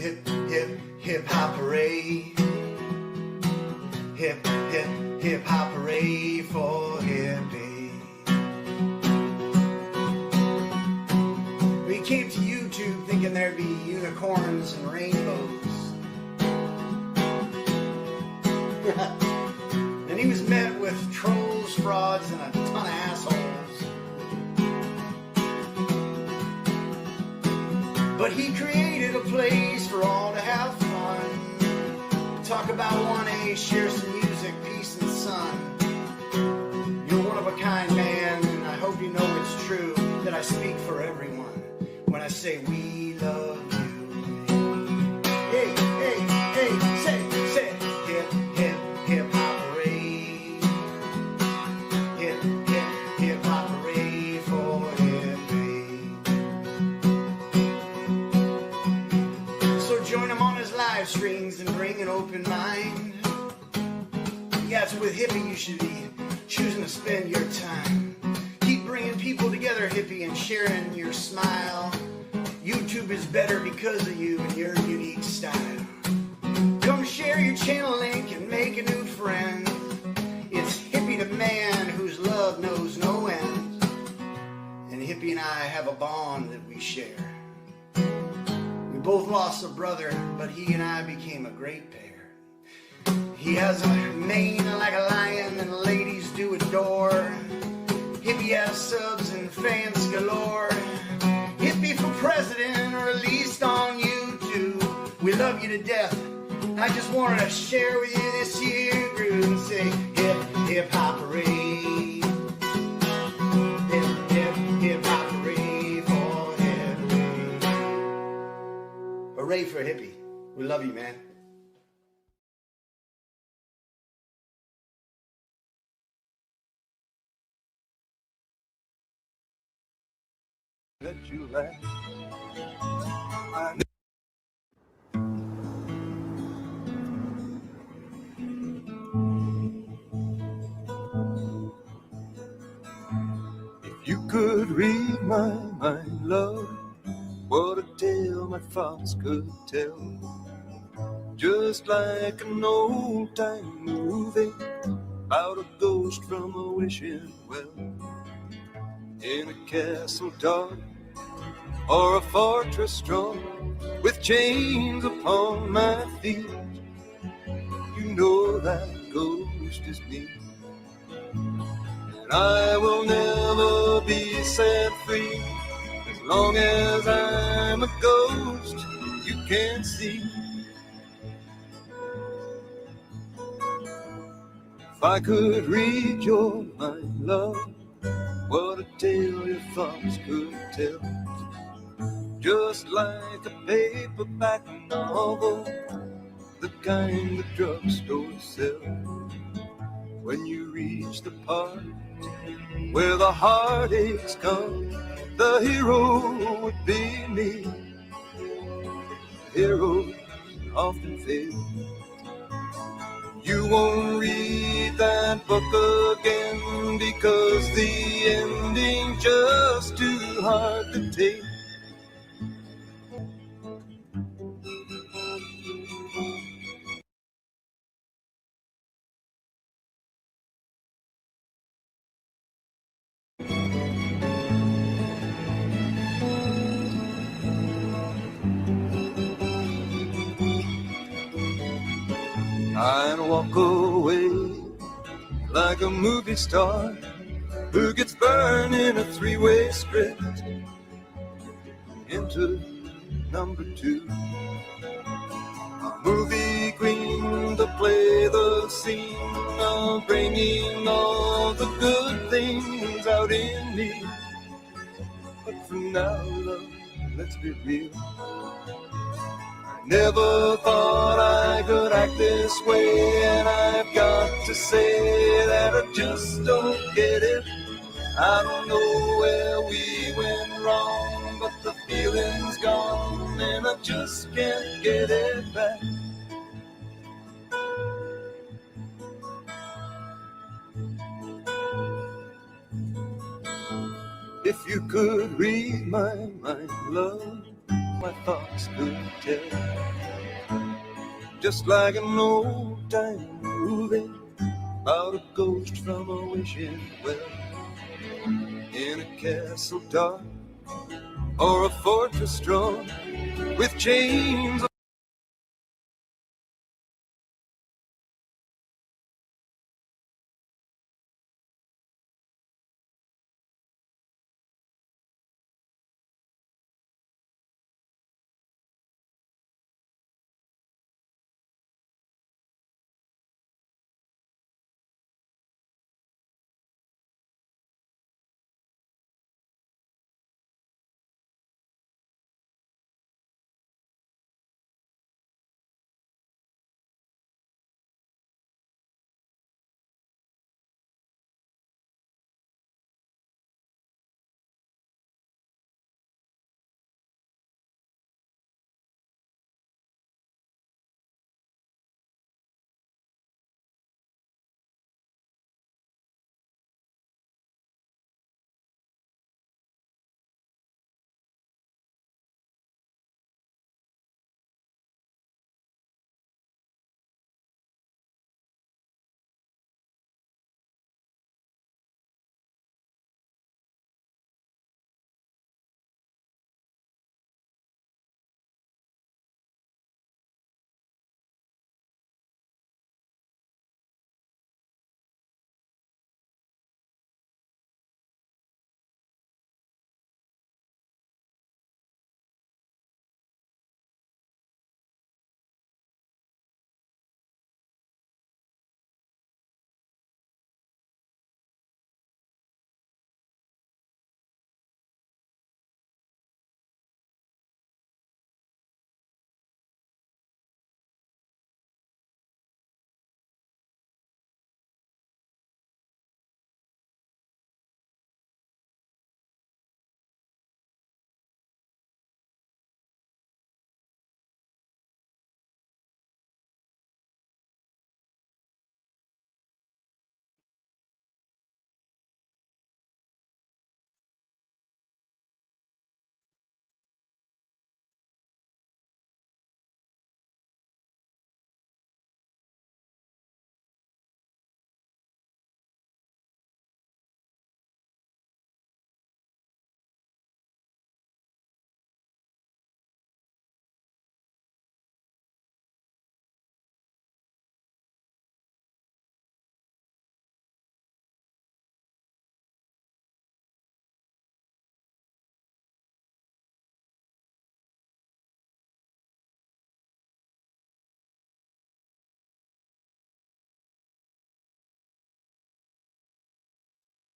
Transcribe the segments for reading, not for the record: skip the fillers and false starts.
hip, hip, hip hop hooray. Hip, hip, hip hop hooray for hippie. We came to YouTube thinking there'd be unicorns and rainbows. And he was met with trolls, frauds, and a ton of assholes. But he created a place for all to have fun. Talk about 1A, share some music, peace and sun. You're one of a kind man, and I hope you know it's true that I speak for everyone when I say we love you. Hey, hey, hey, say, hip, hip, hip hop hooray. Hip, hip, hip hop hooray for hippie. So join him on his live streams and bring an open mind. Yeah, it's with hippie you should be choosing to spend your time. Keep bringing people together, hippie, and sharing your smile. YouTube is better because of you and your unique style. Come share your channel link and make a new friend. It's hippie to man whose love knows no end. And hippie and I have a bond that we share. We both lost a brother, but he and I became a great pair. He has a mane like a lion and ladies do adore. Hippie has subs and fans galore. Hippie for president, released on YouTube. We love you to death. I just wanted to share with you this year groove and say hip, hip hop hooray. Hip, hip, hip hop hooray for hippie. Hooray for hippie. We love you, man. Let you laugh. If you could read my mind, love, what a tale my thoughts could tell. Just like an old-time movie about a ghost from a wishing well. In a castle dark or a fortress strong, with chains upon my feet, you know that ghost is me. And I will never be set free as long as I'm a ghost you can't see. If I could read your mind, love, what a tale your thoughts could tell. Just like a paperback novel, the kind the drugstore sells. When you reach the part where the heartaches come, the hero would be me. Heroes often fail. You won't read that book again because the ending's just too hard to take. I'd walk away like a movie star who gets burned in a three-way script into number two. A movie queen to play the scene of bringing all the good things out in me. But for now, love, let's be real. Never thought I could act this way, and I've got to say that I just don't get it. I don't know where we went wrong, but the feeling's gone, and I just can't get it back. If you could read my mind, love, my thoughts could tell. Just like an old-time movie about a ghost from a wishing well, in a castle dark or a fortress strong with chains.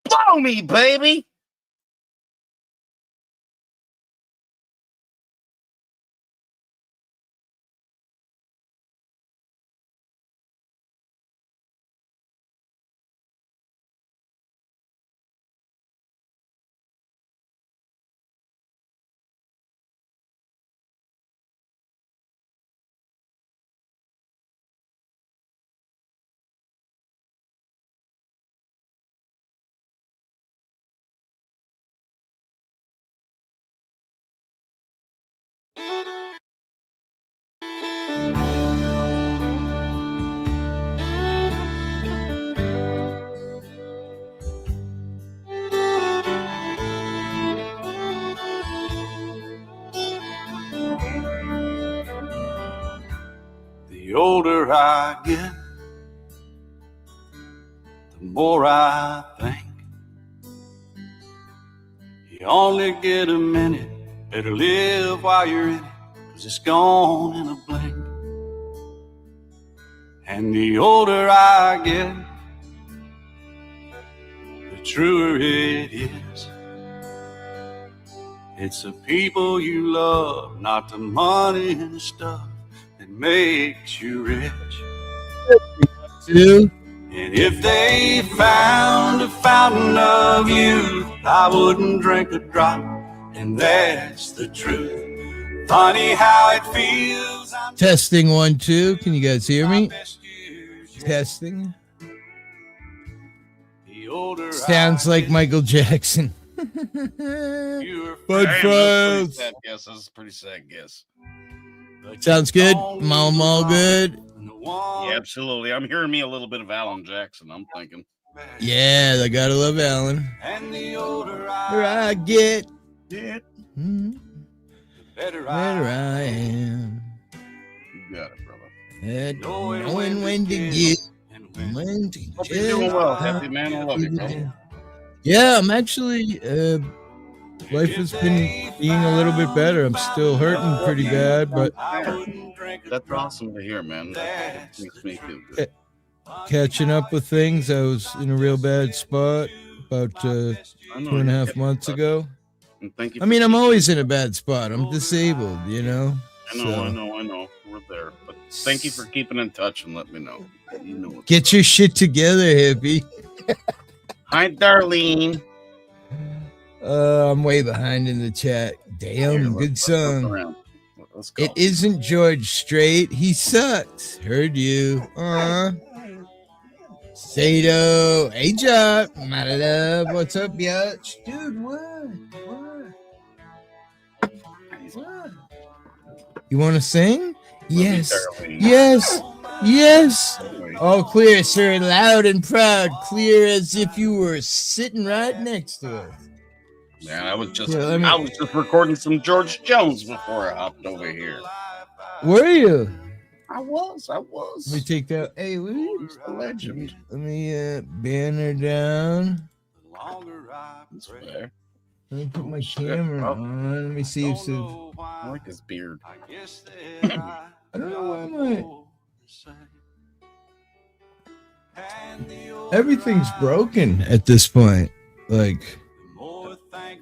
Follow me, baby. The older I get, the more I think you only get a minute. Better live while you're in it, 'cause it's gone in a blink. And the older I get, the truer it is. It's the people you love, not the money and stuff that makes you rich. And if they found a fountain of youth, I wouldn't drink a drop, and that's the truth. Funny how it feels. Testing 1, 2. Can you guys hear me? Testing. Sounds like Michael Jackson. Bud Files. That's a pretty sad guess. Sounds good. Mom, all good. Yeah, absolutely. I'm hearing me a little bit of Alan Jackson. I'm thinking. Yeah, I gotta love Alan. And the older I get, Yeah, the better I am. you got it, brother. At knowing when to get, when to Hope you're doing well. Happy man. I love you, brother. Yeah, I'm actually. Life has been being a little bit better. I'm still hurting pretty bad, but That's awesome to hear, man. That makes me feel good. catching up with things. I was in a real bad spot about 2.5 months ago. And thank you. I mean, I'm always in a bad spot. I'm disabled, you know. I know. We're there, but thank you for keeping in touch and let me know. You know what's Get up. your shit together, hippie. Hi, Darlene. I'm way behind in the chat. Damn, good song. Let's go. It isn't George Strait. He sucks. Heard you. Sato. Hey, Job. My love. What's up, bitch? Dude, what? You want to sing? Yes. Yes. Yes. Oh, clear, sir. Loud and proud. Clear as if you were sitting right next to us. Man, I was just Yeah, I was just recording some George Jones before I hopped over here. Were you? I was. Let me take that. Hey, He's a legend. let me ban her down. That's fair. Let me put my camera on. Let me see if so. I like his beard. I don't know why everything's broken at this point. Like,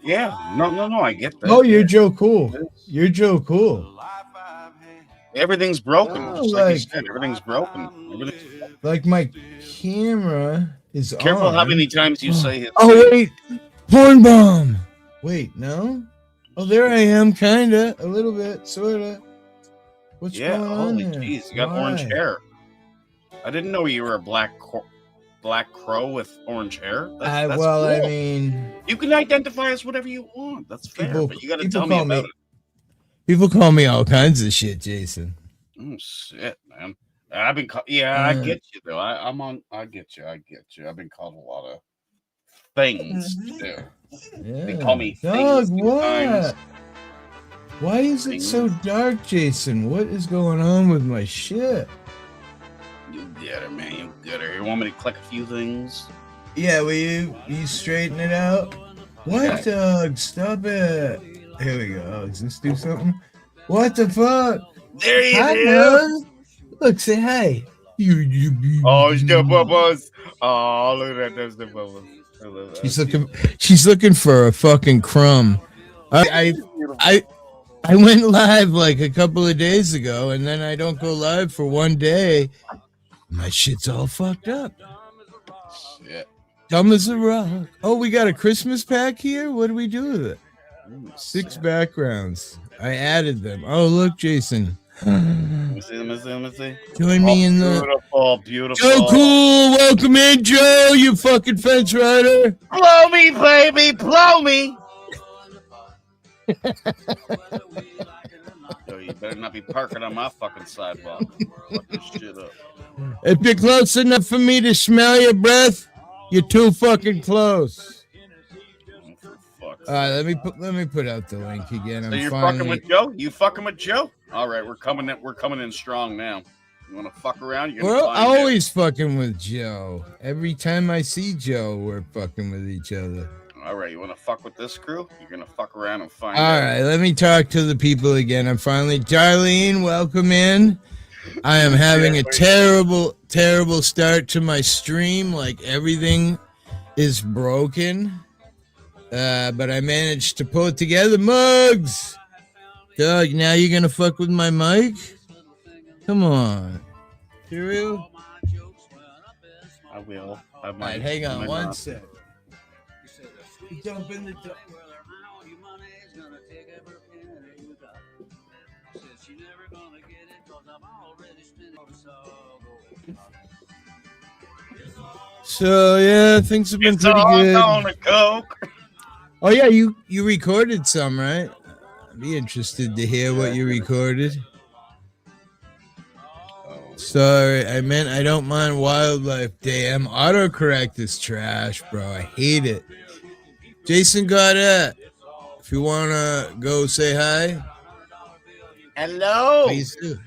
Yeah, no, I get that. oh, you're Joe Cool. You're Joe Cool. Everything's broken. Oh, Just like you like- said, everything's broken. Like my camera is Careful on. how many times you say it. Oh wait, porn bomb. Wait, no. Oh, there I am, kinda, a little bit, sorta. What's Yeah, going on holy here? jeez, you got orange Why? hair. I didn't know you were a black crow with orange hair. That's well, cool. I mean, You can identify as whatever you want. That's fair, but you got to tell me about it. people call me all kinds of shit, Jason. Oh shit, man! I've been I get you though. I get you. I've been called a lot of things too. Yeah. They call me Dog, things what? sometimes. Why is it so dark, Jason? What is going on with my shit? You get her, man. You get her. You want me to click a few things? Yeah, will you straighten it out? What, dog? Stop it. Here we go. Does this do something? What the fuck? There you Hi, go. dog. Look, say hi. You. Oh, it's the bubbles. Oh, look at that. There's the bubbles. I love that. She's looking for a fucking crumb. I went live like a couple of days ago, and then I don't go live for one day. My shit's all fucked up. Shit. Dumb as a rock. Oh, we got a Christmas pack here? What do we do with it? 6 backgrounds. I added them. Oh, look, Jason. Let me see. Join me in the... Beautiful. Joe Cool, welcome in, Joe, you fucking fence rider. Blow me, baby, blow me. Yo, you better not be parking on my fucking sidewalk. Fuck this shit up. If you're close enough for me to smell your breath, you're too fucking close. Oh, for fuck's All right, let me put out the link again. So you're fucking with Joe? You fucking with Joe? All right, we're coming in strong now. You want to fuck around? You're We're gonna find always fucking with Joe. Every time I see Joe, we're fucking with each other. All right, you want to fuck with this crew? You're gonna fuck around and find All out. right, let me talk to the people again. I'm finally, Darlene, welcome in. I am having a terrible start to my stream. Like everything is broken, but I managed to pull it together. Mugs, Doug. Now you're gonna fuck with my mic? Come on, you real? I will. I All might. right, hang I on might one not. sec. Jump in the door. So yeah, things have been It's pretty all good. on a coke. Oh yeah, you recorded some, right? I'd be interested to hear what you recorded. Oh. Sorry, I meant I don't mind Wildlife Day. Autocorrect is trash, bro. I hate it. Jason Goddard, if you wanna go say hi, Hello. please do.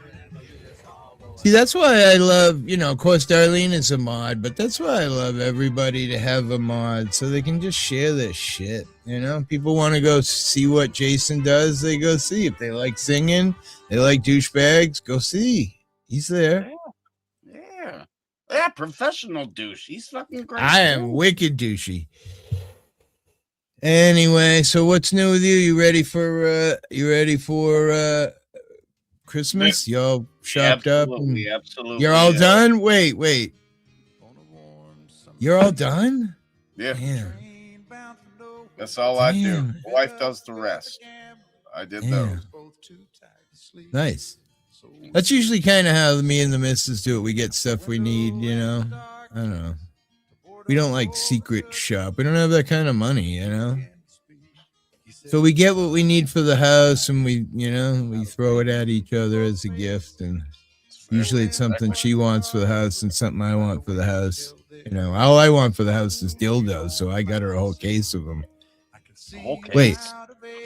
See, that's why I love, of course, Darlene is a mod, but that's why I love everybody to have a mod so they can just share their shit. People want to go see what Jason does, they go see. If they like singing, they like douchebags, go see. He's there. Yeah, professional douche. He's fucking great. I am wicked douchey. Anyway, so what's new with you? You ready for Christmas? Y'all shopped up? Absolutely. You're all done? Wait. You're all done? Yeah. Damn. That's all I do. My wife does the rest. I did those. Nice. That's usually kind of how me and the missus do it. We get stuff we need, I don't know. We don't like secret shop. We don't have that kind of money, So we get what we need for the house, and we throw it at each other as a gift. And usually it's something she wants for the house and something I want for the house. All I want for the house is dildos, so I got her a whole case of them. Wait.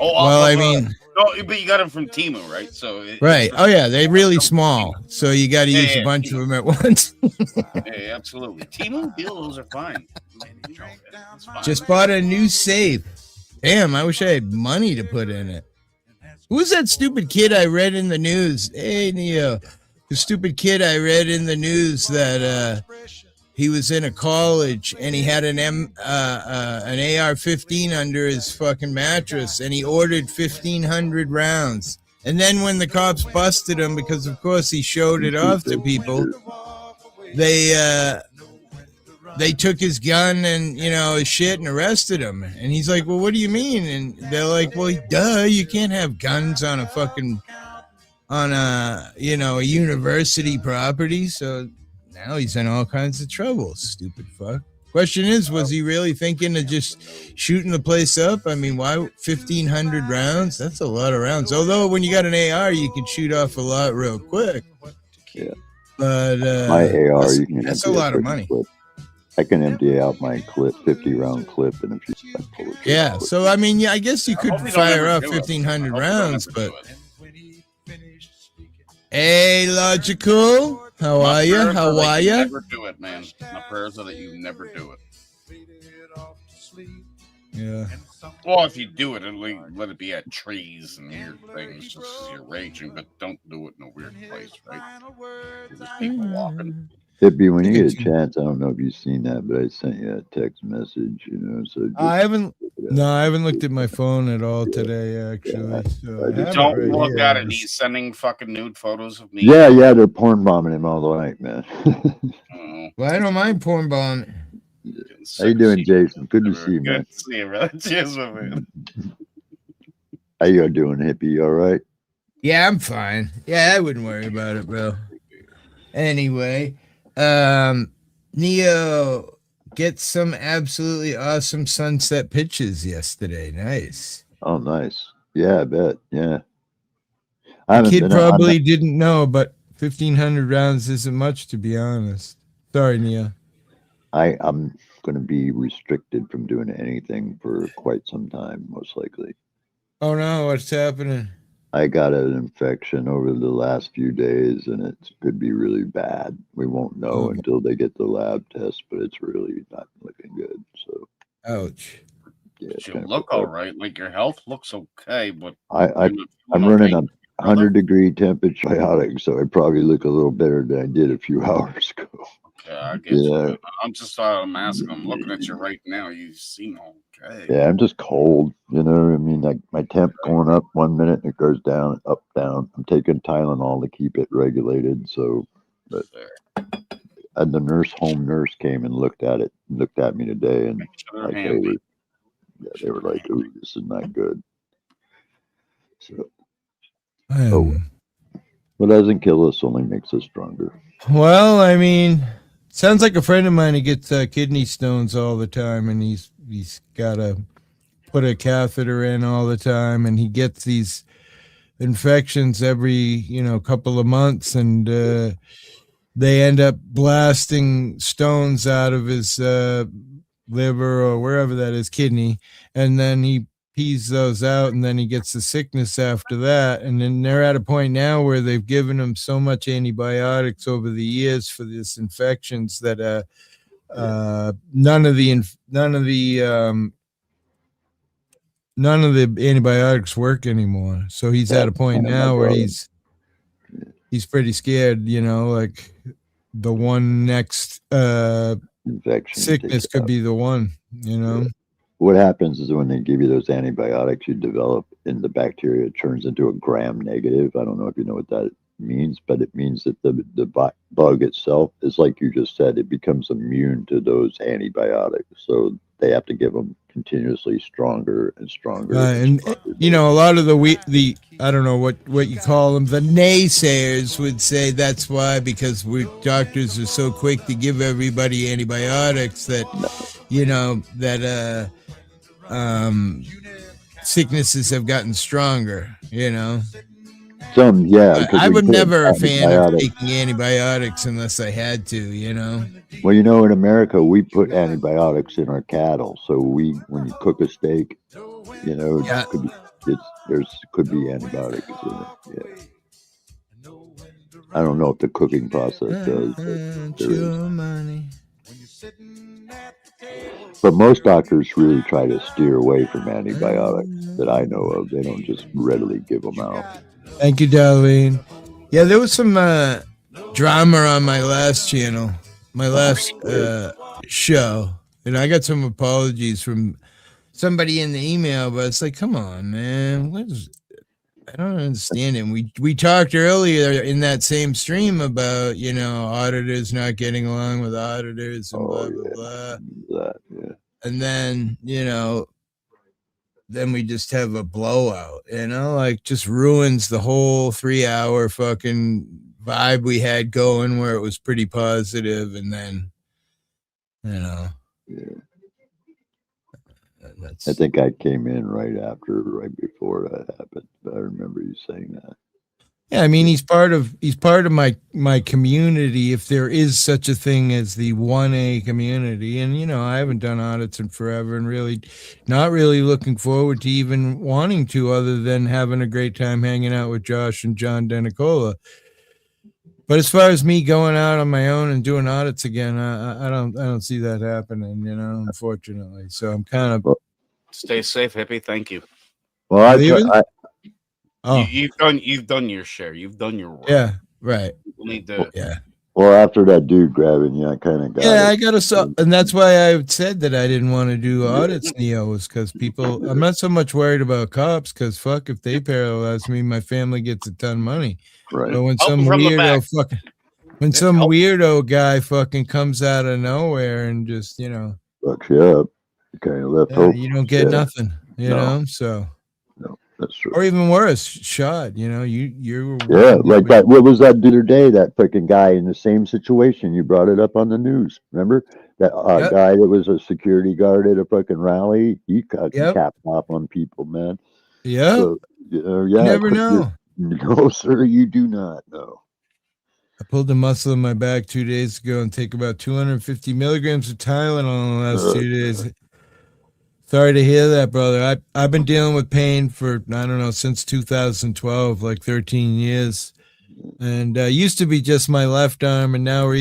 Well, I mean, no, but you got them from Temu, right? So right. Oh yeah, they're really small, so you got to use a bunch of them at once. Yeah, absolutely. Temu dildos are fine. Just bought a new safe. Damn, I wish I had money to put in it. Who was that stupid kid I read in the news? Hey, Neo. The stupid kid I read in the news that he was in a college and he had an AR-15 under his fucking mattress and he ordered 1,500 rounds. And then when the cops busted him, because of course he showed it off to people, they took his gun and his shit and arrested him. And he's like, well, what do you mean? And they're like, well, duh, you can't have guns on a university property. So now he's in all kinds of trouble. Stupid fuck. Question is, was he really thinking of just shooting the place up? I mean, why 1,500 rounds? That's a lot of rounds. Although when you got an AR, you can shoot off a lot real quick. Yeah. But my AR, you can that's a lot of money. Clip. I can empty out my clip, 50-round clip, and if you pull it. Yeah. Clip. So I mean, I guess you could fire off 1,500 rounds, but. Hey, Logical. How are you? Never do it, man. My prayers are that you never do it. Yeah. Well, if you do it, let it be at trees and weird things, just as you're raging, but don't do it in a weird place, right? There's people walking. Hippie, when you get a chance, I don't know if you've seen that, but I sent you a text message, So I haven't looked at my phone at all today, actually. So don't look at it. He's sending fucking nude photos of me. Yeah, they're porn bombing him all the night, man. Well, I don't mind porn bombing. How you doing, Jason? Good to see you, man. Good to see you, brother. Cheers, man. How you doing, Hippie? You all right? Yeah, I'm fine. Yeah, I wouldn't worry about it, bro. Anyway, Neo get some absolutely awesome sunset pictures yesterday. Nice. Oh, nice. Yeah, I bet. Yeah. The kid probably didn't know, but 1,500 rounds isn't much, to be honest. Sorry, Neo. I'm going to be restricted from doing anything for quite some time, most likely. Oh, no. What's happening? I got an infection over the last few days, and it could be really bad. We won't know until they get the lab test, but it's really not looking good. So, ouch. Yeah, you look all right. Like your health looks okay, but I'm running a 100-degree temperature biotic, so I probably look a little better than I did a few hours ago. Yeah, I get you. I'm just I'm asking. I'm looking at you right now. You seem okay. Yeah, I'm just cold. I mean, like my temp going up 1 minute and it goes down, up, down. I'm taking Tylenol to keep it regulated. So, but and the home nurse came and looked at me today, and like they were like, "Ooh, this is not good." So, what doesn't kill us only makes us stronger. Well, I mean, sounds like a friend of mine who gets kidney stones all the time, and he's got a put a catheter in all the time, and he gets these infections every couple of months, and they end up blasting stones out of his liver or wherever that is, kidney, and then he pees those out, and then he gets the sickness after that. And then they're at a point now where they've given him so much antibiotics over the years for these infections that none of the antibiotics work anymore. So he's at a point now where he's pretty scared, like the one next Infection sickness could be the one, What happens is when they give you those antibiotics, you develop, and the bacteria turns into a gram negative. I don't know if you know what that means, but it means that the bug itself is, like you just said, it becomes immune to those antibiotics. So they have to give them continuously stronger and stronger. And a lot of the I don't know what you call them, the naysayers would say that's why, because doctors are so quick to give everybody antibiotics that sicknesses have gotten stronger. Some, yeah. I would never a fan of taking antibiotics unless I had to. Well, in America, we put antibiotics in our cattle. So when you cook a steak, could be antibiotics in it. Yeah. I don't know if the cooking process does. But most doctors really try to steer away from antibiotics that I know of. They don't just readily give them out. Thank you, Darlene. Yeah, there was some drama on my last channel, my last show, and I got some apologies from somebody in the email, but it's like, come on, man, I don't understand it. We talked earlier in that same stream about auditors not getting along with auditors and blah blah blah, and then then we just have a blowout, like just ruins the whole 3-hour fucking vibe we had going, where it was pretty positive, and then I think I came in right before that happened. But I remember you saying that. Yeah, I mean, he's part of my community, if there is such a thing as the 1A community. And I haven't done audits in forever, and really not really looking forward to even wanting to, other than having a great time hanging out with Josh and John Denicola. But as far as me going out on my own and doing audits again, I don't see that happening, unfortunately. So I'm kind of stay safe, hippie. Thank you. Well, you've done your share. You've done your work. Yeah, right. People need to. Yeah. Well, after that dude grabbing you, I kind of got. Yeah, I got to. And that's why I said that I didn't want to do audits, Neo, was because people. I'm not so much worried about cops, because fuck, if they paralyze me, my family gets a ton of money. Right. But when some weirdo guy fucking comes out of nowhere and just fucks you up, you kind of left hope. You don't get nothing, so. No, that's true. Or even worse, shot. You're like that. What was that the other day? That freaking guy in the same situation. You brought it up on the news. Remember that guy that was a security guard at a fucking rally? He cut cap off on people, man. Yeah. So, you never know. No, sir, you do not know. I pulled a muscle in my back 2 days ago and take about 250 milligrams of Tylenol in the last 2 days. Sorry to hear that, brother. I've been dealing with pain for, I don't know, since 2012, like 13 years. And used to be just my left arm, and now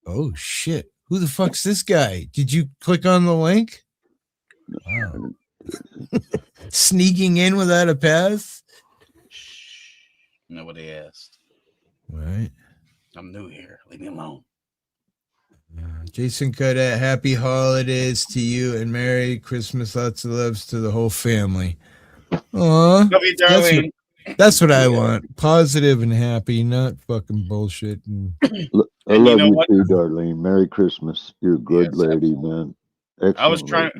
oh, shit. Who the fuck's this guy? Did you click on the link? Wow. Sneaking in without a pass? Nobody asked. Right. I'm new here. Leave me alone. Jason Cadet, happy holidays to you and Merry Christmas. Lots of loves to the whole family. Aw, love you, darling. That's what I want. Positive and happy, not fucking bullshit. I love you too, Darlene. Merry Christmas. You're a good lady, man. Excellent. I was trying.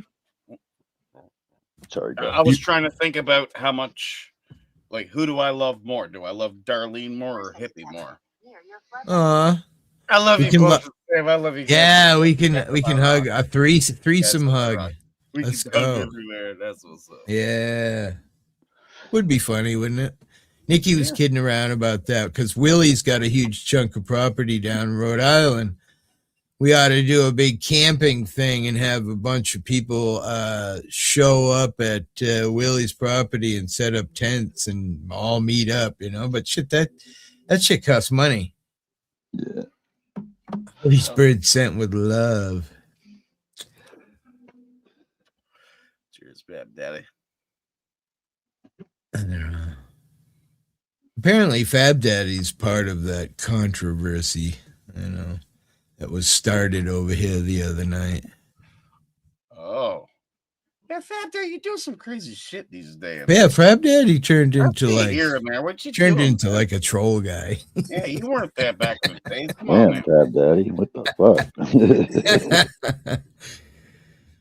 Sorry, God. I was trying to think about how much, like, who do I love more? Do I love Darlene more or Hippie more? I love you both. I love you. Yeah, we can hug a threesome hug. We Let's can come go. everywhere. That's what's up. Yeah. Would be funny, wouldn't it? Nikki was kidding around about that because Willie's got a huge chunk of property down in Rhode Island. We ought to do a big camping thing and have a bunch of people show up at Willie's property and set up tents and all meet up, But shit, that shit costs money. Yeah. These birds sent with love. Cheers, Bab Daddy. I don't know. Apparently, Fab Daddy's part of that controversy, that was started over here the other night. Oh. Yeah, Fab Daddy, you doing some crazy shit these days. Yeah, Fab Daddy turned into here and there. What you turned doing, into man? like a troll guy. Yeah, you weren't that back in the days. Come on, man. Fab Daddy, what the fuck?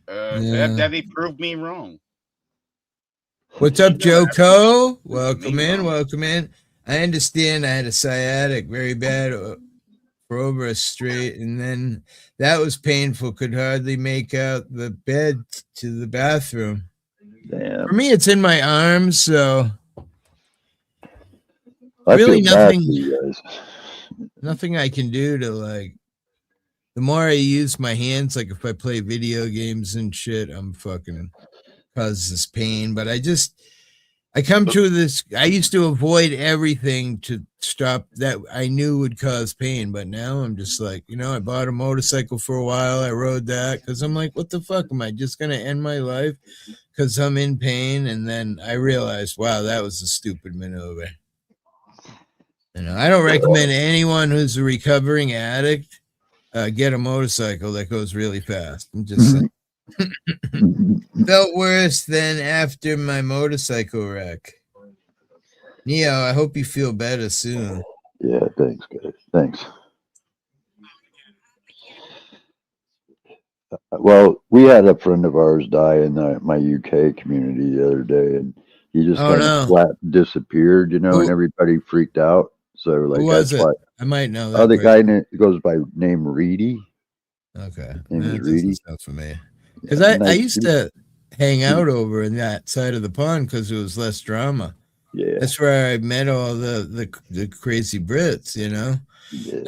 Fab Daddy proved me wrong. What's up, Joe Co? Welcome in. I understand I had a sciatic very bad for over a straight, and then that was painful. Could hardly make out the bed to the bathroom. Damn. For me, it's in my arms, so I really feel bad for you guys. nothing I can do to the more I use my hands, like if I play video games and shit, I'm fucking causes pain. But I come to this. I used to avoid everything to stop that I knew would cause pain. But now I'm just like, I bought a motorcycle for a while. I rode that because I'm like, what the fuck? Am I just going to end my life because I'm in pain? And then I realized, wow, that was a stupid maneuver. I don't recommend anyone who's a recovering addict get a motorcycle that goes really fast. I'm just saying. Felt worse than after my motorcycle wreck. Neo, I hope you feel better soon. Yeah, thanks, guys. Thanks. Well, we had a friend of ours die in my UK community the other day, and he just kind of flat disappeared, and everybody freaked out. So, like, who was it? I might know that. Other guy goes by name Reedy. Okay, name is Reedy. Sound familiar. Because I used to hang out over in that side of the pond because it was less drama. Yeah, that's where I met all the crazy Brits, Yeah.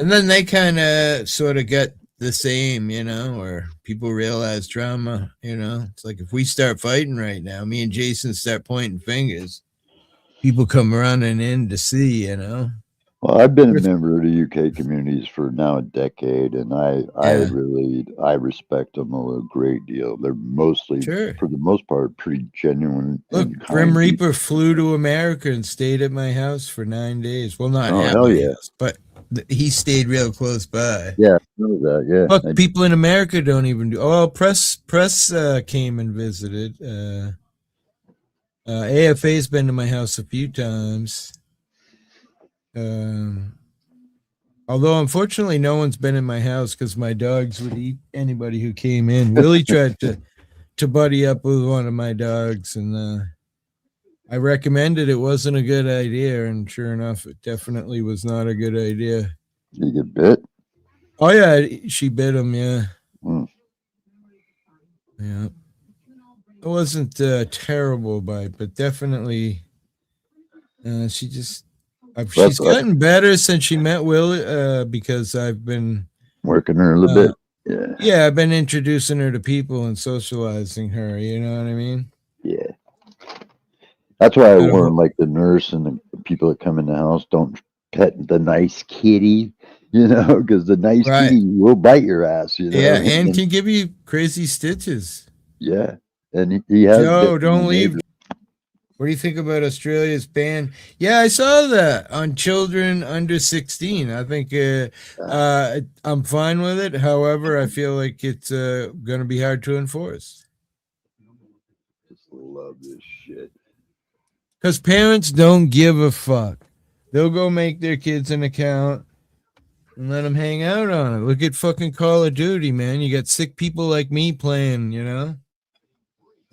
And then they kind of sort of got the same, where people realize drama, It's like if we start fighting right now, me and Jason start pointing fingers, people come running in to see, Well, I've been a member of the UK communities for now a decade, and I respect them a great deal. They're mostly, for the most part, pretty genuine. Look, Grim Reaper flew to America and stayed at my house for 9 days. Well, not at my house, but he stayed real close by. Yeah, I know that. Yeah. Look, people in America don't even do. Oh, press came and visited. AFA's been to my house a few times. Although unfortunately no one's been in my house because my dogs would eat anybody who came in. Willie tried to buddy up with one of my dogs, and I recommended it wasn't a good idea, and sure enough, it definitely was not a good idea. Did you get bit? Oh yeah, she bit him. Yeah, yeah. It wasn't a terrible bite, but definitely, she's gotten better since she met Will, because I've been working her a little bit. Yeah. Yeah, I've been introducing her to people and socializing her. You know what I mean? Yeah. That's why I warn, like, the nurse and the people that come in the house, don't pet the nice kitty, because the nice kitty will bite your ass. Yeah, and can give you crazy stitches. Yeah. And he has. Joe, don't leave. What do you think about Australia's ban? Yeah, I saw that on children under 16. I think I'm fine with it. However, I feel like it's going to be hard to enforce. Just love this shit. Because parents don't give a fuck. They'll go make their kids an account and let them hang out on it. Look at fucking Call of Duty, man. You got sick people like me playing, The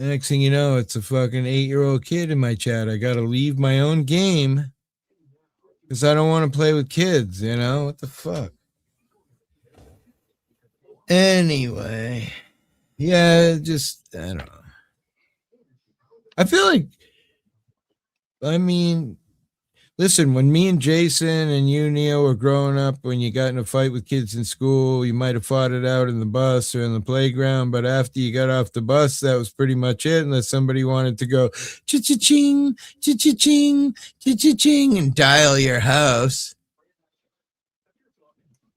next thing you know, it's a fucking 8-year-old kid in my chat. I got to leave my own game because I don't want to play with kids, What the fuck? Anyway, yeah, I don't know. I feel like, I mean, listen, when me and Jason and you, Neil, were growing up, when you got in a fight with kids in school, you might have fought it out in the bus or in the playground, but after you got off the bus, that was pretty much it, unless somebody wanted to go cha-cha-ching, cha-cha-ching, cha-cha-ching, and dial your house.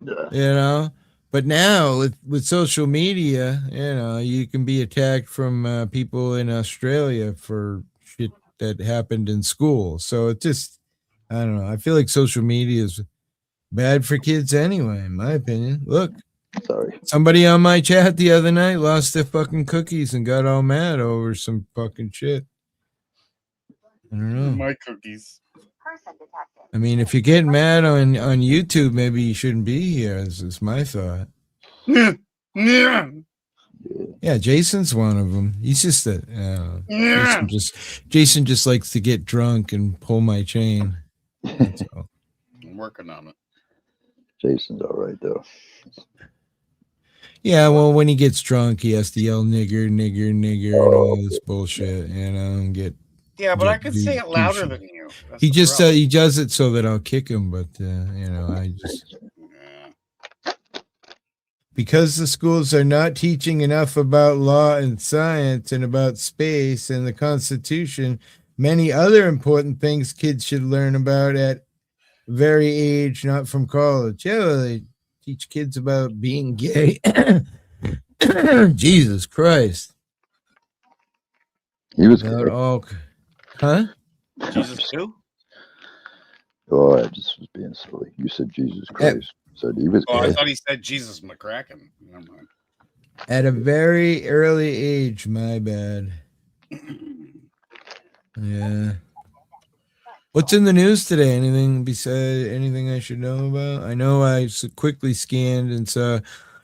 Yeah. You know? But now with social media, you can be attacked from people in Australia for shit that happened in school. So it just, I don't know. I feel like social media is bad for kids anyway, in my opinion. Look, Sorry. somebody on my chat the other night lost their fucking cookies and got all mad over some fucking shit. I don't know. My cookies. I mean, if you're getting mad on YouTube, maybe you shouldn't be here. Is my thought. Yeah. Yeah, Jason's one of them. He's just Jason just likes to get drunk and pull my chain. That's all. I'm working on it. Jason's all right though. Yeah, well, when he gets drunk, he has to yell nigger, nigger, nigger, and all this bullshit, and get. Yeah, but I could say it louder than you. That's He the just problem. he does it so that I'll kick him, but I just. Yeah. Because the schools are not teaching enough about law and science and about space and the Constitution, many other important things kids should learn about at very age, not from college. Yeah, well, they teach kids about being gay. Jesus Christ. He was About good. all, huh? Jesus too? Oh, I just was being silly. You said Jesus Christ. Said he was Oh, I good. thought he said Jesus McCracken. Never mind. At a very early age, my bad. Yeah. What's in the news today? Anything besides anything I should know about? I know I quickly scanned and saw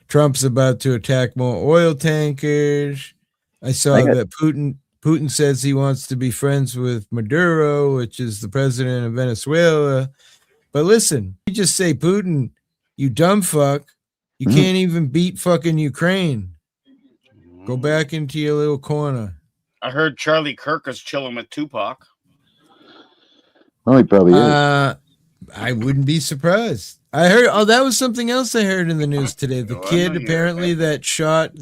Trump's about to attack more oil tankers. I saw that Putin says he wants to be friends with Maduro, which is the president of Venezuela. But listen, you just say, Putin, you dumb fuck. You can't even beat fucking Ukraine. Go back into your little corner. I heard Charlie Kirk is chilling with Tupac. Oh, he probably is. I wouldn't be surprised. I heard. That was something else I heard in the news today. The kid apparently that shot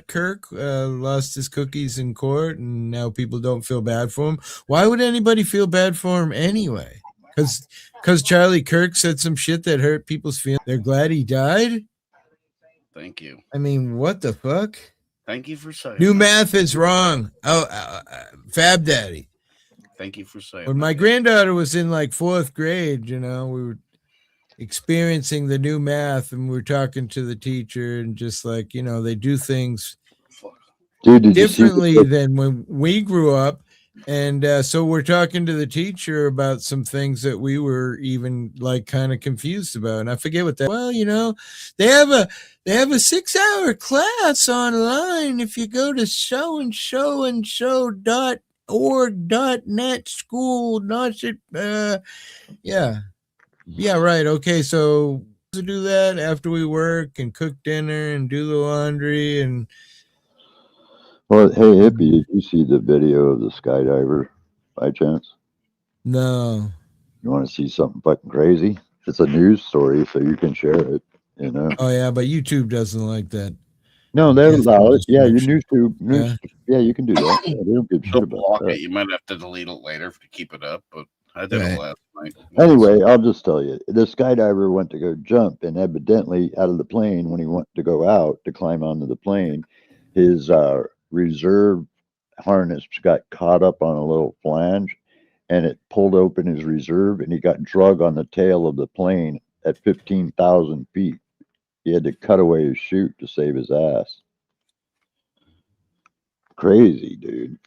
Kirk lost his cookies in court, and now people don't feel bad for him. Why would anybody feel bad for him anyway? Because Charlie Kirk said some shit that hurt people's feelings. They're glad he died. Thank you. I mean, what the fuck? Thank you for saying. New math is wrong. Fab Daddy. Thank you for saying. When my granddaughter was in like 4th grade, we were experiencing the new math, and we were talking to the teacher, and just like, they do things differently than when we grew up. And so we're talking to the teacher about some things that we were even like kind of confused about. And I forget what that. Well, they have a 6-hour class online. If you go to show.org.net school, not it. Yeah, right. Okay, so to do that after we work and cook dinner and do the laundry and. Well, hey, Hippie, did you see the video of the skydiver by chance? No. You want to see something fucking crazy? It's a news story, so you can share it, Oh, yeah, but YouTube doesn't like that. No, they allow it. Yeah, YouTube. Yeah, you can do that. Yeah, they don't give shit about that. You might have to delete it later to keep it up, but I did it last night. Anyway, I'll just tell you. The skydiver went to go jump, and evidently out of the plane, when he went to go out to climb onto the plane, his reserve harness got caught up on a little flange, and it pulled open his reserve, and he got drug on the tail of the plane at 15,000 feet. He had to cut away his chute to save his ass. Crazy, dude.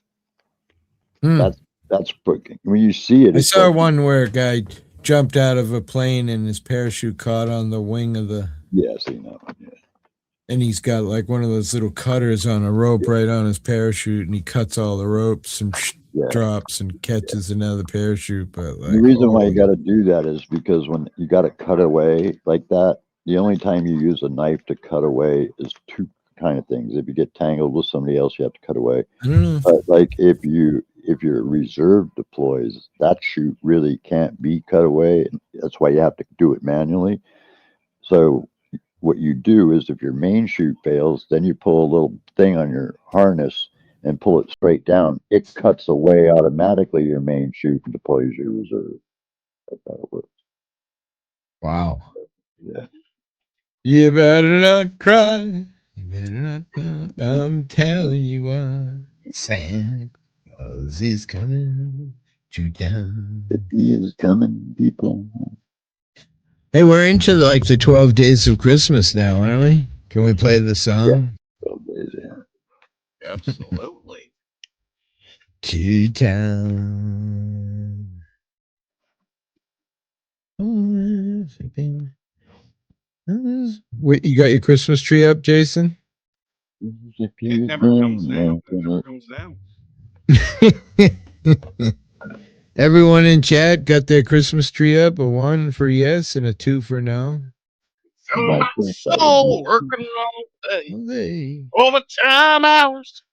That's freaking. When you see it, I saw one where a guy jumped out of a plane and his parachute caught on the wing of the. Yes, yeah. And he's got like one of those little cutters on a rope right on his parachute, and he cuts all the ropes and drops and catches another parachute. But like, the reason why you got to do that is because when you got to cut away like that, the only time you use a knife to cut away is two kind of things. If you get tangled with somebody else, you have to cut away. I don't know. But like if you if your reserve deploys, that chute really can't be cut away. That's why you have to do it manually. So what you do is if your main chute fails, then you pull a little thing on your harness and pull it straight down. It cuts away automatically your main chute and deploys your reserve. That's how it works. Wow. Yeah. You better not cry. You better not cry. I'm telling you what. Santa Claus is coming to town. He is coming, people. Hey, we're into like the 12 days of Christmas now, aren't we? Can we play the song? Yeah. Absolutely. To town. Oh, wait, you got your Christmas tree up, Jason? It never comes down. It never comes down. Everyone in chat got their Christmas tree up. A 1 for yes and a 2 for no. Feel my soul working all day. They Overtime hours.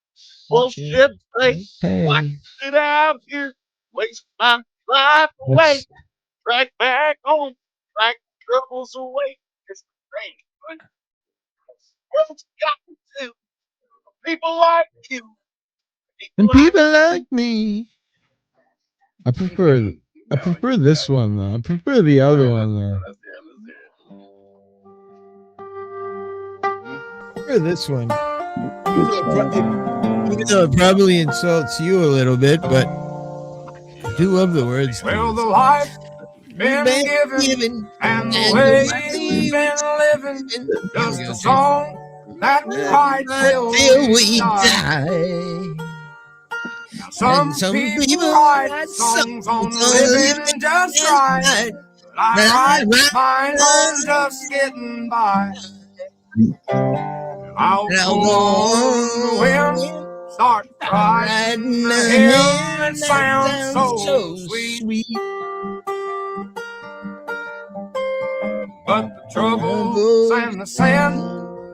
Bullshit face. Hey. Like sit out here. Waste my life away. Right back home. Right troubles away. It's great. What's got to people like you? And people like me. I prefer this one though. I prefer the other one though. Let's hear it. I prefer this one. Even though it probably insults you a little bit, but I do love the words. Well, the life been given and the way we've been living, just a song that we write till we die. Some people write songs on living just right, but I write mine on just getting by. I'll go on the wind, start riding the hill, it sounds so sweet. But the troubles and the sin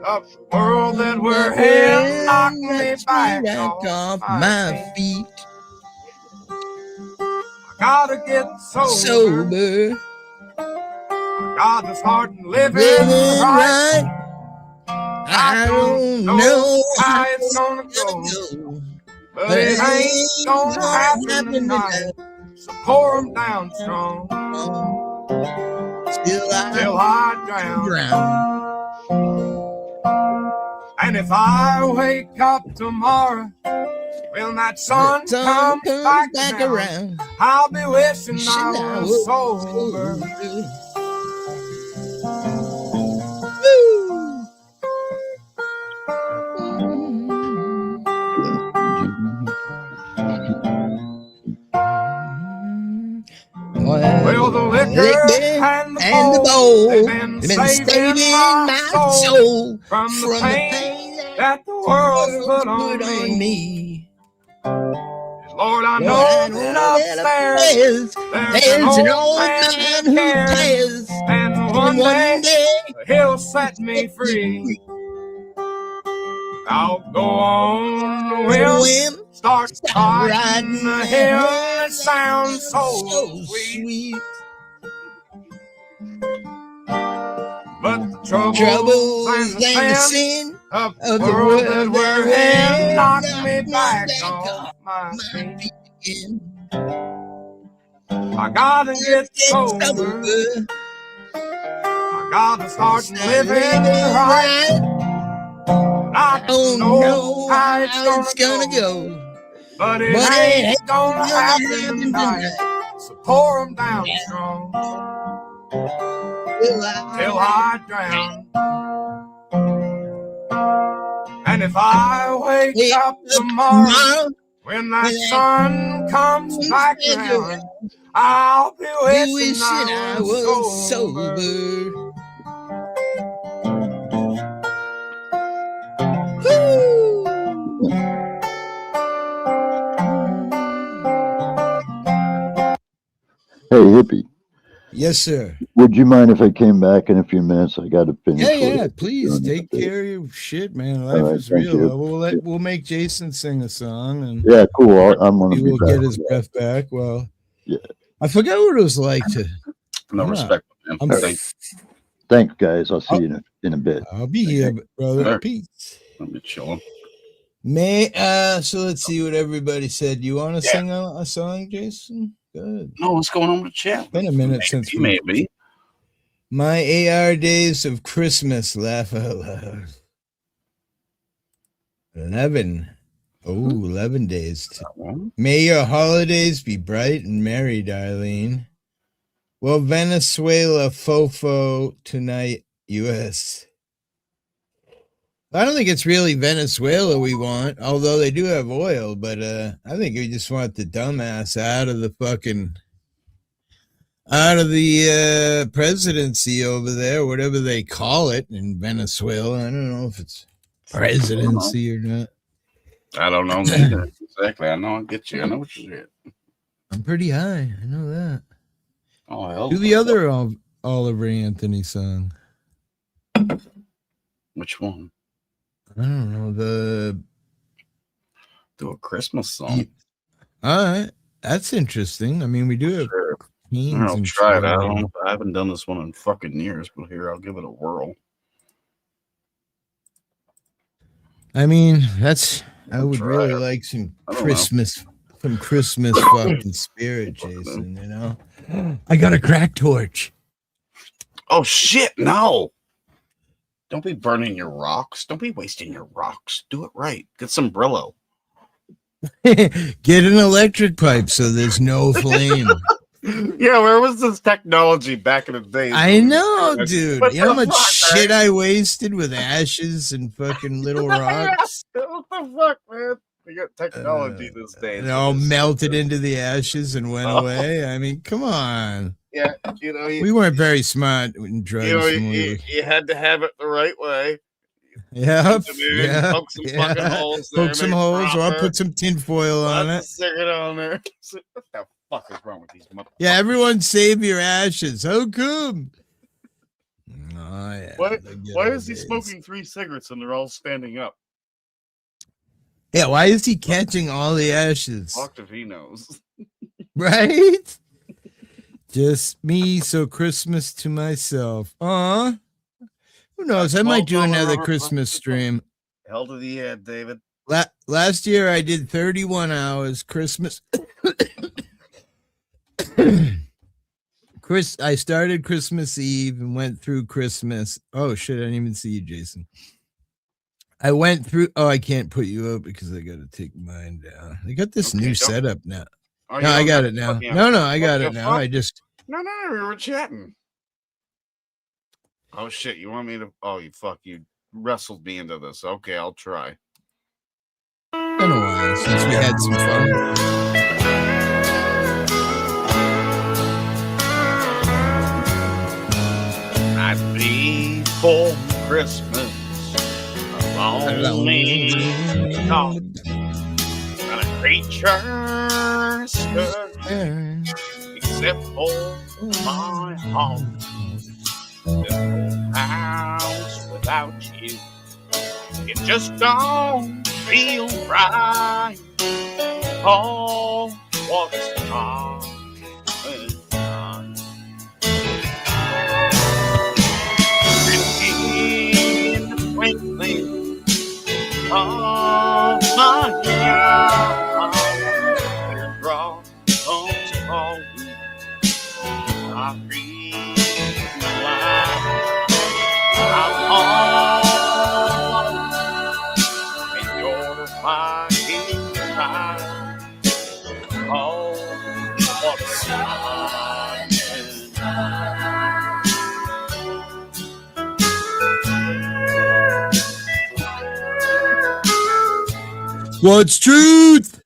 of the world that we're in knock me back off my feet. I gotta get sober. I gotta start living right. I don't know how it's gonna go, but it ain't gonna happen tonight. So pour 'em down strong till I drown. And if I wake up tomorrow when that sun comes back around, I'll be wishing I was sober. Well, the liquor and the bowl, they've been saving my soul from the pain that the world's put on me. Lord, I know that upstairs there's an old man who cares, and one day he'll set me free. I'll go on the whim, start riding the hill, it sounds so sweet. But the troubles and the sin of the world that we're in knock me back off my feet. I gotta get sober. I gotta start living right. I don't know how it's gonna go, but it ain't gonna happen tonight. So pour 'em down strong till I drown. And if I wake up tomorrow when that sun comes back around, I'll be wishing I was sober. Hey, hippie, Yes, sir. Would you mind if I came back in a few minutes? I got to finish. Yeah. what I'm Please doing take out there. care of your shit, man. All Life right, is thank real. you. We'll make Jason sing a song, and Yeah, cool. I'm going he to be will back. get his breath back. Well, Yeah. I forgot what it was like to. No I'm not. respect, man. I'm. Thank Thanks, guys. I'll see I'll, you in a bit. I'll be here, brother. Sure. Peace. I'll be chilling. So let's see what everybody said. You want to Yeah. sing a song, Jason? Good. No, what's going on with the chat? Been a minute since we. Maybe. My AR days of Christmas. Laugh out loud. 11. Oh, 11 days. May your holidays be bright and merry, Darlene. Well, Venezuela, Fofo, tonight, U.S. I don't think it's really Venezuela we want, although they do have oil, but I think we just want the dumbass out of the presidency over there, whatever they call it in Venezuela. I don't know if it's presidency or not. I don't know neither. Exactly. I know I get you. I know what you said. I'm pretty high. I know that. Oh, hell. Do the other Oliver Anthony song. Which one? I don't know. Do a Christmas song. All right. That's interesting. I mean, we do have I'll try it. I haven't done this one in fucking years, but here, I'll give it a whirl. I mean, I would really like some Christmas fucking spirit, Jason, you know? I got a crack torch. Oh, shit, no. Don't be burning your rocks. Don't be wasting your rocks. Do it right. Get some Brillo. Get an electric pipe so there's no flame. Yeah, where was this technology back in the day? I know, dude. You know how much shit I wasted with ashes and fucking little rocks? What the fuck, man? We got technology these days. It all melted into the ashes and went away. I mean, come on. Yeah, you know, we weren't very smart in drugs. You had to have it the right way. Yeah, poke some fucking holes there. Poke some holes, or put some tinfoil on it. Stick it on there. What the fuck is wrong with these motherfuckers? Yeah, everyone save your ashes. How come? Oh, yeah. Why is he smoking 3 cigarettes and they're all standing up? Yeah, why is he catching all the ashes? Fuck if he knows. Right? Just me, so Christmas to myself. Aw. Who knows? I might do another Christmas stream. Hell to the head, David. Last year I did 31 hours Christmas. I started Christmas Eve and went through Christmas. Oh shit, I didn't even see you, Jason. I went through. Oh, I can't put you up because I got to take mine down. I got this new setup now. No, I got it now. No, I got it now. No, we were chatting. Oh shit, you want me to? Oh, you wrestled me into this. Okay, I'll try. Been a while since we had some fun. I'd be for Christmas. Lonely dog. Not a creature stirring, except for my heart. This whole house without you, it just don't feel right. Oh, what's on? In the twinkling of my eye, your draw comes home. I breathe life. I'm on, and you're my inside. Oh, what's on? What's truth?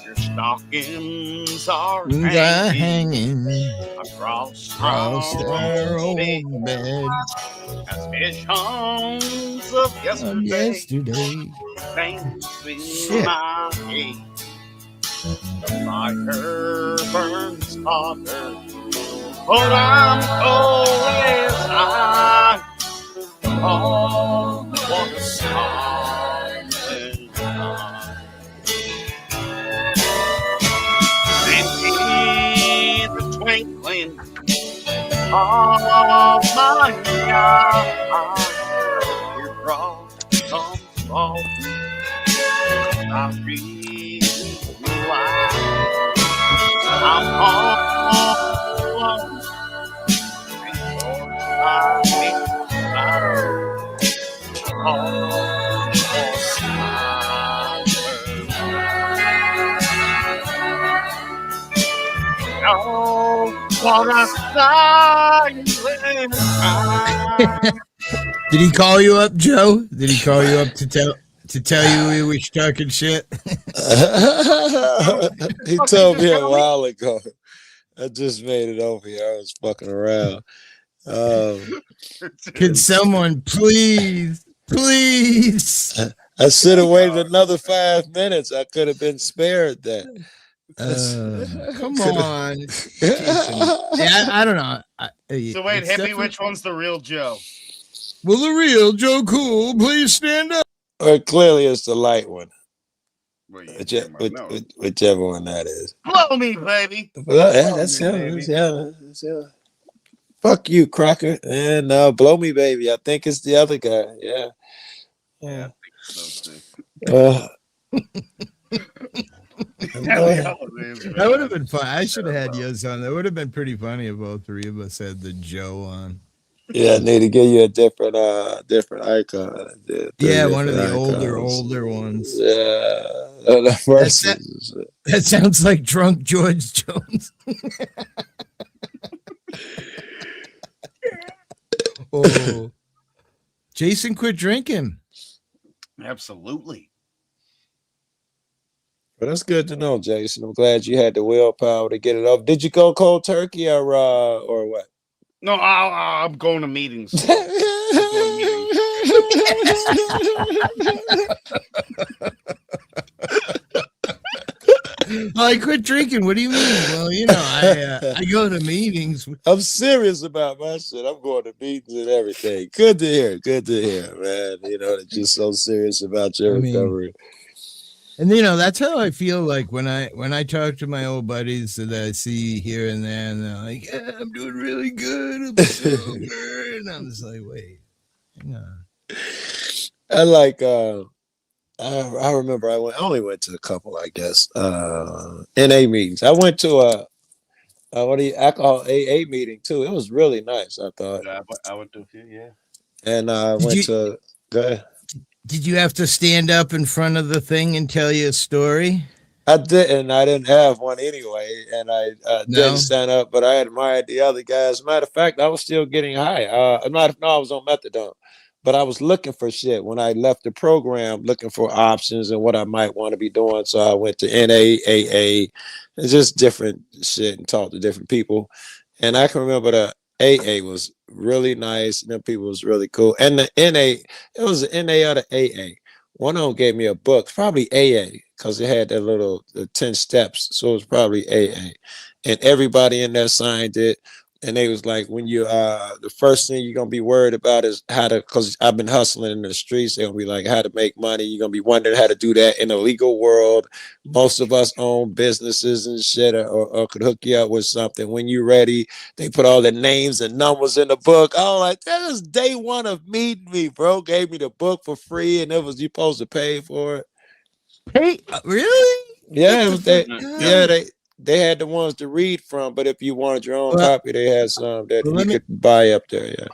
Your stockings are hanging across our old bed. As visions of yesterday dance in my head. The fire burns hotter but I'm always high. Oh, what a silent night. In the twinkling of my eye, teardrop comes falling. I realize I'm all alone before I realize almost my world. Oh, what a silent night. Did he call you up, Joe? Did he call you up to tell you we was talking shit? He told me a while ago. I just made it over here. I was fucking around. Could someone please? I should have waited another 5 minutes. I could have been spared that. Come on. Yeah, I don't know. So wait, Hippie, which one's the real Joe? Will the real Joe Cool please stand up? Or clearly it's the light one. Well, Whichever one that is. Blow me, baby. Well, yeah, that's him. That's him. Fuck you, Crocker. And blow me, baby. I think it's the other guy. Yeah. Yeah, I think so too. That would have been fun. I should have had yours on. That would have been pretty funny if all three of us had the Joe on. Yeah, I need to give you a different icon. Yeah, one of the older ones. Yeah. That sounds like drunk George Jones. Oh, Jason, quit drinking. Absolutely. But that's good to know, Jason. I'm glad you had the willpower to get it off. Did you go cold turkey or what? No, I'm going to meetings. I quit drinking. What do you mean? Well, I go to meetings. I'm serious about my shit. I'm going to meetings and everything. Good to hear, man. That you're so serious about your recovery. And that's how I feel like when I talk to my old buddies that I see here and there, and they're like, "Yeah, I'm doing really good. I'm sober," and I'm just like, "Wait, hang on." I like. I remember I only went to a couple, I guess. NA meetings. I went to alcohol AA meeting too. It was really nice. I thought. Yeah, I went to a few. Yeah. And I went to. Go ahead. Did you have to stand up in front of the thing and tell you a story? I didn't. I didn't have one anyway, and I didn't stand up. But I admired the other guys. As a matter of fact, I was still getting high. I was on methadone, but I was looking for shit when I left the program, looking for options and what I might want to be doing. So I went to NAAA, and just different shit, and talked to different people. And I can remember the AA was really nice, and the people was really cool. And the NA, it was the NA or the AA. One of them gave me a book, probably AA, because it had the 10 steps. So it was probably AA. And everybody in there signed it. And they was like, when you the first thing you're gonna be worried about is how to, because I've been hustling in the streets, they're gonna be like how to make money. You're gonna be wondering how to do that in the legal world. Most of us own businesses and shit, or could hook you up with something. When you're ready, they put all the names and numbers in the book. I was like, that was day one of meeting me, bro. Gave me the book for free, and it was you supposed to pay for it. Pay? Really? Yeah, it was they had the ones to read from, but if you wanted your own copy, they had some that you could buy up there. Yeah.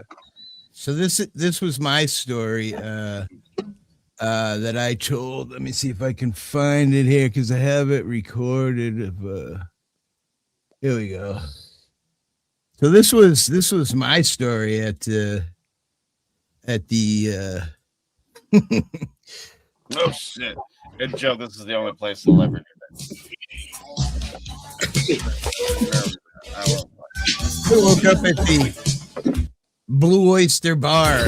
So this was my story that I told. Let me see if I can find it here because I have it recorded. Here we go. So this was my story at the. Oh shit! And Joe, this is the only place I'll ever do that. I woke up at the Blue Oyster Bar.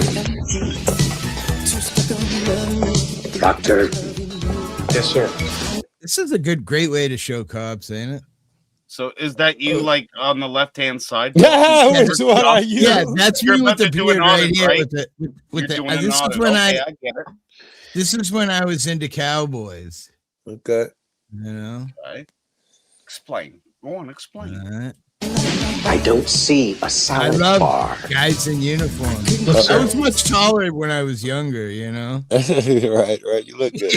Doctor. Yes, sir. This is a great way to show cops, ain't it? So is that you, like, on the left-hand side? Yeah, which one are you? Yeah, that's You're me with about the to do an beard right audit, here right? with the You're doing an this is audit. when Okay, I get it. this is when I was into cowboys. Okay. You know? Okay. Explain. Go on, explain. All right. I don't see a I salad love bar. guys in uniform. I was much taller when I was younger, you know. Right. You look good.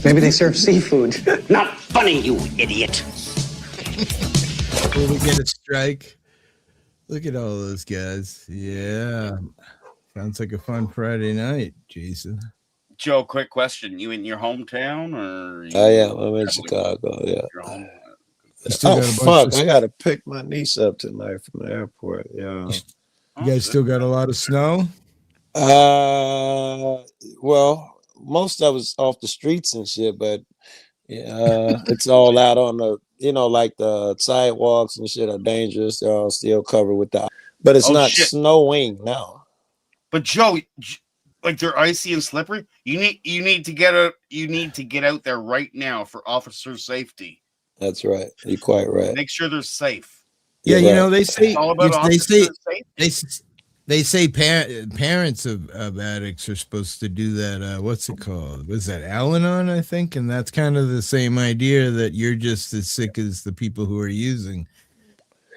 Maybe they serve seafood. Not funny, you idiot. Will we get a strike? Look at all those guys. Yeah. Sounds like a fun Friday night, Jason. Joe, quick question. You in your hometown or I am. I'm in Chicago. Yeah. your home? Still Oh got a bunch fuck! of, I gotta pick my niece up tonight from the airport. Yeah. you guys still got a lot of snow? Well, most of it's off the streets and shit, but it's all out on the, like the sidewalks and shit are dangerous. They're all still covered with the, but it's not snowing now. But Joe, like they're icy and slippery. You need to get out there right now for officer safety. That's right. You're quite right. Make sure they're safe. Yeah, You're you know right. they say It's all about they say parents of addicts are supposed to do that. What's it called? Was that Al-Anon, I think? And that's kind of the same idea that you're just as sick as the people who are using.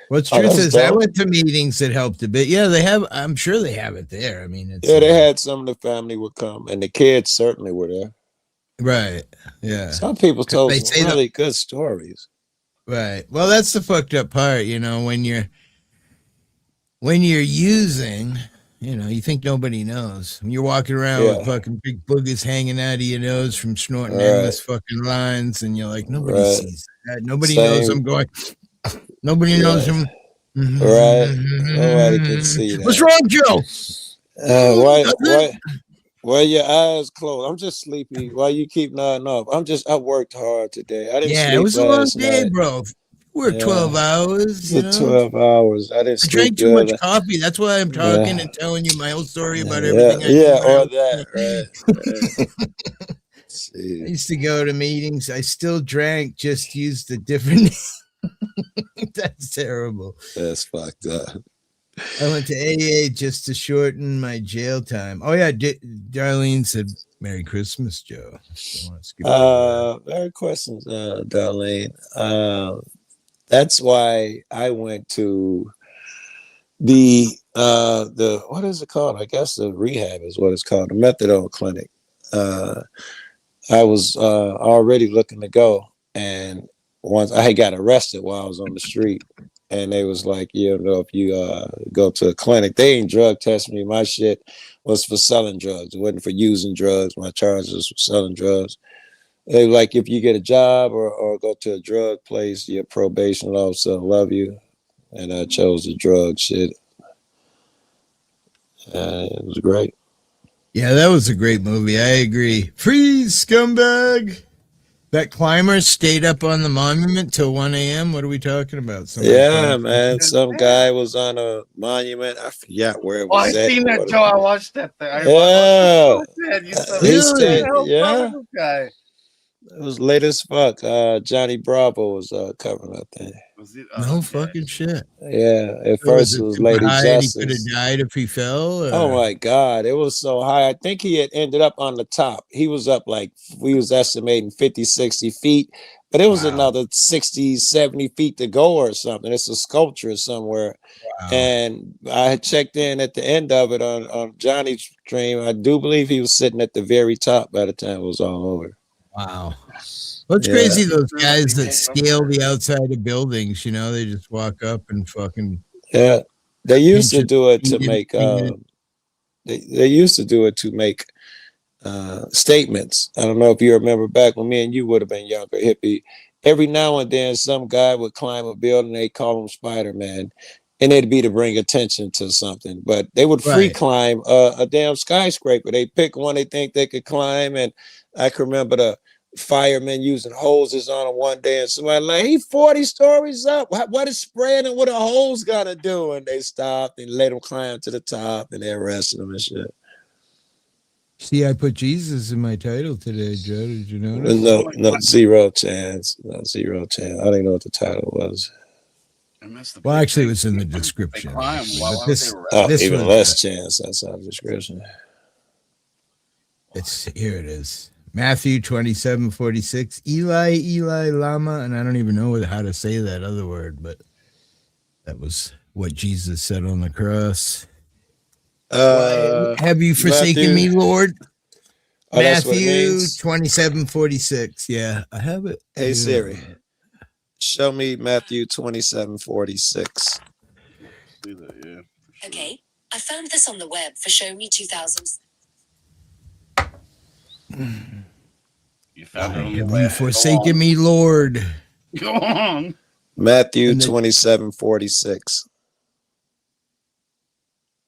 What's truth is, I went to meetings that helped a bit. Yeah, they have. I'm sure they have it there. I mean, it's, they had some of the family would come, and the kids certainly were there. Right. Yeah. Some people told some really good stories. Right. Well, that's the fucked up part, you know, when you're using, you know, you think nobody knows. When you're walking around with fucking big boogers hanging out of your nose from snorting endless fucking lines, and you're like, nobody sees that. Nobody knows I'm going. Nobody knows him. Right. Nobody can see that. What's wrong, Joe? Why your eyes closed? I'm just sleepy. Why you keep nodding off? I worked hard today. I didn't sleep. It was a long day, night. bro. Worked 12 hours. You know? 12 hours. I didn't sleep. I drank too much coffee. That's why I'm talking and telling you my whole story about everything. I used to go to meetings. I still drank, just used a different. That's terrible. That's fucked up. I went to AA just to shorten my jail time. Oh yeah, Darlene said, "Merry Christmas, Joe." Merry Christmas, Darlene. That's why I went to the what is it called? I guess the rehab is what it's called, the methadone clinic. I was already looking to go, and once I got arrested while I was on the street. And they was like, if you go to a clinic, they ain't drug testing me. My shit was for selling drugs. It wasn't for using drugs. My charges was for selling drugs. They were like, if you get a job or go to a drug place, your probation officer will love you. And I chose the drug shit. It was great. Yeah, that was a great movie. I agree. Freeze, scumbag. That climber stayed up on the monument till 1 a.m. What are we talking about? Man. Some guy was on a monument. I forgot where it was. I seen that, Joe. I watched that thing. He stayed. Guy. It was late as fuck. Johnny Bravo was covering that thing. No fucking shit. Yeah, at first it was Lady Justice. He could have died if he fell. Or? Oh my God, it was so high. I think he had ended up on the top. He was up like, we was estimating 50, 60 feet, but it was another 60, 70 feet to go or something. It's a sculpture somewhere. Wow. And I had checked in at the end of it on Johnny's stream. I do believe he was sitting at the very top by the time it was all over. Wow. What's crazy, those guys that scale the outside of buildings, you know, they just walk up and fucking. Yeah. They used to do it to make, they used to do it to make statements. I don't know if you remember back when me and you would have been younger, hippie. Every now and then some guy would climb a building, they call him Spider-Man. And it'd be to bring attention to something, but they would free climb a damn skyscraper. They pick one they think they could climb. And I can remember the firemen using hoses on him one day, and somebody like, he 40 stories up. What is spraying and what a hose gotta do? And they stopped and let him climb to the top, and they arrested him and shit. See, I put Jesus in my title today, Joe. Did you notice? No, zero chance. No, zero chance. I don't even know what the title was. Well, actually, it was in the description. Actually, but this even was less chance. That's our description. Here it is. Matthew 27:46. Eli, Eli, lama, and I don't even know how to say that other word, but that was what Jesus said on the cross. Why have you forsaken me, Lord? Oh, that's what it Matthew means? 27:46. Yeah, I have it. Hey Siri, show me Matthew 27:46. Yeah, okay, I found this on the web for Show Me 2000. You found it on the have web. you forsaken me, Lord? Go on. Matthew 27:46.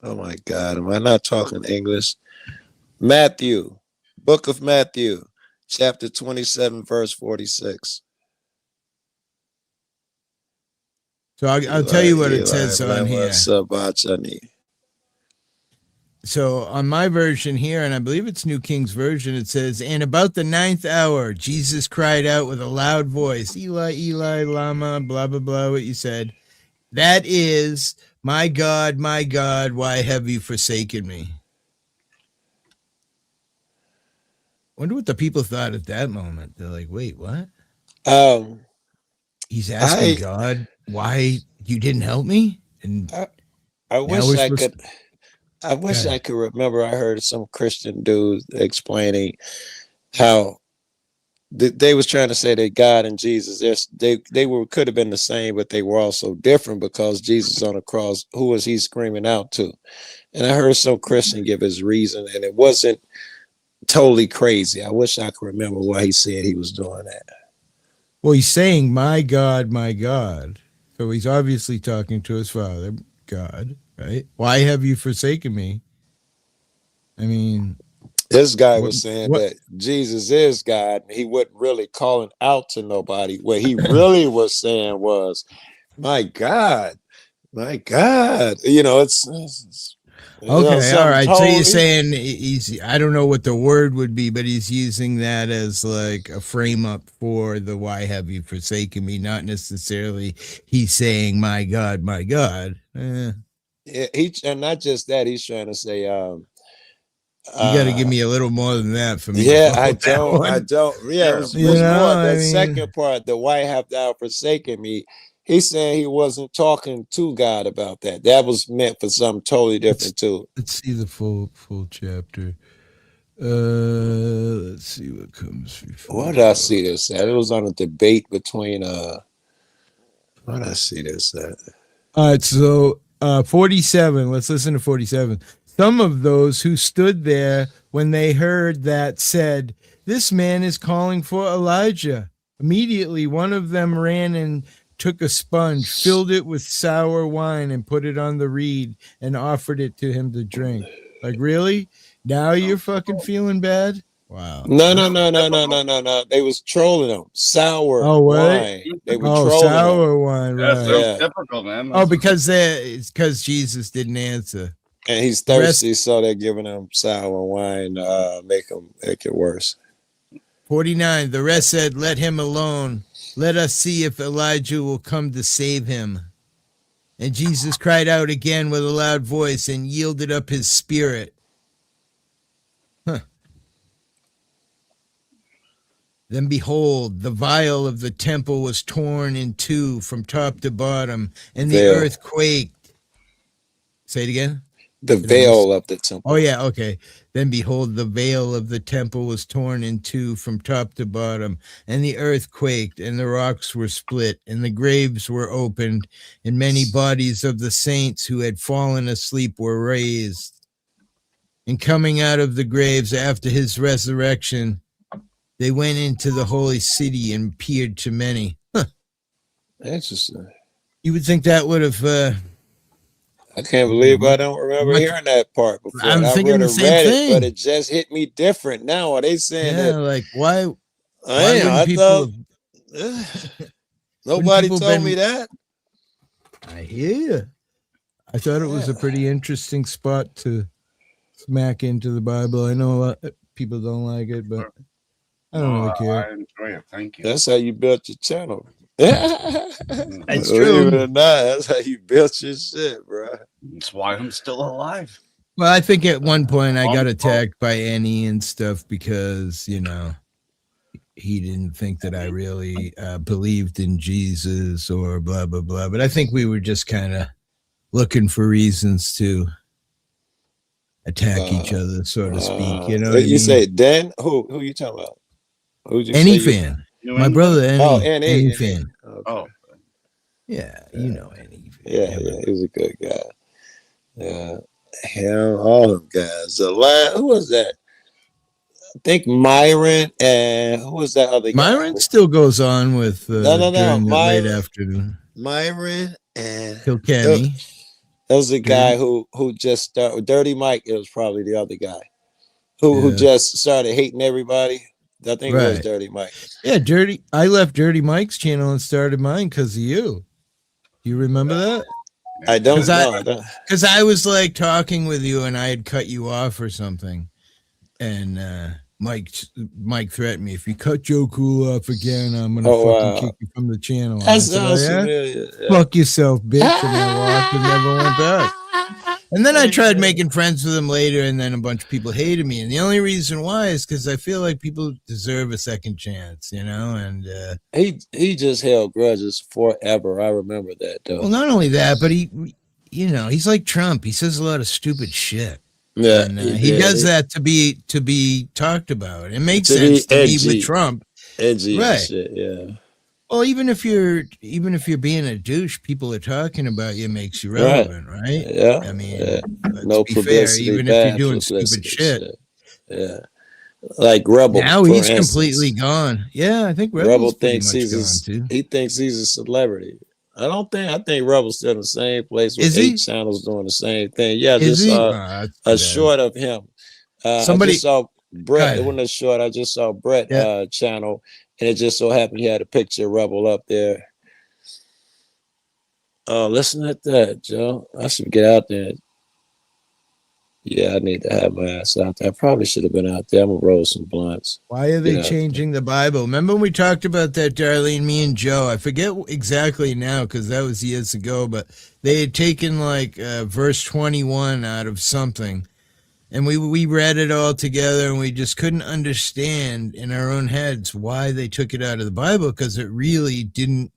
Oh my God, am I not talking English? Matthew, book of Matthew, chapter 27, verse 46. So I'll tell you what it says on here. Sabachthani. So on my version here, and I believe it's New King's Version, it says, and about the 9th hour, Jesus cried out with a loud voice, Eli, Eli, lama, blah, blah, blah, what you said. That is, my God, why have you forsaken me? Wonder what the people thought at that moment. They're like, wait, what? He's asking God why you didn't help me? And I wish I could. I wish I could remember. I heard some Christian dude explaining how they was trying to say that God and Jesus, they could have been the same, but they were also different because Jesus on the cross, who was he screaming out to? And I heard some Christian give his reason, and it wasn't totally crazy. I wish I could remember why he said he was doing that. Well, he's saying, my God, my God. So he's obviously talking to his Father, God, right? Why have you forsaken me? I mean, this guy was saying that Jesus is God. And he wasn't really calling out to nobody. What he really was saying was, my God. You know, it's okay, all right. So you're saying I don't know what the word would be, but he's using that as like a frame up for the why have you forsaken me, not necessarily he's saying my God, my God. And not just that, he's trying to say you got to give me a little more than that for me. Yeah, I don't. Yeah, what's more that second part, the why have thou forsaken me? He's saying he wasn't talking to God about that. That was meant for something totally different too. Let's see the full chapter. Let's see what comes before. What did I see this at? It was on a debate between what did I see this at? All right, so 47. Let's listen to 47. Some of those who stood there when they heard that said, this man is calling for Elijah. Immediately, one of them ran and took a sponge, filled it with sour wine, and put it on the reed and offered it to him to drink. Like, really? Now you're fucking feeling bad? Wow. No. They was trolling him. Sour wine. They were trolling sour him. Wine, right. That's typical, man. It's because Jesus didn't answer. And he's thirsty, so they're giving him sour wine, make it worse. 49. The rest said, let him alone. Let us see if Elijah will come to save him. And Jesus cried out again with a loud voice and yielded up his spirit. Then behold, the veil of the temple was torn in two from top to bottom, and the earth quaked. Say it again. The veil of the temple. Oh, yeah, okay. Then behold, the veil of the temple was torn in two from top to bottom, and the earth quaked, and the rocks were split, and the graves were opened, and many bodies of the saints who had fallen asleep were raised. And coming out of the graves after his resurrection, they went into the holy city and appeared to many. Interesting. You would think that would have... I can't believe I don't remember hearing that part before. I'm thinking the same thing. But it just hit me different now. Are they saying that? Like, why I thought nobody told me that. I hear you. I thought it was a pretty interesting spot to smack into the Bible. I know a lot of people don't like it, but I don't really care. I enjoy it. Thank you. That's how you built your channel. It's Believe it true. or not, that's how you built your shit, bro. That's why I'm still alive. Well, I think at one point I got attacked by Annie and stuff because, you know, he didn't think that I really believed in Jesus or blah, blah, blah. But I think we were just kind of looking for reasons to attack each other, so to speak. You know what I mean? You say Dan? Who you talking about? Who'd you Any say fan. My brother, any fan. Okay. Oh. Yeah, you know Annie. Yeah, he was a good guy. Yeah. Him, all them guys. The last, who was that? I think Myron and who was that other guy? Myron still goes on with during the late afternoon. Myron and Kilkenny. That was the guy who just started. Dirty Mike. It was probably the other guy who just started hating everybody. I think it was Dirty Mike. Yeah, I left Dirty Mike's channel and started mine because of you. Do you remember that? I don't know. Because I was like talking with you and I had cut you off or something. And Mike threatened me, if you cut Joe Cool off again, I'm going to fucking kick you from the channel. That's awesome. Yeah. Fuck yourself, bitch. And I walked and never went back. And then I tried making friends with him later, and then a bunch of people hated me. And the only reason why is because I feel like people deserve a second chance, you know? And he just held grudges forever. I remember that, though. Well, not only that, but he's like Trump. He says a lot of stupid shit. Yeah, and, he does that to be talked about. It makes sense to be with Trump, edgy, right? Shit, yeah. Well, even if you're being a douche, people are talking about you, makes you relevant, right? Yeah. I mean, no be fair, even if you're doing stupid shit. Yeah. Like Rebel. Now he's completely gone. Yeah, I think Rebel thinks he thinks he's a celebrity. I think Rebel's still in the same place with 8 channels doing the same thing. Yeah, I just saw a short of him. Somebody I just saw Brett. It wasn't a short. I just saw Brett channel, and it just so happened he had a picture of Rebel up there. Oh, listen at that, Joe. I should get out there. Yeah, I need to have my ass out there. I probably should have been out there. I'm gonna roll some blunts. Why are they changing the Bible? Remember when we talked about that, Darlene, me and Joe? I forget exactly now because that was years ago, but they had taken like verse 21 out of something. And we read it all together, and we just couldn't understand in our own heads why they took it out of the Bible, because it really didn't.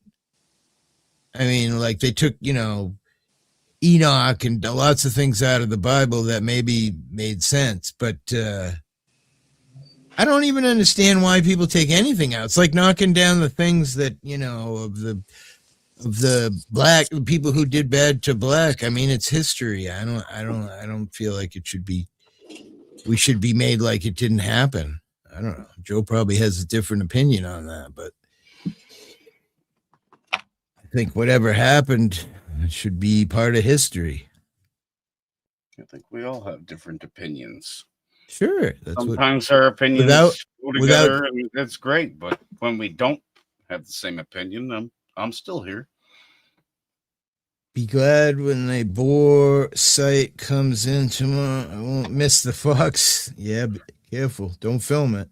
I mean, like they took, Enoch and lots of things out of the Bible that maybe made sense, but I don't even understand why people take anything out. It's like knocking down the things that, of the black people who did bad to black. I mean, it's history. I don't feel like we should be made like it didn't happen. I don't know. Joe probably has a different opinion on that, but I think whatever happened, it should be part of history. I think we all have different opinions. Sure. Sometimes our opinions go together, and that's great. But when we don't have the same opinion, I'm still here. Be glad when the boar sight comes in tomorrow. I won't miss the fox. Yeah, be careful. Don't film it.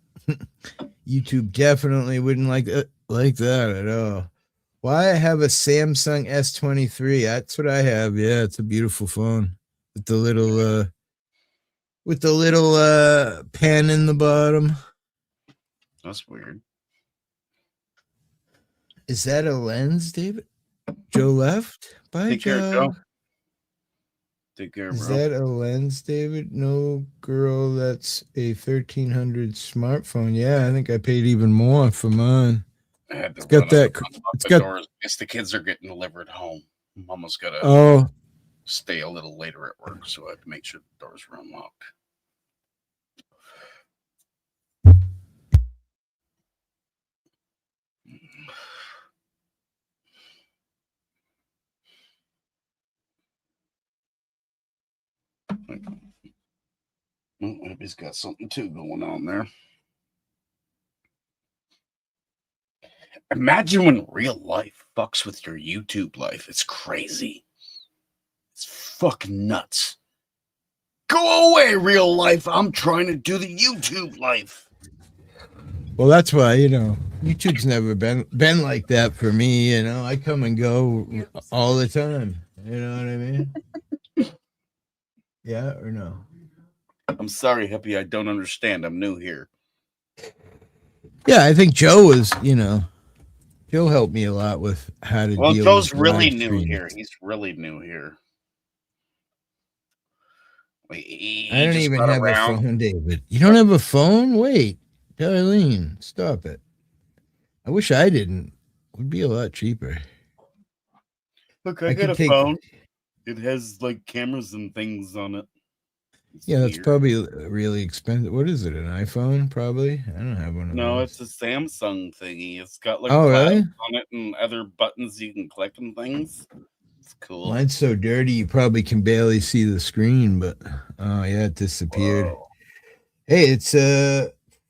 YouTube definitely wouldn't like that at all. Why I have a Samsung S23? That's what I have. Yeah, it's a beautiful phone with the little pen in the bottom. That's weird. Is that a lens, David? Joe left. Bye, Take Joe. care, Joe. Take care, bro. Is that a lens, David? No, girl, that's a 1300 smartphone. Yeah, I think I paid even more for mine. I had to it's got that. It's got doors. Guess the kids are getting delivered home. Mama's got to stay a little later at work, so I had to make sure the doors were unlocked. Well, Abby's got something too going on there. Imagine when real life fucks with your YouTube life. It's crazy. It's fucking nuts. Go away, real life. I'm trying to do the YouTube life. Well, that's why, YouTube's never been like that for me. I come and go all the time. You know what I mean? Yeah or no? I'm sorry, Hippie. I don't understand. I'm new here. Yeah, I think Joe was, Joe helped me a lot with how to deal Joe's with really live new streams. here. He's really new here. I don't even have a phone, David. You don't have a phone? Wait, Darlene, stop it. I wish I didn't. It would be a lot cheaper. Look, I got a phone. It has like cameras and things on it. Yeah, that's probably really expensive. What is it? An iPhone? Probably. I don't have one of those. No, it's a Samsung thingy. It's got like really? on it and other buttons you can click and things. It's cool. Mine's so dirty you probably can barely see the screen, but oh yeah, it disappeared. Whoa. Hey, it's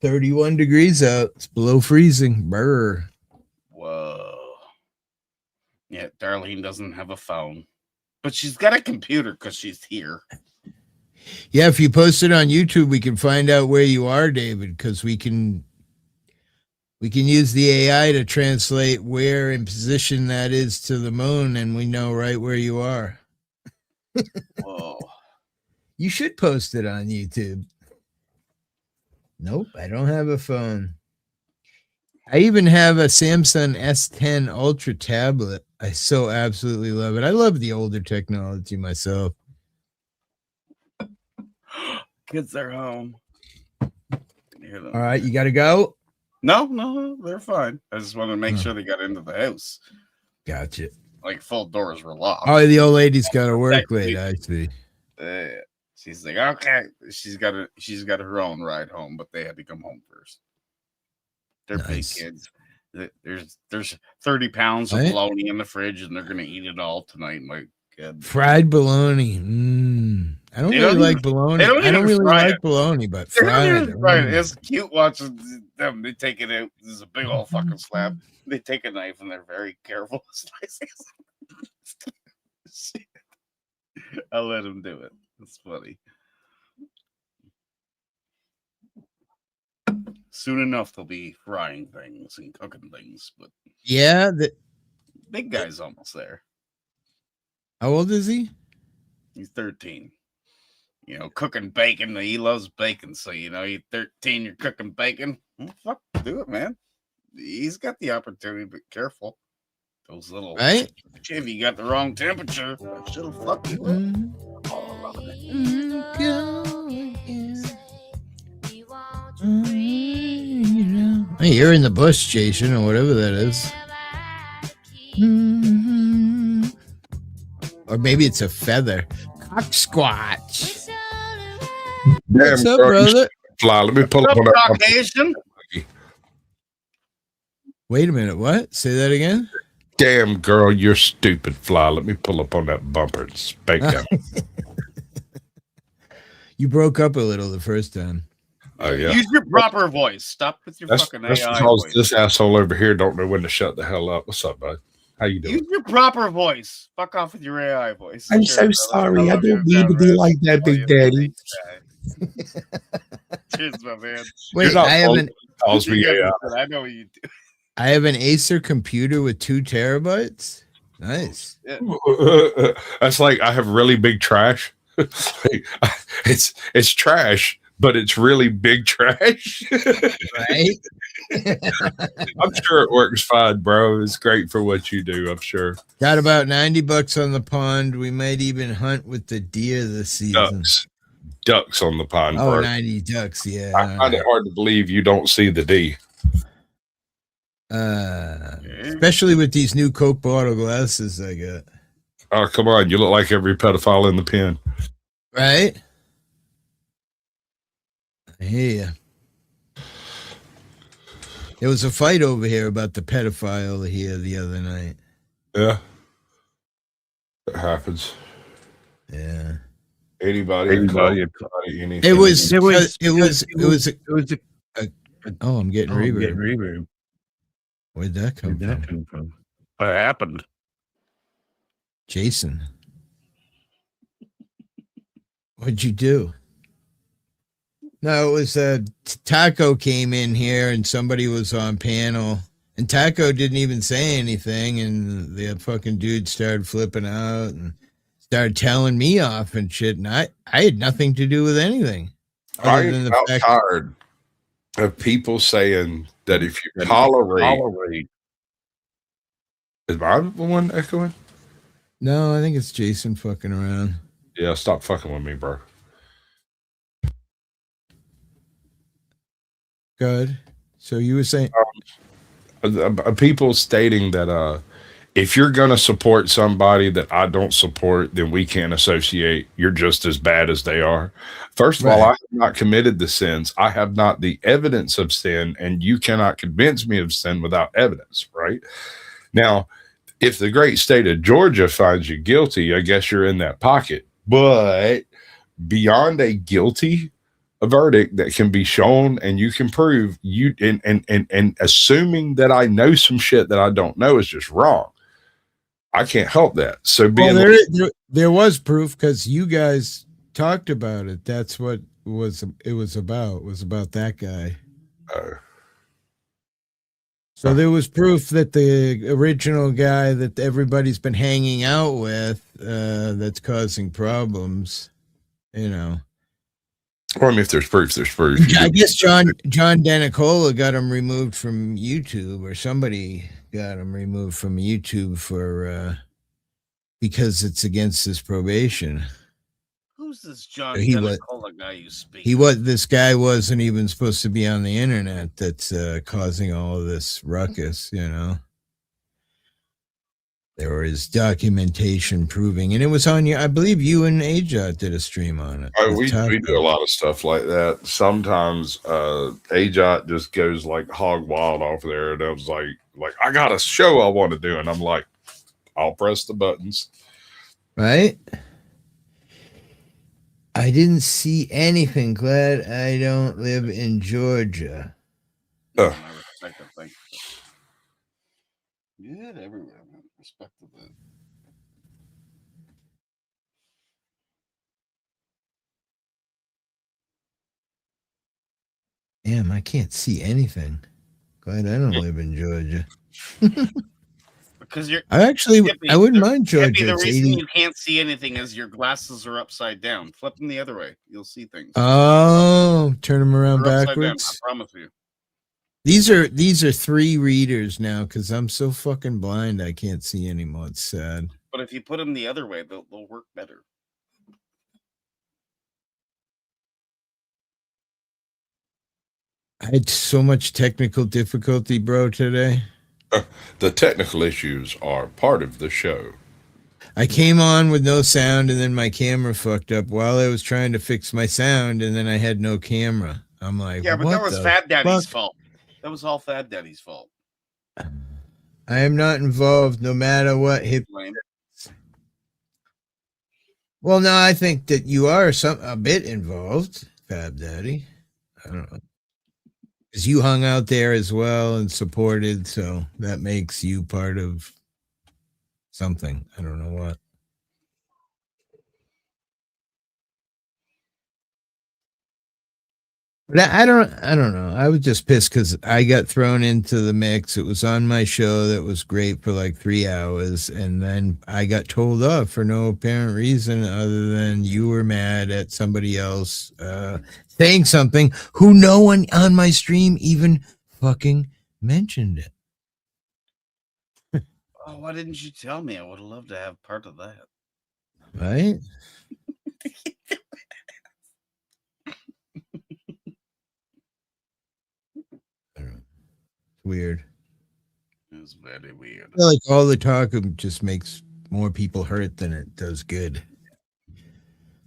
31 degrees out. It's below freezing. Brr. Whoa. Yeah, Darlene doesn't have a phone, but she's got a computer because she's here. Yeah, if you post it on YouTube, we can find out where you are, David, because we can use the AI to translate where in position that is to the moon, and we know right where you are. Whoa. You should post it on YouTube. Nope, I don't have a phone. I even have a Samsung S10 Ultra tablet. I so absolutely love it. I love the older technology myself. Kids are home. All right, you got to go? No, they're fine. I just wanted to make sure they got into the house. Gotcha. Like full doors were locked. Oh, the old lady's got to work late. I see. She's like, okay. She's got her own ride home, but they had to come home first. They're nice. Big kids. There's 30 pounds of bologna in the fridge, and they're gonna eat it all tonight. My God. Fried bologna. I don't really like bologna. I don't really like bologna, but fried. Right. It's cute watching them. They take it out. This is a big old fucking slab. They take a knife and they're very careful slicing. I'll let them do it. It's funny. Soon enough, they'll be frying things and cooking things. But yeah, the big guy's almost there. How old is he? He's 13. Cooking bacon. He loves bacon. So, you're 13, you're cooking bacon. Well, fuck, do it, man. He's got the opportunity, but careful. Those little... Right? If you got the wrong temperature, shit'll fuck you up. Oh, I love it. Hey, you're in the bush, Jason, or whatever that is. Or maybe it's a feather. Cock squatch. What's up, brother? Fly. Let me pull up on that. Caucasian? Wait a minute. What? Say that again? Damn, girl, you're stupid, Fly. Let me pull up on that bumper and spank them. You broke up a little the first time. Oh, yeah. Use your proper voice. Stop with your fucking that's AI because voice. This asshole over here don't know when to shut the hell up. What's up, bud? How you doing? Use your proper voice. Fuck off with your AI voice. I'm so sorry. I don't mean to be like that, Big Daddy. Cheers, my man. Wait, I haven't. I know what you do. I have an Acer computer with 2 terabytes. Nice. Yeah. That's like I have really big trash. It's trash, but it's really big trash. Right? I'm sure it works fine, bro. It's great for what you do, I'm sure. Got about $90 on the pond. We might even hunt with the deer this season. Ducks on the pond, bro. 90 ducks, yeah. I find it hard to believe you don't see the D. Especially with these new Coke bottle glasses I got. Oh, come on. You look like every pedophile in the pen. Right? I hear you. There was a fight over here about the pedophile here the other night. Yeah. It happens. Yeah. Anybody, anything. It was oh, I'm getting reverb. Where'd that come from? What happened? Jason. What'd you do? No, it was Taco came in here and somebody was on panel, and Taco didn't even say anything, and the fucking dude started flipping out and started telling me off and shit, and I had nothing to do with anything other than the fact. Tired of people saying that if you tolerate. Is I the one echoing? No, I think it's Jason fucking around. Yeah, stop fucking with me, bro. Good. So you were saying people stating that if you're going to support somebody that I don't support, then we can't associate. You're just as bad as they are. First of all, I have not committed the sins. I have not the evidence of sin, and you cannot convince me of sin without evidence, right? Now, if the great state of Georgia finds you guilty, I guess you're in that pocket. But beyond a guilty verdict that can be shown and you can prove, you and assuming that I know some shit that I don't know is just wrong. I can't help that. So there was proof because you guys talked about it. That's what it was about. It was about that guy. So there was proof that the original guy that everybody's been hanging out with, that's causing problems, you know. Well, I mean, if there's proof, there's proof. I guess John Danicola got him removed from YouTube, or somebody got him removed from YouTube for because it's against his probation. Who's this John Danicola guy you speak? This guy wasn't even supposed to be on the internet. That's causing all of this ruckus, you know. There was documentation proving, and it was on you. I believe you and Ajot did a stream on it. We do a lot of stuff like that. Sometimes Ajot just goes like hog wild off there, and I was like I got a show I want to do, and I'm like, I'll press the buttons. Right. I didn't see anything. Glad I don't live in Georgia. Good everywhere, man. Respect to that. Damn, I can't see anything. Glad I don't live in Georgia. Because you're I wouldn't mind Georgia. The reason you can't see anything is your glasses are upside down. Flip them the other way. You'll see things. Oh, turn them around backwards. I promise you. These are 3 readers now because I'm so fucking blind I can't see anymore. It's sad. But if you put them the other way, they'll work better. I had so much technical difficulty, bro, today. The technical issues are part of the show. I came on with no sound, and then my camera fucked up while I was trying to fix my sound, and then I had no camera. I'm like, yeah, but that was Fat Daddy's fault. That was all Fat Daddy's fault. I am not involved, no matter what. Well, no, I think that you are a bit involved, Fab Daddy. I don't know. Because you hung out there as well and supported, so that makes you part of something. I don't know what. But I don't know. I was just pissed because I got thrown into the mix. It was on my show that was great for like 3 hours, and then I got told off for no apparent reason other than you were mad at somebody else saying something who no one on my stream even fucking mentioned it. Oh, why didn't you tell me? I would have loved to have part of that. Right? Weird. It's very weird. I feel like all the talk just makes more people hurt than it does good.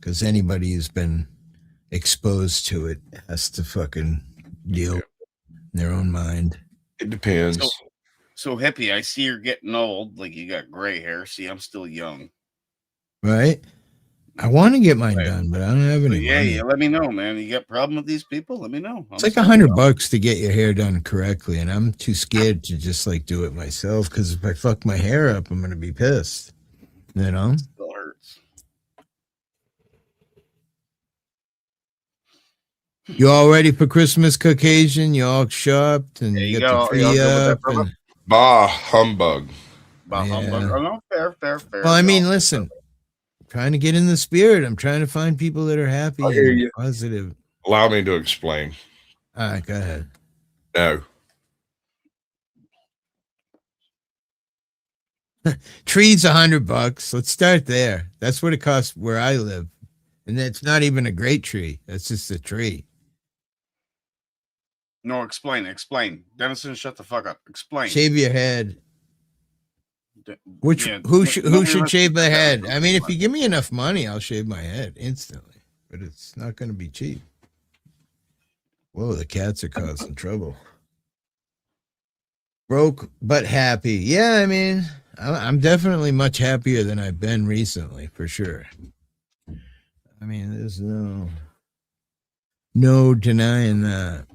Because anybody who's been exposed to it has to fucking deal in their own mind. It depends. So hippie, I see you're getting old. Like you got gray hair. See, I'm still young. Right? I want to get mine done, but I don't have any money. Yeah, let me know, man. You got a problem with these people? Let me know. It's like $100 to get your hair done correctly, and I'm too scared to just like do it myself because if I fuck my hair up, I'm gonna be pissed. You know? It still hurts. You all ready for Christmas Caucasian? You all shopped and There you you got the go. tree Y'all good with that, up brother? and Bah, humbug. Bah humbug. Oh, no, fair. Well, I mean, Y'all. listen, I'm trying to get in the spirit. I'm trying to find people that are happy I hear and you. positive. Allow me to explain. All right, go ahead. No. Tree's $100. Let's start there. That's what it costs where I live. And it's not even a great tree. That's just a tree. No, explain. Dennison, shut the fuck up. Explain. Shave your head. Who should shave the head? I mean, if you give me enough money, I'll shave my head instantly. But it's not going to be cheap. Whoa, the cats are causing trouble. Broke but happy. Yeah, I mean, I'm definitely much happier than I've been recently, for sure. I mean, there's no denying that.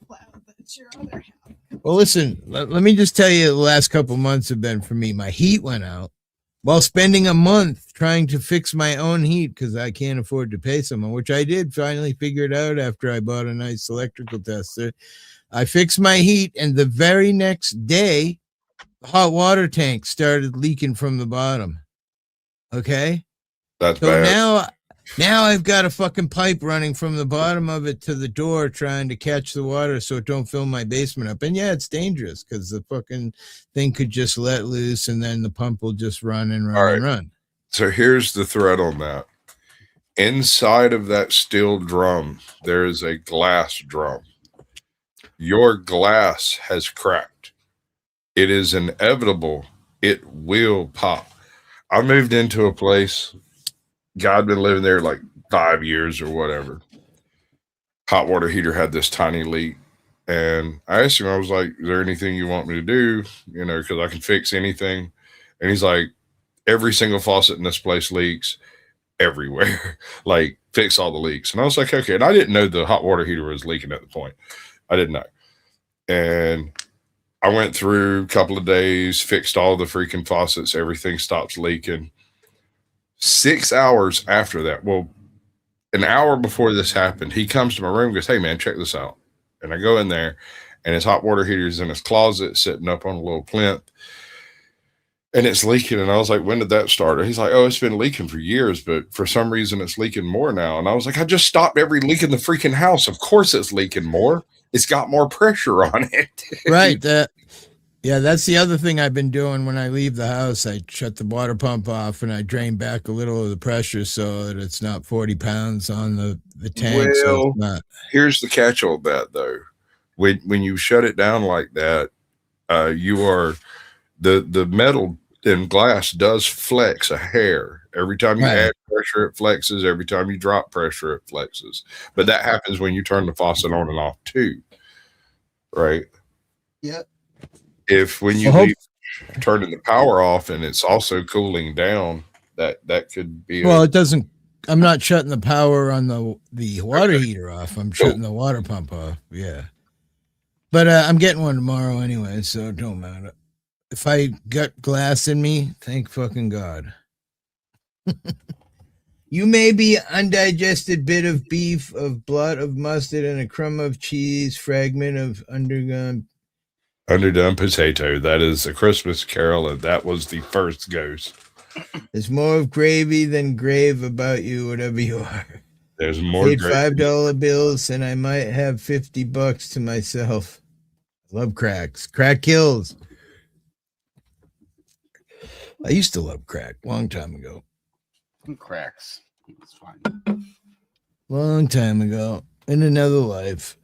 Wow, that's your other half. Well, listen, let me just tell you the last couple months have been for me. My heat went out while spending a month trying to fix my own heat because I can't afford to pay someone, which I did finally figure it out after I bought a nice electrical tester. I fixed my heat, and the very next day, the hot water tank started leaking from the bottom. Okay? That's so bad. Now I've got a fucking pipe running from the bottom of it to the door trying to catch the water so it don't fill my basement up. And yeah, it's dangerous because the fucking thing could just let loose and then the pump will just run and run and run. So here's the thread on that. Inside of that steel drum, there is a glass drum. Your glass has cracked. It is inevitable. It will pop. I moved into a place. God had been living there like 5 years or whatever. Hot water heater had this tiny leak. And I asked him, I was like, is there anything you want me to do? You know, because I can fix anything. And he's like, every single faucet in this place leaks everywhere. Like, fix all the leaks. And I was like, okay. And I didn't know the hot water heater was leaking at the point. I didn't know. And I went through a couple of days, fixed all the freaking faucets. Everything stops leaking. 6 hours after that, well, an hour before this happened, he comes to my room and goes, hey, man, check this out. And I go in there, and his hot water heater is in his closet sitting up on a little plinth, and it's leaking. And I was like, when did that start? He's like, oh, it's been leaking for years, but for some reason it's leaking more now. And I was like, I just stopped every leak in the freaking house. Of course it's leaking more. It's got more pressure on it. Right. Yeah, that's the other thing I've been doing when I leave the house. I shut the water pump off and I drain back a little of the pressure so that it's not 40 pounds on the tank. Well, so it's not. Here's the catch on that, though. When you shut it down like that, you are the metal and glass does flex a hair. Every time you add pressure, it flexes. Every time you drop pressure, it flexes. But that happens when you turn the faucet on and off too, right? Yep. If when you leave turning the power off and it's also cooling down, that could be. Well, it doesn't. I'm not shutting the power on the water heater off. I'm shutting the water pump off. Yeah. But I'm getting one tomorrow anyway, so it don't matter. If I got glass in me, thank fucking God. You may be undigested bit of beef, of blood, of mustard, and a crumb of cheese, fragment of underdone potato. That is a Christmas Carol, and that was the first ghost. There's more of gravy than grave about you, whatever you are. There's more. Paid $5 bills, and I might have $50 to myself. Love cracks. Crack kills. I used to love crack long time ago. Cracks. It's fine. Long time ago. In another life.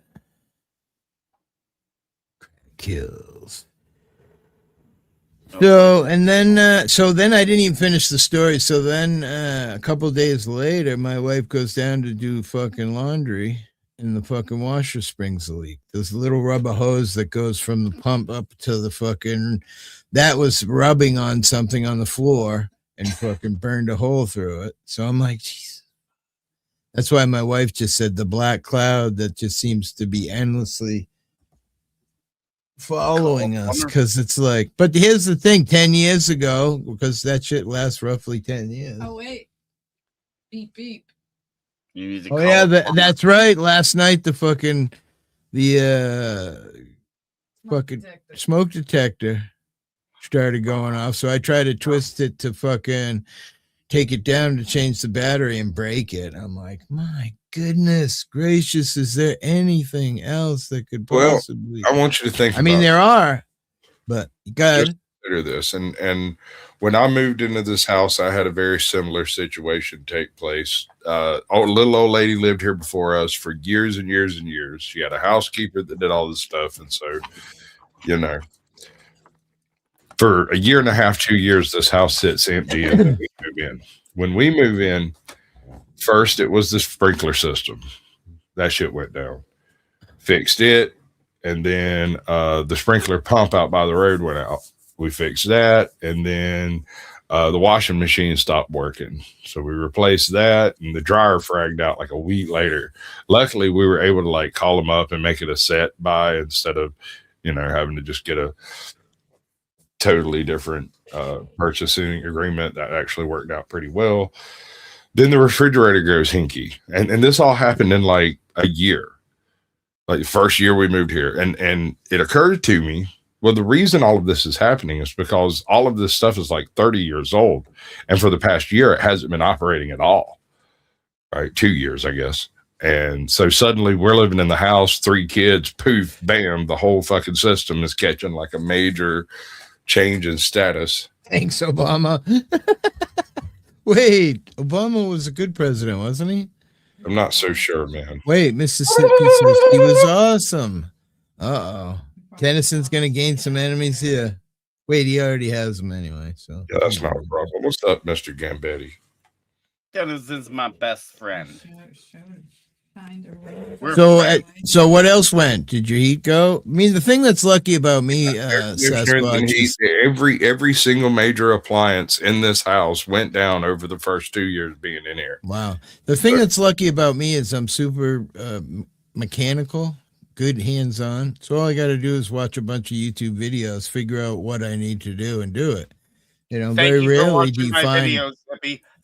Crack kills. So, and then, then I didn't even finish the story. So then a couple of days later, my wife goes down to do fucking laundry and the fucking washer springs a leak. This little rubber hose that goes from the pump up to the fucking, that was rubbing on something on the floor and fucking burned a hole through it. So I'm like, geez. That's why my wife just said the black cloud that just seems to be endlessly following us, because it's like, but here's the thing, 10 years ago, because that shit lasts roughly 10 years. Oh, wait. Beep, beep. You need to Oh call yeah, a plumber. that's right. Last night the fucking smoke detector started going off, so I tried to twist it to fucking take it down to change the battery and break it. I'm like, my goodness gracious, is there anything else that could possibly? I want you to think. I mean, there are, but good. Just consider this, and when I moved into this house, I had a very similar situation take place. A little old lady lived here before us for years and years and years. She had a housekeeper that did all this stuff, and so, you know, for a year and a half, 2 years, this house sits empty, and then we move in. When we move in, first it was the sprinkler system. That shit went down. Fixed it, and then the sprinkler pump out by the road went out. We fixed that, and then the washing machine stopped working. So we replaced that, and the dryer fragged out like a week later. Luckily, we were able to like call them up and make it a set buy instead of, having to just get a totally different purchasing agreement. That actually worked out pretty well. Then the refrigerator goes hinky, and this all happened in like a year. Like the first year we moved here, and it occurred to me, well, the reason all of this is happening is because all of this stuff is like 30 years old, and for the past year it hasn't been operating at all. Right, 2 years, I guess. And so suddenly we're living in the house, 3 kids, poof, bam, the whole fucking system is catching like a major change in status. Thanks, Obama. Wait, Obama was a good president, wasn't he? I'm not so sure, man. Wait, Mississippi says he was awesome. Uh-oh. Tennyson's going to gain some enemies here. Wait, he already has them anyway. So yeah, that's not a problem. What's up, Mr. Gambetti? Tennyson's my best friend. So what else went? Did your heat go? I mean, the thing that's lucky about me, every single major appliance in this house went down over the first 2 years being in here. Wow. The thing that's lucky about me is I'm super mechanical, good hands-on. So all I got to do is watch a bunch of YouTube videos, figure out what I need to do, and do it. Very rarely do you find videos,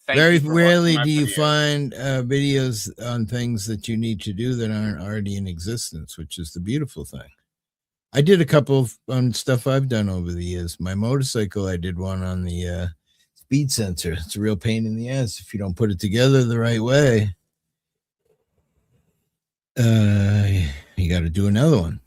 very rarely do you find videos on things that you need to do that aren't already in existence, which is the beautiful thing. I did a couple on stuff I've done over the years. My motorcycle, I did one on the speed sensor. It's a real pain in the ass if you don't put it together the right way. You got to do another one.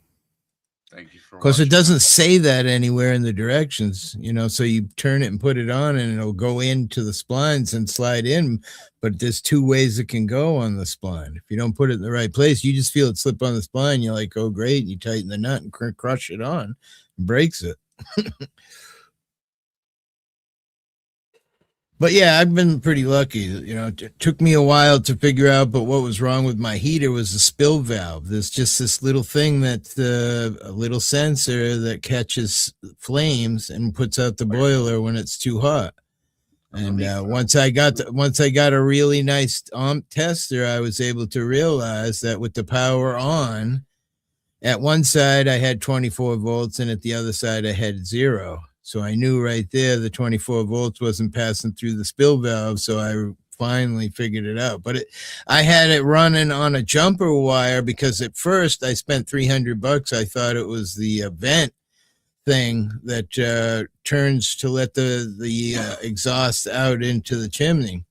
Thank you for Of course, it doesn't say that anywhere in the directions, so you turn it and put it on and it'll go into the splines and slide in. But there's 2 ways it can go on the spline. If you don't put it in the right place, you just feel it slip on the spline. You're like, oh, great. And you tighten the nut and crush it on and breaks it. But yeah, I've been pretty lucky. It took me a while to figure out, but what was wrong with my heater was the spill valve. There's just this little thing that's a little sensor that catches flames and puts out the boiler when it's too hot. And once I got a really nice tester, I was able to realize that with the power on, at one side I had 24 volts and at the other side I had 0. So I knew right there the 24 volts wasn't passing through the spill valve. So I finally figured it out. But I had it running on a jumper wire because at first I spent $300. I thought it was the vent thing that turns to let the exhaust out into the chimney.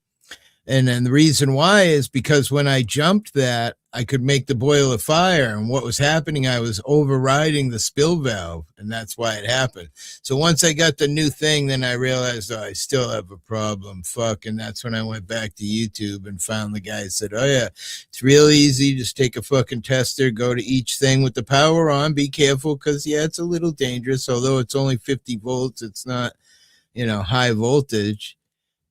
And then the reason why is because when I jumped that, I could make the boiler fire. And what was happening, I was overriding the spill valve, and that's why it happened. So once I got the new thing, then I realized, I still have a problem. Fuck. And that's when I went back to YouTube and found the guy that said, oh, yeah, it's real easy. Just take a fucking tester, go to each thing with the power on. Be careful because, yeah, it's a little dangerous. Although it's only 50 volts, it's not, high voltage.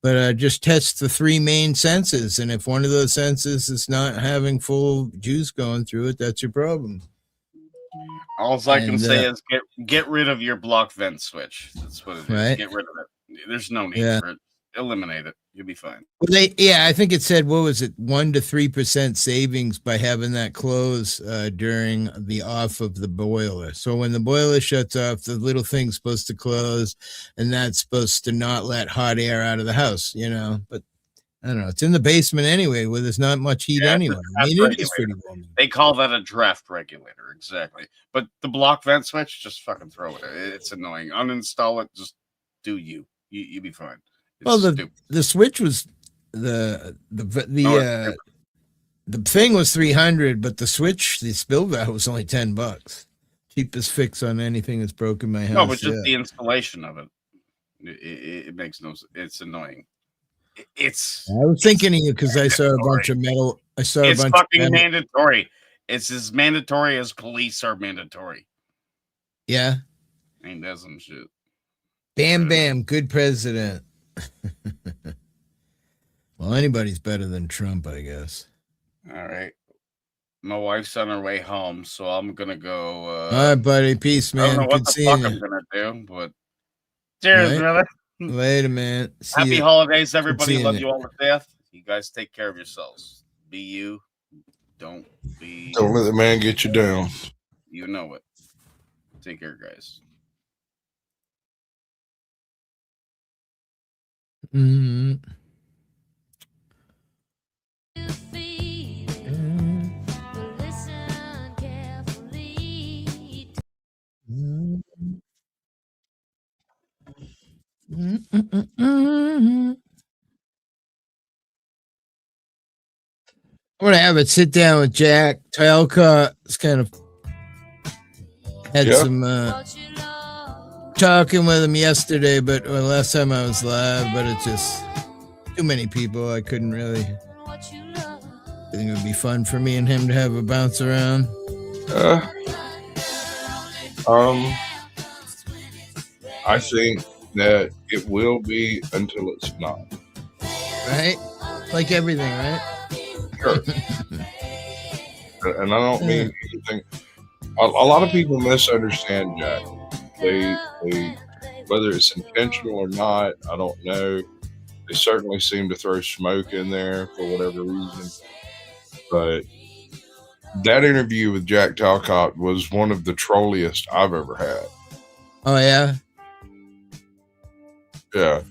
But just test the 3 main senses. And if one of those senses is not having full juice going through it, that's your problem. All I can say is get rid of your block vent switch. That's what it is. Right? Get rid of it. There's no need for it. Eliminate it. You'll be fine. Well, I think it said, what was it, 1 to 3% savings by having that close during the off of the boiler. So when the boiler shuts off, the little thing's supposed to close, and that's supposed to not let hot air out of the house, But I don't know. It's in the basement anyway, where there's not much heat anyway. I mean, it is pretty warm. They call that a draft regulator, exactly. But the block vent switch, just fucking throw it. It's annoying. Uninstall it. Just do you. You be fine. It's well, stupid. the switch was the thing was 300, but the switch, the spill valve was only $10. Cheapest fix on anything that's broken my house. No, but just the installation of it. It makes no. It's annoying. I was thinking of you because I saw a bunch of metal. It's fucking mandatory. It's as mandatory as police are mandatory. Yeah. Ain't that some shit? Bam, bam. Good president. Well, anybody's better than Trump, I guess. All right. My wife's on her way home, so I'm gonna go. All right, buddy. Peace, man. I don't know what Good the fuck you. I'm gonna do, but cheers, brother. Later, man. Happy holidays, everybody. Love you all to death. You guys take care of yourselves. Be you. Don't let the man get you down. You know it. Take care, guys. Mm-hmm. I'm gonna have it sit down with Jack Talcott. It's kind of had some talking with him yesterday, but last time I was live, but it's just too many people. I couldn't really. I think it would be fun for me and him to have a bounce around. I think that it will be until it's not. Right? Like everything, right? Sure. And I don't mean anything. A lot of people misunderstand Jack. They whether it's intentional or not, I don't know. They certainly seem to throw smoke in there for whatever reason. But that interview with Jack Talcott was one of the trolliest I've ever had. Oh, yeah? Yeah.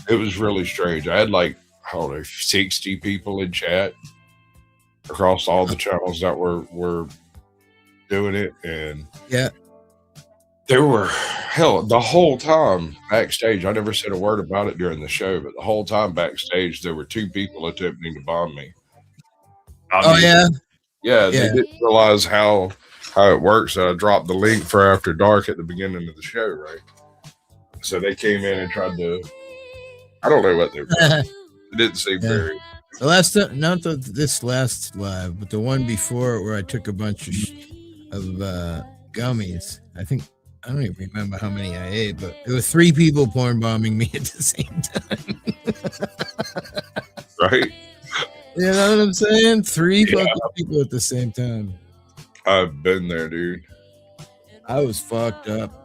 It was really strange. I had like, I don't know, 60 people in chat across all the channels that were doing it. And yeah, there were, hell, the whole time backstage, I never said a word about it during the show, but the whole time backstage, there were 2 people attempting to bomb me. Yeah? Yeah, they didn't realize how it works. I dropped the link for After Dark at the beginning of the show, right? So they came in and tried to, I don't know what they were doing. It didn't seem very. The last time, not this last live, but the one before where I took a bunch of gummies. I don't even remember how many I ate, but there were 3 people porn bombing me at the same time. Right? You know what I'm saying? 3 fucking people at the same time. I've been there, dude. I was fucked up.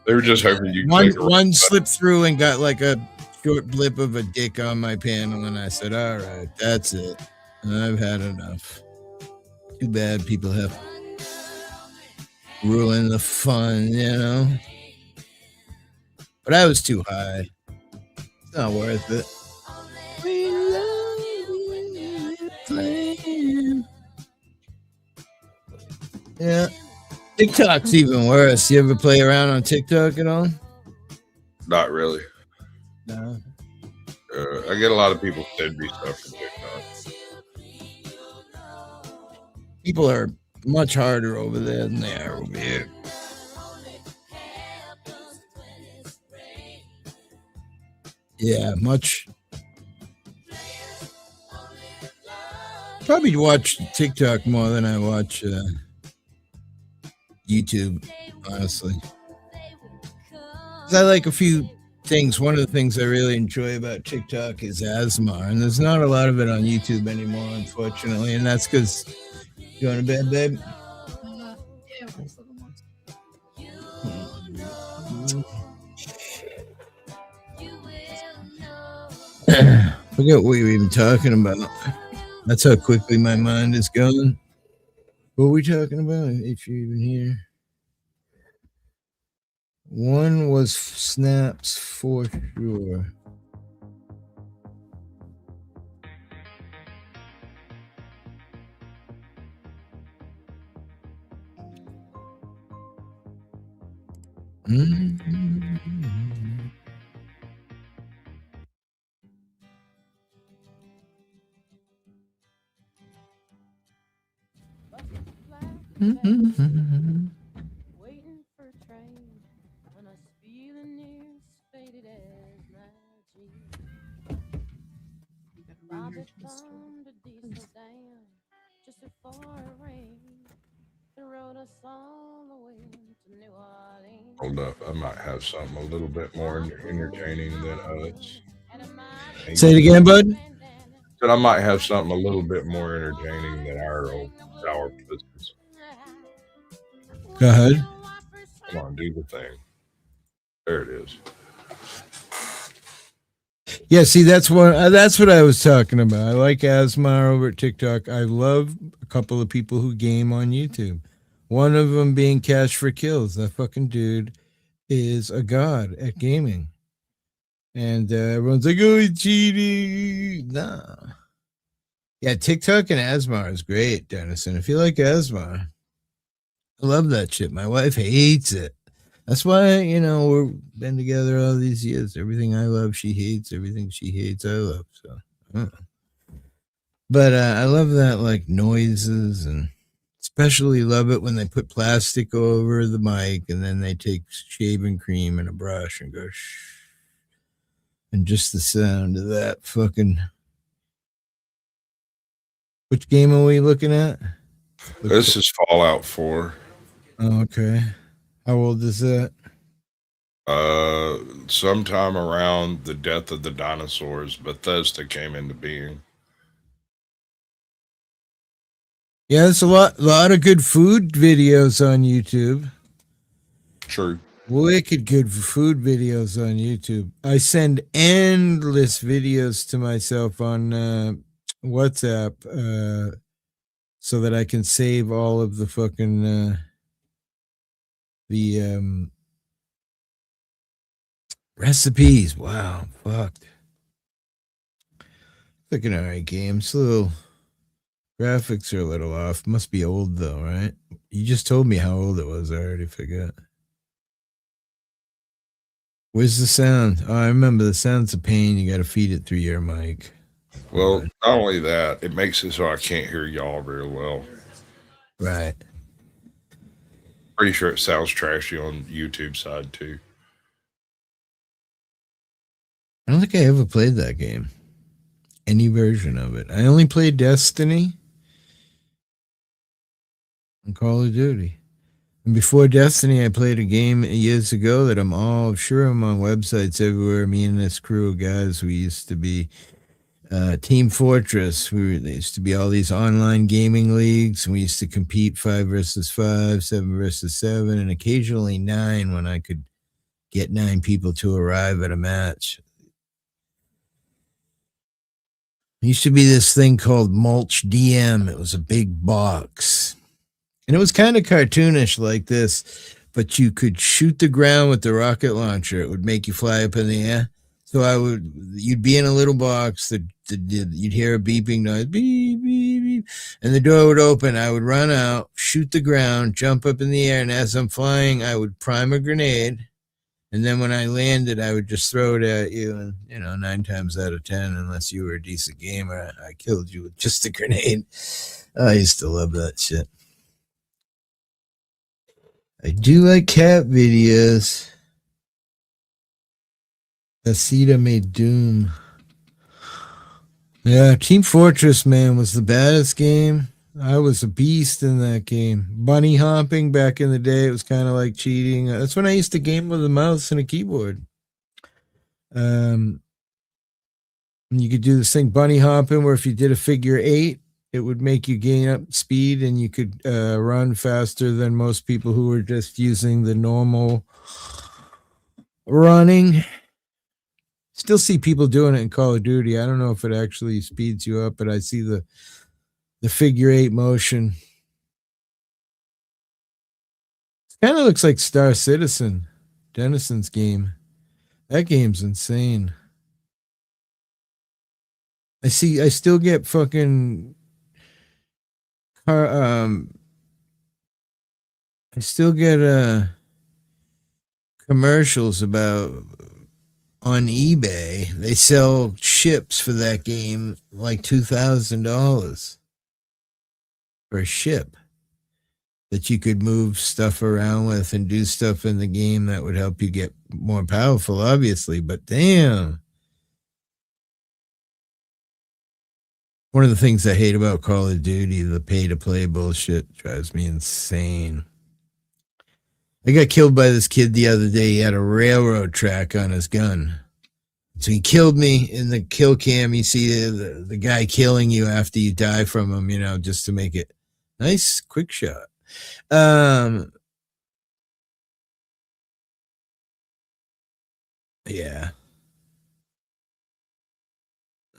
They were just hoping you one slipped through and got like a short blip of a dick on my panel, and I said, all right, that's it. I've had enough. Too bad people have ruined the fun, you know? But I was too high. It's not worth it. Yeah. TikTok's even worse. You ever play around on TikTok at all? Not really. No. I get a lot of people send me stuff from TikTok. People are much harder over there than they are over here. Yeah, much. Probably watch TikTok more than I watch YouTube, honestly. 'Cause I like a few things. One of the things I really enjoy about TikTok is ASMR, and there's not a lot of it on YouTube anymore, unfortunately, and that's because you going to bed, babe? Forget what we were even talking about. That's how quickly my mind is going. What were we talking about? If you're even here. One was snaps for sure. Waiting for a train when I was feeling near as faded as my jeans. Bobby thumbed a diesel down just before it rained and rode us all the way to New Orleans. Hold up, I might have something a little bit more entertaining than us. Say it again, bud. But I might have something a little bit more entertaining than our old sour pussies. Go ahead. Come on, do the thing. There it is. Yeah, see, that's what I was talking about. I like Asmar over at TikTok. I love a couple of people who game on YouTube. One of them being Cash for Kills. That fucking dude is a god at gaming. And everyone's like, oh, he's cheating. Nah. Yeah, TikTok and Asmar is great, Dennison. If you like Asmar, I love that shit. My wife hates it. That's why, we've been together all these years. Everything I love, she hates. Everything she hates, I love. So, I don't know. But I love that, like, noises, and especially love it when they put plastic over the mic and then they take shaving cream and a brush and go shh. And just the sound of that fucking... Which game are we looking at? This is Fallout 4. Oh, okay. How old is that? Sometime around the death of the dinosaurs, Bethesda came into being. Yeah, there's a lot of good food videos on YouTube. True. Wicked good food videos on YouTube. I send endless videos to myself on WhatsApp so that I can save all of the fucking recipes. Wow, fucked. Like an alright game. It's a little... Graphics are a little off. Must be old though, right? You just told me how old it was. I already forgot. Where's the sound? Oh, I remember the sound's a pain. You got to feed it through your mic. Well, not only that, it makes it so I can't hear y'all very well. Right. Pretty sure it sounds trashy on YouTube side too. I don't think I ever played that game. Any version of it. I only played Destiny and Call of Duty. And before Destiny, I played a game years ago that I'm on websites everywhere. Me and this crew of guys, we used to be Team Fortress. There used to be all these online gaming leagues, and we used to compete 5 versus 5, 7 versus 7, and occasionally 9 when I could get 9 people to arrive at a match. There used to be this thing called Mulch DM. It was a big box. And it was kind of cartoonish like this, but you could shoot the ground with the rocket launcher. It would make you fly up in the air. So you'd be in a little box. You'd hear a beeping noise, beep, beep, beep, and the door would open. I would run out, shoot the ground, jump up in the air, and as I'm flying, I would prime a grenade. And then when I landed, I would just throw it at you, and 9 times out of 10, unless you were a decent gamer, I killed you with just a grenade. I used to love that shit. I do like cat videos. Casita made Doom. Yeah, Team Fortress, man, was the baddest game. I was a beast in that game. Bunny hopping back in the day, it was kind of like cheating. That's when I used to game with a mouse and a keyboard. You could do this thing, bunny hopping, where if you did a figure 8, it would make you gain up speed, and you could run faster than most people who were just using the normal running. Still see people doing it in Call of Duty. I don't know if it actually speeds you up, but I see the figure 8 motion. It kind of looks like Star Citizen, Dennison's game. That game's insane. I still get fucking I still get commercials about on eBay. They sell ships for that game like $2,000 for a ship. that you could move stuff around with and do stuff in the game that would help you get more powerful, obviously. But damn. One of the things I hate about Call of Duty, the pay-to-play bullshit, drives me insane. I got killed by this kid the other day. He had a railroad track on his gun. So he killed me in the kill cam. You see the guy killing you after you die from him, just to make it nice, quick shot. Yeah.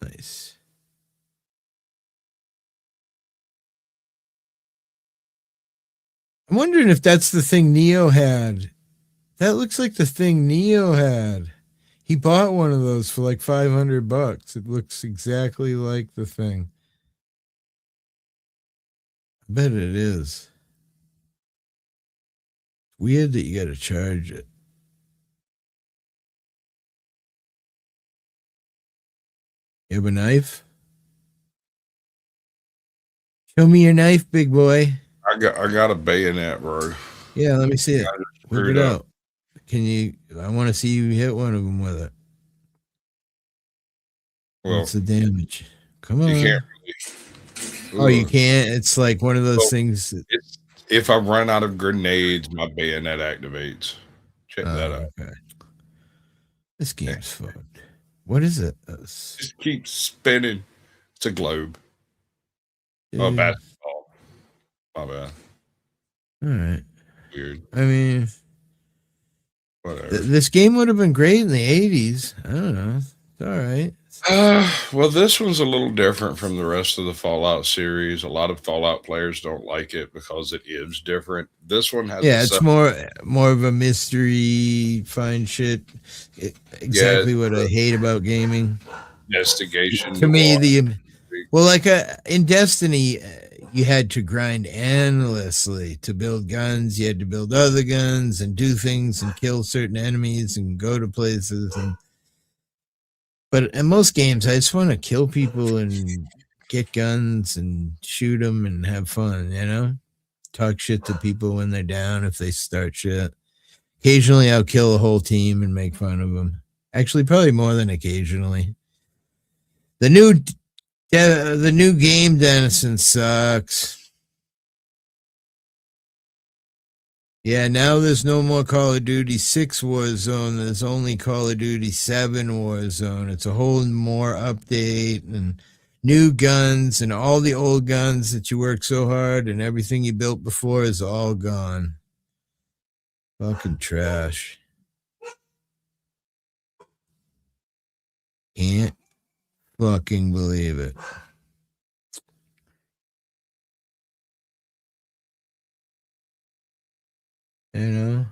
Nice. I'm wondering if that's the thing Neo had. That looks like the thing Neo had. He bought one of those for like $500. It looks exactly like the thing. I bet it is. Weird that you got to charge it. You have a knife? Show me your knife, big boy. I got a bayonet, bro. Yeah, let me see it. Whip it out. I want to see you hit one of them with it. Well, what's the damage? Come on. You can't really. Oh, you can't? It's like one of those things. If I run out of grenades, my bayonet activates. Check that out. Okay. This game's fun. What is it? Just keep spinning. It's a globe. Oh, basketball. My bad. All right. Weird. I mean, whatever. This game would have been great in the 80s. I don't know. It's all right. Well, this one's a little different from the rest of the Fallout series. A lot of Fallout players don't like it because it is different. This one has it's more of a mystery, find shit. Exactly what I hate about gaming. Investigation. To me, in Destiny, you had to grind endlessly to build guns. You had to build other guns and do things and kill certain enemies and go to places. But in most games, I just want to kill people and get guns and shoot them and have fun, Talk shit to people when they're down if they start shit. Occasionally, I'll kill a whole team and make fun of them. Actually, probably more than occasionally. The new game, Dennison, sucks. Yeah, now there's no more Call of Duty 6 Warzone. There's only Call of Duty 7 Warzone. It's a whole more update and new guns, and all the old guns that you worked so hard and everything you built before is all gone. Fucking trash. Can't fucking believe it. You know?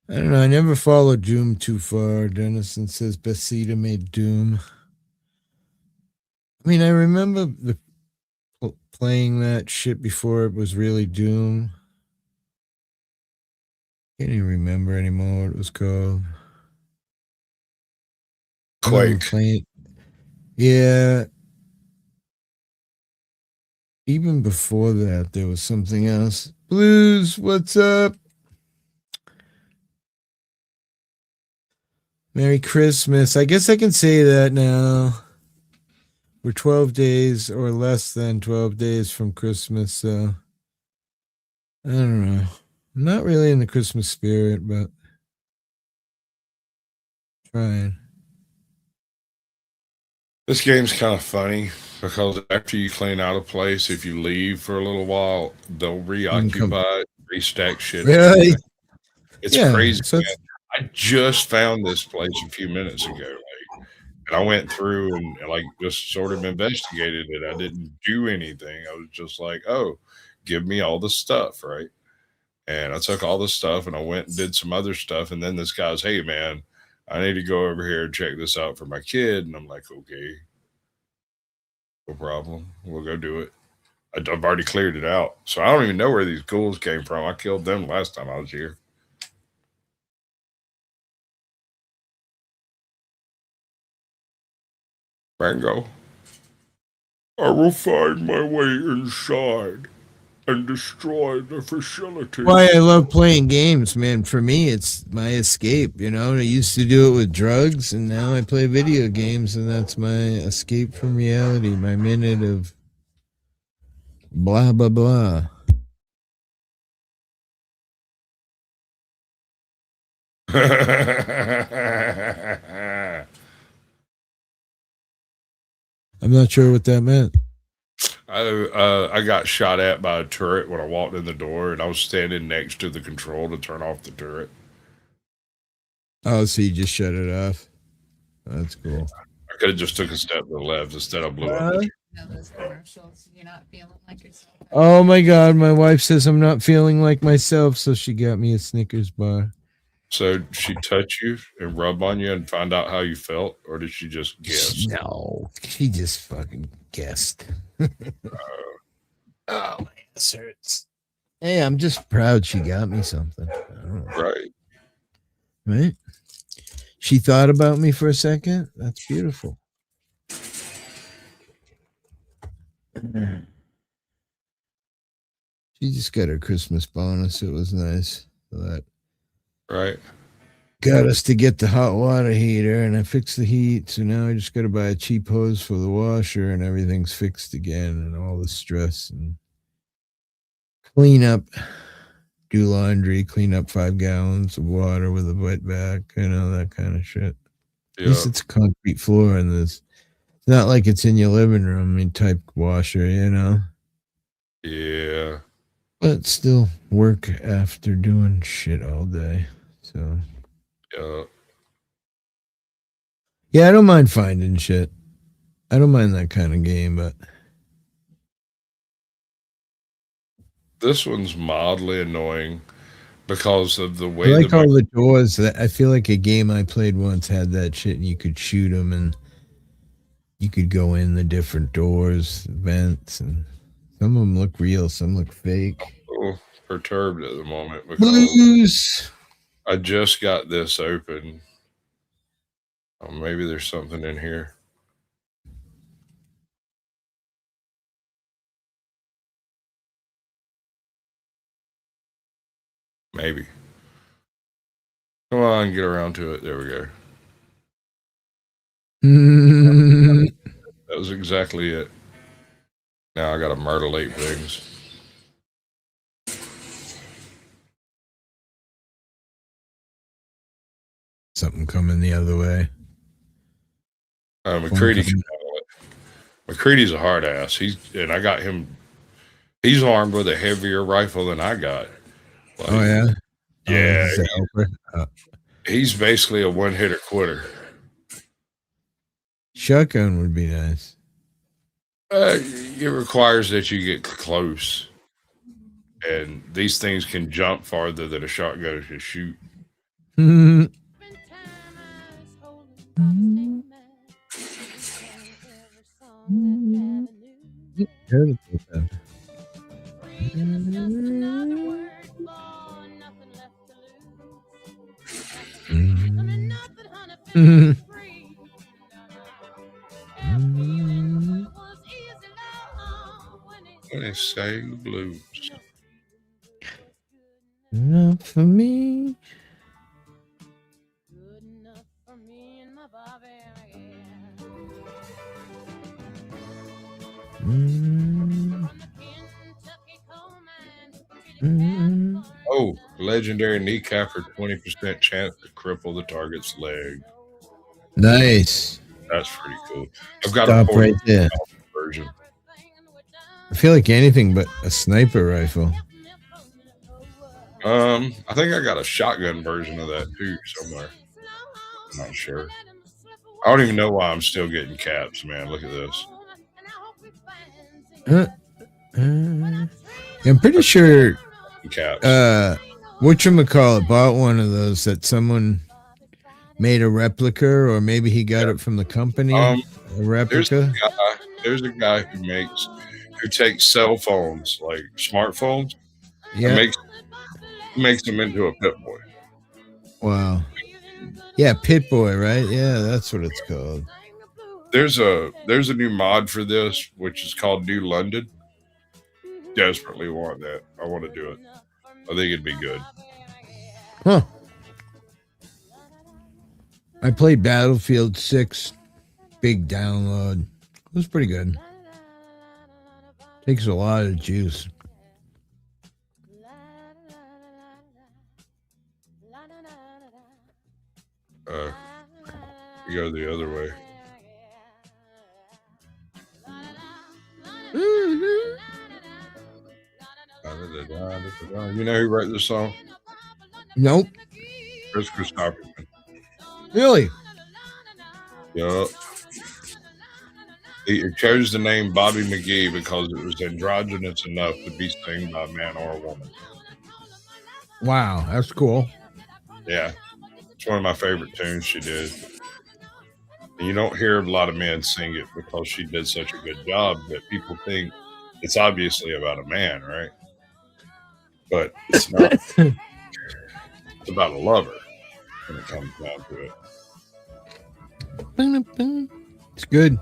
I don't know. I never followed Doom too far. Dennison says Bethesda made Doom. I mean, I remember playing that shit before it was really Doom. Can't even remember anymore what it was called. Quake. Yeah. Even before that, there was something else. Blues, what's up? Merry Christmas. I guess I can say that now. We're 12 days or less than 12 days from Christmas, so I don't know. I'm not really in the Christmas spirit, but trying. This game's kind of funny because after you clean out a place, if you leave for a little while, they'll reoccupy it, restack shit. Really? It's crazy. So I just found this place a few minutes ago. And I went through and just sort of investigated it. I didn't do anything. I was just like, oh, give me all the stuff, right? And I took all the stuff and I went and did some other stuff. And then this guy's, hey, man, I need to go over here and check this out for my kid. And I'm like, okay. No problem. We'll go do it. I've already cleared it out, so I don't even know where these ghouls came from. I killed them last time I was here. Mango. I will find my way inside and destroy the facility. Why I love playing games, man. For me, it's my escape. You know, I used to do it with drugs, and now I play video games, and that's my escape from reality. My minute of blah blah blah. I'm not sure what that meant. I got shot at by a turret when I walked in the door, and I was standing next to the control to turn off the turret. Oh, so you just shut it off? That's cool. I could have just took a step to the left. Instead, I blew up. Those commercials, you're not feeling like yourself. Oh my God, my wife says I'm not feeling like myself, so she got me a Snickers bar. So she touch you and rub on you and find out how you felt, or did she just guess? No, she just fucking guessed. Oh, my ass hurts. Hey, I'm just proud she got me something. Right? She thought about me for a second. That's beautiful. She just got her Christmas bonus. It was nice. That right. Got us to get the hot water heater, and I fixed the heat. So now I just got to buy a cheap hose for the washer, and everything's fixed again, and all the stress and clean up, do laundry, clean up 5 gallons of water with a wet back, you know, that kind of shit. Yeah. At least it's a concrete floor in this. It's not like it's in your living room, type washer, you know. Yeah. But still work after doing shit all day. So. Yeah, I don't mind finding shit. I don't mind that kind of game, but. This one's mildly annoying because of the way I like all the doors. I feel like a game I played once had that shit, and you could shoot them, and you could go in the different doors, vents, and some of them look real, some look fake. I'm a little perturbed at the moment because Blues. I just got this open. Oh, maybe there's something in here. Maybe. Come on, get around to it. There we go. That was exactly it. Now I gotta murderate things. Something coming the other way. McCready can handle it. McCready's a hard ass. I got him. He's armed with a heavier rifle than I got. Like, oh yeah. Yeah. He's basically a one-hitter quitter. Shotgun would be nice. It requires that you get close. And these things can jump farther than a shotgun can shoot. When they say blues. Enough for me. Oh, legendary kneecapper, 20% chance to cripple the target's leg. Nice. That's pretty cool. I've got Stop a right there. version. I feel like anything but a sniper rifle. I think I got a shotgun version of that too somewhere. I'm not sure. I don't even know why I'm still getting caps, man. Look at this. I'm pretty sure caps. Whatchamacallit bought one of those that someone made a replica, or maybe he got it from the company. A replica. there's a guy who takes cell phones, like smartphones, and Yeah. makes them into a pit boy. Wow. Yeah, Pit Boy, right? Yeah, that's what it's called. There's a new mod for this, which is called New London. Desperately want that. I want to do it. I think it'd be good. Huh. I played Battlefield 6. Big download. It was pretty good. Takes a lot of juice. We go the other way. You know who wrote this song? Nope. Chris Christopherson. Really? Yup. He chose the name Bobby McGee because it was androgynous enough to be sung by a man or a woman. Wow, that's cool. Yeah. It's one of my favorite tunes she did. And you don't hear a lot of men sing it because she did such a good job that people think it's obviously about a man, right? But it's not. It's about a lover when it comes down to it. It's good.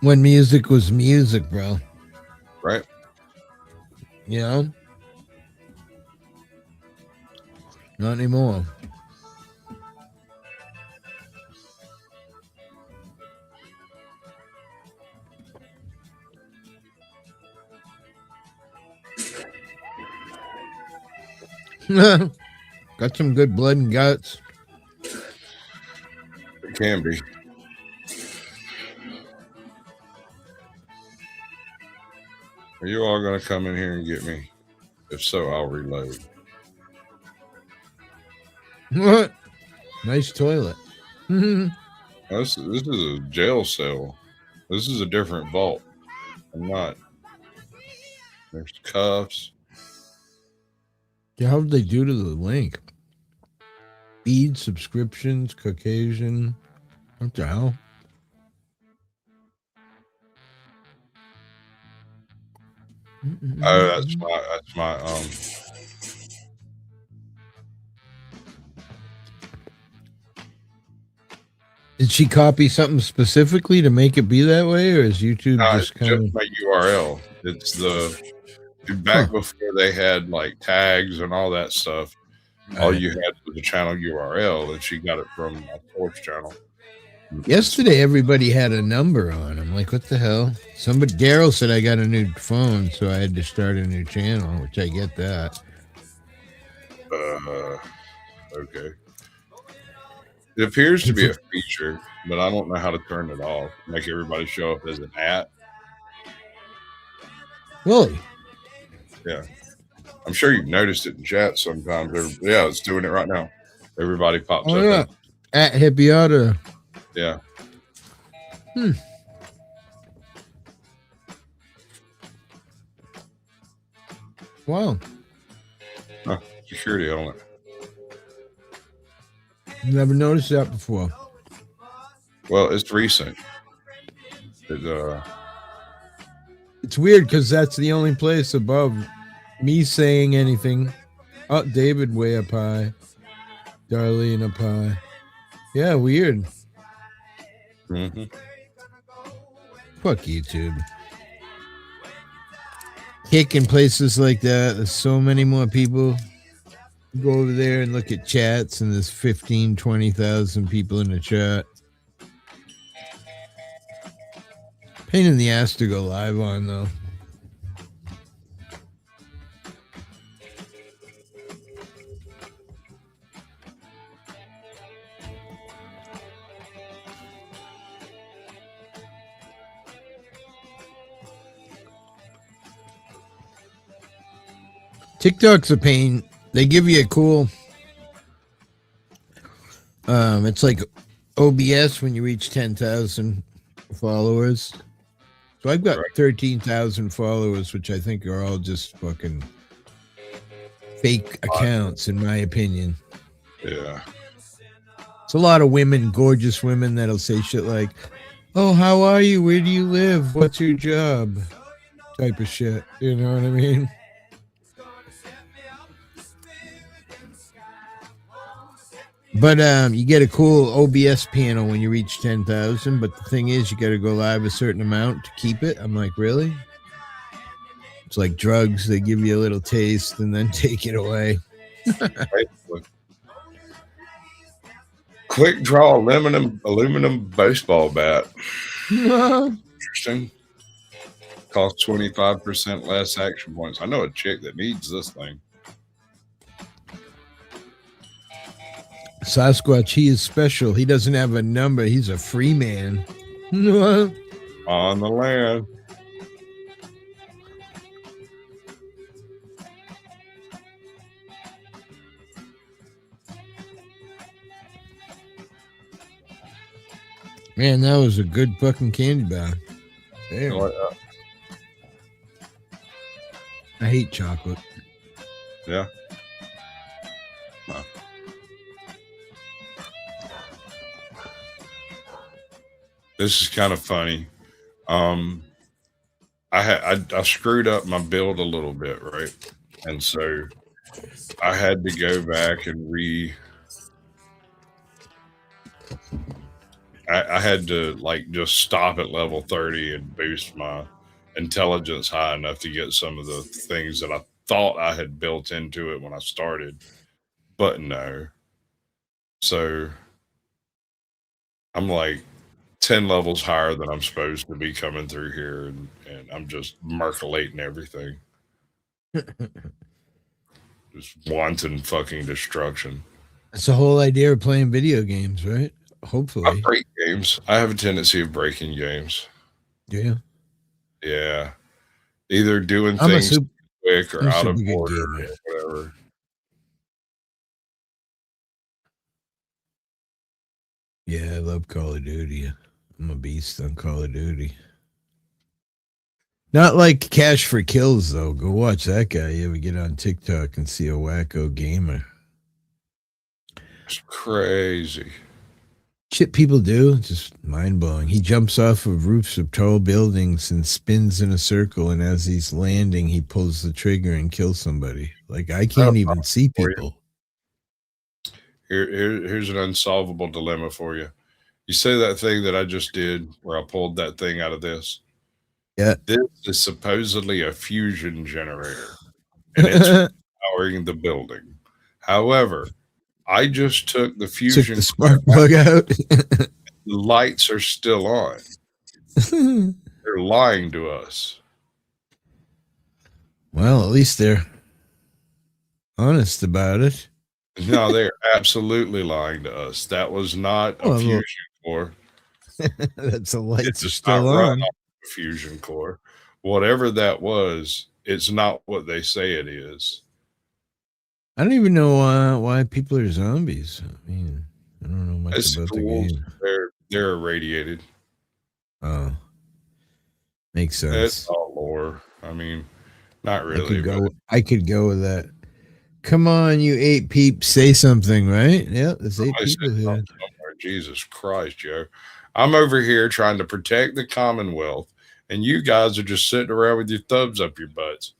When music was music, bro. Right? You know? Not anymore. Got some good blood and guts. It can be. Are you all going to come in here and get me? If so, I'll reload. What? Nice toilet. This is a jail cell. This is a different vault. I'm not. There's cuffs. Yeah, how did they do to the link? Feed, subscriptions, Caucasian. What the hell? Oh, that's my Did she copy something specifically to make it be that way, or is YouTube just kind of my URL? It's the back before they had like tags and all that stuff. All you had was the channel URL, and she got it from my source channel. Yesterday, everybody had a number on. I'm like, what the hell? Daryl said I got a new phone, so I had to start a new channel, which I get that. Okay. It appears to be a feature, but I don't know how to turn it off. Make everybody show up as an at. Really? Yeah. I'm sure you've noticed it in chat sometimes. Yeah, it's doing it right now. Everybody pops up. Yeah. At Hippiata. Yeah. Wow. Security on it. Never noticed that before. Well, it's recent. It's weird because that's the only place above me saying anything. Oh, David way up high. Darlene up high. Yeah, weird. Mm-hmm. Fuck YouTube. Kick in places like that. There's so many more people. Go over there and look at chats, and there's 15, 20,000 people in the chat. Pain in the ass to go live on, though. TikTok's a pain. They give you a cool, it's like OBS when you reach 10,000 followers. So I've got 13,000 followers, which I think are all just fucking fake accounts, in my opinion. Yeah. It's a lot of women, gorgeous women, that'll say shit like, "Oh, how are you? Where do you live? What's your job?" Type of shit. You know what I mean? But you get a cool OBS panel when you reach 10,000. But the thing is, you got to go live a certain amount to keep it. I'm like, really? It's like drugs. They give you a little taste and then take it away. Quick draw aluminum baseball bat. Interesting. Costs 25% less action points. I know a chick that needs this thing. Sasquatch, he is special. He doesn't have a number. He's a free man. On the land. Man, that was a good fucking candy bar. Damn. Like that. I hate chocolate. Yeah. No. This is kind of funny. I screwed up my build a little bit, right? And so I had to go back and I had to like just stop at level 30 and boost my intelligence high enough to get some of the things that I thought I had built into it when I started, but no. So I'm like 10 levels higher than I'm supposed to be coming through here, and I'm just merculating everything. Just wanton fucking destruction. That's the whole idea of playing video games, right? Hopefully. I break games. I have a tendency of breaking games. Yeah. Yeah. Either doing things quick or out of order or whatever. Yeah, I love Call of Duty. I'm a beast on Call of Duty. Not like Cash for Kills, though. Go watch that guy. You ever get on TikTok and see a wacko gamer? It's crazy. Shit people do, just mind-blowing. He jumps off of roofs of tall buildings and spins in a circle, and as he's landing, he pulls the trigger and kills somebody. Like, I can't even see people. Here's an unsolvable dilemma for you. You say that thing that I just did where I pulled that thing out of this. Yeah. This is supposedly a fusion generator, and it's powering the building. However, I just took the fusion the spark plug out. The lights are still on. They're lying to us. Well, at least they're honest about it. No, they're absolutely lying to us. That was not a fusion core. That's the lights It's are still run on. off a fusion core. Whatever that was, it's not what they say it is. I don't even know why people are zombies. I mean, I don't know much about the game. They're irradiated. Oh, makes sense. It's all lore. I mean, not really. I could go with that. Come on, you 8 peeps, say something, right? Yeah, there's 8 people here. Jesus Christ, Joe. I'm over here trying to protect the Commonwealth, and you guys are just sitting around with your thumbs up your butts.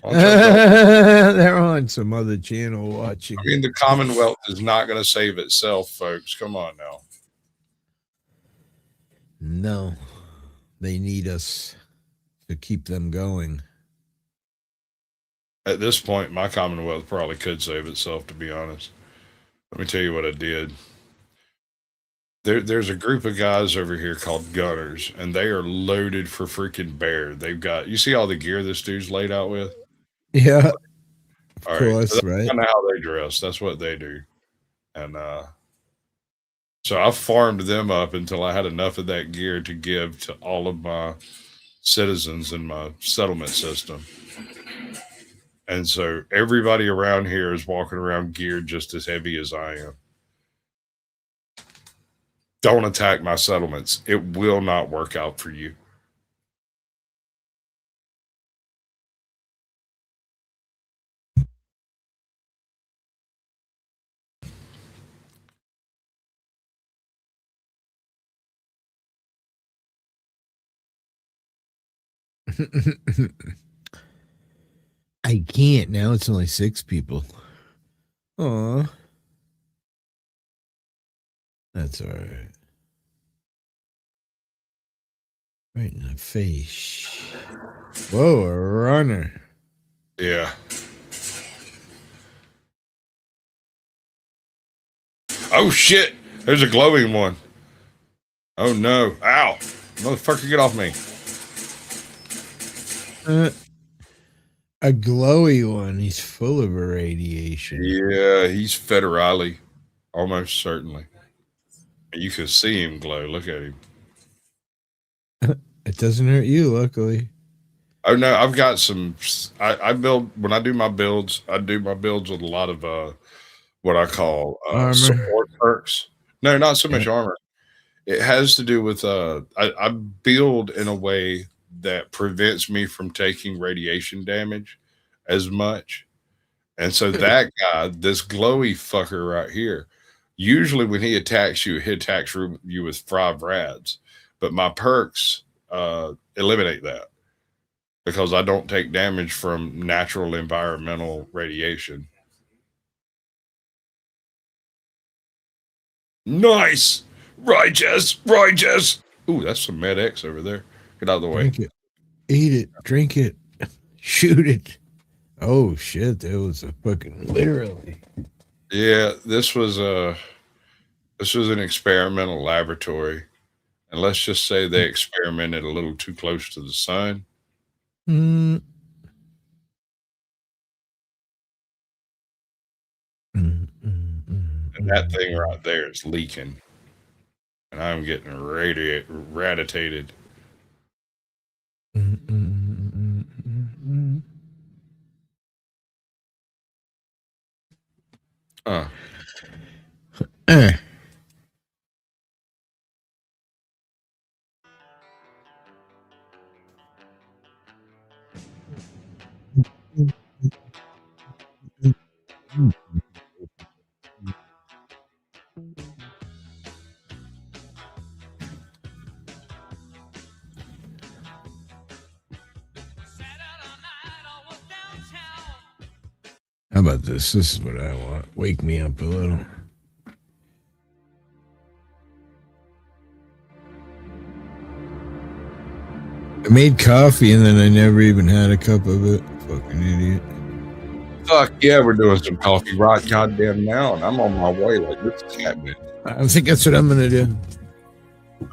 They're on some other channel watching. I mean, the Commonwealth is not going to save itself, folks. Come on now. No, they need us to keep them going. At this point, my Commonwealth probably could save itself, to be honest. Let me tell you what I did. There's a group of guys over here called Gunners, and they are loaded for freaking bear. They've got, you see all the gear this dude's laid out with? Yeah. All right. So that's kind of how they dress. That's what they do. And so I farmed them up until I had enough of that gear to give to all of my citizens in my settlement system. And so everybody around here is walking around geared just as heavy as I am. Don't attack my settlements. It will not work out for you. I can't. Now it's only 6 people. Aw. That's all right. Right in the face. Whoa, a runner. Yeah. Oh shit! There's a glowing one. Oh no! Ow! Motherfucker, get off me! A glowy one. He's full of irradiation. Yeah, he's federale, almost certainly. You can see him glow. Look at him. It doesn't hurt you, luckily. Oh no, I've got some. I build when I do my builds. I do my builds with a lot of what I call support perks. No, not so much armor. It has to do with I build in a way that prevents me from taking radiation damage as much. And so that guy, this glowy fucker right here, usually when he attacks you, he attacks you with 5 rads. But my perks eliminate that because I don't take damage from natural environmental radiation. Nice. Righteous. Ooh, that's some Med X over there. Get out of the way. Drink it. Eat it. Drink it. Shoot it. Oh shit, that was a fucking literally. Yeah, this was an experimental laboratory. And let's just say they experimented a little too close to the sun. And that thing right there is leaking. And I'm getting raditated. How about this? This is what I want. Wake me up a little. I made coffee and then I never even had a cup of it. Fucking idiot. Fuck yeah, we're doing some coffee right goddamn now, and I'm on my way like this is happening. I think that's what I'm gonna do.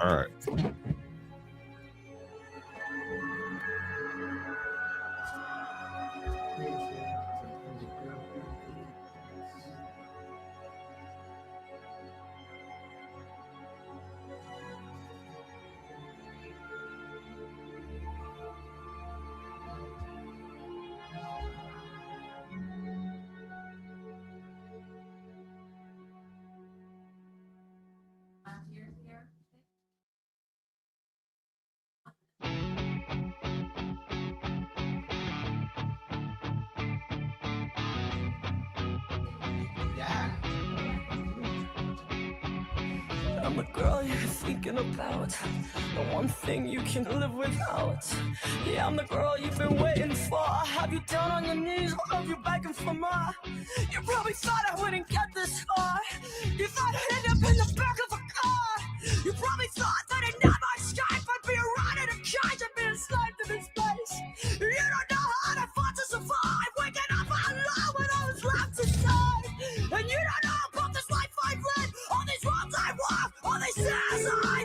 All right. I'm the girl you're thinking about, the one thing you can live without. Yeah, I'm the girl you've been waiting for. I have you down on your knees, I love you begging for more. You probably thought I wouldn't get this far. You thought I'd end up in the back of a car. You probably thought that I'd never escape. I'd be around in a cage and be enslaved to this place. You don't know how I fought to survive, waking up alone when I was left to die. And you don't know about this life I've led, all these roads I walk, all these stairs I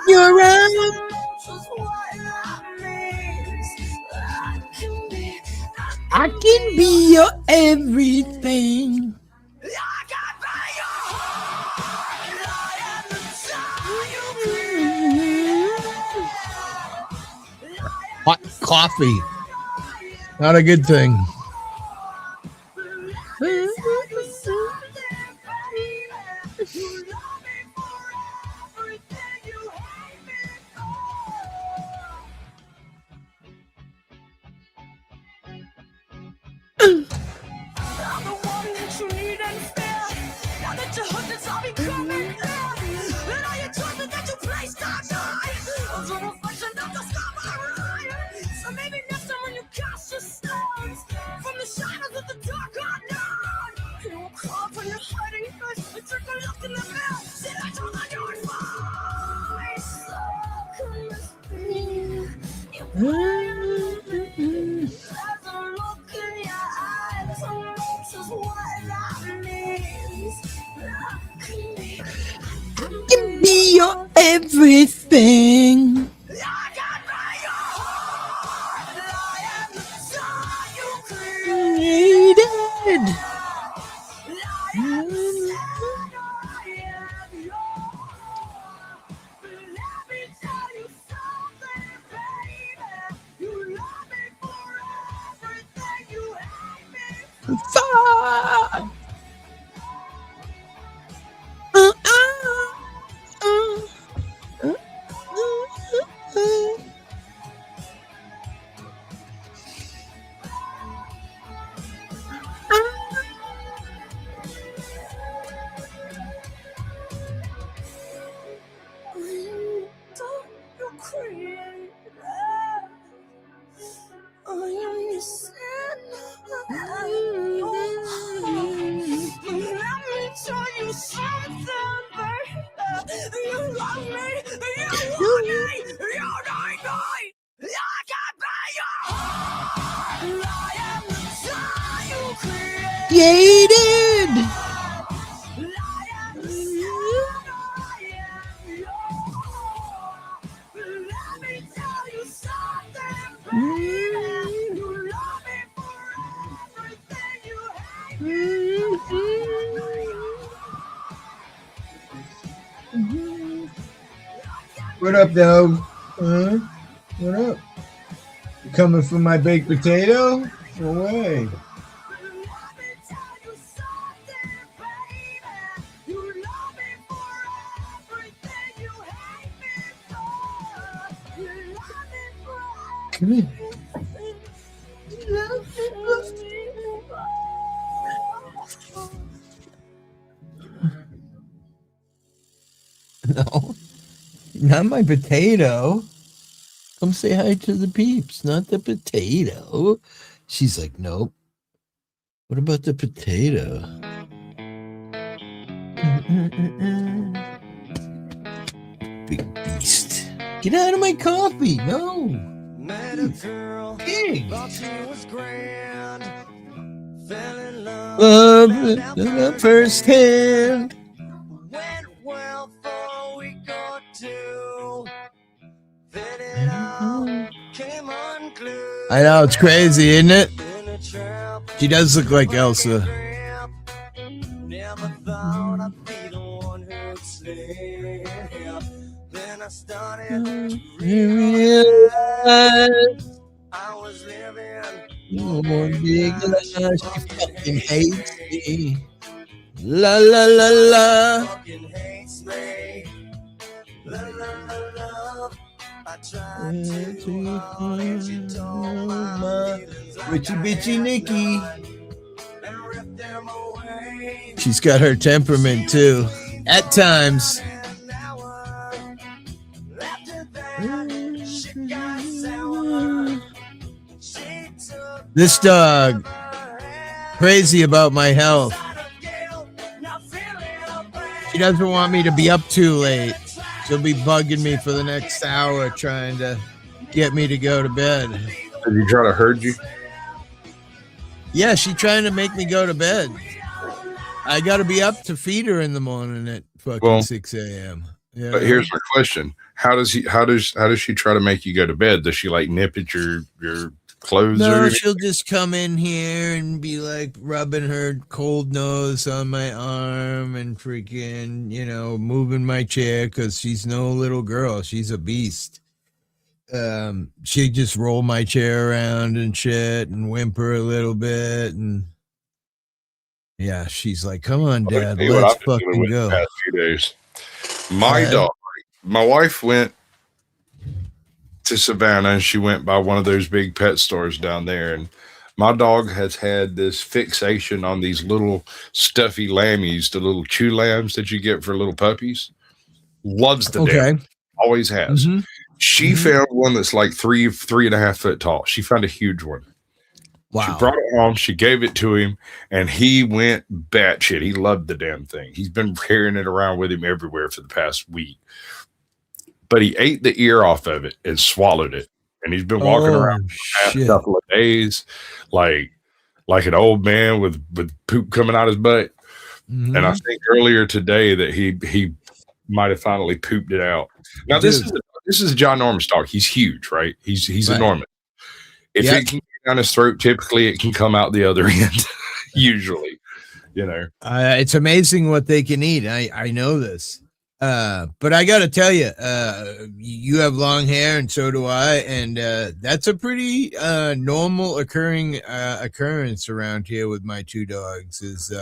You're right. I can be your everything. Hot coffee. Not a good thing. I'm the one that you need and fear. Now that you hooked and saw me coming in. And all you told me that you placed on mine was a reflection of the sky I ride. So maybe next time when you cast your stones from the shadows of the dark unknown, you will call from your hiding place and take a look in the mirror. See that you're the new voice. So can this be? You there's a look in your eyes, a look is what that means. Can be your everything. I got my heart. I am the son you created. I am the son I am yours. Let me tell you something, baby. You love me for everything. You hate me Fuck. you create. I am your sin. Let me tell you something, baby. You love me, you want me, you need me. I can be your heart. I am the son you Created. Let me tell you something, baby. You love me for everything. You hate me. What up, dog? What up? You coming for my baked potato? No way. Come here. No, not my potato. Come say hi to the peeps, not the potato. She's like, nope. What about the potato? Big beast. Get out of my coffee. No. Met a girl, thought she was grand. Fell in Love at first hand. Went well for a week or two. Then it all came unglued. I know, it's crazy, isn't it? She does look like Elsa. Never thought I'd be the one who'd slip. Then I started to realize I was living one big lie. She fucking hates me. La la la la. fucking hates me. La la la la. I tried too hard and she told my feelings like Witchy I bitchy had Nikki. none and ripped them away. She's got her temperament too. At times. This dog, crazy about my health. She doesn't want me to be up too late. She'll be bugging me for the next hour trying to get me to go to bed. Did you try to herd you? Yeah, she's trying to make me go to bed. I got to be up to feed her in the morning at fucking 6 a.m. Yeah. But here's my question: How does she try to make you go to bed? Does she like nip at your clothes? No, or she'll just come in here and be like rubbing her cold nose on my arm and freaking, moving my chair because she's no little girl. She's a beast. She just roll my chair around and shit and whimper a little bit. And yeah, she's like, come on, Dad, let's fucking go. The past few days. My dog, my wife went to Savannah and she went by one of those big pet stores down there, and My dog has had this fixation on these little stuffy lammies, the little chew lambs that you get for little puppies. Loves the damn. Okay. Always has. Mm-hmm. She found one that's like 3.5 foot tall. She found a huge one. She Wow. brought it home. She gave it to him, and he went batshit. He loved the damn thing. He's been carrying it around with him everywhere for the past week. But he ate the ear off of it and swallowed it, and he's been walking around for the past couple of days, like an old man with poop coming out his butt. Mm-hmm. And I think earlier today that he might have finally pooped it out. Now this is a ginormous dog. He's huge, right? He's Right. enormous. If it can get down his throat, typically it can come out the other end. Usually, you know. It's amazing what they can eat. I know this. But I got to tell you, you have long hair and so do I. And that's a pretty normal occurrence around here with my two dogs is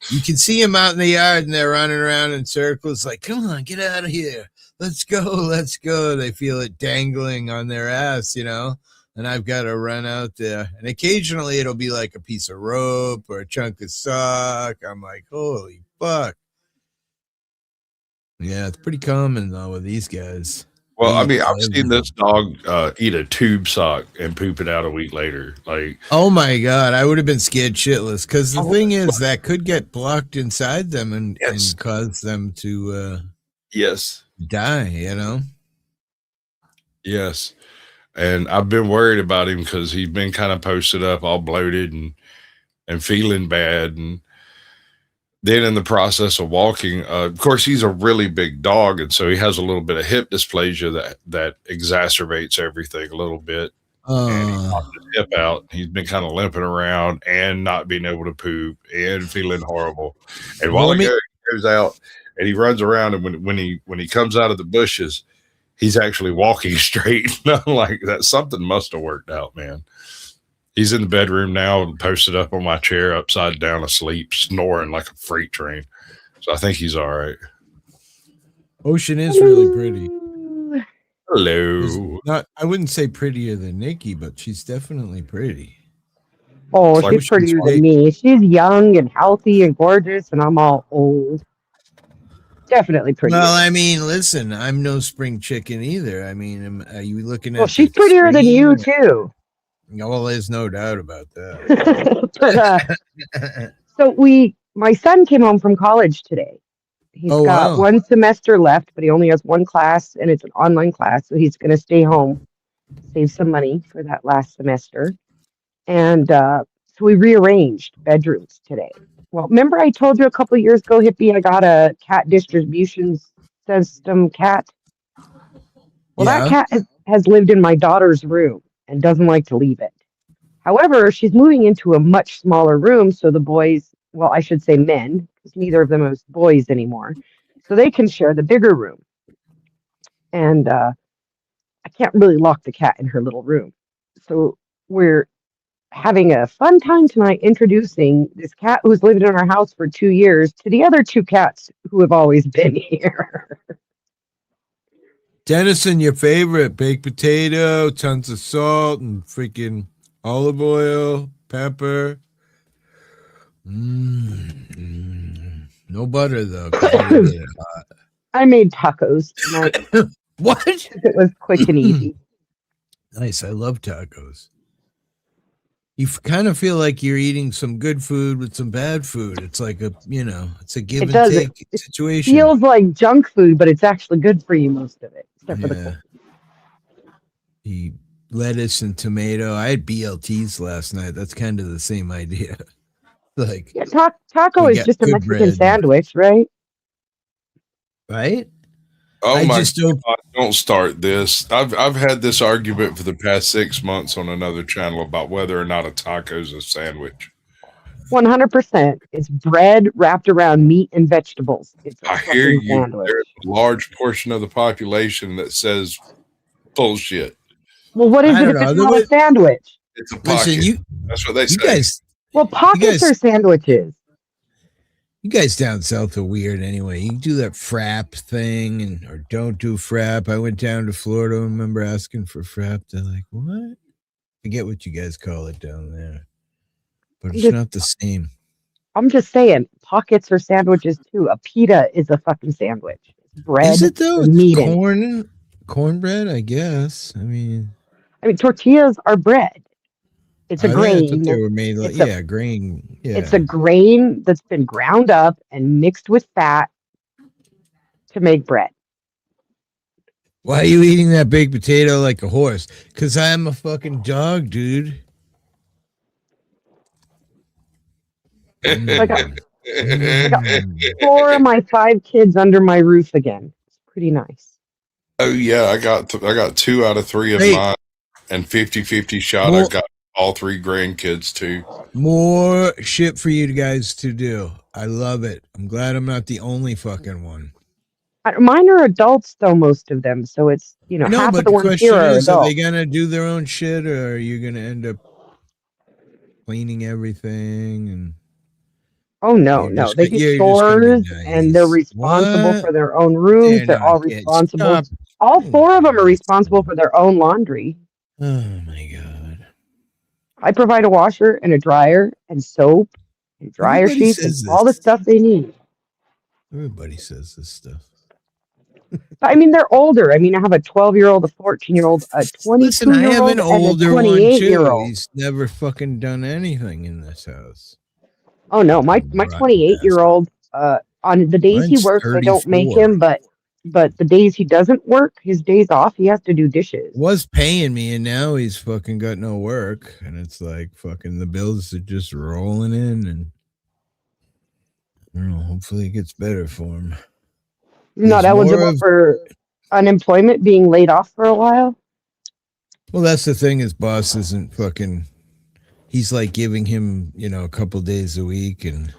you can see them out in the yard and they're running around in circles like, come on, get out of here. Let's go. Let's go. They feel it dangling on their ass, you know, and I've got to run out there. And occasionally it'll be like a piece of rope or a chunk of sock. I'm like, holy fuck. Yeah, it's pretty common though with these guys. Well, I mean, I've seen this dog eat a tube sock and poop it out a week later. Like, oh my god, I would have been scared shitless because the thing is that could get blocked inside them and cause them to die. You know. Yes, and I've been worried about him because he's been kind of posted up, all bloated and feeling bad, and then in the process of walking, of course, he's a really big dog, and so he has a little bit of hip dysplasia that exacerbates everything a little bit. And he popped his hip out. He's been kind of limping around and not being able to poop and feeling horrible. And while he goes out and he runs around, and when he comes out of the bushes, he's actually walking straight. I'm like, that something must have worked out, man. He's in the bedroom now, posted up on my chair, upside down, asleep, snoring like a freight train. So I think he's all right. Ocean is really pretty. Hello. I wouldn't say prettier than Nikki, but she's definitely pretty. Oh, she's prettier than me. She's young and healthy and gorgeous, and I'm all old. Definitely pretty. Well, I mean, listen, I'm no spring chicken either. I mean, are you looking at? Well, she's prettier than you too. Well, there's no doubt about that. But, so my son came home from college today. He's got one semester left, but he only has one class, and it's an online class, so he's going to stay home, save some money for that last semester. And so we rearranged bedrooms today. Well, remember I told you a couple of years ago, Hippie, I got a cat distribution system cat? Well, that cat has lived in my daughter's room and doesn't like to leave it. However, she's moving into a much smaller room, so the boys, well, I should say men, because neither of them is boys anymore, so they can share the bigger room. And I can't really lock the cat in her little room. So we're having a fun time tonight introducing this cat who's lived in our house for 2 years to the other two cats who have always been here. Dennison, your favorite baked potato, tons of salt, and freaking olive oil, pepper. No butter though. I made tacos tonight. What? It was quick and easy. Nice. I love tacos. You kind of feel like you're eating some good food with some bad food. It's like it's a give and take situation. It feels like junk food, but it's actually good for you, most of it. Except for the lettuce and tomato. I had BLTs last night. That's kind of the same idea. Like taco is just a Mexican sandwich, right? Right? Oh my God, don't start this. I've had this argument for the past 6 months on another channel about whether or not a taco is a sandwich. 100%. It's bread wrapped around meat and vegetables. It's a hear you. Sandwich. There's a large portion of the population that says bullshit. Well, what is it if it's not a sandwich? It's a pocket. That's what they say. Pockets are sandwiches. You guys down south are weird anyway. You do that frap thing or don't do frap. I went down to Florida. I remember asking for frap. They're like, what? forget what you guys call it down there, but it's not the same. I'm just saying, pockets are sandwiches too. A pita is a fucking sandwich. It's bread. Is it though? With It's meat in cornbread, I guess. I mean, tortillas are bread. It's a grain. I thought they were made like grain. Yeah. It's a grain that's been ground up and mixed with fat to make bread. Why are you eating that baked potato like a horse? Because I am a fucking dog, dude. I got 4 of my 5 kids under my roof again. It's pretty nice. Oh yeah, I got 2 out of 3 of mine, and 50-50 shot. I've got all 3 grandkids too. More shit for you guys to do. I love it. I'm glad I'm not the only fucking one. Mine are adults though, most of them. So it's half of the ones here are adults. Are they gonna do their own shit, or are you gonna end up cleaning everything? And oh no, they do chores and they're responsible for their own rooms. They're all responsible. All 4 of them are responsible for their own laundry. Oh my god! I provide a washer and a dryer and soap and dryer sheets and all the stuff they need. Everybody says this stuff. I mean, they're older. I mean, I have a 12-year-old, a 14-year-old, a 22-year-old, and a 28-year-old. He's never fucking done anything in this house. Oh no, my 28-year-old. On the days he works, I don't make him, but the days he doesn't work, his days off, he has to do dishes. Was paying me, and now he's fucking got no work, and it's like fucking the bills are just rolling in, and I don't know. Hopefully, it gets better for him. Not eligible for unemployment, being laid off for a while. Well, that's the thing. His boss isn't fucking. He's like giving him, a couple days a week, and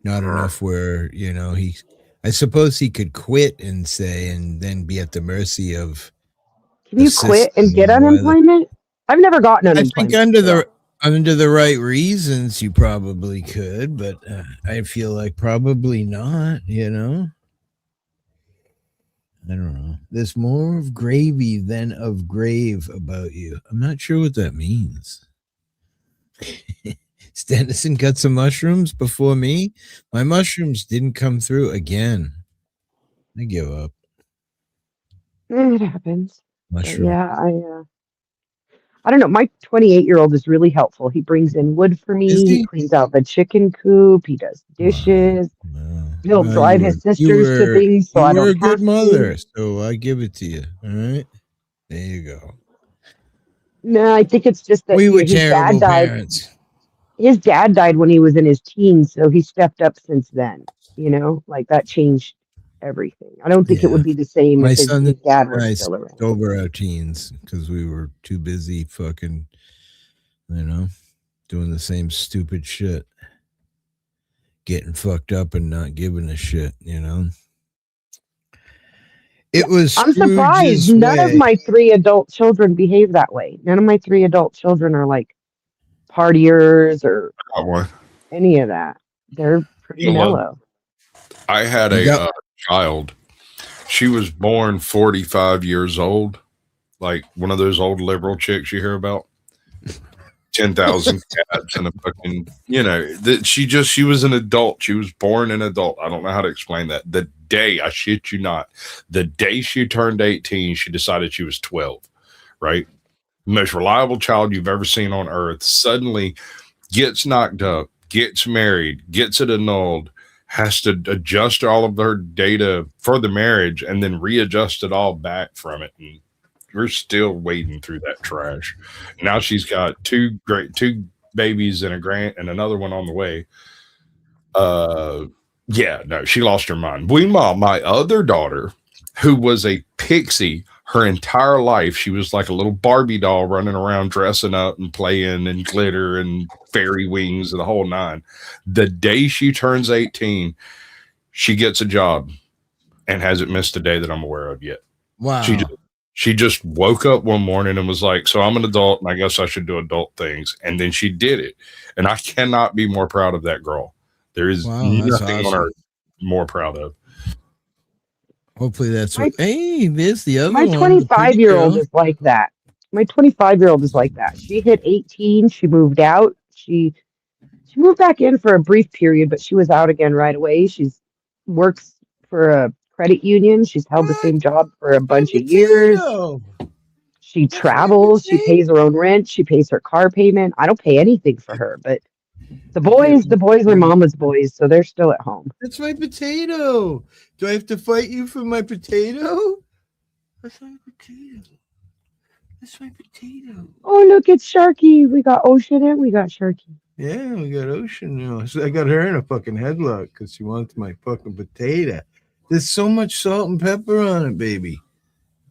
not enough where he. I suppose he could quit and then be at the mercy of. Can you quit and get unemployment? I've never gotten unemployment. I think under the right reasons, you probably could, but I feel like probably not. I don't know. There's more of gravy than of grave about you. I'm not sure what that means. Stenison got some mushrooms before me. My mushrooms didn't come through again. I give up. It happens. Mushroom. Yeah, I don't know. My 28-year-old is really helpful. He brings in wood for me. He cleans out the chicken coop. He does dishes. He'll drive his sisters to things, so I don't have to. You're a good mother, so I give it to you. All right? There you go. No, I think it's just that we were terrible parents. His dad died when he was in his teens, so he stepped up since then. Like that changed everything. I don't think it would be the same if his dad was still around. Over our teens because we were too busy fucking, doing the same stupid shit. Getting fucked up and not giving a shit, It was. I'm surprised none of my 3 adult children behave that way. None of my 3 adult children are like partiers or any of that. They're pretty mellow. I had a child. She was born 45 years old, like one of those old liberal chicks you hear about. 10,000 cats and a fucking, she was an adult. She was born an adult. I don't know how to explain that. The day, I shit you not, the day she turned 18, she decided she was 12, right? Most reliable child you've ever seen on earth suddenly gets knocked up, gets married, gets it annulled, has to adjust all of her data for the marriage and then readjust it all back from it. And we're still wading through that trash. Now she's got 2 babies and and another one on the way. She lost her mind. Meanwhile, my other daughter, who was a pixie her entire life, she was like a little Barbie doll running around dressing up and playing and glitter and fairy wings and the whole 9. The day she turns 18, she gets a job and hasn't missed a day that I'm aware of yet. Wow. She just woke up one morning and was like, so I'm an adult and I guess I should do adult things. And then she did it. And I cannot be more proud of that girl. There is nothing on earth more proud of. Hopefully that's what. Hey, there's the other one. My 25-year-old is like that. My 25-year-old is like that. She hit 18. She moved out. She moved back in for a brief period, but she was out again right away. She's works for a credit union. She's held the What? same job for a My bunch of years. potato. She That's my travels. She potato. pays her own rent. She pays her car payment. I don't pay anything for her, but I get the boys are mama's boys, so they're still at home. That's my potato. Do I have to fight you for my potato? That's my potato. That's my potato. Oh, look, it's Sharky. We got Ocean and we got Sharky. Yeah, we got Ocean now. So I got her in a fucking headlock because she wants my fucking potato. There's so much salt and pepper on it, baby.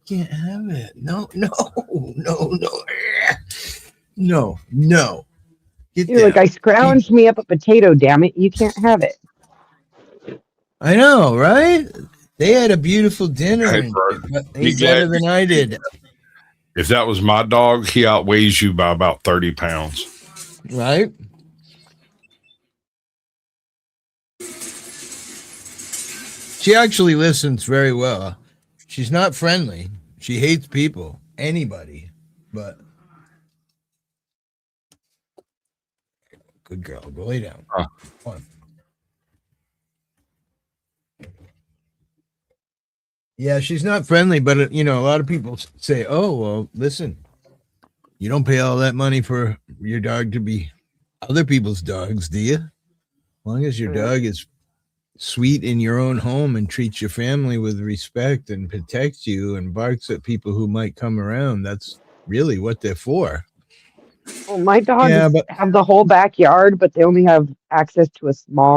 Can't have it. No. No. You're like, I scrounged me up a potato, damn it. You can't have it. I know, right? They had a beautiful dinner. Hey, And bro, ate better than I did. If that was my dog, he outweighs you by about 30 pounds. Right? She actually listens very well. She's not friendly. She hates people, anybody, but good girl. Go lay down. Come on. Yeah, she's not friendly, but a lot of people say, "Oh, well, listen, you don't pay all that money for your dog to be other people's dogs, do you? As long as your dog is sweet in your own home and treats your family with respect and protects you and barks at people who might come around, that's really what they're for." Well, my dogs have the whole backyard, but they only have access to a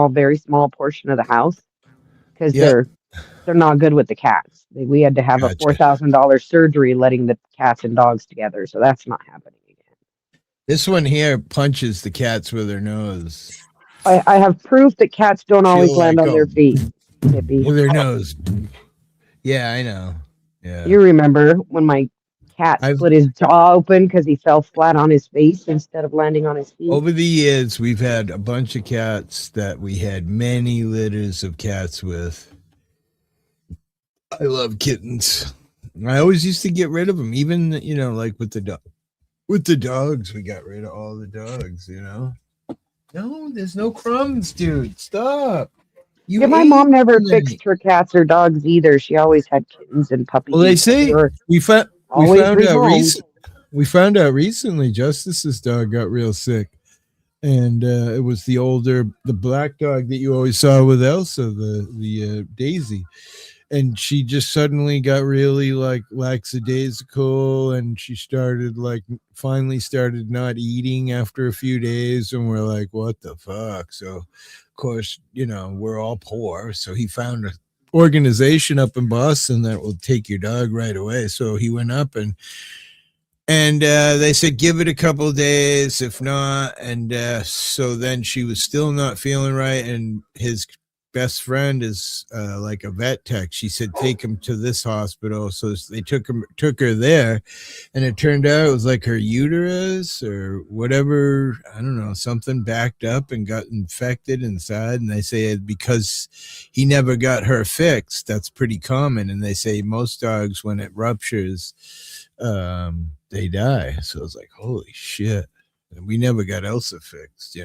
very small portion of the house because they're not good with the cats. We had to have a $4,000 surgery letting the cats and dogs together, so that's not happening again. This one here punches the cats with her nose. I have proof that cats don't always land on their feet. Hippie. With their nose. Yeah, I know. Yeah. You remember when my cat split his jaw open because he fell flat on his face instead of landing on his feet? Over the years, we've had a bunch of cats that we had many litters of cats with. I love kittens. I always used to get rid of them, even like with the dogs. We got rid of all the dogs. No, there's no crumbs, dude. Stop. My mom never fixed her cats or dogs either. She always had kittens and puppies. Well, they say we found out recently Justice's dog got real sick, and it was the black dog that you always saw with Elsa, the Daisy, and she just suddenly got really like lackadaisical, and she finally started not eating after a few days, and we're like, what the fuck? So of course, we're all poor, so he found an organization up in Boston that will take your dog right away. So he went up and they said give it a couple of days, if not, and so then she was still not feeling right, and his best friend is like a vet tech. She said take him to this hospital, so they took her there, and it turned out it was like her uterus or whatever, I don't know, something backed up and got infected inside, and they say because he never got her fixed, that's pretty common, and they say most dogs, when it ruptures, they die. So it's like, holy shit, and we never got Elsa fixed.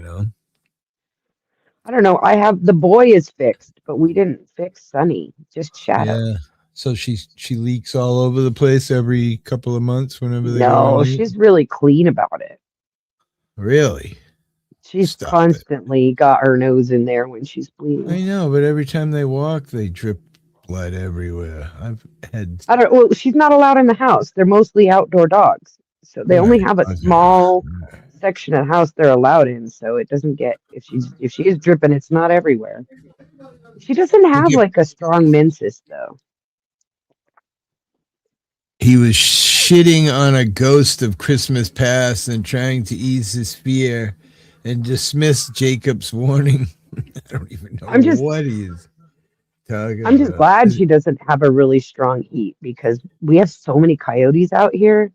I don't know. The boy is fixed, but we didn't fix Sunny, just Shadow. Yeah. So she leaks all over the place every couple of months whenever they go. No, she's really clean about it. Really? She's constantly got her nose in there when she's bleeding. I know, but every time they walk, they drip blood everywhere. Well, she's not allowed in the house. They're mostly outdoor dogs. So they only have a small section of the house they're allowed in, so it doesn't get, if she is dripping, it's not everywhere. She doesn't have like a strong menses though. He was shitting on a ghost of Christmas past and trying to ease his fear and dismiss Jacob's warning. I don't even know what he's talking about. I'm just glad she doesn't have a really strong heat because we have so many coyotes out here.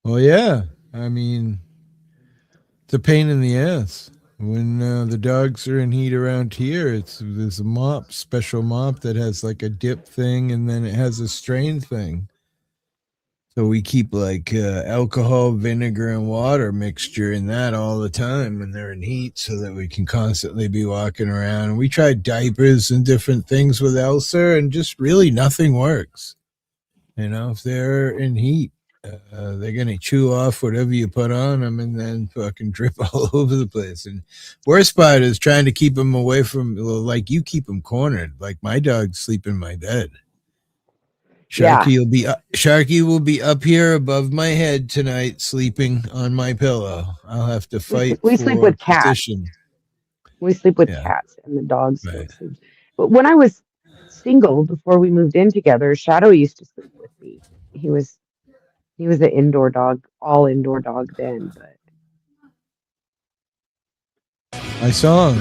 Well, yeah. I mean, it's a pain in the ass. When the dogs are in heat around here, there's a special mop that has like a dip thing, and then it has a strain thing. So we keep like alcohol, vinegar, and water mixture in that all the time when they're in heat so that we can constantly be walking around. And we tried diapers and different things with Elsa, and just really nothing works. If they're in heat, they're going to chew off whatever you put on them and then fucking drip all over the place. And worst part is trying to keep them away from, like you keep them cornered. Like my dogs sleep in my bed. Sharky will be up here above my head tonight, sleeping on my pillow. I'll have to fight we for sleep with cats. position. We sleep with cats, and the dogs don't sleep. But when I was single, before we moved in together, Shadow used to sleep with me. He was an indoor dog, all indoor dog then. But my song,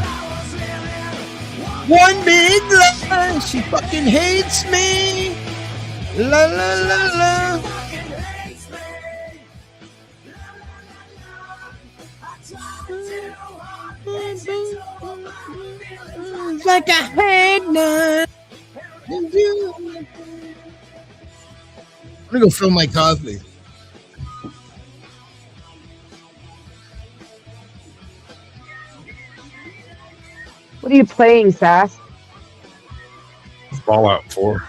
one big lie, she fucking hates me. La la la la. Like I had none. I'm gonna go fill my coffee. what are you playing, Sass? Fallout 4.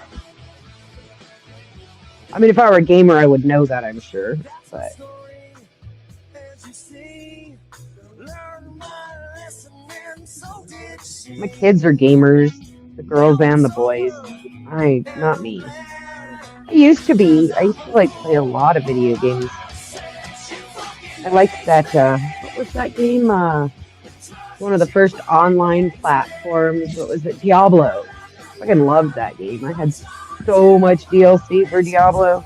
I mean, if I were a gamer, I would know that, I'm sure. But my kids are gamers, the girls and the boys. Not me. I used to like play a lot of video games. I liked that, what was that game? One of the first online platforms. What was it? Diablo. I fucking loved that game. I had so much DLC for Diablo.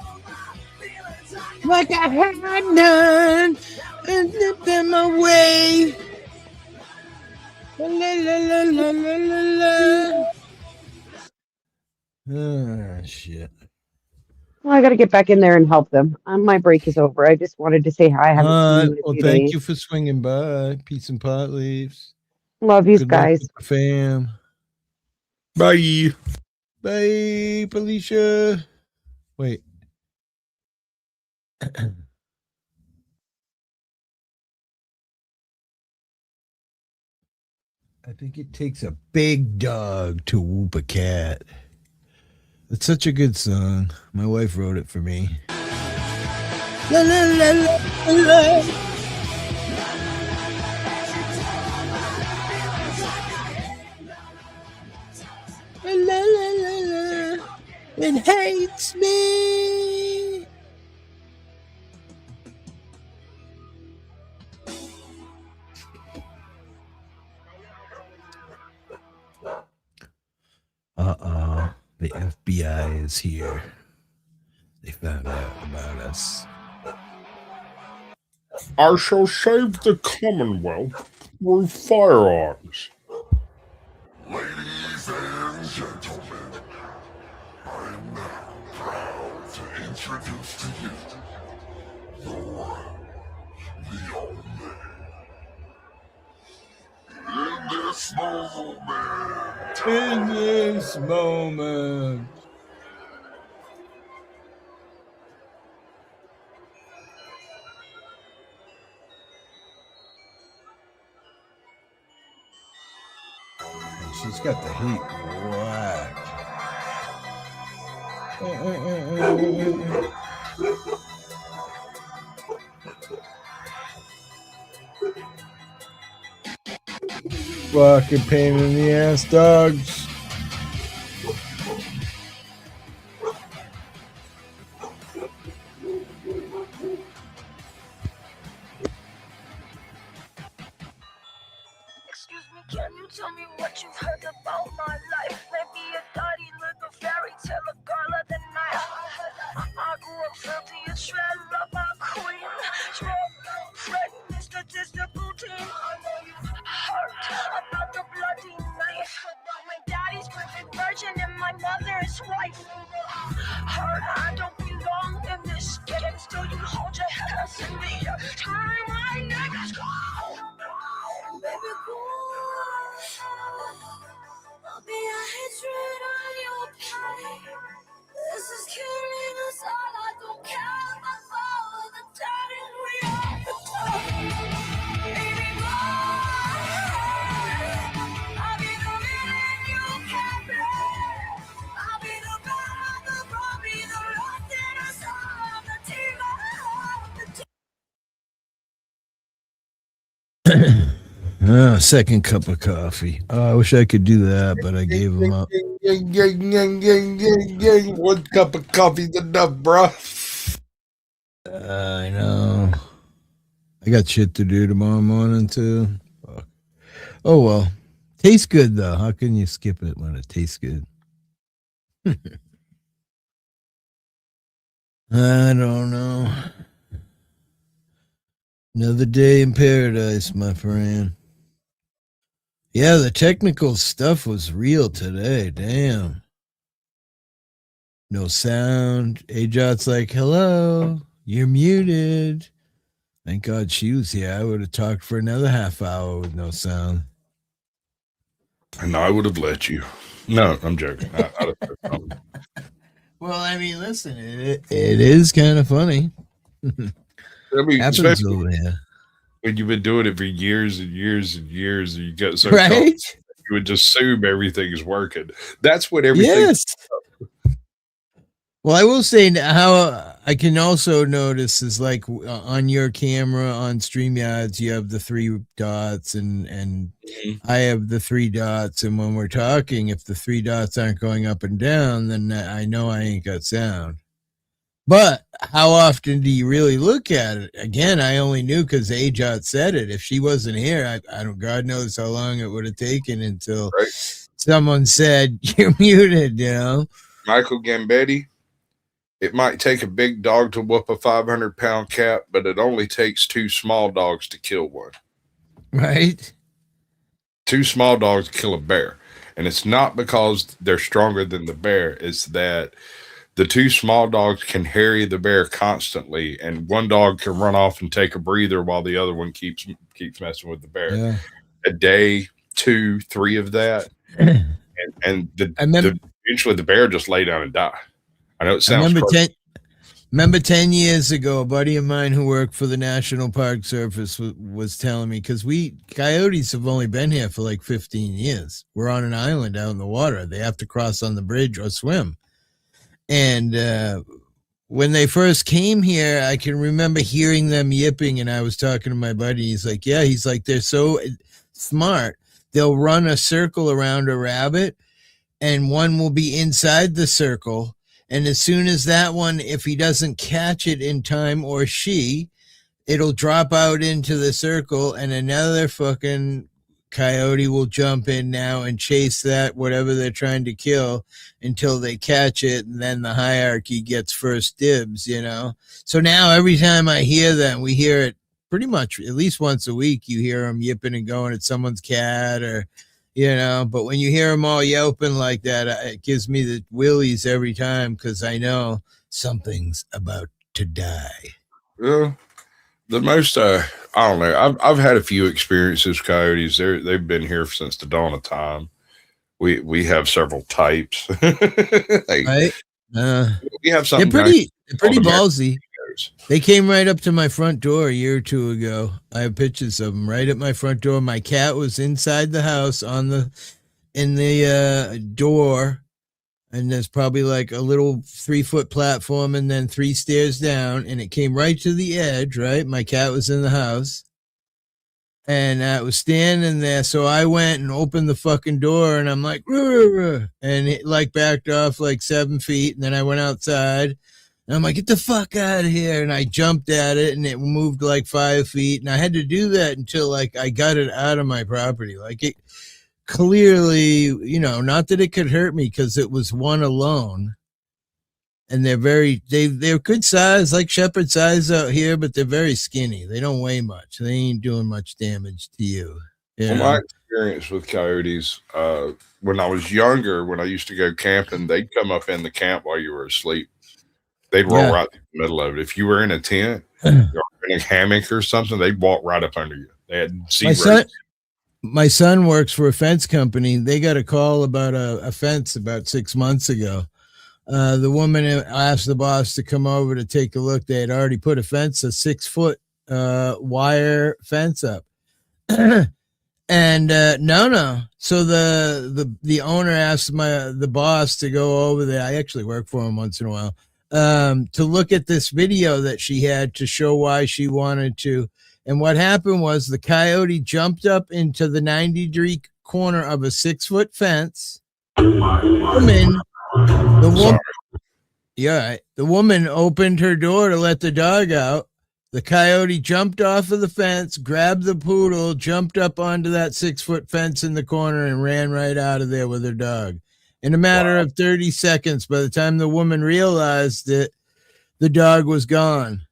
Like I had none and took them away. La, la, la, la, la, la, la. Shit. Well, I got to get back in there and help them. My break is over. I just wanted to say hi. I haven't seen you in a few thank days. you for swinging by. Peace and pot leaves. Love you guys. Fam. Bye. Bye, Felicia. Wait. I think it takes a big dog to whoop a cat. It's such a good song. My wife wrote it for me. La, la, la, la, la. La, la, la, la. It hates me. The FBI is here. They found out about us. I shall save the Commonwealth through firearms. Ladies and gentlemen, I am now proud to introduce to you the one, the only. In this moment. She's got the heat whack. Fucking pain in the ass dogs. Excuse me, can you tell me what you've heard about my life? Maybe a dirty little fairy tale, a girl of the night. I grew up filthy, a shred of my queen. Fred, statistical team. I know you've heard about the bloody knife. My daddy's perfect virgin and my mother is wife. Heard I don't belong in this game, still you hold your hands in the air. Turn my neck, baby, go. I'll be a hatred on your pie. This is killing us all, I don't care. Second cup of coffee. Oh, I wish I could do that, but I gave him up. 1 cup of coffee's enough, bro. I know. I got shit to do tomorrow morning too. Fuck. Oh well. Tastes good though. How can you skip it when it tastes good? I don't know. Another day in paradise, my friend. Yeah, the technical stuff was real today. Damn. No sound. Ajot's like, hello, you're muted. Thank God she was here. I would have talked for another half hour with no sound. And I would have let you. No, I'm joking. Well, I mean, listen, it is kind of funny. I mean, happens over here. When you've been doing it for years and years and years, and you get so right, you would just assume everything is working. That's what everything. Yes. Well, I will say how I can also notice is like on your camera on StreamYards, you have the 3 dots and I have the 3 dots. And when we're talking, if the 3 dots aren't going up and down, then I know I ain't got sound. But how often do you really look at it? Again, I only knew because Ajot said it. If she wasn't here, I don't, God knows how long it would have taken until someone said, you're muted, you know? Michael Gambetti. It might take a big dog to whoop a 500-pound cat, but it only takes 2 small dogs to kill one. Right? 2 small dogs kill a bear. And it's not because they're stronger than the bear. It's that the 2 small dogs can harry the bear constantly, and one dog can run off and take a breather while the other one keeps messing with the bear. Yeah. A day, 2, 3 of that, and eventually the bear just lay down and die. I know it sounds remember 10 years ago, a buddy of mine who worked for the National Park Service was telling me, because coyotes have only been here for like 15 years. We're on an island out in the water. They have to cross on the bridge or swim. And when they first came here, I can remember hearing them yipping, and I was talking to my buddy. He's like, they're so smart. They'll run a circle around a rabbit, and one will be inside the circle. And as soon as that one, if he doesn't catch it in time, or she, it'll drop out into the circle, and another fucking coyote will jump in now and chase that whatever they're trying to kill until they catch it, and then the hierarchy gets first dibs, you know? So now every time I hear them, we hear it pretty much at least once a week. You hear them yipping and going at someone's cat, or you know, but when you hear them all yelping like that, it gives me the willies every time, because I know something's about to die. Yeah. The most, I don't know. I've had a few experiences with coyotes. They've been here since the dawn of time. We have several types. Right? We have something. They're pretty ballsy. They came right up to my front door a year or 2 ago. I have pictures of them right at my front door. My cat was inside the house in the door, and there's probably like a little 3-foot platform and then 3 stairs down, and it came right to the edge, right? My cat was in the house, and I was standing there, so I went and opened the fucking door, and I'm like, ruh, ruh, and it like backed off like 7 feet, and then I went outside, and I'm like, get the fuck out of here, and I jumped at it, and it moved like 5 feet, and I had to do that until like I got it out of my property. Like it clearly, you know, not that it could hurt me, because it was one alone, and they're good size, like shepherd size out here, but they're very skinny. They don't weigh much. They ain't doing much damage to you. Well, my experience with coyotes, when I was younger, when I used to go camping, they'd come up in the camp while you were asleep. They'd roll right through the middle of it. If you were in a tent or in a hammock or something, they'd walk right up under you. They had zero. My son works for a fence company. They got a call about a fence about 6 months ago. The woman asked the boss to come over to take a look. They had already put a 6-foot wire fence up. And no. So the owner asked the boss to go over there. I actually work for him once in a while, to look at this video that she had to show why she wanted to And what happened was the coyote jumped up into the 90-degree corner of a 6-foot fence. The woman opened her door to let the dog out. The coyote jumped off of the fence, grabbed the poodle, jumped up onto that 6-foot fence in the corner, and ran right out of there with her dog. In a matter of 30 seconds, by the time the woman realized it, the dog was gone.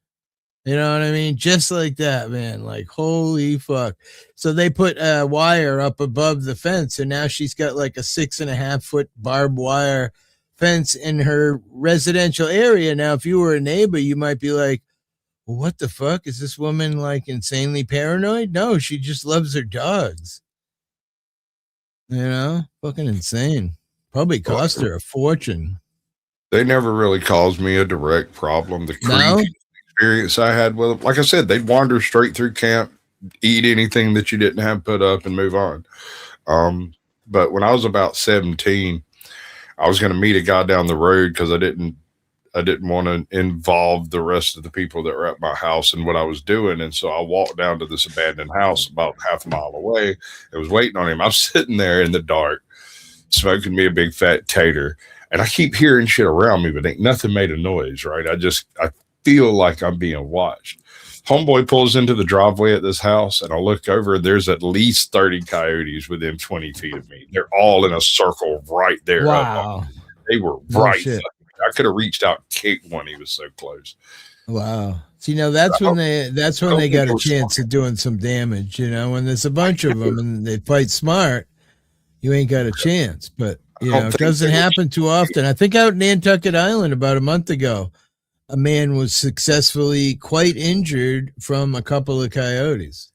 You know what I mean? Just like that, man. Like, holy fuck. So they put a wire up above the fence, and now she's got like a 6.5-foot barbed wire fence in her residential area. Now, if you were a neighbor, you might be like, well, what the fuck? Is this woman like insanely paranoid? No, she just loves her dogs. You know? Fucking insane. Probably cost her a fortune. They never really caused me a direct problem. The creepy experience I had with them, like I said, they'd wander straight through camp, eat anything that you didn't have put up, and move on. But when I was about 17, I was going to meet a guy down the road because I didn't want to involve the rest of the people that were at my house in what I was doing. And so I walked down to this abandoned house about half a mile away. I was waiting on him. I was sitting there in the dark, smoking me a big fat tater. And I keep hearing shit around me, but ain't nothing made a noise, right? I feel like I'm being watched. Homeboy pulls into the driveway at this house, and I look over, and there's at least 30 coyotes within 20 feet of me. They're all in a circle right there. Wow. They were right. I could have reached out and kicked one. He was so close. Wow. See, now that's when they got a chance of doing some damage. You know, when there's a bunch of them and they fight smart, you ain't got a chance. But you know, it doesn't happen too often. I think out in Nantucket Island about a month ago, a man was successfully quite injured from a couple of coyotes.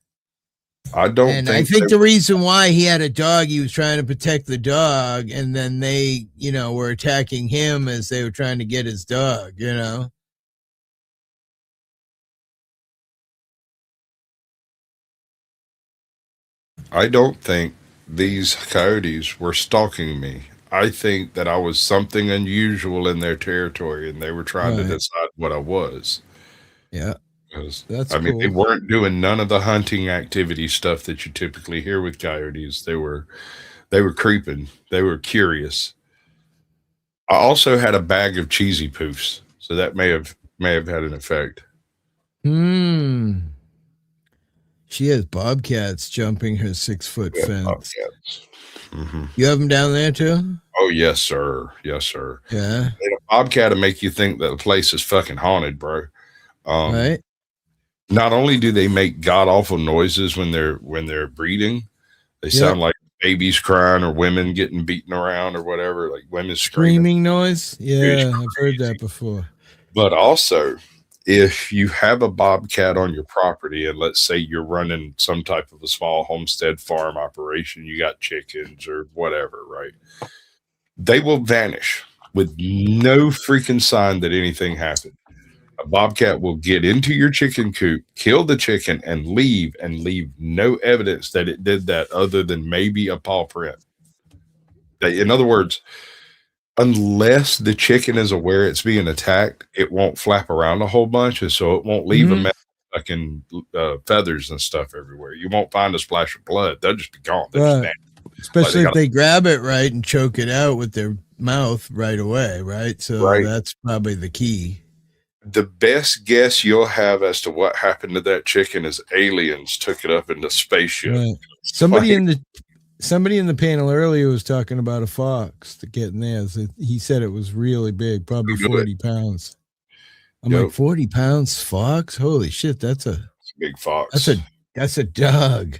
I think the reason why he had a dog, he was trying to protect the dog, and then they, you know, were attacking him as they were trying to get his dog, you know. I don't think these coyotes were stalking me. I think that I was something unusual in their territory, and they were trying to decide what I was. Yeah. That's cool. They weren't doing none of the hunting activity stuff that you typically hear with coyotes. They were creeping. They were curious. I also had a bag of cheesy poofs, so that may have had an effect. She has bobcats jumping her 6-foot fence. Bobcats. Mm-hmm. You have them down there too? Oh yes, sir. Yes, sir. Yeah. And a bobcat will make you think that the place is fucking haunted, bro. Right. Not only do they make god awful noises when they're breeding, they sound like babies crying or women getting beaten around or whatever, like women screaming noise. Yeah, I've heard that before. But also, if you have a bobcat on your property, and let's say you're running some type of a small homestead farm operation, you got chickens or whatever, right? They will vanish with no freaking sign that anything happened. A bobcat will get into your chicken coop, kill the chicken, and leave no evidence that it did that other than maybe a paw print. In other words, unless the chicken is aware it's being attacked, it won't flap around a whole bunch, and so it won't leave a mess of fucking feathers and stuff everywhere. You won't find a splash of blood. They'll just be gone. Especially if they grab it right and choke it out with their mouth right away, right? So that's probably the key. The best guess you'll have as to what happened to that chicken is aliens took it up in the spaceship. Right. Somebody in the panel earlier was talking about a fox to get in there. He said it was really big, probably 40 pounds. I'm like, 40 pounds fox? Holy shit, that's a big fox. That's a dog.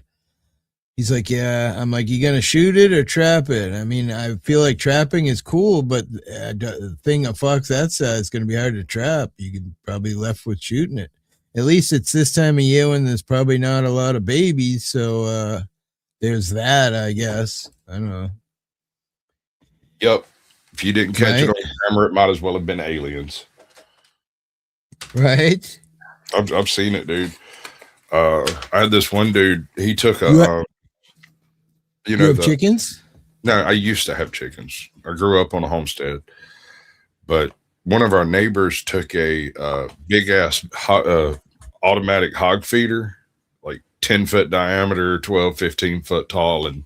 He's like, yeah. I'm like, you gonna shoot it or trap it? I mean, I feel like trapping is cool, but the thing a fox that size is gonna be hard to trap. You can probably left with shooting it. At least it's this time of year when there's probably not a lot of babies, so there's that, I guess. I don't know. Yep. If you didn't catch it on camera, it might as well have been aliens. Right. I've seen it, dude. I had this one dude. He took a. You have chickens? No, I used to have chickens. I grew up on a homestead, but one of our neighbors took a big ass automatic hog feeder 10-foot diameter, 12, 15 foot tall, and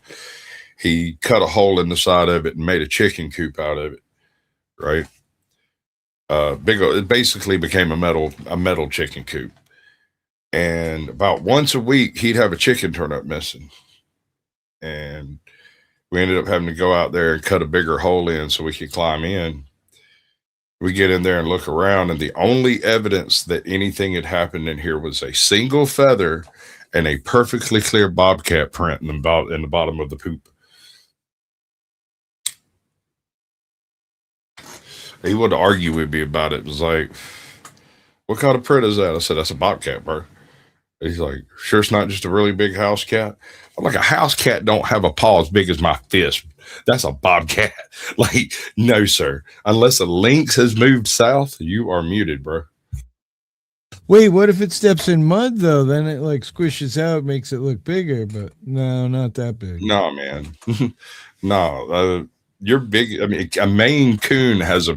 he cut a hole in the side of it and made a chicken coop out of it. Right. It basically became a metal chicken coop. And about once a week, he'd have a chicken turn up missing. And we ended up having to go out there and cut a bigger hole in so we could climb in. We get in there and look around, and the only evidence that anything had happened in here was a single feather and a perfectly clear bobcat print in the bottom of the poop. He wanted to argue with me about it. It was like, what kind of print is that? I said, that's a bobcat, bro. He's like, sure it's not just a really big house cat? I'm like, a house cat don't have a paw as big as my fist. That's a bobcat. Like, no, sir. Unless a lynx has moved south, you are muted, bro. Wait, what if it steps in mud, though? Then it, like, squishes out, makes it look bigger. But no, not that big. No, man. No. You're big. I mean, a Maine Coon has a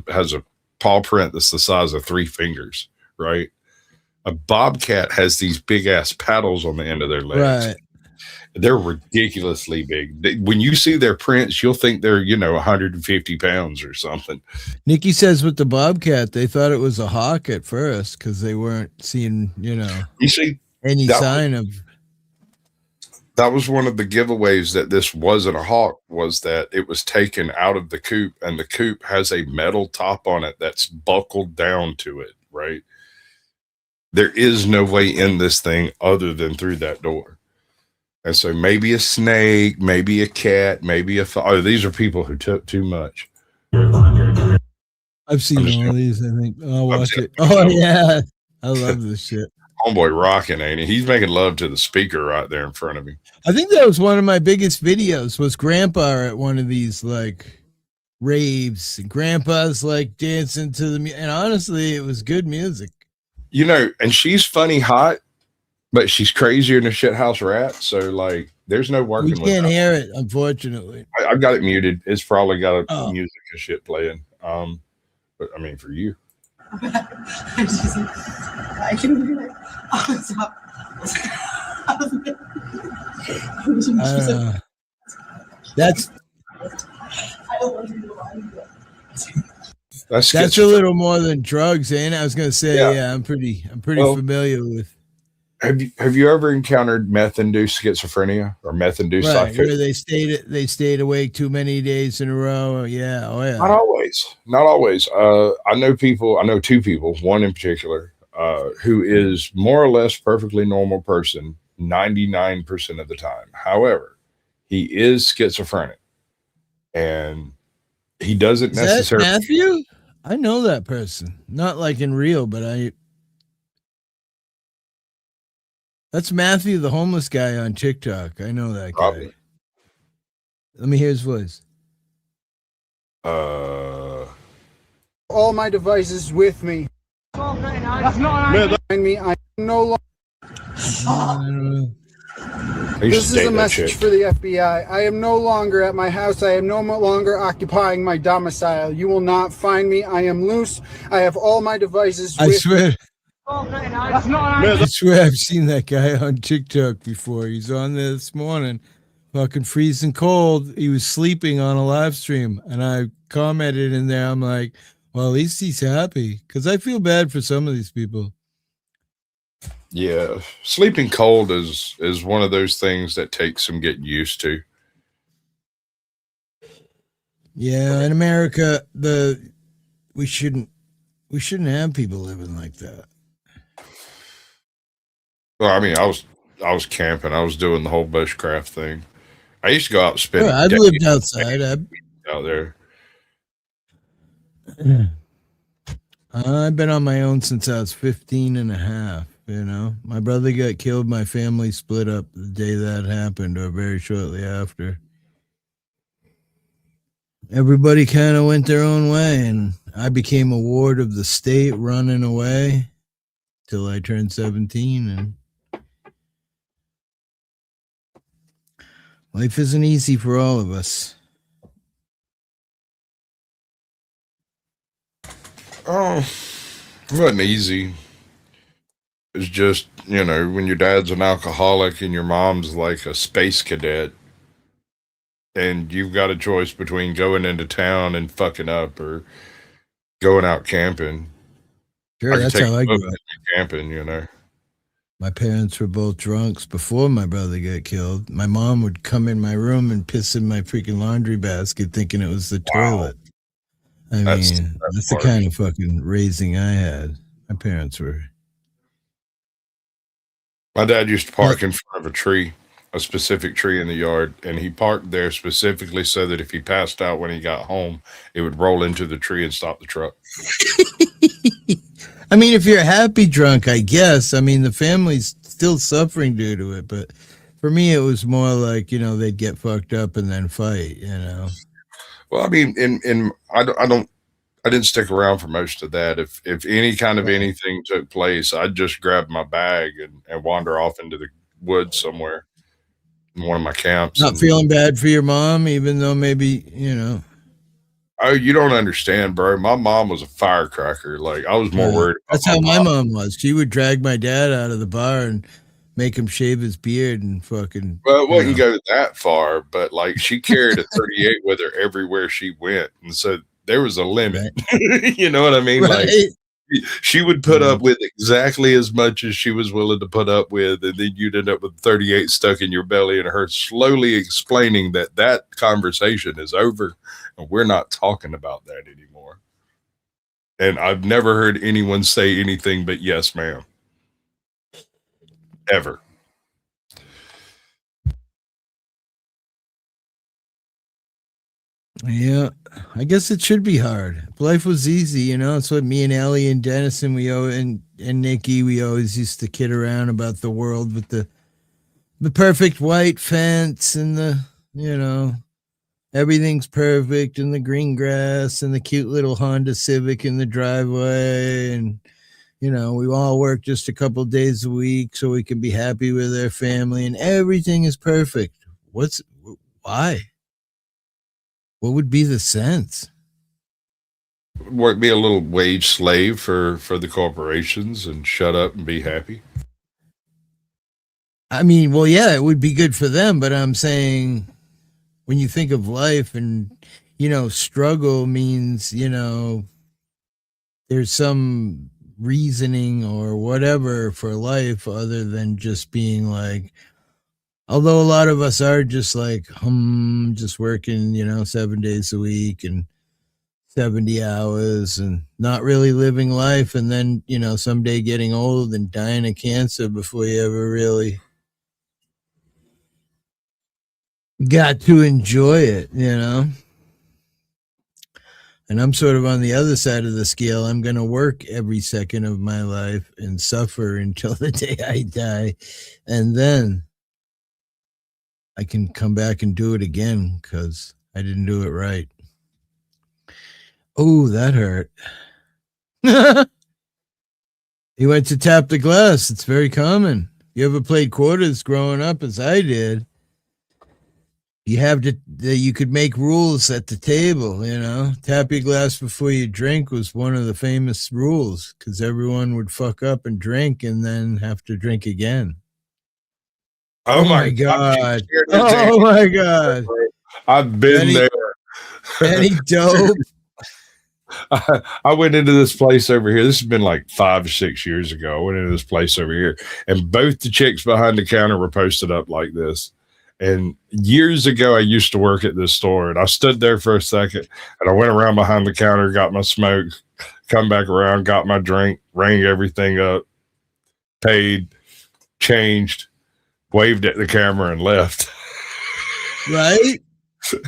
paw print that's the size of 3 fingers, right? A bobcat has these big ass paddles on the end of their legs. Right. They're ridiculously big. When you see their prints, you'll think they're, 150 pounds or something. Nikki says with the bobcat, they thought it was a hawk at first because they weren't seeing, you see, any sign of. That was one of the giveaways that this wasn't a hawk, was that it was taken out of the coop, and the coop has a metal top on it that's buckled down to it, right? There is no way in this thing other than through that door. And so maybe a snake, maybe a cat, maybe these are people who took too much. I've seen all these, I think. I'll watch it. Oh, yeah. I love this shit. Homeboy rocking, ain't he? He's making love to the speaker right there in front of me. I think that was one of my biggest videos, was Grandpa at one of these, like, raves. And Grandpa's, like, dancing to the music. And honestly, it was good music. And she's funny hot, but she's crazier than a shithouse rat. So, like, there's no working with We can't hear it, unfortunately. I've got it muted. It's probably got a music and shit playing. But, I mean, for you. I can hear it. Oh, stop. That's a little more than drugs, ain't it? I was gonna say, yeah, I'm pretty familiar with. Have you ever encountered meth-induced schizophrenia or meth-induced psychosis? Where they stayed awake too many days in a row? Yeah, oh yeah. Not always. I know 2 people, one in particular, who is more or less perfectly normal person 99% of the time. However, he is schizophrenic, and he doesn't necessarily. That Matthew? I know that person, not like in real, but that's Matthew, the homeless guy on TikTok. I know that guy. Let me hear his voice. All my devices with me. That's not me. I no longer. This is a message for the FBI. I am no longer at my house. I am no longer occupying my domicile. You will not find me. I am loose. I have all my devices with me. I swear I've seen that guy on TikTok before. He's on there this morning, fucking freezing cold. He was sleeping on a live stream, and I commented in there. I'm like, well, at least he's happy, because I feel bad for some of these people. Yeah, sleeping cold is one of those things that takes some getting used to. Yeah, in America, we shouldn't have people living like that. Well, I mean, I was camping. I was doing the whole bushcraft thing. I used to go out and spend. I've lived outside. Out there. I've been on my own since I was 15 and a half. My brother got killed. My family split up the day that happened, or very shortly after. Everybody kind of went their own way, and I became a ward of the state, running away till I turned 17. And life isn't easy for all of us. Oh, it wasn't easy. It's just, you know, when your dad's an alcoholic and your mom's like a space cadet, and you've got a choice between going into town and fucking up or going out camping. Sure, I could that's take how I a grew up. camping, you know. My parents were both drunks before my brother got killed. My mom would come in my room and piss in my freaking laundry basket thinking it was the toilet. I mean, that's the kind of fucking raising I had. My parents were. My dad used to park in front of a tree, a specific tree in the yard, and he parked there specifically so that if he passed out when he got home, it would roll into the tree and stop the truck. I mean, if you're a happy drunk, I guess. I mean, the family's still suffering due to it, but for me, it was more like, you know, they'd get fucked up and then fight, you know. Well, I mean, I didn't stick around for most of that. If any kind of anything took place, I'd just grab my bag and wander off into the woods somewhere in one of my camps. Not feeling bad for your mom, even though maybe, you know. Oh, you don't understand, bro. My mom was a firecracker. Like, I was more worried about That's how my mom was. She would drag my dad out of the bar and make him shave his beard and fucking. Well, it wouldn't go that far, but like she carried a 38 with her everywhere she went. And so there was a limit. Right. You know what I mean? Right. Like she would put up with exactly as much as she was willing to put up with, and then you'd end up with 38 stuck in your belly and her slowly explaining that conversation is over and we're not talking about that anymore. And I've never heard anyone say anything but yes, ma'am. Ever. Yeah, I guess it should be hard. If life was easy, you know. It's what me and Ellie and Dennison, and Nikki, we always used to kid around about the world with the perfect white fence and the, you know, everything's perfect and the green grass and the cute little Honda Civic in the driveway, and you know, we all work just a couple days a week so we can be happy with our family and everything is perfect. Why? What would be the sense? Be a little wage slave for the corporations and shut up and be happy. I mean, well, yeah, it would be good for them, but I'm saying when you think of life and, you know, struggle means, you know, there's some reasoning or whatever for life other than just being like, although a lot of us are just like, just working, you know, 7 days a week and 70 hours and not really living life. And then, you know, someday getting old and dying of cancer before you ever really got to enjoy it, you know? And I'm sort of on the other side of the scale. I'm going to work every second of my life and suffer until the day I die. And then I can come back and do it again because I didn't do it right. Oh, that hurt. He went to tap the glass. It's very common. You ever played quarters growing up as I did? You could make rules at the table, you know. Tap your glass before you drink was one of the famous rules because everyone would fuck up and drink and then have to drink again. Oh my God. Oh my God. I've been there. Any dope? I went into this place over here. This has been like 5 or 6 years ago. I went into this place over here, and both the chicks behind the counter were posted up like this. And years ago, I used to work at this store, and I stood there for a second, and I went around behind the counter, got my smoke, come back around, got my drink, rang everything up, paid, changed, waved at the camera, and left. Right?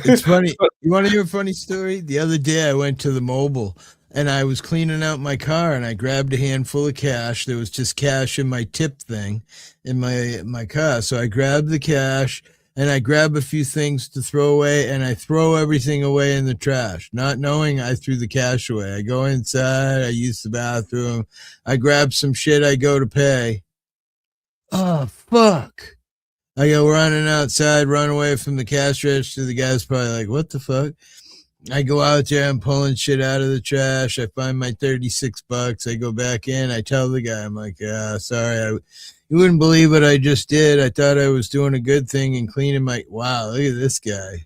It's funny. You want to hear a funny story? The other day I went to the mobile and I was cleaning out my car and I grabbed a handful of cash. There was just cash in my tip thing in my car. So I grabbed the cash and I grab a few things to throw away and I throw everything away in the trash, not knowing I threw the cash away. I go inside, I use the bathroom, I grab some shit, I go to pay. Oh, fuck. I go running outside, run away from the cash register. The guy's probably like, what the fuck? I go out there, I'm pulling shit out of the trash. I find my $36. I go back in. I tell the guy, I'm like, yeah, sorry. You wouldn't believe what I just did. I thought I was doing a good thing and cleaning my. Wow, look at this guy.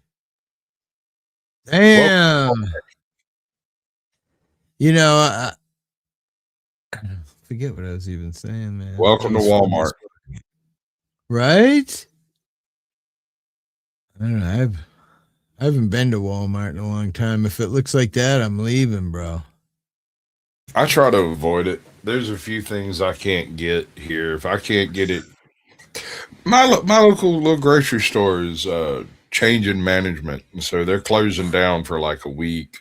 Damn. Well, you know, I forget what I was even saying, man. Welcome to Walmart. Right? I don't know. I haven't been to Walmart in a long time. If it looks like that, I'm leaving, bro. I try to avoid it. There's a few things I can't get here. If I can't get it, my local little grocery store is changing management, so they're closing down for like a week.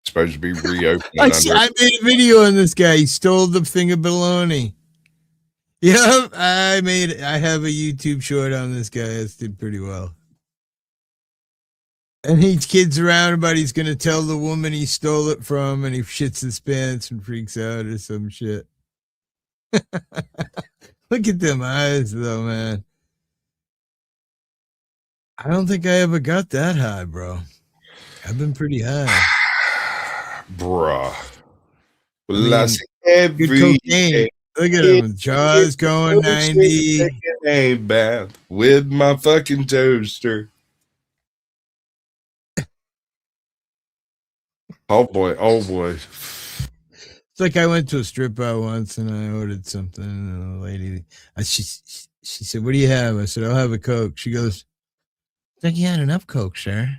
It's supposed to be reopening. I made a video on this guy. He stole the thing of bologna. Yep, I have a YouTube short on this guy. It did pretty well. And he kids around about he's going to tell the woman he stole it from, and he shits his pants and freaks out or some shit. Look at them eyes, though, man. I don't think I ever got that high, bro. I've been pretty high. Bruh. Good cocaine. Look at him. Jaws going 90. A bath with my fucking toaster. Oh boy, oh boy. It's like I went to a strip bar once and I ordered something, and the lady, she said, "What do you have?" I said, "I'll have a Coke." She goes, "I think you had enough Coke, sir."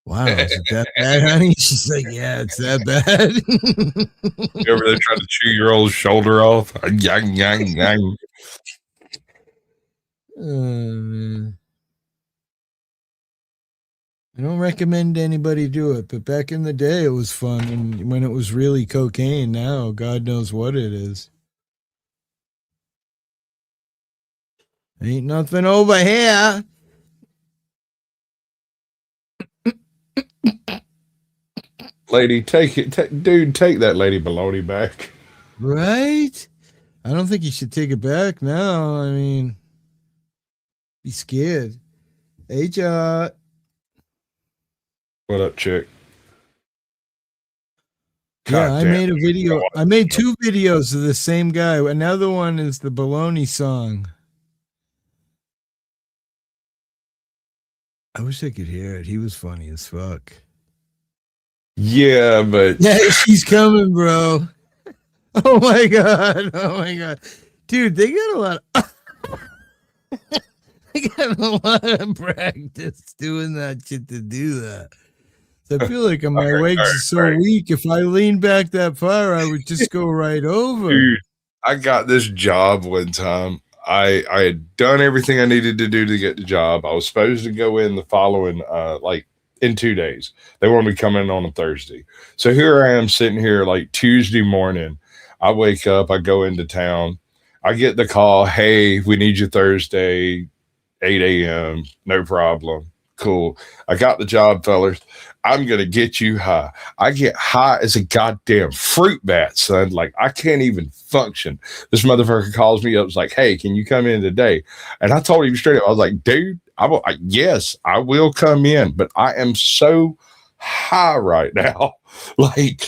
Wow, is it that bad, honey? She's like, "Yeah, it's that bad." You ever there trying to chew your old shoulder off? Yang, yang, yang. Oh, man. I don't recommend anybody do it, but back in the day, it was fun. And when it was really cocaine, now God knows what it is. Ain't nothing over here. Lady, take it. Dude, take that lady baloney back. Right? I don't think you should take it back now. I mean, be scared. Hey, Jot. What up, chick? Yeah, I made a video. I made 2 videos of the same guy. Another one is the baloney song. I wish I could hear it. He was funny as fuck. Yeah, but yeah, she's coming, bro. Oh my god! Oh my god, dude, they got a lot. They got a lot of practice doing that shit to do that. So I feel like my legs are so weak. If I lean back that far, I would just go right over. Dude, I got this job one time. I had done everything I needed to do to get the job. I was supposed to go in the following, like in 2 days. They wanted me to come in on a Thursday. So here I am sitting here like Tuesday morning. I wake up, I go into town. I get the call, "Hey, we need you Thursday, 8 a.m. No problem. Cool. I got the job, fellas. I'm going to get you high." I get high as a goddamn fruit bat, son. Like, I can't even function. This motherfucker calls me up. Was like, "Hey, can you come in today?" And I told him straight up, I was like, "Dude, yes, I will come in, but I am so high right now. Like,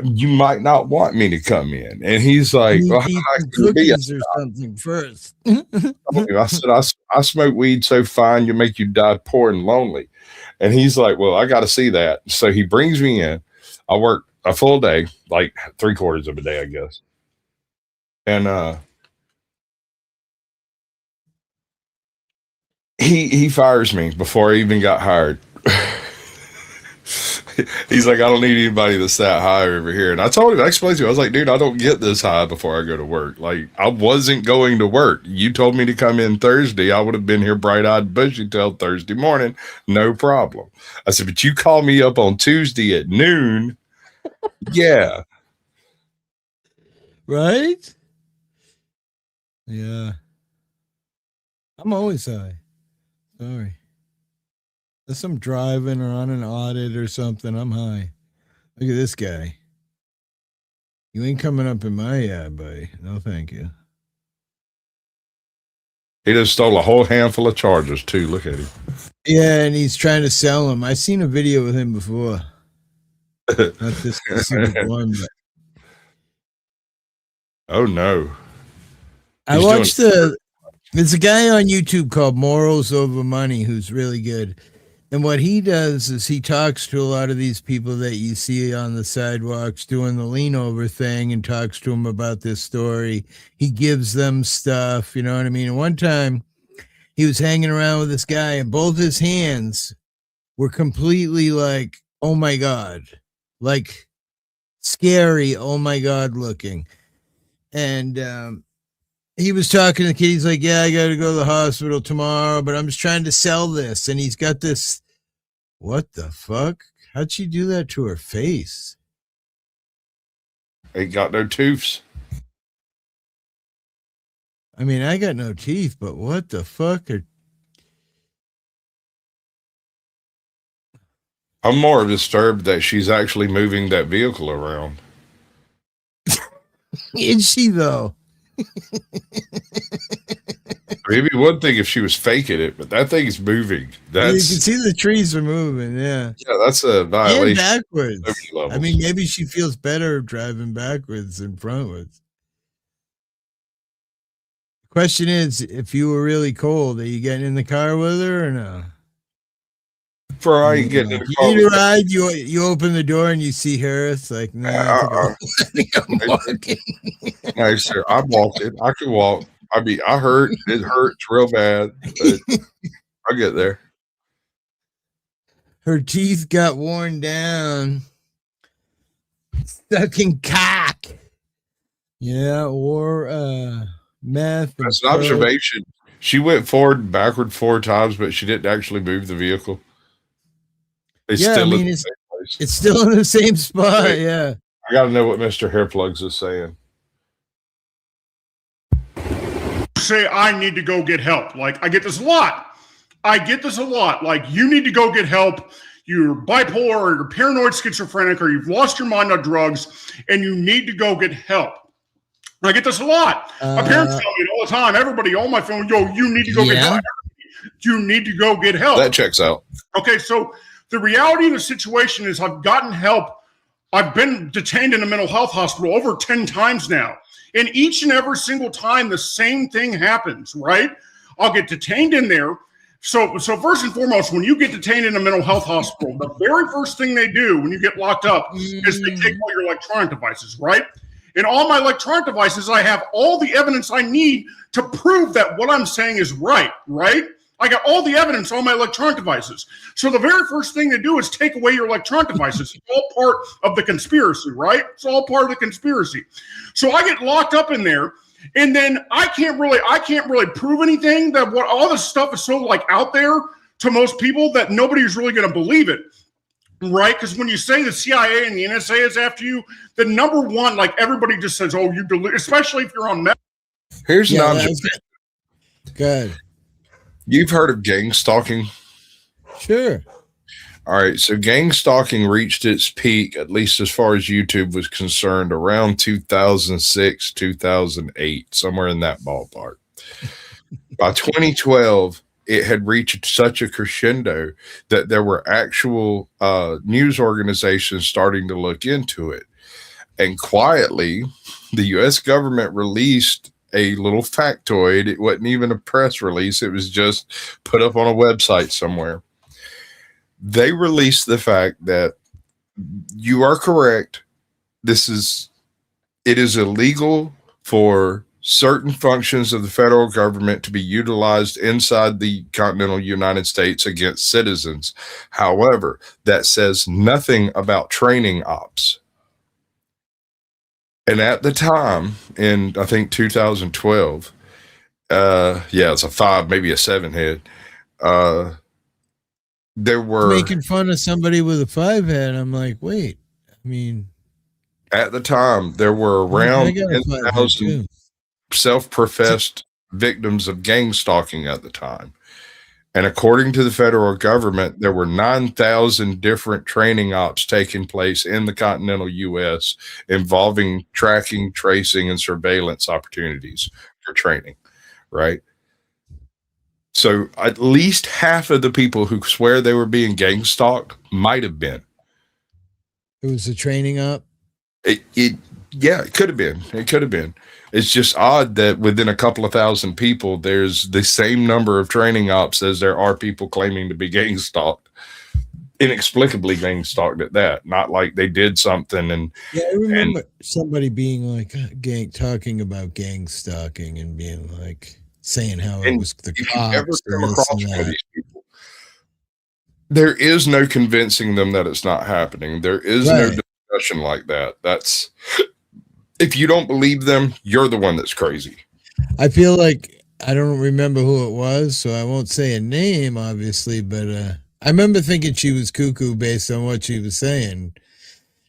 you might not want me to come in." And he's like, "Well, cookies or something first." I said, I smoke weed so fine you make you die poor and lonely. And he's like, "Well, I got to see that." So he brings me in. I work a full day, like 3/4 of a day, I guess. And he fires me before I even got hired. He's like, "I don't need anybody that's that high over here." And I told him, I explained to him, I was like, "Dude, I don't get this high before I go to work. Like, I wasn't going to work. You told me to come in Thursday. I would have been here bright-eyed bushy till Thursday morning. No problem." I said, "But you called me up on Tuesday at noon." Yeah. Right? Yeah. I'm always high. Sorry. Unless I'm driving or on an audit or something, I'm high. Look at this guy. You ain't coming up in my yard, buddy. No, thank you. He just stole a whole handful of chargers, too. Look at him. Yeah, and he's trying to sell them. I've seen a video with him before. Not this specific one, but oh no. I watched there's a guy on YouTube called Morals Over Money who's really good. And what he does is he talks to a lot of these people that you see on the sidewalks doing the lean over thing and talks to them about this story. He gives them stuff, you know what I mean? And one time he was hanging around with this guy and both his hands were completely like, oh my God, like scary, oh my God looking. And he was talking to the kid. He's like, yeah, I got to go to the hospital tomorrow, but I'm just trying to sell this. And he's got this. What the fuck? How'd she do that to her face? Ain't got no tooths. I mean, I got no teeth, but what the fuck? I'm more disturbed that she's actually moving that vehicle around. Is she, though? Maybe one thing if she was faking it, but that thing is moving. You can see the trees are moving, yeah. Yeah, that's a violation. And backwards. I mean, maybe she feels better driving backwards than frontwards. The question is, if you were really cold, are you getting in the car with her or no? For I ain't getting in the car. You need a ride, you open the door and you see her. It's like, no, I think I'm walking. No, sir, I'm walking. I can walk. I mean, I hurt. It hurts real bad, but I'll get there. Her teeth got worn down. Stuck in cock. Yeah, or meth. That's an observation. She went forward and backward 4 times, but she didn't actually move the vehicle. It's still in the same place. It's still in the same spot, Wait, yeah. I got to know what Mr. Hairplugs is saying. Say I need to go get help. Like, I get this a lot. Like, you need to go get help. You're bipolar or you're paranoid schizophrenic or you've lost your mind on drugs and you need to go get help. I get this a lot. My parents tell me it all the time. Everybody on my phone, yo, you need to go get help. You need to go get help. That checks out. Okay, so the reality of the situation is I've gotten help. I've been detained in a mental health hospital over 10 times now. And each and every single time the same thing happens, right? I'll get detained in there. So first and foremost, when you get detained in a mental health hospital, the very first thing they do when you get locked up is they take all your electronic devices, right? And all my electronic devices, I have all the evidence I need to prove that what I'm saying is right? I got all the evidence on my electronic devices. So the very first thing they do is take away your electronic devices. It's all part of the conspiracy, right? It's all part of the conspiracy. So I get locked up in there, and then I can't really prove anything. That what all this stuff is so like out there to most people that nobody's really going to believe it, right? Because when you say the CIA and the NSA is after you, the number one, like everybody just says, "Oh, you delete," especially if you're on meth. Here's an observation. Good. You've heard of gang stalking? Sure. All right. So gang stalking reached its peak, at least as far as YouTube was concerned, around 2006, 2008, somewhere in that ballpark. By 2012, it had reached such a crescendo that there were actual news organizations starting to look into it. And quietly, the U.S. government released a little factoid. It wasn't even a press release. It was just put up on a website somewhere. They released the fact that you are correct. It is illegal for certain functions of the federal government to be utilized inside the continental United States against citizens. However, that says nothing about training ops. And at the time, in I think 2012, it's a 5, maybe a 7 head. There were making fun of somebody with a 5 head. I'm like, wait, I mean, at the time there were around 10,000 self-professed victims of gang stalking at the time. And according to the federal government, there were 9,000 different training ops taking place in the continental U.S. involving tracking, tracing, and surveillance opportunities for training, right? So at least half of the people who swear they were being gang stalked might have been. It was a training up. Yeah, it could have been. It could have been. It's just odd that within a couple of thousand people, there's the same number of training ops as there are people claiming to be gang stalked. Inexplicably gang stalked at that. Not like they did something. And yeah, I remember somebody being like talking about gang stalking and being like saying how it was the cops or this and that. There is no convincing them that it's not happening. There is no discussion like that. That's if you don't believe them, you're the one that's crazy. I feel like I don't remember who it was, so I won't say a name, obviously, but I remember thinking she was cuckoo based on what she was saying.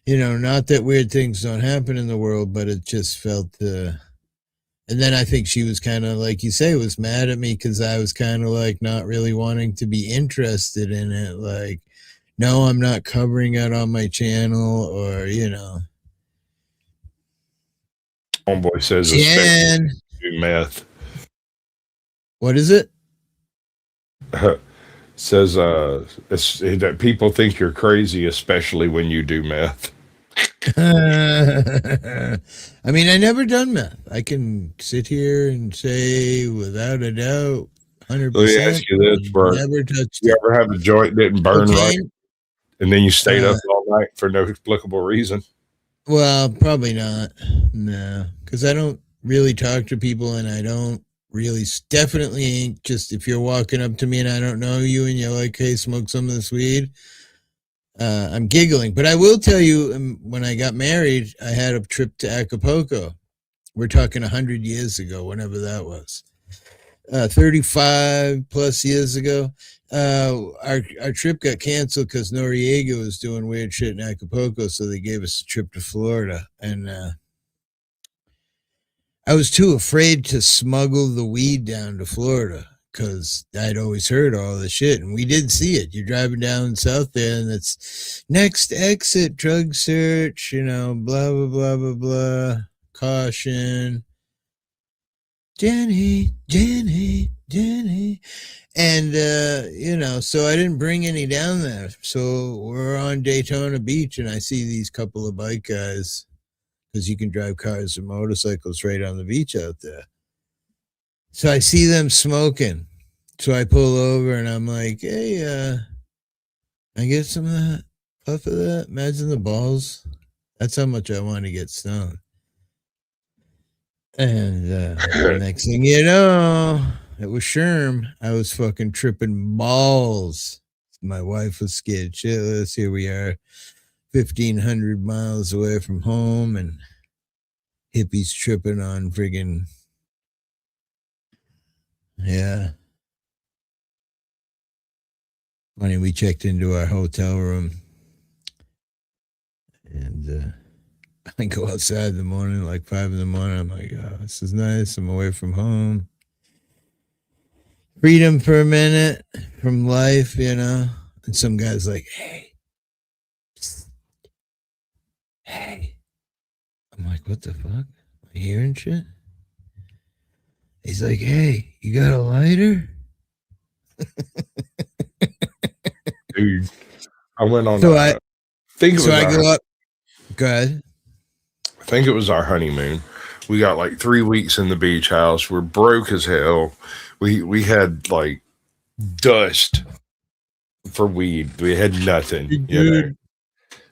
You know, not that weird things don't happen in the world, but it just felt and then I think she was kind of, like you say, was mad at me because I was kind of like not really wanting to be interested in it. Like, no, I'm not covering it on my channel, or, you know. Homeboy says especially do meth. What is it? Says that people think you're crazy, especially when you do meth. I mean, I never done meth. I can sit here and say without a doubt, 100%. Let me ask you this, bro. Never touched you ever have a joint that didn't burn right, and then you stayed up all night for no explicable reason? Well, probably not. No, because I don't really talk to people, and I don't really, definitely ain't just if you're walking up to me and I don't know you and you're like, hey, smoke some of this weed. I'm giggling, but I will tell you, when I got married, I had a trip to Acapulco. We're talking 100 years ago, whenever that was. 35 plus years ago. Our trip got canceled because Noriega was doing weird shit in Acapulco, so they gave us a trip to Florida. And I was too afraid to smuggle the weed down to Florida because I'd always heard all the shit, and we did see it. You're driving down south there, and it's next exit, drug search, you know, blah, blah, blah, blah, blah, caution. Jenny. And, you know, so I didn't bring any down there. So we're on Daytona Beach, and I see these couple of bike guys, because you can drive cars and motorcycles right on the beach out there. So I see them smoking. So I pull over and I'm like, hey, I get some of that, puff of that. Imagine the balls. That's how much I want to get stoned. And next thing you know, it was Sherm. I was fucking tripping balls. My wife was scared shitless. Here we are, 1,500 miles away from home, and hippies tripping on friggin', yeah. Funny, we checked into our hotel room, and I go outside in the morning, like 5 in the morning. I'm like, oh, this is nice. I'm away from home. Freedom for a minute from life, you know. And some guy's like, hey. Psst. Hey. I'm like, what the fuck? Am I hearing shit? He's like, hey, you got a lighter? Dude, I went on. So I go up. Go ahead. I think it was our honeymoon. We got like 3 weeks in the beach house. We're broke as hell. We had like dust for weed. We had nothing, you know.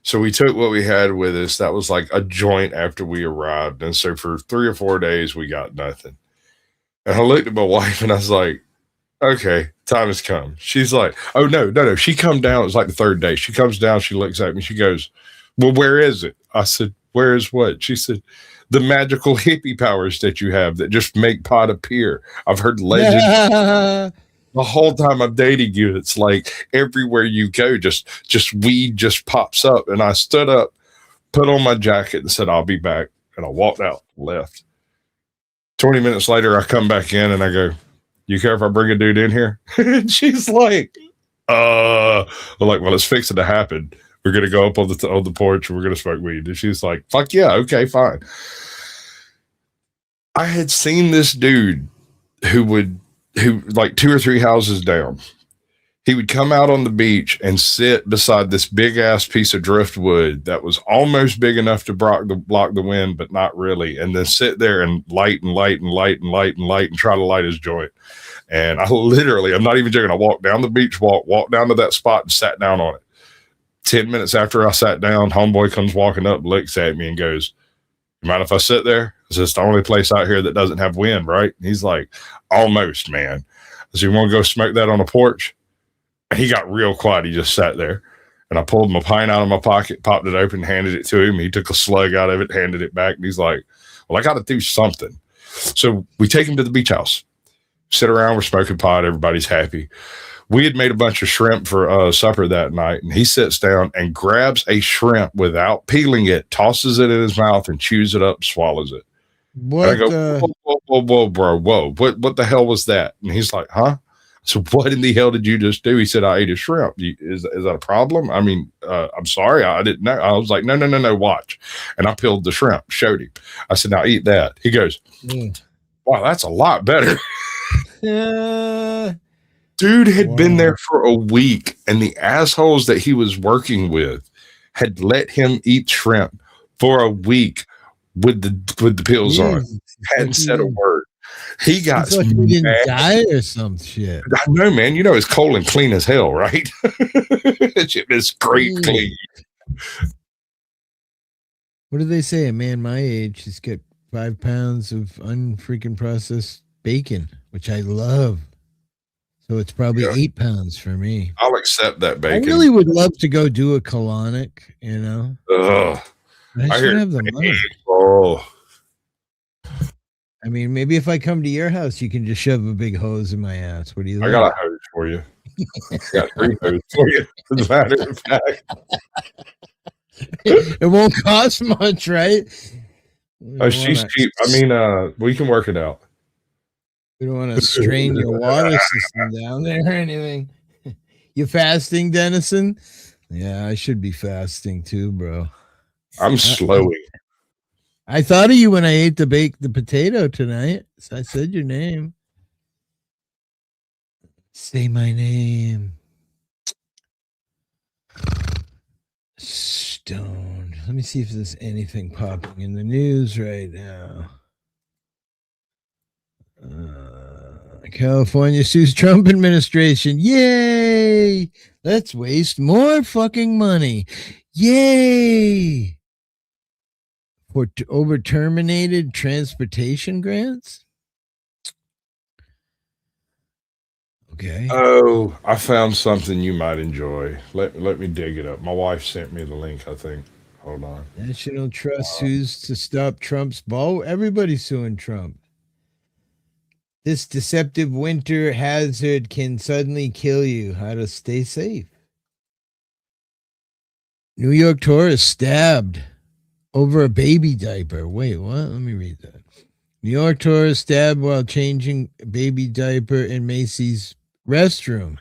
So we took what we had with us. That was like a joint after we arrived. And so for 3 or 4 days, we got nothing. And I looked at my wife and I was like, okay, time has come. She's like, oh, no. She come down. It was like the 3rd day. She comes down. She looks at me. She goes, well, where is it? I said, where is what? She said, the magical hippie powers that you have that just make pot appear. I've heard legends. The whole time I'm dating you, it's like everywhere you go, just weed just pops up. And I stood up, put on my jacket and said, I'll be back. And I walked out, left. 20 minutes later, I come back in and I go, you care if I bring a dude in here? And she's like, I'm like, well, it's fixing to happen. We're going to go up on the porch and we're going to smoke weed. And she's like, fuck yeah. Okay, fine. I had seen this dude who who like 2 or 3 houses down. He would come out on the beach and sit beside this big ass piece of driftwood that was almost big enough to block the wind, but not really. And then sit there and light and try to light his joint. And I'm not even joking. I walked down the beach, walked down to that spot and sat down on it. 10 minutes after I sat down, homeboy comes walking up, looks at me and goes, "You mind if I sit there? It's just the only place out here that doesn't have wind, right?" And he's like, "Almost, man." I said, "You want to go smoke that on the porch?" And he got real quiet. He just sat there. And I pulled my pint out of my pocket, popped it open, handed it to him. He took a slug out of it, handed it back. And he's like, "Well, I got to do something." So we take him to the beach house, sit around, we're smoking pot. Everybody's happy. We had made a bunch of shrimp for supper that night. And he sits down and grabs a shrimp without peeling it, tosses it in his mouth and chews it up, swallows it. What? And I go, whoa, bro, whoa. What the hell was that? And he's like, "Huh?" So what in the hell did you just do? He said, "I ate a shrimp." Is that a problem? I mean, I'm sorry. I didn't know. I was like, no, watch. And I peeled the shrimp, showed him. I said, "Now eat that." He goes, "Wow, that's a lot better." Dude had been there for a week, and the assholes that he was working with had let him eat shrimp for a week with the pills on. Hadn't said a word. He got like he didn't die or some shit. I know, man. You know his colon clean as hell, right? It's great clean. What do they say? A man my age has got 5 pounds of unfreaking processed bacon, which I love. So it's probably 8 pounds for me. I'll accept that bacon. I really would love to go do a colonic, you know. I should have the money. I mean, maybe if I come to your house, you can just shove a big hose in my ass. What do you think? I got a hose for you. I got 3 hoses for you. As a matter of fact. It won't cost much, right? She's cheap. I mean, we can work it out. We don't want to strain your water system down there or anything. You fasting, Dennison? Yeah, I should be fasting too, bro. I'm slowing. I thought of you when I ate the potato tonight. So I said your name. Say my name. Stone. Let me see if there's anything popping in the news right now. California sues Trump administration. Yay! Let's waste more fucking money. Yay! For over terminated transportation grants? Okay. Oh, I found something you might enjoy. Let me dig it up. My wife sent me the link, I think. Hold on. National Trust sues to stop Trump's ball. Everybody's suing Trump. This deceptive winter hazard can suddenly kill you. How to stay safe. New York tourist stabbed over a baby diaper. Wait, what? Let me read that. New York tourist stabbed while changing baby diaper in Macy's restroom.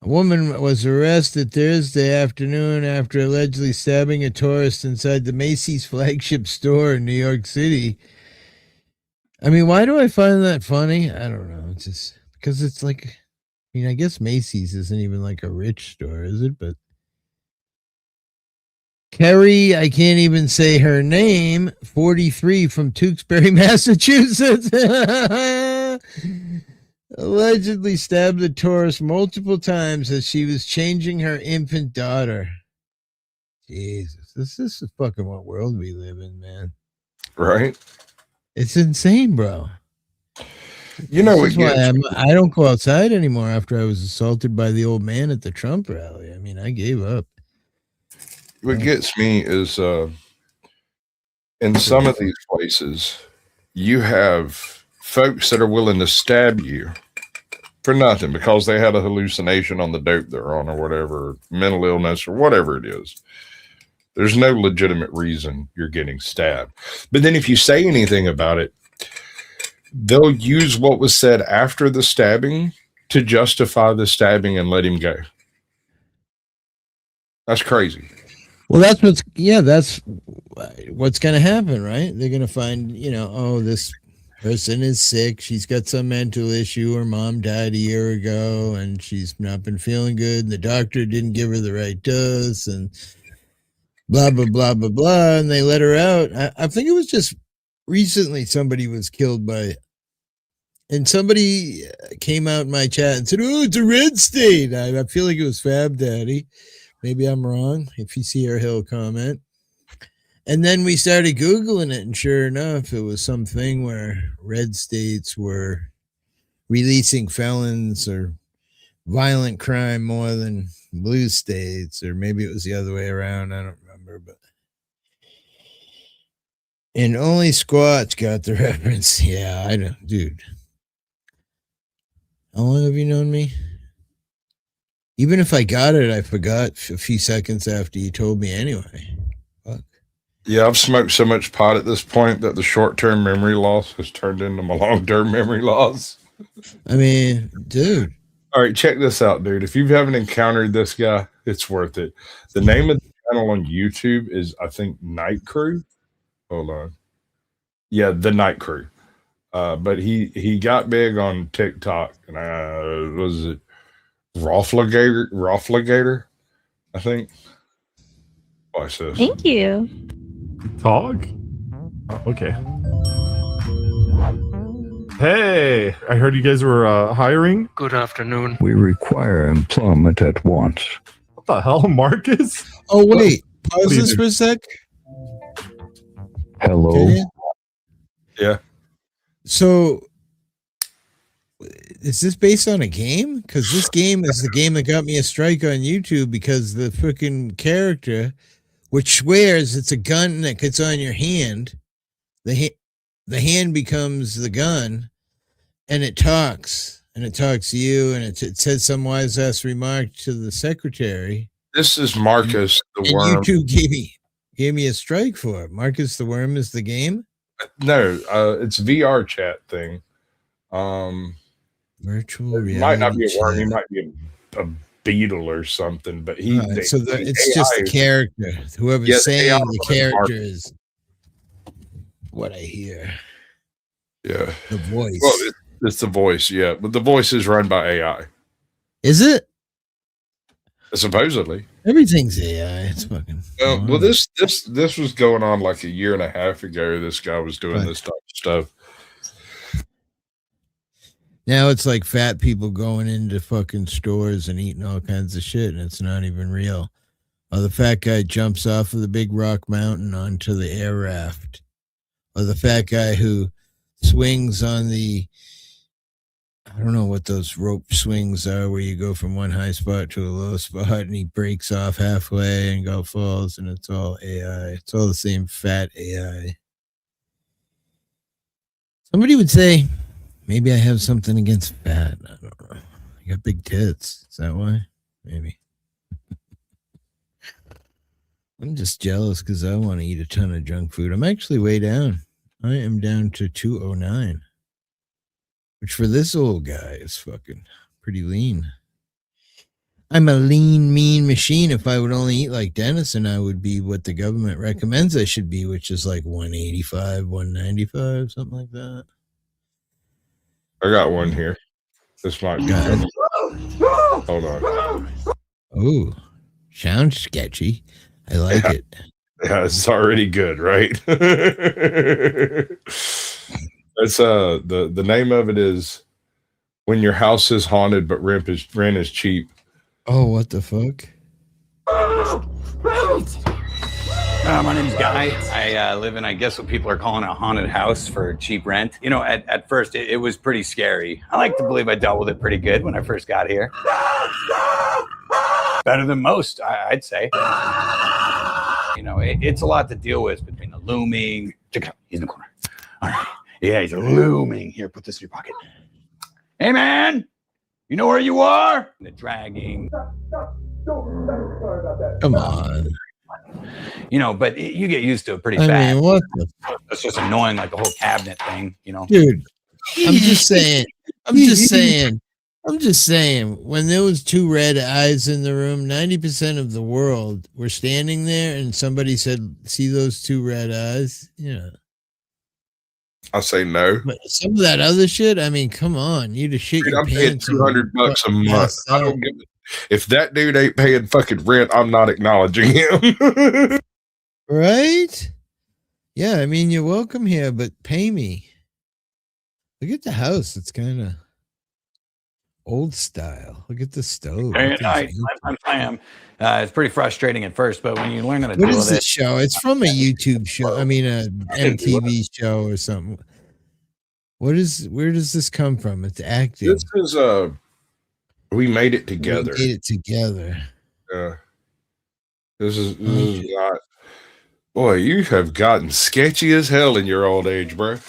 A woman was arrested Thursday afternoon after allegedly stabbing a tourist inside the Macy's flagship store in New York City. I mean, why do I find that funny? I don't know. It's just because it's like, I mean, I guess Macy's isn't even like a rich store, is it? But Kerry, I can't even say her name, 43 from Tewksbury, Massachusetts, allegedly stabbed the tourist multiple times as she was changing her infant daughter. Jesus, this is fucking what world we live in, man. Right? It's insane, bro. You know, this is why I don't go outside anymore after I was assaulted by the old man at the Trump rally. I mean, I gave up. What gets me is in some of these places, you have folks that are willing to stab you for nothing because they had a hallucination on the dope they're on or whatever, mental illness or whatever it is. There's no legitimate reason you're getting stabbed. But then if you say anything about it, they'll use what was said after the stabbing to justify the stabbing and let him go. That's crazy. Well, that's what's going to happen, right? They're going to find, oh, this person is sick. She's got some mental issue. Her mom died a year ago, and she's not been feeling good. The doctor didn't give her the right dose, and blah blah blah blah blah. And they let her out. I think it was just recently somebody was killed by, and somebody came out in my chat and said, "Oh, it's a red state." I feel like it was Fab Daddy. Maybe I'm wrong. If you see her, he'll comment. And then we started Googling it, and sure enough, it was something where red states were releasing felons or violent crime more than blue states, or maybe it was the other way around. I don't remember, but. And only squats got the reference. Yeah, I know, dude. How long have you known me? Even if I got it, I forgot a few seconds after you told me anyway. Fuck. Yeah, I've smoked so much pot at this point that the short-term memory loss has turned into my long-term memory loss. I mean, dude. All right, check this out, dude. If you haven't encountered this guy, it's worth it. The name of the channel on YouTube is, I think, Night Crew. Hold on. Yeah, The Night Crew. But he got big on TikTok. And was it Rafflegator, I think. Watch this. Thank you. Talk? Oh, okay. Hey, I heard you guys were hiring. Good afternoon. We require employment at once. What the hell, Marcus? Oh, wait. Pause this for a sec. Hello. Yeah. So, is this based on a game? Because this game is the game that got me a strike on YouTube because the freaking character, which swears it's a gun that gets on your hand, the hand becomes the gun, and it talks to you, and it says some wise ass remark to the secretary. This is Marcus the Worm. YouTube gave me a strike for it. Marcus the Worm is the game? No, it's VR chat thing. Virtual reality. Might not be a worm. Chat. He might be a beetle or something. But so it's just the character. Whoever's saying the character is what I hear. Yeah, the voice. Well, it's the voice. Yeah, but the voice is run by AI. Is it? Supposedly, everything's AI. It's fucking. Well, this was going on like a year and a half ago. This guy was doing this type of stuff. Now it's like fat people going into fucking stores and eating all kinds of shit, and it's not even real. Or the fat guy jumps off of the big rock mountain onto the air raft. Or the fat guy who swings on the, I don't know what those rope swings are where you go from one high spot to a low spot and he breaks off halfway and falls, and it's all AI. It's all the same fat AI. Somebody would say, maybe I have something against fat. I don't know. I got big tits. Is that why? Maybe. I'm just jealous because I want to eat a ton of junk food. I'm actually way down. I am down to 209, which for this old guy is fucking pretty lean. I'm a lean, mean machine. If I would only eat like Dennison, I would be what the government recommends I should be, which is like 185, 195, something like that. I got one here. This might be good. Hold on. Oh, sounds sketchy. I like it. Yeah, it's already good, right? It's the name of it is When Your House is Haunted but Rent is Cheap. Oh, what the fuck? My name's Guy. I live in, I guess, what people are calling a haunted house for cheap rent. You know, at first, it was pretty scary. I like to believe I dealt with it pretty good when I first got here. Better than most, I'd say. You know, it's a lot to deal with between the looming. Check it out. He's in the corner. All right. Yeah, he's looming. Here, put this in your pocket. Hey, man. You know where you are? The dragging. Come on. You know, but you get used to it pretty I fast. mean, what the It's just annoying, like the whole cabinet thing, you know. Dude, I'm just saying. When there was two red eyes in the room, 90% of the world were standing there, and somebody said, "See those two red eyes?" Yeah. I say no. But some of that other shit, I mean, come on, you just shit Dude, your I'm paying pants. $200 a month. I don't give it. If that dude ain't paying fucking rent, I'm not acknowledging him. Right? Yeah, I mean, you're welcome here, but pay me. Look at the house. It's kind of old style. Look at the stove. Very Look at nice. these- I am. It's pretty frustrating at first, but when you learn how to What deal is with this it, show? It's from a YouTube show. I mean, a MTV show or something. Where does this come from? It's acting. This is we made it together. We made it together. Yeah. This is not. Boy, you have gotten sketchy as hell in your old age, bro.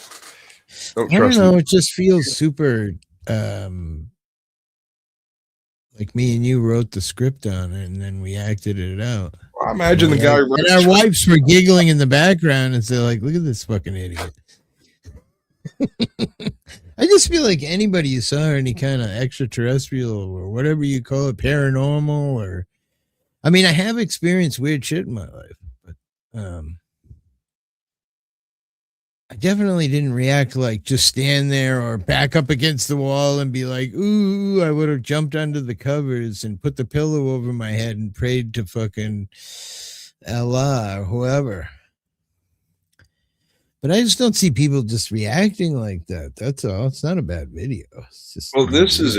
I don't know. It just feels super. Like me and you wrote the script on it, and then we acted it out. Well, I imagine the guy. And our wives were giggling in the background, and they're like, "Look at this fucking idiot." I just feel like anybody you saw any kind of extraterrestrial or whatever you call it, paranormal, or I mean, I have experienced weird shit in my life, but I definitely didn't react like just stand there or back up against the wall and be like, ooh, I would have jumped under the covers and put the pillow over my head and prayed to fucking Allah or whoever. But I just don't see people just reacting like that. That's all. It's not a bad video. It's just Well, this is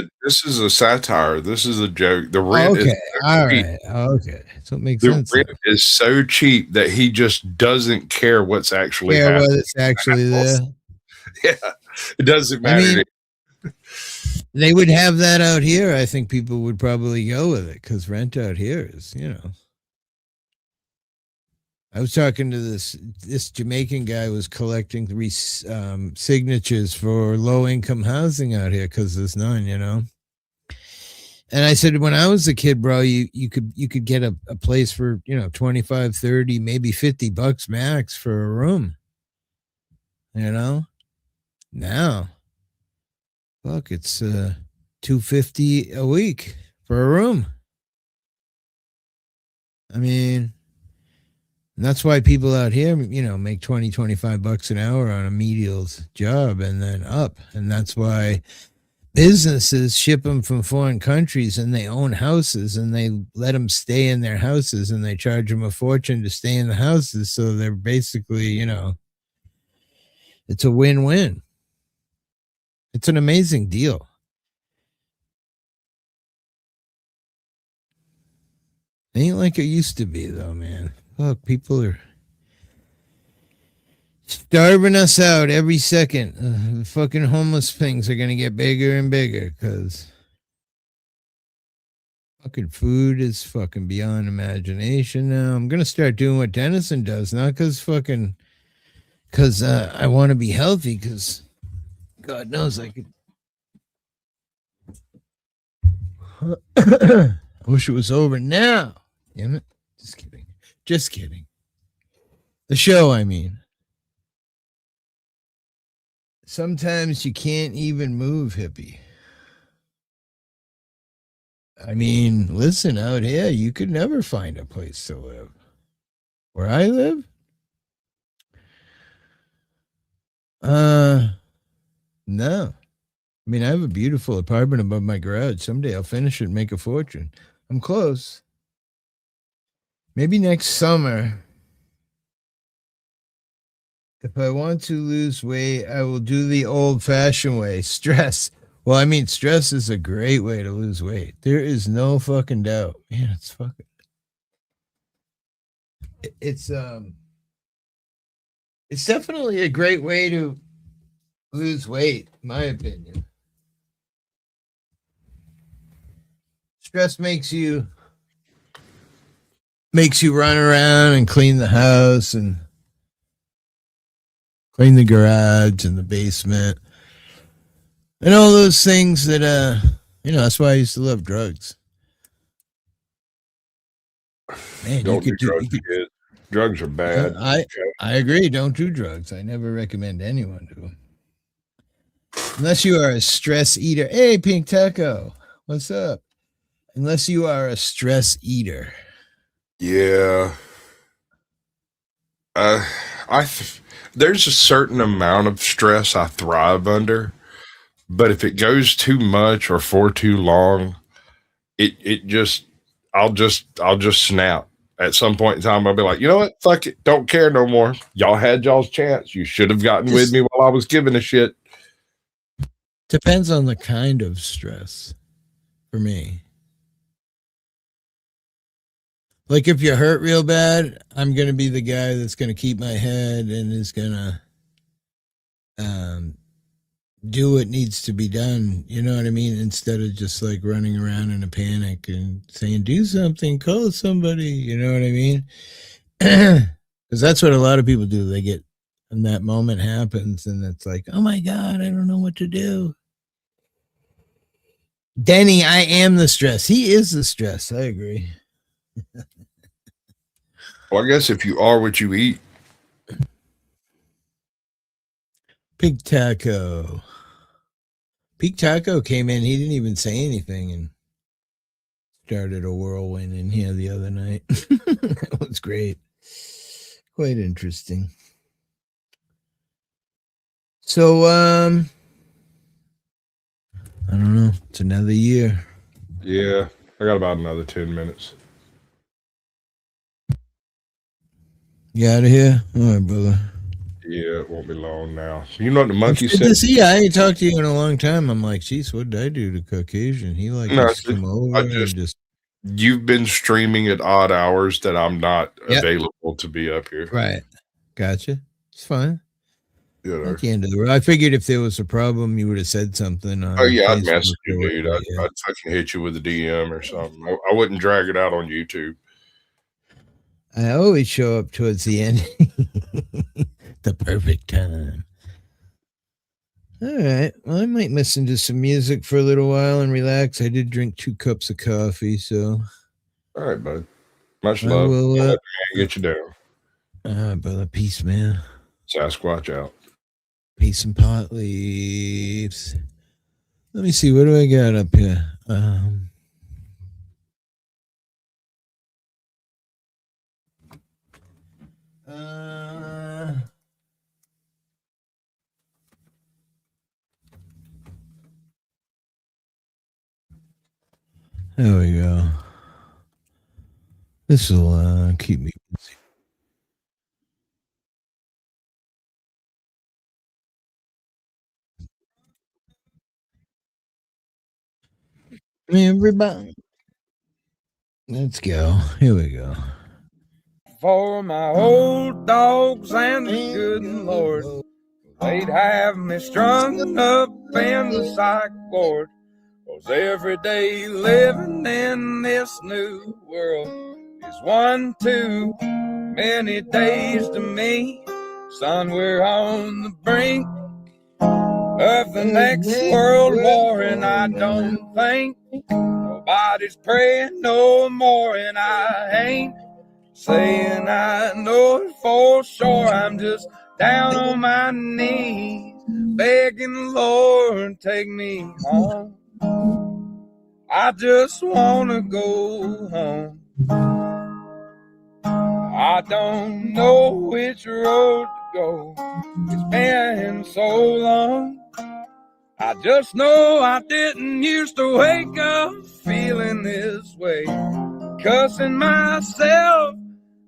a satire. This is a joke. The rent is all right. Okay. So it makes sense. The rent is so cheap that he just doesn't care what's actually Yeah, happening. well, it's actually there. Yeah, it doesn't matter. I mean, they would have that out here. I think people would probably go with it because rent out here is, I was talking to this Jamaican guy was collecting signatures for low income housing out here because there's none, And I said, when I was a kid, bro, you could get a place for, 25, 30, maybe $50 max for a room. Now, look, it's $250 a week for a room. I mean, and that's why people out here, make 20, $25 an hour on a medial job and then up. And that's why businesses ship them from foreign countries and they own houses and they let them stay in their houses and they charge them a fortune to stay in the houses. So they're basically, it's a win-win. It's an amazing deal. Ain't like it used to be, though, man. Look, people are starving us out every second. The fucking homeless things are going to get bigger and bigger because fucking food is fucking beyond imagination now. I'm going to start doing what Dennison does, not because I want to be healthy, because God knows I could. I wish it was over now. Damn it. Just kidding. Just kidding. The show, I mean. Sometimes you can't even move, hippie. I mean, listen, out here, you could never find a place to live. Where I live? No. I mean, I have a beautiful apartment above my garage. Someday I'll finish it and make a fortune. I'm close. Maybe next summer. If I want to lose weight, I will do the old-fashioned way. Stress. Well, I mean, stress is a great way to lose weight. There is no fucking doubt. Man, it's fucking... It's definitely a great way to lose weight, in my opinion. Stress makes you run around and clean the house and clean the garage and the basement and all those things that that's why I used to love drugs. Man, don't do drugs. Drugs are bad. I agree. Don't do drugs. I never recommend anyone do them. Unless you are a stress eater. Hey, Pink Taco. What's up? Unless you are a stress eater. Yeah. There's a certain amount of stress I thrive under, but if it goes too much or for too long, I'll just snap. At some point in time, I'll be like, you know what? Fuck it. Don't care no more. Y'all had y'all's chance. You should have gotten with me while I was giving a shit. Depends on the kind of stress for me. Like if you're hurt real bad, I'm going to be the guy that's going to keep my head and is going to do what needs to be done. You know what I mean? Instead of just like running around in a panic and saying, do something, call somebody. You know what I mean? Because that's what a lot of people do. They get, and that moment happens and it's like, oh my God, I don't know what to do. Denny, I am the stress. He is the stress. I agree. Well, I guess if you are what you eat. Pig Taco. Pig Taco came in. He didn't even say anything and started a whirlwind in here the other night. That was great. Quite interesting. So, I don't know. It's another year. Yeah, I got about another 10 minutes. You out of here? All right, brother. Yeah, it won't be long now. You know what the monkey Good said? to see you. I ain't talked to you in a long time. I'm like, geez, what did I do to Caucasian? He like No, just come over and just. You've been streaming at odd hours that I'm not available to be up here. Right. Gotcha. It's fine. You know. At the end of the road. I figured if there was a problem, you would have said something. Oh yeah, I'd Facebook message you, or dude. whatever, I'd fucking hit you with a DM or something. I wouldn't drag it out on YouTube. I always show up towards the end. The perfect time. All right. Well, I might listen to some music for a little while and relax. I did drink 2 cups of coffee, so. All right, bud. Much I love. will, I'll let the man get you down. All right, brother. Peace, man. Sasquatch out. Peace and pot leaves. Let me see. What do I got up here? There we go. This will keep me busy. Everybody. Let's go. Here we go. For my old dogs and the good Lord, they'd have me strung up in the psych ward. 'Cause every day living in this new world is one too many days to me. Son, we're on the brink of the next world war, and I don't think nobody's praying no more, and I ain't saying I know it for sure. I'm just down on my knees, begging the Lord, take me home. I just wanna go home. I don't know which road to go. It's been so long. I just know I didn't used to wake up feeling this way, cussing myself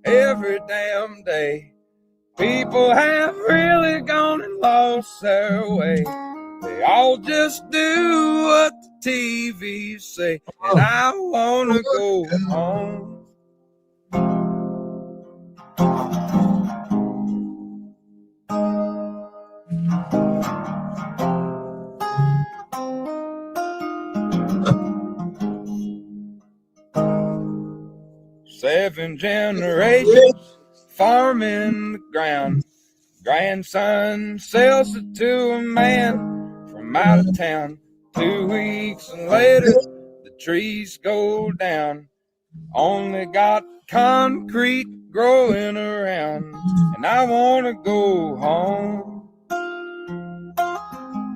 every damn day. People have really gone and lost their way. They all just do what the TV say, and I wanna go home. 7 generations farming the ground. Grandson sells it to a man from out of town. 2 weeks later, the trees go down. Only got concrete growing around, and I wanna go home.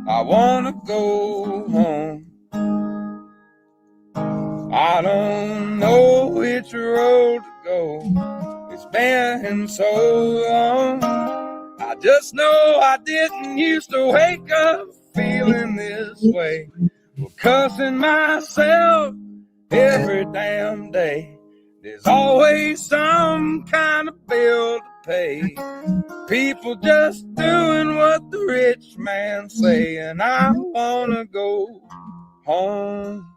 I wanna go home. I don't know which road to go. It's been so long. Just know I didn't used to wake up feeling this way. Cussing myself every damn day. There's always some kind of bill to pay. People just doing what the rich man say, and I wanna go home.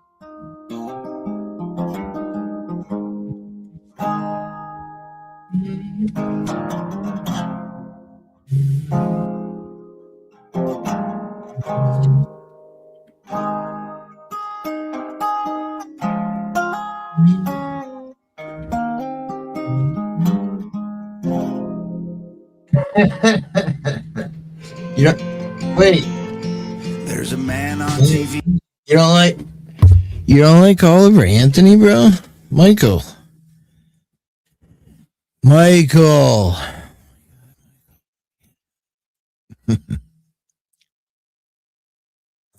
You don't wait. There's a man on TV. You don't like Oliver Anthony, bro? Michael. All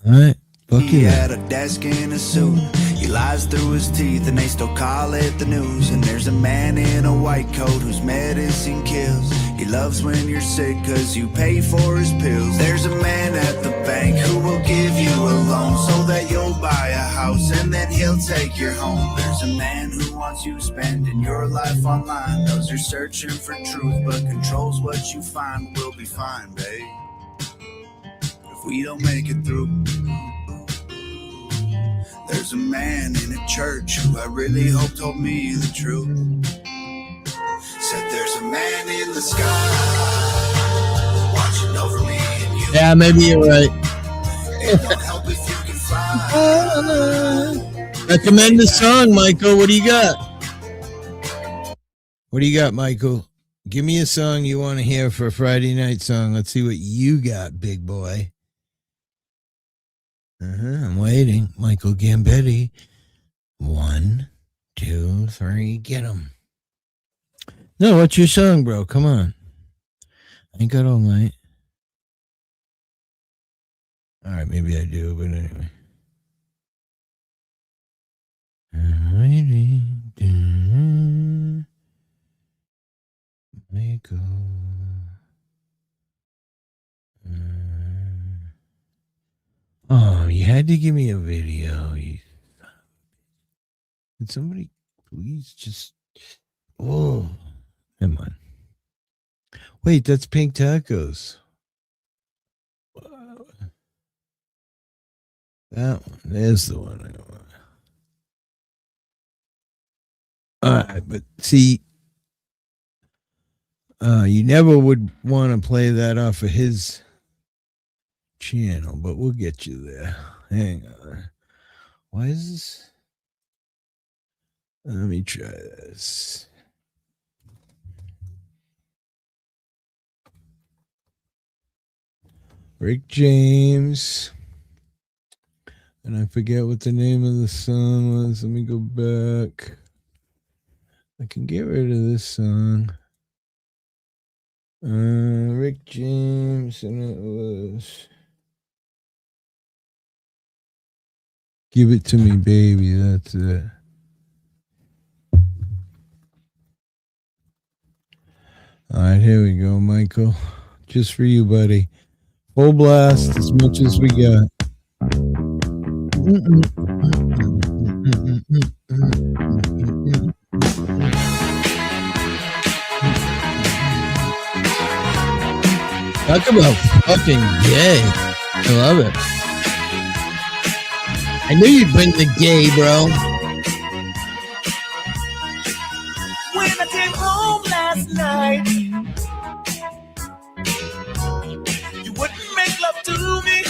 right. He had a desk in a suit. He lies through his teeth and they still call it the news. And there's a man in a white coat whose medicine kills. He loves when you're sick cause you pay for his pills. There's a man at the bank who will give you a loan so that you'll buy a house and then he'll take you home. There's a man who wants you spending your life online. Knows you're searching for truth but controls what you find. We'll be fine, babe, if we don't make it through. There's a man in a church who I really hope told me the truth. Said there's a man in the sky watching over me and you. Yeah, maybe you're right. It don't help if you can fly. Recommend a song, Michael. What do you got? What do you got, Michael? Give me a song you want to hear for a Friday night song. Let's see what you got, big boy. I'm waiting. Michael Gambetti. 1, 2, 3, get him. No, what's your song, bro? Come on. I ain't got all night. All right, maybe I do, but anyway. I'm waiting. Michael. Oh, you had to give me a video. Could somebody please just... Oh, come on. Wait, that's Pink Tacos. That one. There's the one I want. All right, but see, you never would want to play that off of his channel, but we'll get you there. Hang on. Why is this? Let me try this. Rick James. And I forget what the name of the song was. Let me go back. I can get rid of this song. Rick James, and it was Give It To Me, Baby. That's it. All right, here we go, Michael. Just for you, buddy. Full blast, as much as we got. Talk about fucking gay. I love it. I knew you'd bring the gay, bro. When I came home last night, you wouldn't make love to me.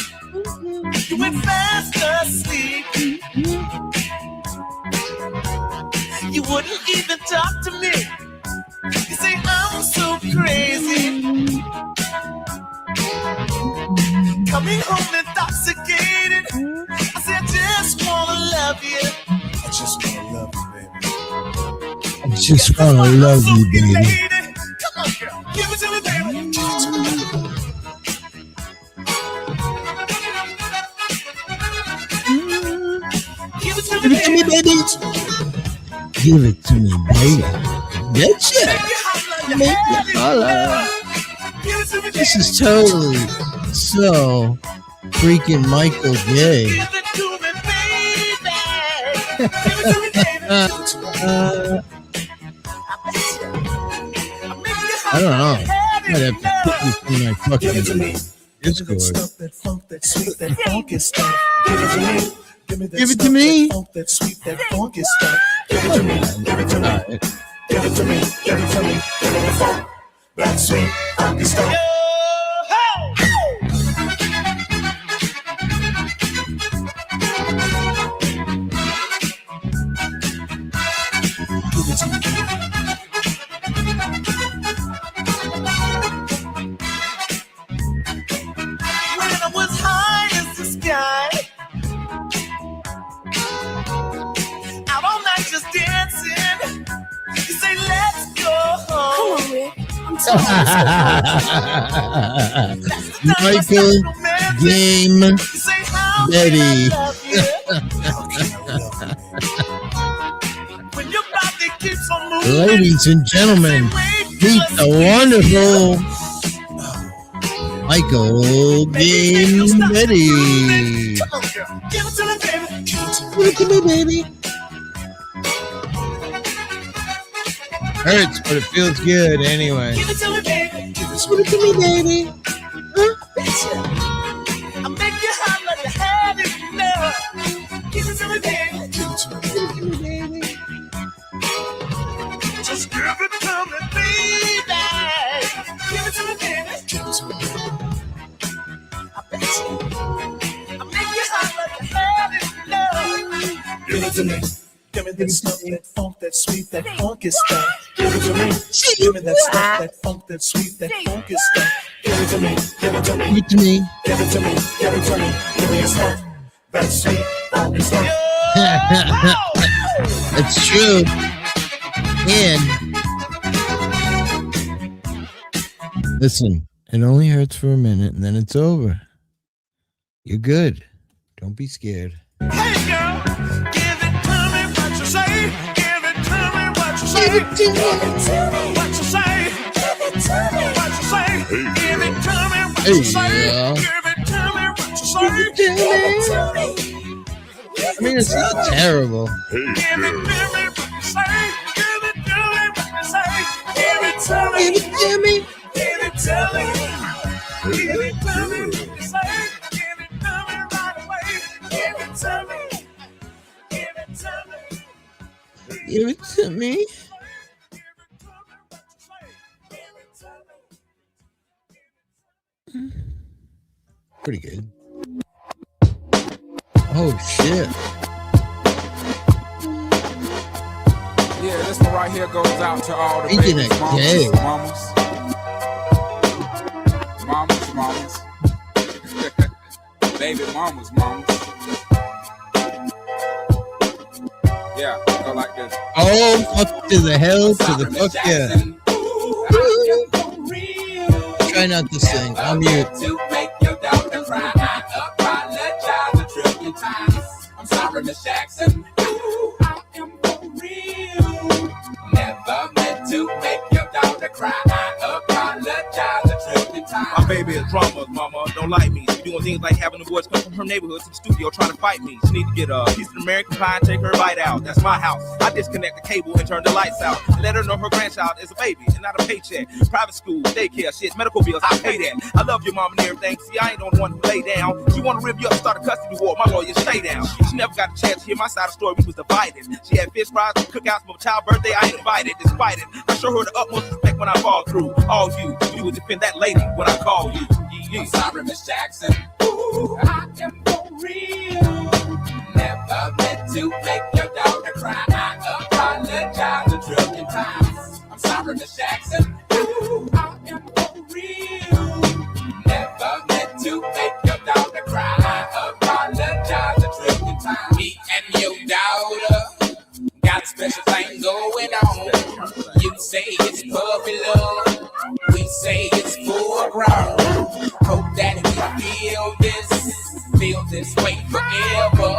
You went fast asleep. You wouldn't even talk to me. You say I'm so crazy. Coming home intoxicated. I say I just wanna love you. I just wanna love you, baby. I just wanna love you, baby. Come on, girl. Give it to me, baby. Give it to me. Give it to me, baby. Give it to me, baby. Getcha. Make you holla. Give it to me, This is totally so freaking Michael J. I don't know. I'd have to put you through my fucking Discord. Give it to me. That sweet, that funky stuff. Give it to me. Give it to me. Give it to me. Give it to me. Give it the funk. That sweet, funky stuff. Give it to me. When I was high as the sky, out all night just dancing. You say, let's go home. Come on, Rick. I'm Michael Game Betty. Ladies and gentlemen, meet the wonderful Michael Game Betty. Give it to me, baby. Give it to me, baby. Hurts, but it feels good anyway. Give it to me, baby. Give it to me, baby. I make you hot like you had it never. Give it to me, baby. Give it to me, baby. Just give it to me, baby. Give it to me, baby. Give it to me, baby. I bet you. I make you hot like you had it never. Give it to me. Give me that stuff, that funk, that sweet, that funky stuff. Give it to me. Give me that stuff, that funk, that sweet, that funky stuff. Give it to me. Give it to me. Give it to me. Give it to me. Give it to me. Give me that stuff, that sweet, funky stuff. It's true. And listen, it only hurts for a minute and then it's over. You're good. Don't be scared. Hey girl, give it to me what you say. Give it to me what you say. Give it to me what you say. Give it to me what you say. Give it to me what you say. Give it to me what you say. Give it to me. I mean, it's not terrible. Give it to me what you say. Give it to me what you say. Give it to me. Give it to me. Give it to me. Give it to me what you say. Give it to me right away. Give it to me. Give it to me. Give it to me. Pretty good. Oh shit. Yeah, this one right here goes out to all the Speaking babies, of gay. mamas. Baby mamas. Yeah, go like this. Oh, fuck to the hell, to the fuck yeah. Try not to sing. I'm mute. To make your daughter cry, I apologize a trillion times. I'm sorry, Miss Jackson. Ooh, I am for real. Never meant to make your daughter cry. I apologize a trillion times. My baby is drama, mama. Don't like me. She doing things like having the boys come from her neighborhood to the studio trying to fight me. She need to get a piece of American pie and take her bite out. That's my house. I disconnect the cable and turn the lights out. Let her know her grandchild is a baby and not a paycheck. Private school, daycare, shit, medical bills, I pay that. I love your mom and everything. See, I ain't the one who lay down. She want to rip you up, start a custody war. My lawyer, stay down. She never got a chance to hear my side of the story. We was divided. She had fish fries and cookouts for my child's birthday. I ain't invited, despite it. I show her the utmost respect when I fall through. All you would defend that lady when I call you. I'm sorry, Miss Jackson. Ooh, I am for real. Never meant to make your daughter cry. I apologize a trillion times. I'm sorry, Miss Jackson. Ooh, I am for real. Never meant to make your daughter cry. I apologize a trillion times. Me and your daughter got a special thing going on. You say it's puppy love. We say it's full grown. Hope that we feel this way forever.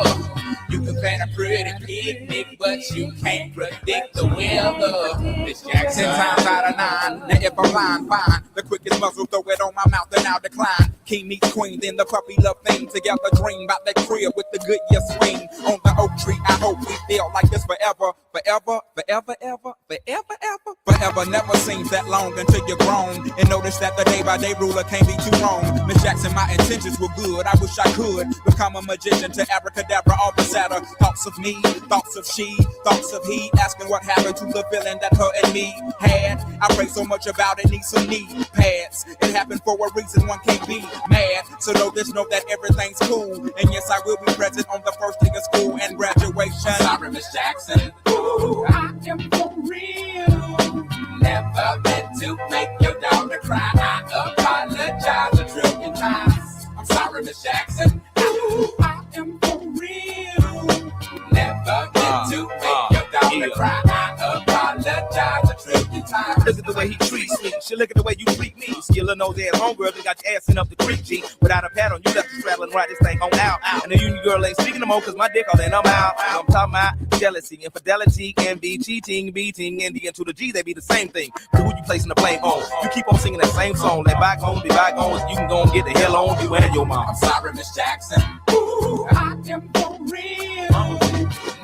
You can plan a pretty picnic, but you can't predict the weather. Miss Jackson, 10 times out of 9. Now if I'm lying, fine. The quickest muzzle throw it on my mouth and I'll decline. King meets queen, then the puppy love thing. Together dream about that crib with the good year swing. On the oak tree, I hope we feel like this forever. Forever, forever, ever, forever, ever. Forever never seems that long until you're grown. And notice that the day by day ruler can't be too wrong. Miss Jackson, my intentions were good. I wish I could become a magician to abracadabra all the sadder. Thoughts of me, thoughts of she, thoughts of he. Asking what happened to the feeling that her and me had. I pray so much about it, need some knee pads. It happened for a reason, one can't be mad. So know this, know that everything's cool. And yes, I will be present on the first day of school and graduation. Sorry, Miss Jackson. Ooh, I am for real. Never meant to make your daughter cry. I apologize a trillion times. I'm sorry, Miss Jackson. Ooh, I am for real. Never meant to make your daughter cry. I apologize a trillion times. Look at the way he treats me. She look at the way you treat me. Skillin' nose ass homegirl, you got your ass in up the creek, G. Without a pad on, you left the straddle and ride this thing on out. And the union girl ain't speaking no more, cause my dick all in, I'm out. I'm talking about jealousy, infidelity, can be cheating, beating, and the N to the G, they be the same thing. But who you placing the blame on? You keep on singing that same song. Let bygones be bygones. You can go and get the hell on you and your mom. I'm sorry, Miss Jackson. Ooh, I am for real.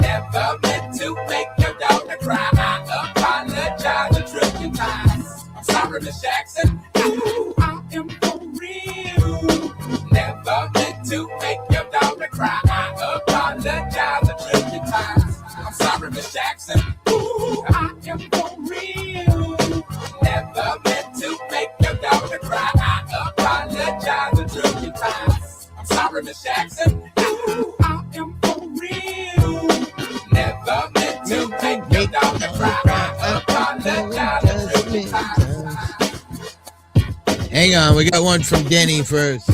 Never meant to make your daughter cry. I apologize a trillion times. I'm sorry, Miss Jackson. Ooh, I am for real. Never meant to make your daughter cry. I apologize a trillion times. I'm sorry, Miss Jackson. Ooh, I am for real. Never meant to make your daughter cry. I apologize a trillion times. I'm sorry, Miss Jackson. Ooh, I am for real. Never meant to make your daughter cry. I apologize a trillion times. Hang on, we got one from Denny first.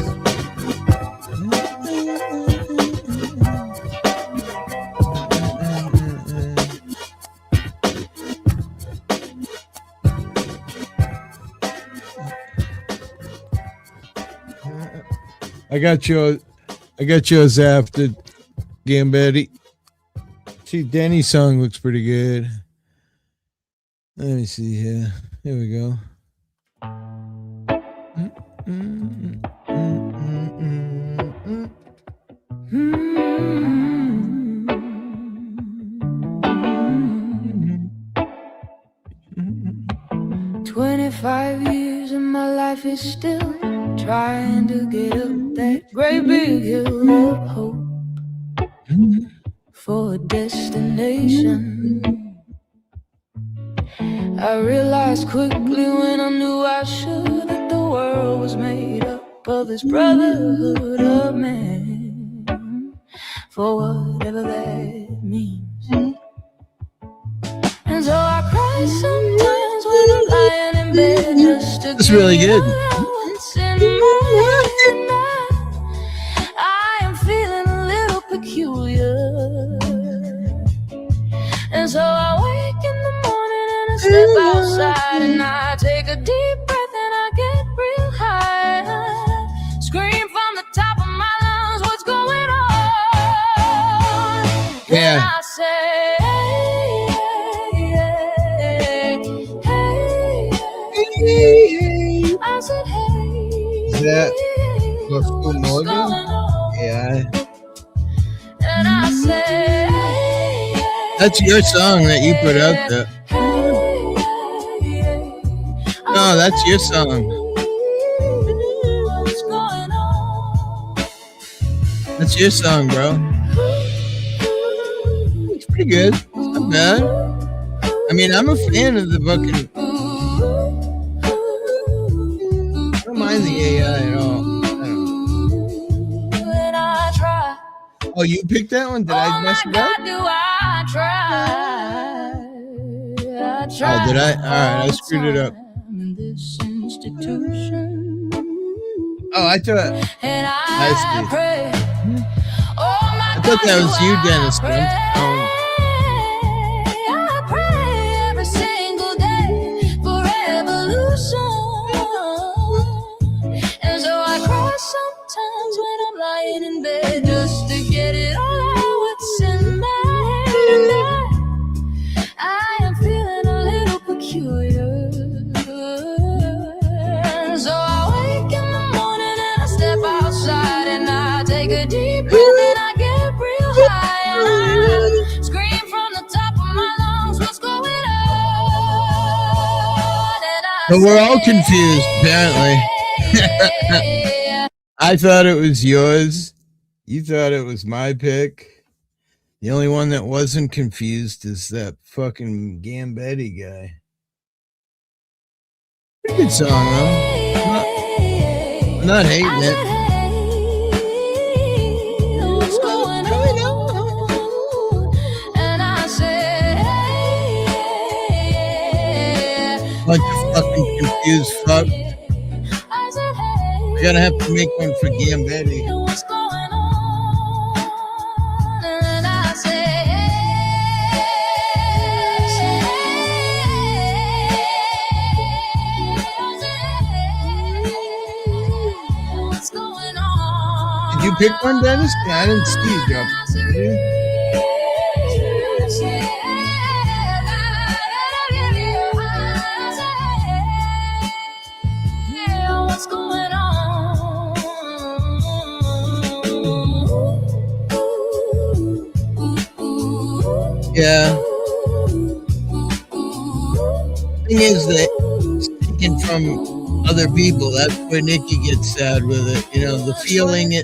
I got yours after Gambetti. See, Denny's song looks pretty good. Let me see here. Here we go. 25 years and my life is still trying to get up that great big hill of hope for a destination. I realized quickly when I knew I should that the world was made up of this brotherhood of man, for whatever that means. And so I cry sometimes when I'm lying in bed just to That's really good. what's in my head. I am feeling a little peculiar, and so I wake in the morning and I step outside and I take a deep breath and I get real high. Scream from the top of my lungs, what's going on? Yeah. And I say, I said, hey, is that Gospel Morgan? Yeah. and I say, That's your song that you put out there. No, that's your song. what's going on? That's your song, bro. It's pretty good. It's not bad. I mean, I'm a fan of the fucking. I don't mind the AI at all. When I try, Oh, you picked that one? Did I mess it up? God, do I try? I try. Oh, did I? All right, I screwed it up. In this institution, Oh, I thought. and I I see. pray. Oh my I thought that was you, Dennis. But I pray every single day for revolution. And so I cry sometimes when I'm lying in bed just to get it all out what's in my head. And I am feeling a little peculiar. And so I But we're all confused, apparently. I thought it was yours. You thought it was my pick. The only one that wasn't confused is that fucking Gambetti guy. Pretty good song, though. I'm not hating it. What's going on? And I said, Bunch of fucking confused fuck. I gotta have to make one for Gambetti. what's going on? And I said, what's going on? Did you pick one, Dennis? I didn't see you drop it. Did you? What's going on? Yeah. Thing is that speaking from other people, that's where Nikki gets sad with it. You know, the feeling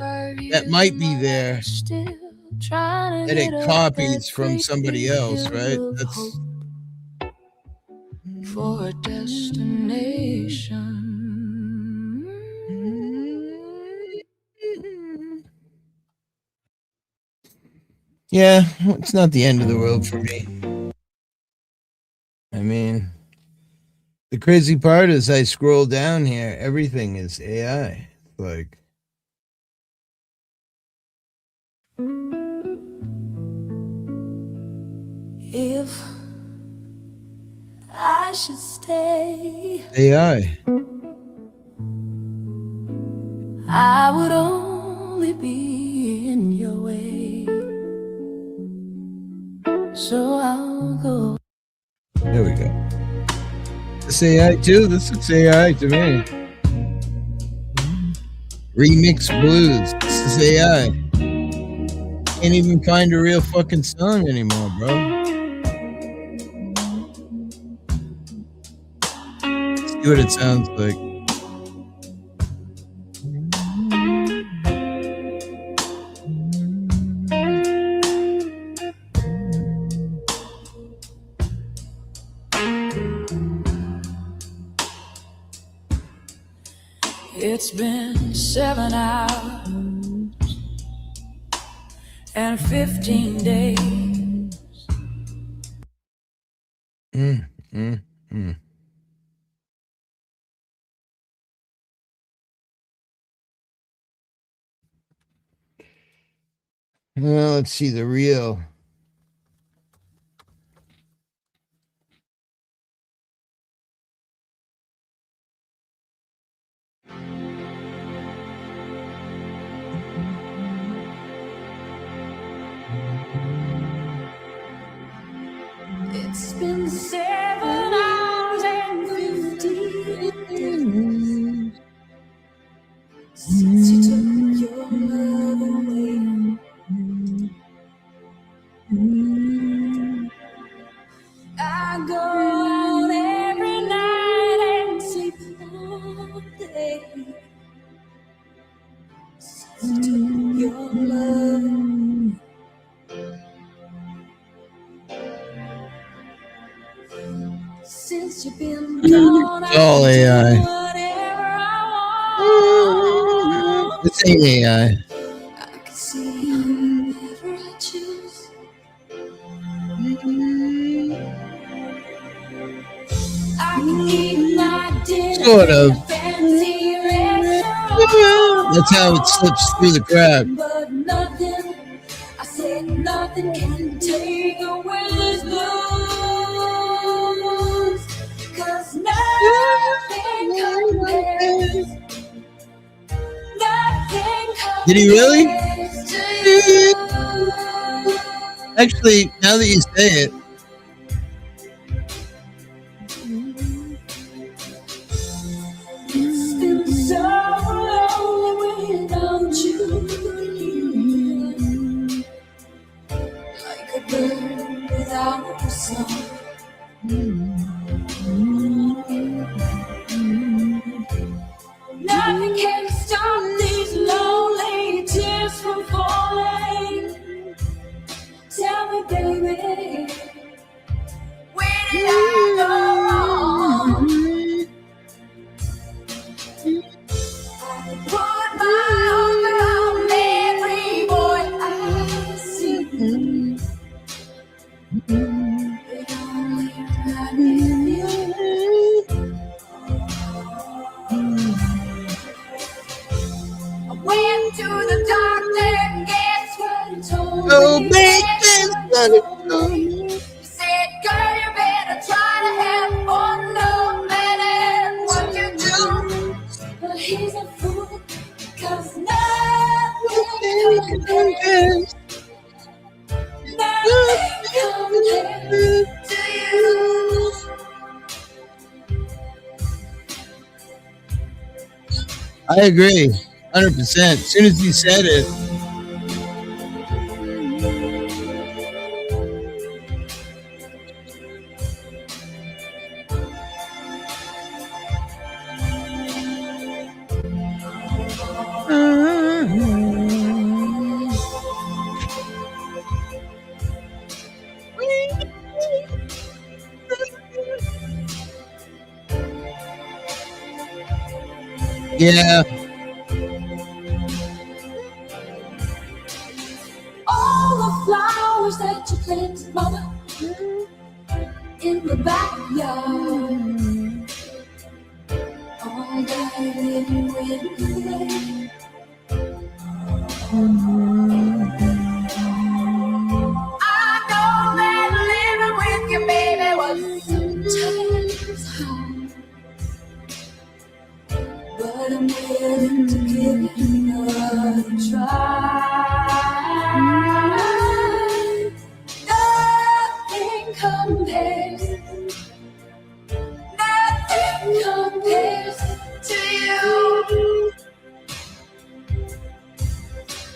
that might be there, that it copies from somebody else, right? That's for a destination. yeah, it's not the end of the world for me. I mean, the crazy part is I scroll down here, everything is AI. Like, if I should stay, AI. I would only be in your way. So I'll go. There we go. This AI too? This looks AI to me. Remix blues. This is AI. Can't even find a real fucking song anymore, bro. Let's see what it sounds like. It's been 7 hours and 15 days. Well, let's see the real. It's been 7 hours and 15 days since you took your love away. I go out every night and sleep all day since you took your love away. Since you've been gone, It's all AI. This ain't AI. I can see whoever I choose. I can eat my dinner Sort of. in a fancy restaurant. That's how it slips through the crack. But nothing, I said nothing can take away this blues. 'Cause nothing compares. Nothing compares. Did he really? to you. Actually, now that you say it, It's been so lonely without you. Like a bird without a song. can't stop these lonely tears from falling. Tell me, baby, where did I go wrong? I put my arm around every boy I see. But only right with you. I went to the doctor, guess what he told me? Guess what he told me? He said, girl, you better try to have fun no matter what you do. But he's a fool, cause nothing compares. Nothing compares to you. I agree, 100%. As soon as you said it. Yeah. All the flowers that you planted, mama, in the backyard, all died in winter. I know that living with you, baby, was sometimes hard, but I'm willing to give it another try. Nothing compares. Nothing compares to you.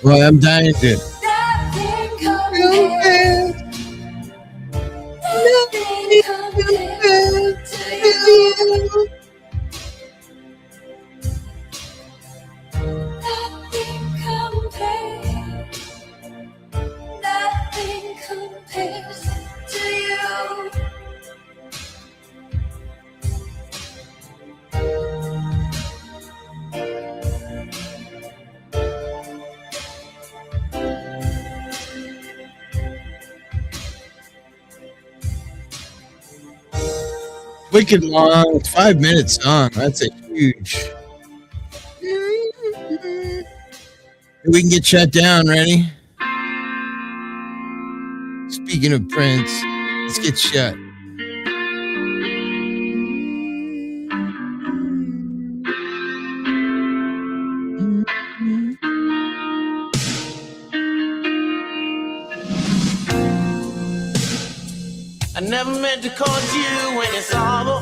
Well, I'm dying to. Nothing compares. Nothing compares to you. Nothing compares. Nothing compares to you. Wicked long, 5-minute song. That's a huge. We can get shut down. Ready? Speaking of Prince, let's get shut. I never meant to cause you any sorrow.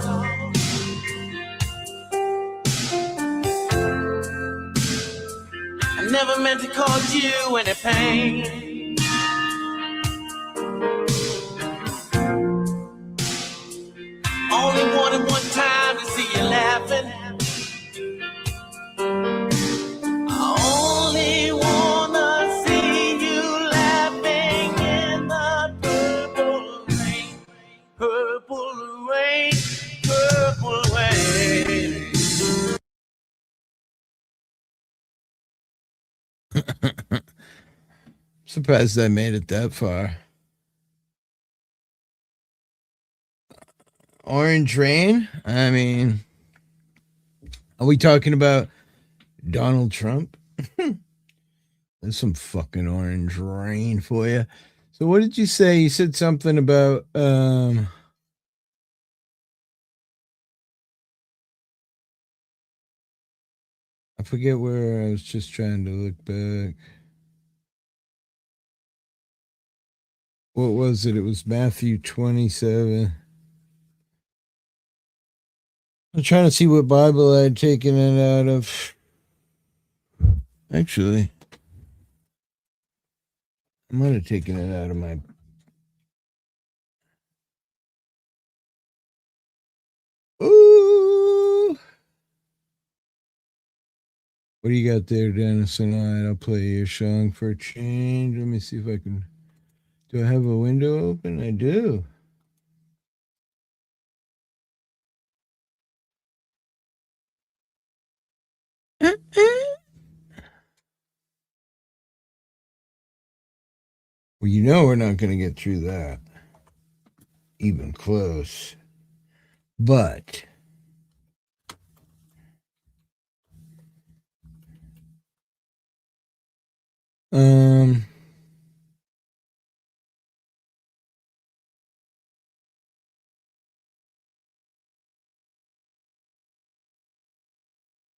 I never meant to cause you any pain. Only wanted one time to see you laughing. I only wanna see you laughing in the purple rain, purple rain, purple rain. Surprised I made it that far. Orange Rain? I mean, are we talking about Donald Trump? There's some fucking orange rain for you. So what did you say? You said something about I forget where I was just trying to look back. What was it? It was Matthew 27. I'm trying to see what Bible I had taken it out of. Actually, I might have taken it out of my. Ooh. What do you got there, Dennis? And I'll play your song for a change. Let me see if I can. Do I have a window open? I do. Well, you know we're not going to get through that. Even close. But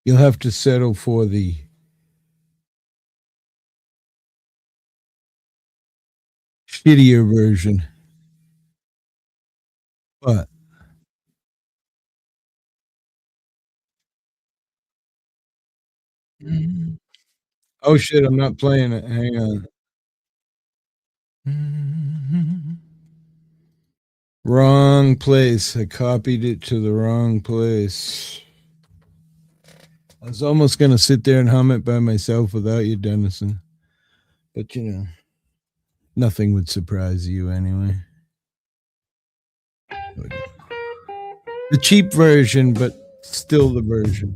you'll have to settle for the shittier version. But oh shit, I'm not playing it. Hang on. Wrong place. I copied it to the wrong place. I was almost going to sit there and hum it by myself without you, Dennison. But, you know, nothing would surprise you anyway. The cheap version, but still the version.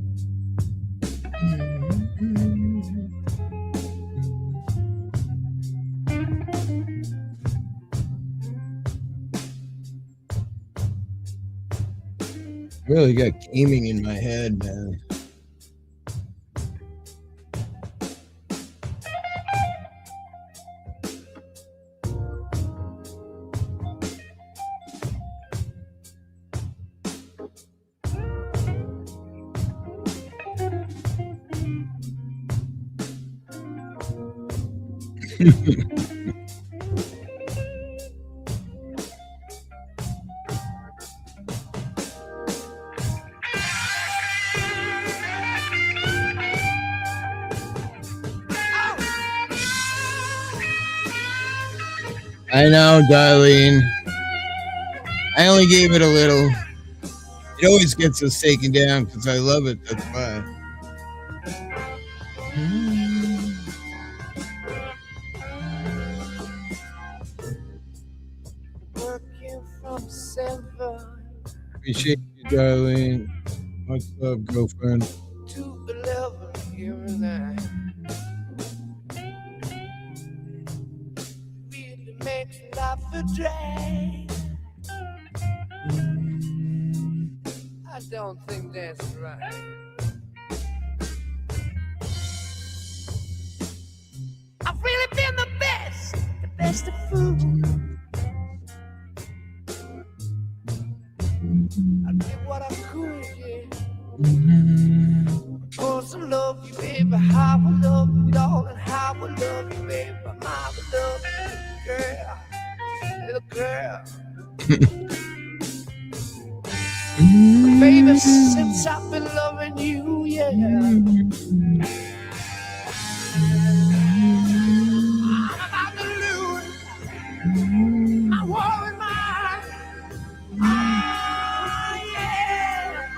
Really got gaming in my head, man. I know, Darlene. I only gave it a little. It always gets us taken down because I love it. That's why. Appreciate you, Darlene. Much love, girlfriend. 211 here and there. Really makes life a drag. I don't think that's right. I've really been the best of food. I did what I could, yeah. Of course I love you, baby. How I love you, darling. How I love you, baby. My love, little girl. Baby, since I've been loving you, yeah. I'm about to lose my worry mind. Oh, yeah.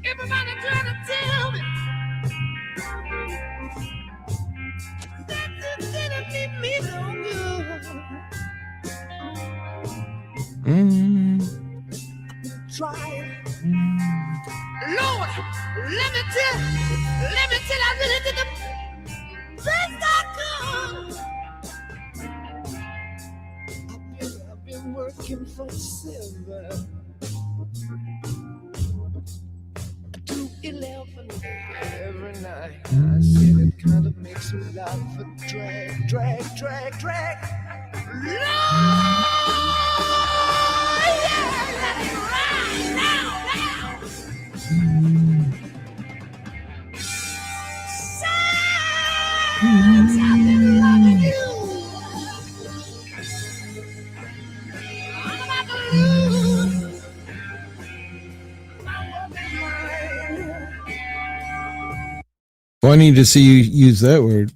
Everybody trying to tell me that this didn't meet me so good. Trying. Lord, let me tell, I really did the best I could. I've been working for silver. 211 every night. I said it kind of makes me laugh. Drag. Lord, yeah, let it ride now. Since I've been loving you, I'm about to lose my mind. Funny to see you use that word.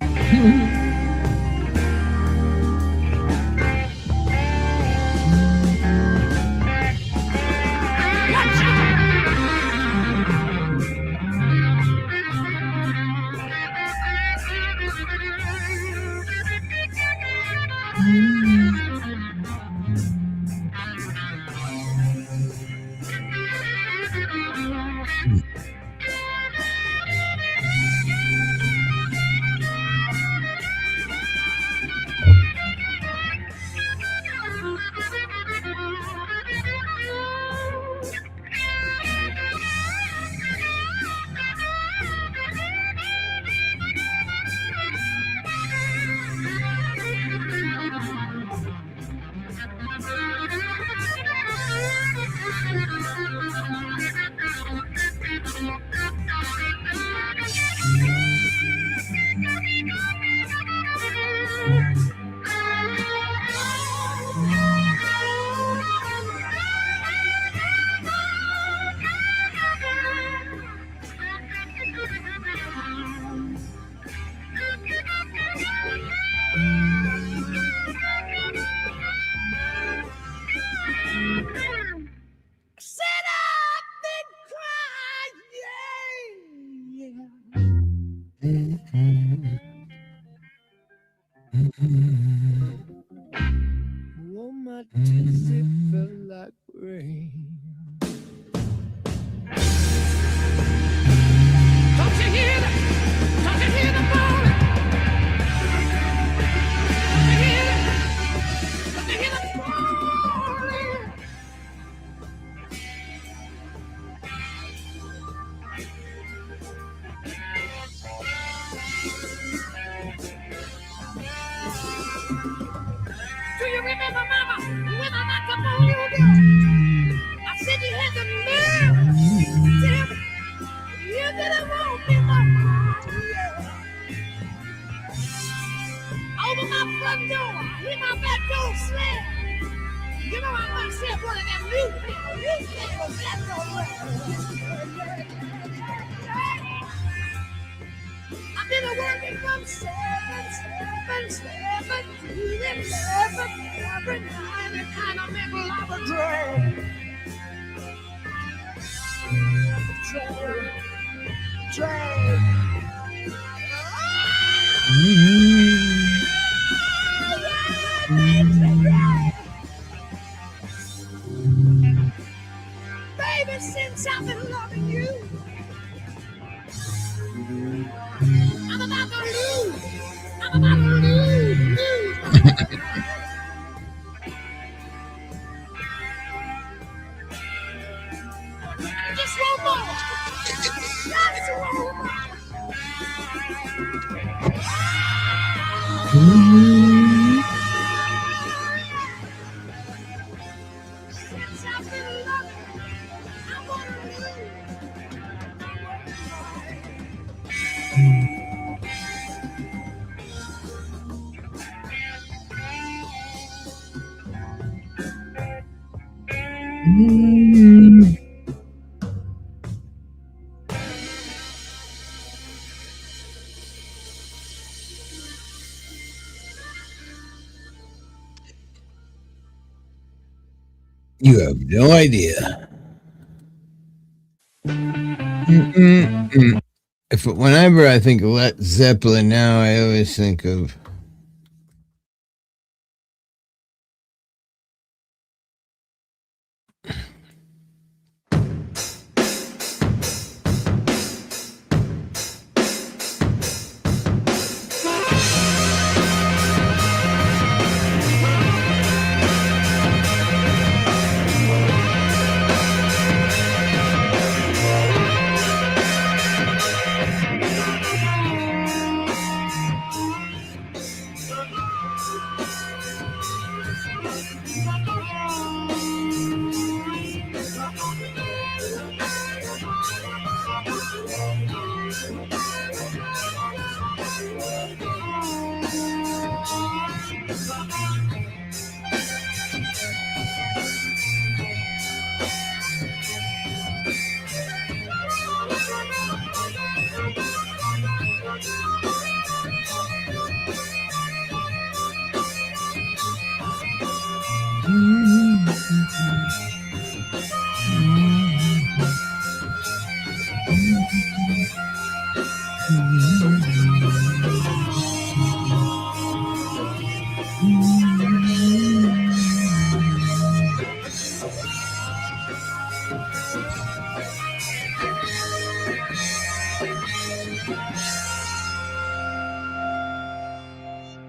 not as it felt like rain. Don't you hear that? Don't you hear the moaning? Don't you hear that? Don't you hear the moaning? Do you remember, Mama, when I knocked up on your door? I said you had the nerve to tell me you didn't want me no more. Over my front door, in my back door slam. You know I must have one of them newspapers, that's all right. I've been working from 7 to 11 every night and kind of make a lot of drag. Drag. Baby, since I've been loving you, I'm about to lose. I'm about to lose. Just one more. Just one more. Since I've been loving you, I want to lose. You have no idea. Whenever I think of Led Zeppelin now, I always think of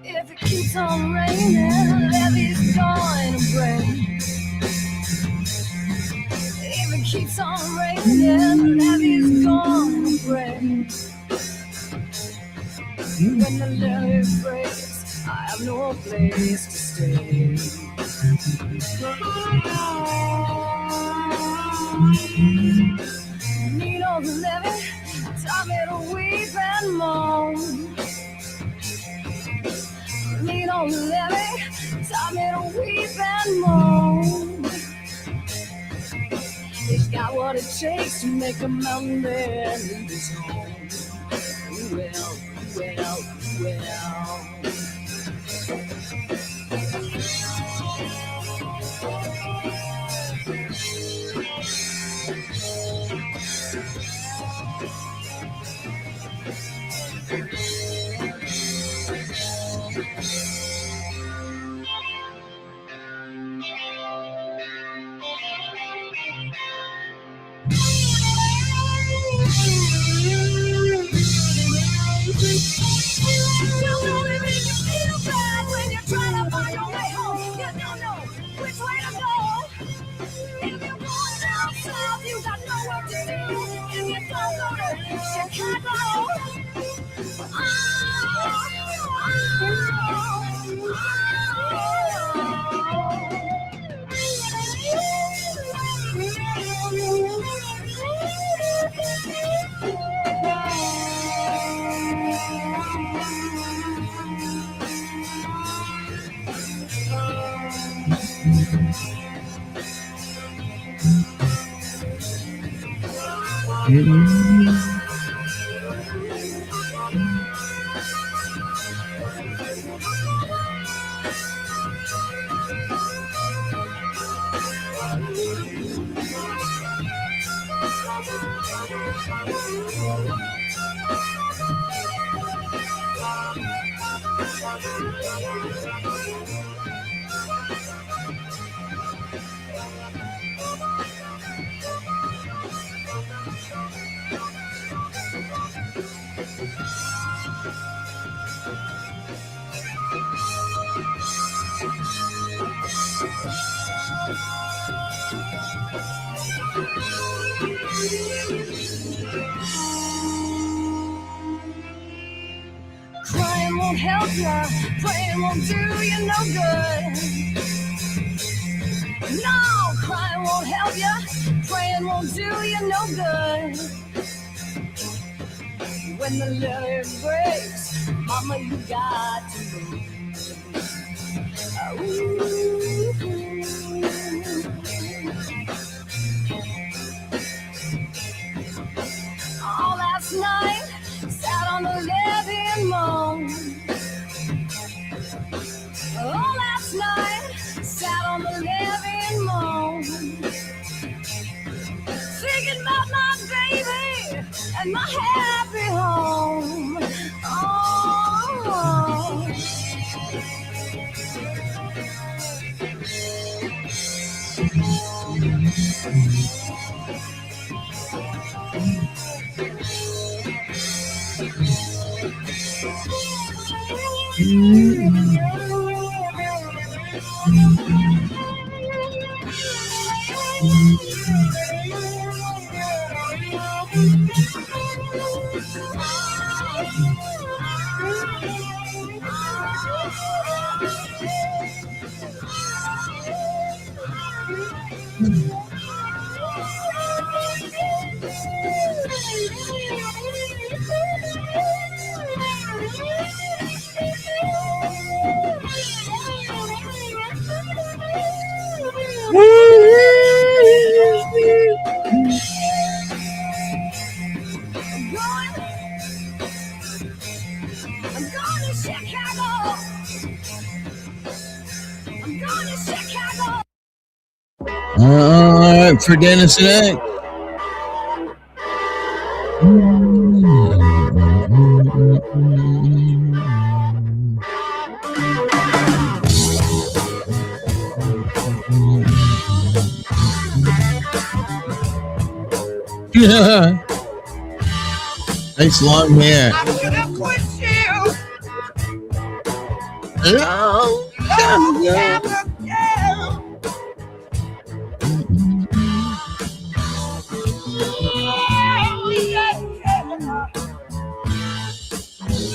If it keeps on raining, levee's going to break. If it keeps on raining, levee's going to break. When the levee breaks, I have no place to stay. Need on the levee, taught me to weep and moan. Lean on the levee, taught me to weep and moan. It's got what it takes to make a mountain man leave his home. Well, well, well. Crying won't help ya, praying won't do you no good. No, crying won't help ya, praying won't do you no good. When the letter breaks, mama, you got to all last night, sat on the levee and moaned. All last night, sat on the levee and moaned. Thinking about my baby and my happy home. Oh. I'm going to Chicago. I'm going to Chicago. All right, for Dennis today. Yeah. Nice long hair. I should have quit you. Long time ago.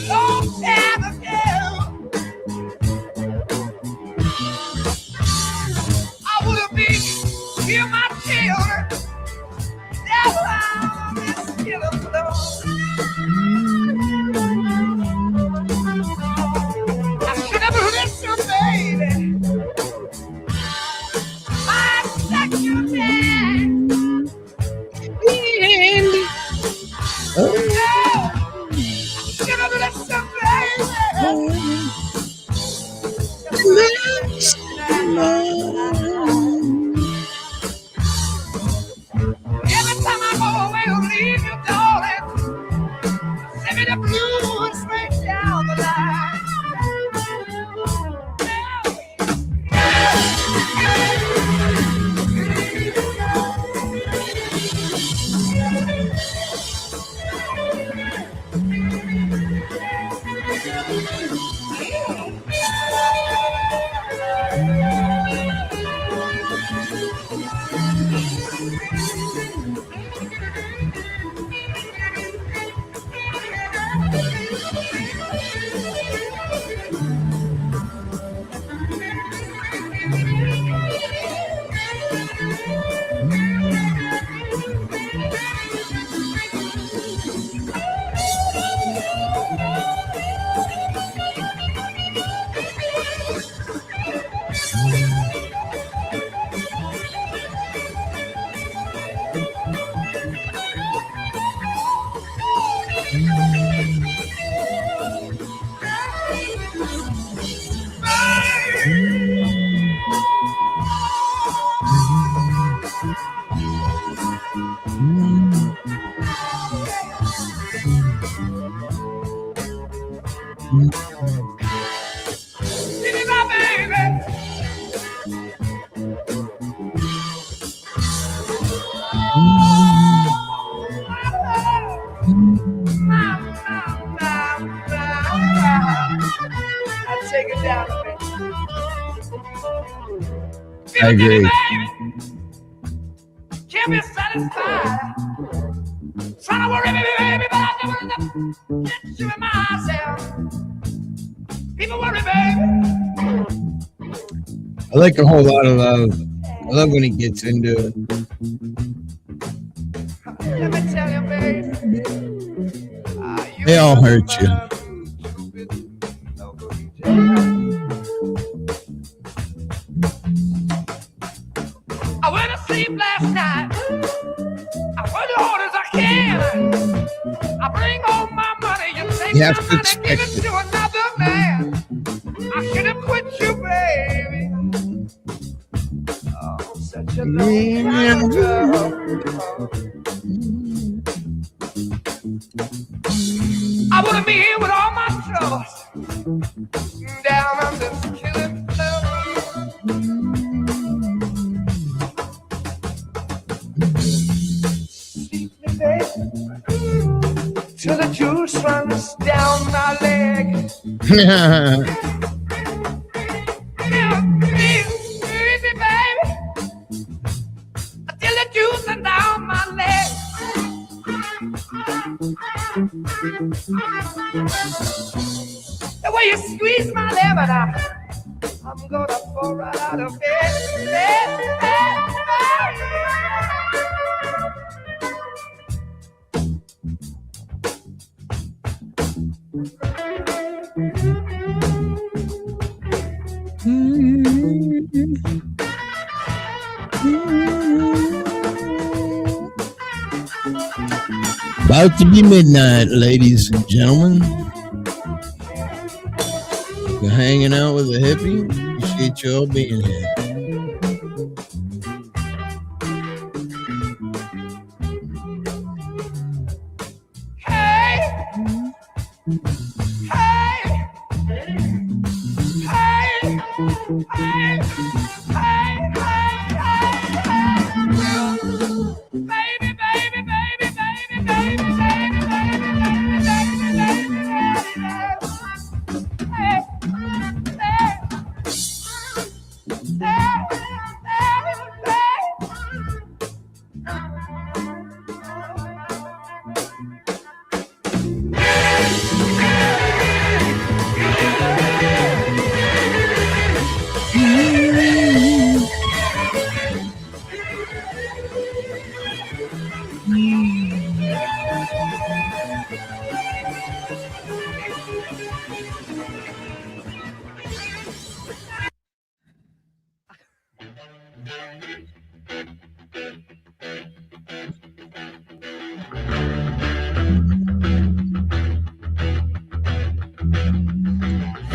Long time ago. I would have been here, my children. That's why I'm still alone. I should have listened, baby. I agree. Keep me satisfied. Trying to worry me, baby, but I never get you in myself. People worry, baby. I like a whole lot of love. I love when he gets into it. Let me tell you, baby. They all hurt you. I went to sleep last night. I worked as hard as I can. I bring home my money. You take You my have to money, expect give it it. to another man. I should have quit you, baby. Oh, such a long time ago. I wanna be here with all my troubles. Down on this killing floor. Sleep me, baby, till the juice runs down my leg. Sleep me, baby, till the juice runs down my leg. The way you squeeze my lemon, I'm gonna fall right out of bed. About to be midnight, ladies and gentlemen. You're hanging out with a hippie. Appreciate you all being here.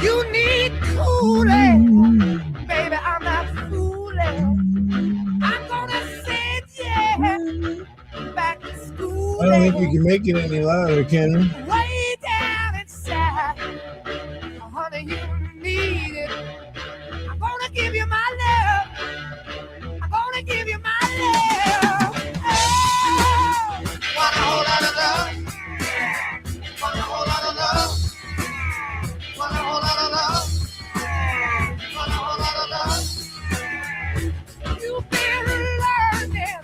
You need cooling, baby. I'm not fooling. I'm gonna send you back to school. I don't think you can make it any louder, can you? Way down inside, honey, you need it. I'm gonna give you my love. I'm gonna give you my love. Oh, want a whole lot of love. Want a whole lot of love. Want a whole lot of love. Want a whole lot of love. You've been learning,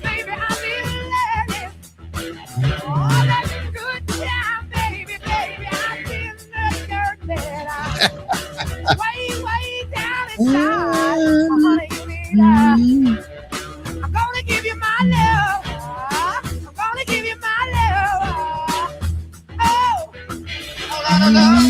baby. I've been learning. All that good time, baby, baby. I've been learning. Way down inside, honey, you need love. I'm gonna give you my love. I'm gonna give you my love. Oh, a lot of love.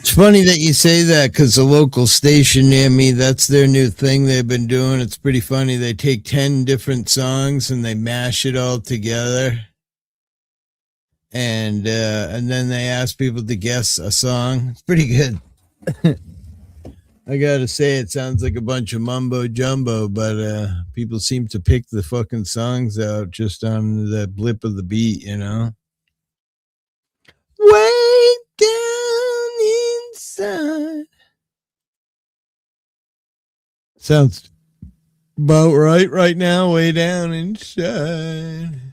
It's funny that you say that because the local station near me, that's their new thing they've been doing. It's pretty funny. They take 10 different songs and they mash it all together. And then they ask people to guess a song. It's pretty good. I gotta say, it sounds like a bunch of mumbo jumbo, but people seem to pick the fucking songs out just on the blip of the beat, you know? Way down inside. Sounds about right now, way down inside.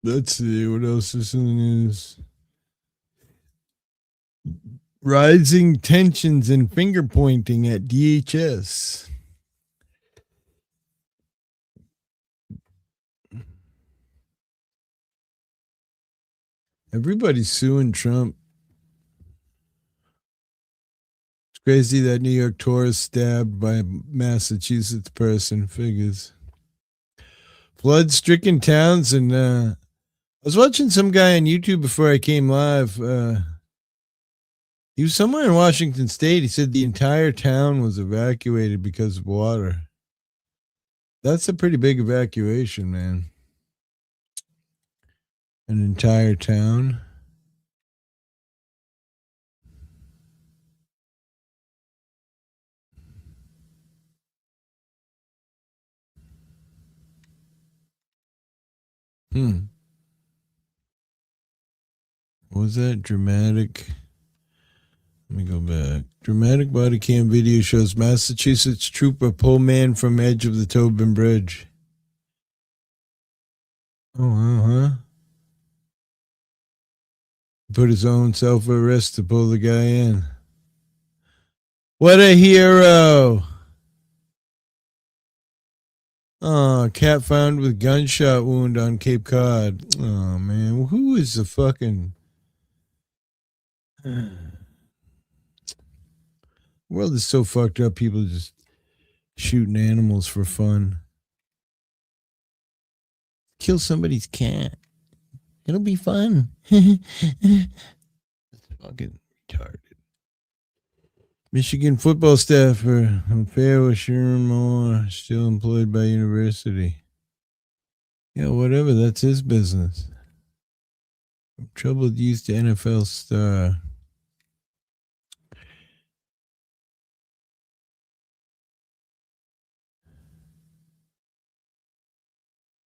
Let's see, what else is in the news? Rising tensions and finger pointing at DHS. Everybody's suing Trump. It's crazy that New York tourist stabbed by a Massachusetts person. Figures. Flood-stricken towns, and I was watching some guy on YouTube before I came live. He was somewhere in Washington State. He said the entire town was evacuated because of water. That's a pretty big evacuation, man. An entire town. What was that? Dramatic? Let me go back. Dramatic body cam video shows Massachusetts trooper pull man from edge of the Tobin Bridge. Oh, huh? Put his own self at risk to pull the guy in. What a hero! Oh, cat found with gunshot wound on Cape Cod. Oh, man. Who is the fucking... The world is so fucked up. People just shooting animals for fun. Kill somebody's cat. It'll be fun. It's fucking retarded. Michigan football staffer affair with Sharon Moore, still employed by university. Yeah, whatever. That's his business. Troubled youth to NFL star.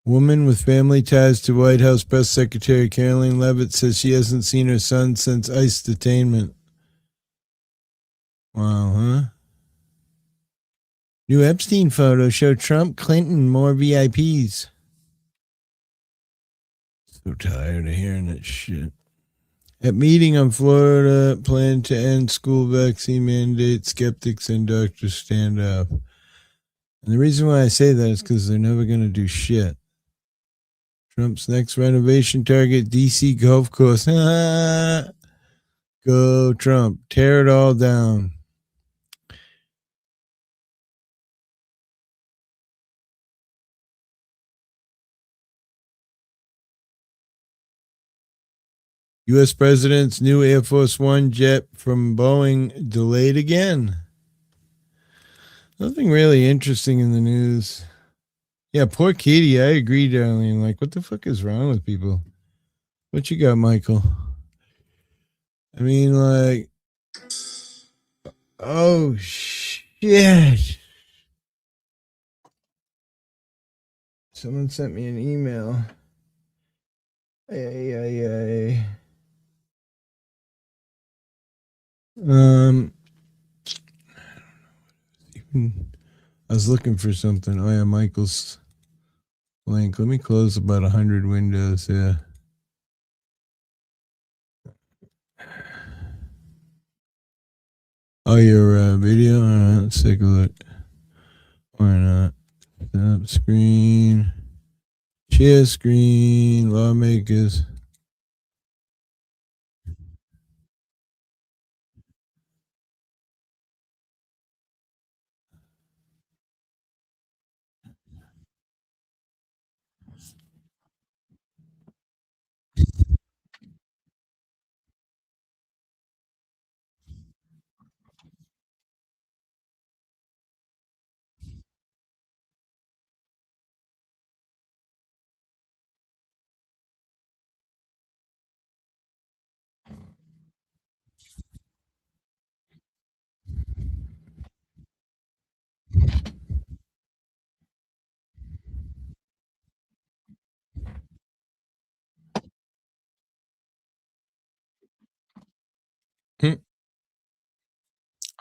Woman with family ties to White House Press Secretary Caroline Leavitt says she hasn't seen her son since ICE detainment. Wow, huh? New Epstein photo show Trump, Clinton, more VIPs. So tired of hearing that shit. At meeting on Florida, plan to end school vaccine mandate. Skeptics and doctors stand up. And the reason why I say that is because they're never going to do shit. Trump's next renovation target, DC golf course. Go Trump. Tear it all down. U.S. President's new Air Force One jet from Boeing delayed again. Nothing really interesting in the news. Yeah, poor Katie. I agree, darling. Like, what the fuck is wrong with people? What you got, Michael? I mean, like, oh shit. Someone sent me an email. Ay. I was looking for something. Oh yeah, Michael's link. Let me close about 100 windows here. Oh, your video? Let's take a look. Why not? Stop screen. Share screen. Lawmakers.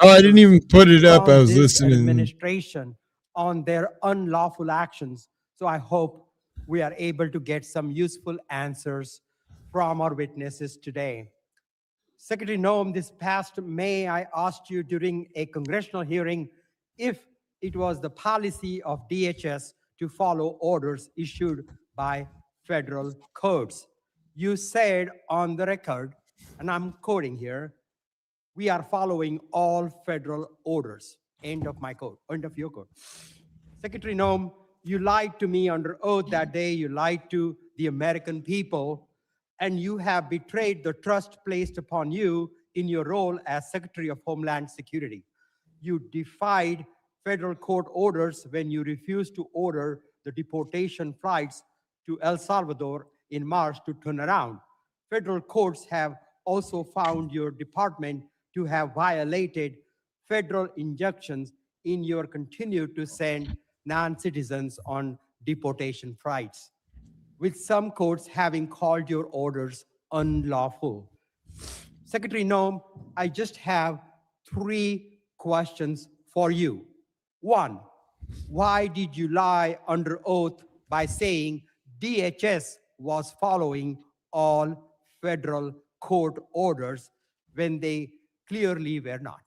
Oh, I didn't even put it up. I was listening. Administration on their unlawful actions. So I hope we are able to get some useful answers from our witnesses today. Secretary Noam, this past May, I asked you during a congressional hearing if it was the policy of DHS to follow orders issued by federal courts. You said on the record, and I'm quoting here, "We are following all federal orders." End of my quote, end of your quote. Secretary Noam, you lied to me under oath that day. You lied to the American people, and you have betrayed the trust placed upon you in your role as Secretary of Homeland Security. You defied federal court orders when you refused to order the deportation flights to El Salvador in March to turn around. Federal courts have also found your department to have violated federal injunctions in your continue to send non-citizens on deportation flights, with some courts having called your orders unlawful. Secretary Noam, I just have 3 questions for you. 1, why did you lie under oath by saying DHS was following all federal court orders when they clearly were not?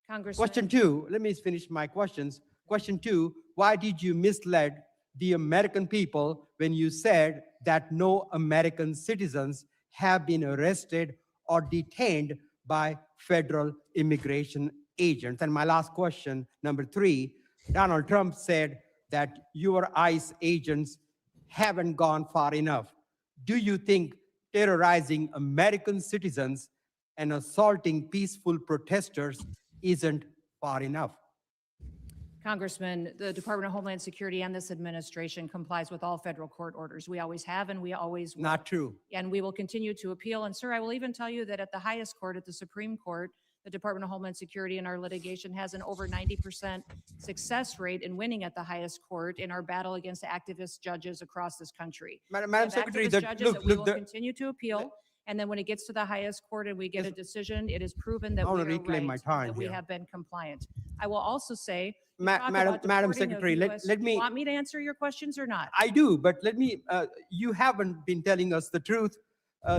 Congressman. Question 2, let me finish my questions. Question 2, why did you mislead the American people when you said that no American citizens have been arrested or detained by federal immigration agents? And my last question, number 3, Donald Trump said that your ICE agents haven't gone far enough. Do you think terrorizing American citizens and assaulting peaceful protesters isn't far enough? Congressman, the Department of Homeland Security and this administration complies with all federal court orders. We always have, and we always will. Not true. And we will continue to appeal. And sir, I will even tell you that at the highest court, at the Supreme Court, the Department of Homeland Security in our litigation has an over 90% success rate in winning at the highest court in our battle against activist judges across this country. Madam Secretary, judges that we will continue to appeal. And then when it gets to the highest court and we get a decision, it is proven that we are right, that we have been compliant. I will also say, Madam Secretary, let me. You want me to answer your questions or not? I do, but let me. You haven't been telling us the truth.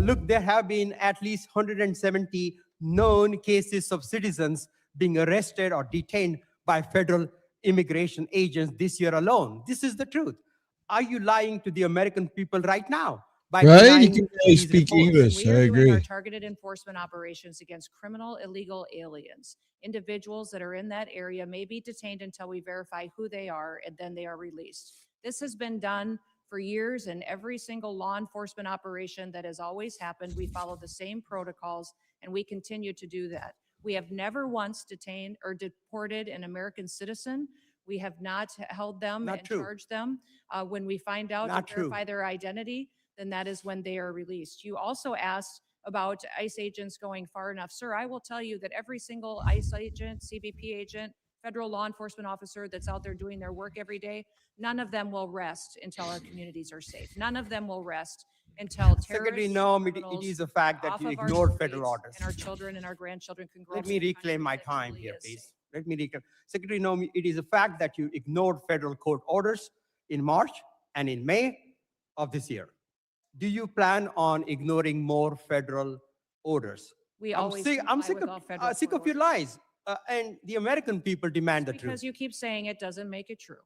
Look, there have been at least 170 known cases of citizens being arrested or detained by federal immigration agents this year alone. This is the truth. Are you lying to the American people right now? Right? You can speak English. I agree. We are doing our targeted enforcement operations against criminal illegal aliens. Individuals that are in that area may be detained until we verify who they are, and then they are released. This has been done For years, and every single law enforcement operation that has always happened, we follow the same protocols, and we continue to do that. We have never once detained or deported an American citizen. We have not held them and charged them. When we find out to verify their identity, then that is when they are released. You also asked about ICE agents going far enough. Sir, I will tell you that every single ICE agent, CBP agent, federal law enforcement officer that's out there doing their work every day, none of them will rest until our communities are safe. None of them will rest until Secretary terrorists, Noam, criminals it is a fact that off you of our ignored federal streets, orders. and our children and our grandchildren can grow Let me up in a reclaim my country that time truly here, is please. safe. Let me reclaim. Secretary Noam, it is a fact that you ignored federal court orders in March and in May of this year. Do you plan on ignoring more federal orders? We I'm always sick, I'm comply sick with of, all federal sick court of your lies. And the American people demand the Because truth. you keep saying it doesn't make it true.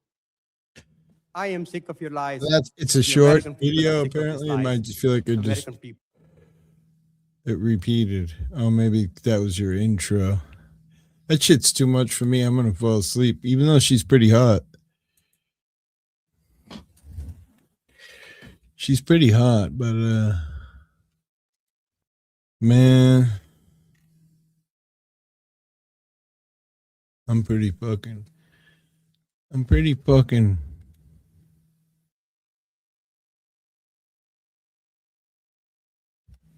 I am sick of your lies. It's a The short American people are video. sick of these Apparently, it lies. might just feel like it just American people. it repeated. Oh, maybe that was your intro. That shit's too much for me. I'm gonna fall asleep, even though she's pretty hot. She's pretty hot, but man, I'm pretty fucking.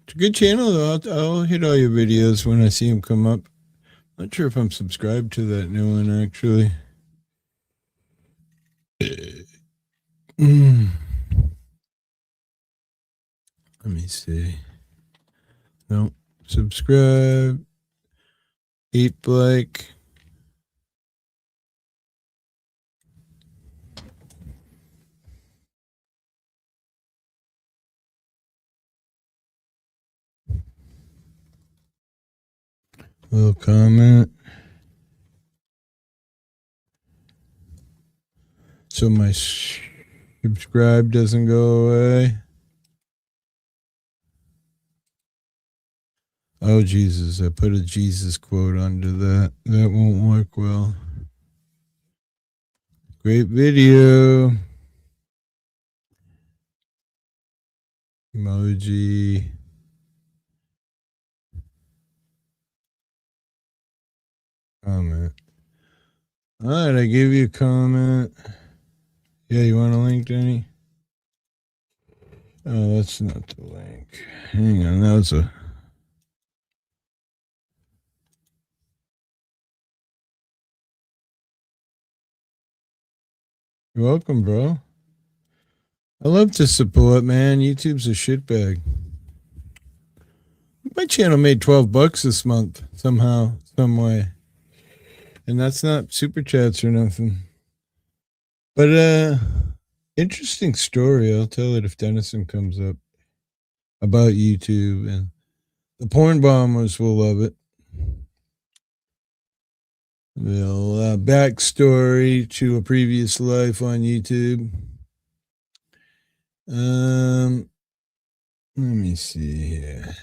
It's a good channel, though. I'll hit all your videos when I see them come up. Not sure if I'm subscribed to that new one, actually. Let me see. No, subscribe. Eat like. Little comment. So my subscribe doesn't go away. Oh, Jesus. I put a Jesus quote under that. That won't work well. Great video. Emoji. Comment. All right, I gave you a comment. Yeah, you want a link, Danny? Oh, that's not the link. Hang on, that was a... You're welcome, bro. I love to support, man. YouTube's a shitbag. My channel made $12 this month, somehow, some way. And that's not super chats or nothing. But, interesting story. I'll tell it if Dennison comes up about YouTube, and the porn bombers will love it. Well, backstory to a previous life on YouTube. Let me see here.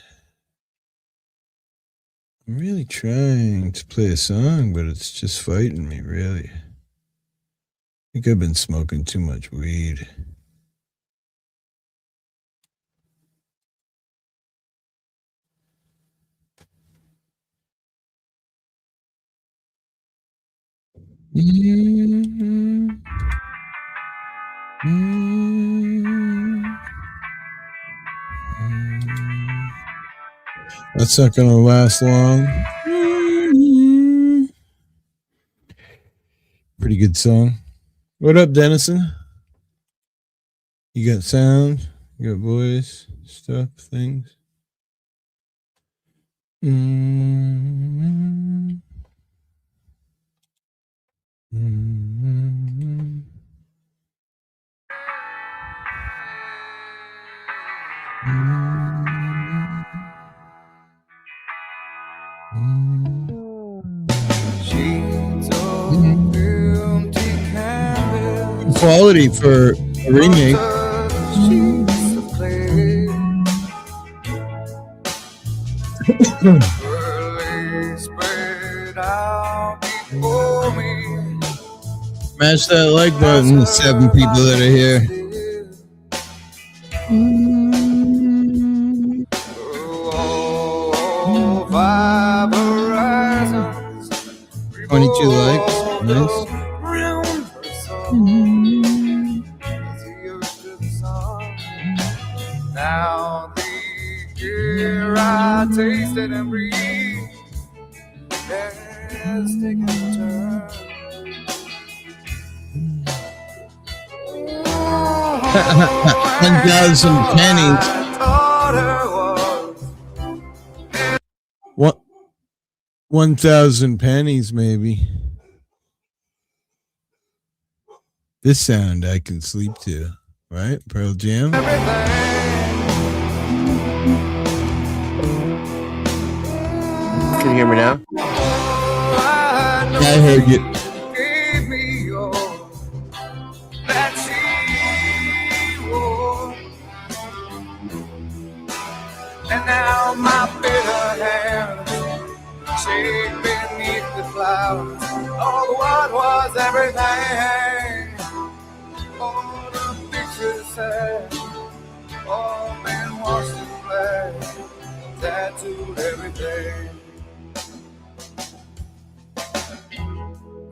I'm really trying to play a song, but it's just fighting me, really. I think I've been smoking too much weed. That's not going to last long. Pretty good song. What up, Dennison? You got sound? You got voice, stuff, things? Quality for a remake. Smash that like button, 7 people that are here. Oh, 5 horizons. 22 likes. Nice. Round the sun. The earth to the sun. Now the air I tasted and breathed has taken a turn. 1,000 pennies. What? 1,000 pennies, maybe. This sound I can sleep to, right? Pearl Jam. Can you hear me now? I heard you. Gave me your that she wore. And now my bitter hands shake beneath the clouds. Oh, what was everything? All the pictures said, all been washed in black, tattooed everything.